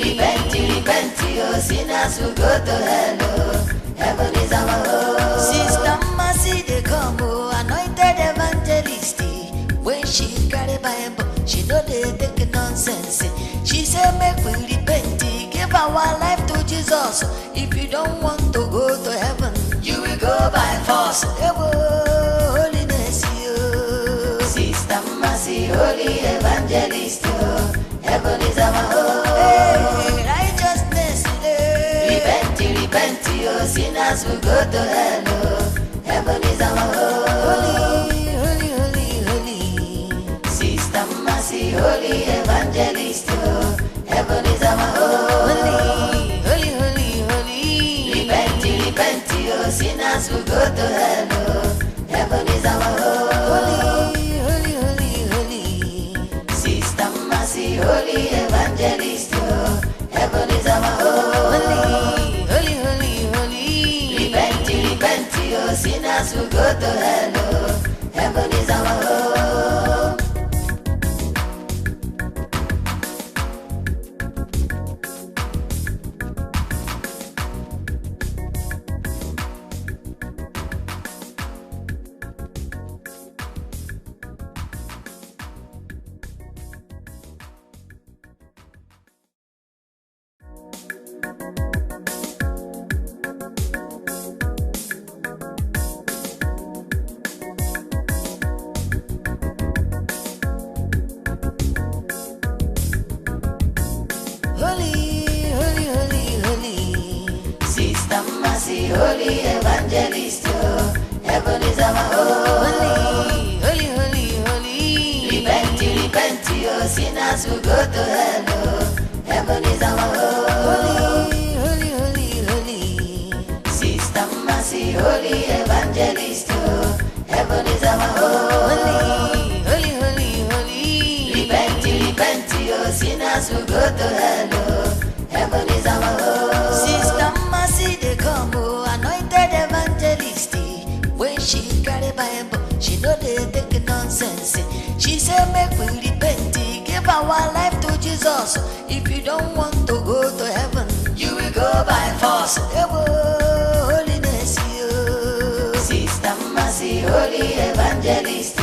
Repent, oh, sinners will go to hell, oh. Heaven is our home. Sister Mercy, they come, oh, anointed evangelist. When she carry Bible, she know they take nonsense. She say make we repent, give our life to Jesus. If you don't want to go to heaven, you will go by force. Holiness, you Sister Mercy, holy evangelist, heaven is our home. Hey, righteousness, repent, oh, sinners will go to hell, oh. Heaven is our home. Holy, holy, holy. Sister Mercy, holy evangelist, heaven is our home. Holy, holy, holy. Repent, oh, sinners will go to hell, oh. Heaven is our home. Holy, holy, holy. Sister Mercy, holy evangelist, heaven is our home. Holy, holy, holy. Repent, oh, sinners will go to hell, oh. Heaven is our home. Holy evangelist, heaven is our home. Holy, holy, holy. Repent, oh, sinners will go to hell, oh. Heaven is our home. Holy, holy, holy. Sister Mercy, holy evangelist, heaven is our home. Holy, holy, holy. Repent, oh, sinners will go to hell, oh. Heaven is our home. Sister Mercy, they come, oh, anointed evangelist. When she carry Bible, she know they take nonsense. She say make we repent, give Give our life to Jesus. If you don't want to go to heaven, you will go by force. Holiness, you. Sister Mercy, Holy Evangelist,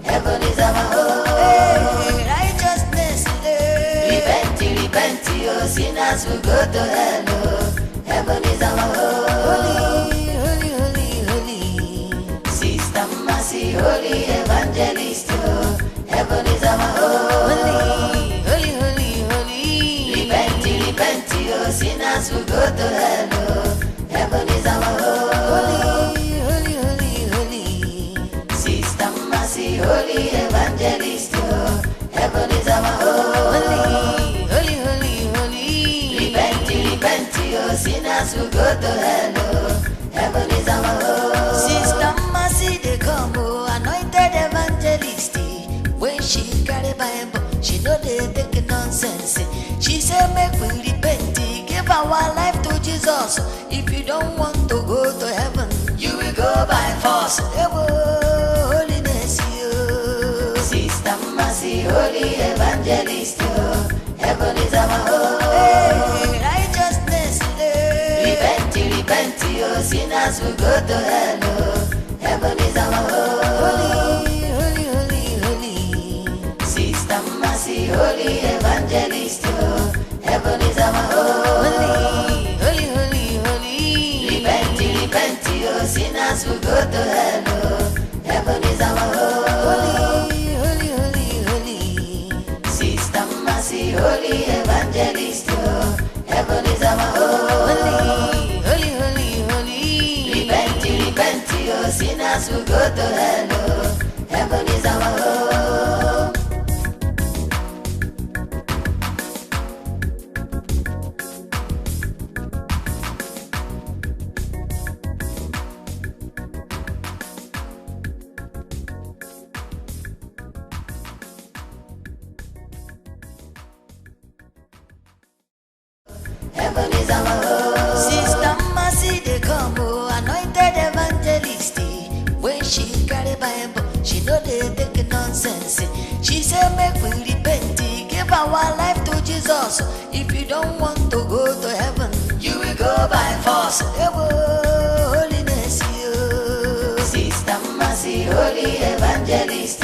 heaven is our home. Hey, righteousness, repent, you. Sinners will go to hell. Heaven is our home. Holy. Sister Mercy, Holy Evangelist, heaven is our home. Holy. Repent, you. Sinners will go to hell. Heaven is our home. Holy. Sister Mercy, Holy Evangelist, heaven is our home. Holy. Repent, you. Sinners will go to hell. Heaven is our home. Sister Mercy, they come, anointed evangelist. When she carry Bible, she know they take nonsense. She say make we repent, give our life to Jesus. If you don't want to go to heaven, you will go by force. Holiness, you. Sister Mercy, Holy Evangelist, heaven is our home. Hey, righteousness, repent, you. Sinners will go to hell. Heaven is our home. Sister Mercy, Holy Evangelist, heaven is our home. Holy. Repent, you. Sinners will go to hell. Heaven is our home. Holy. Sister Mercy, Holy Evangelist, heaven is our home. Holy. Repent, you. Sinners will go to hell. Heaven is our home. Heaven is our home. Sister Mercy, they come, anointed evangelist. When she carry Bible, she know they take nonsense. She say make we repent, give our life to Jesus. If you don't want to go to heaven, you will go by force. Holiness, you. Sister Mercy, Holy Evangelist,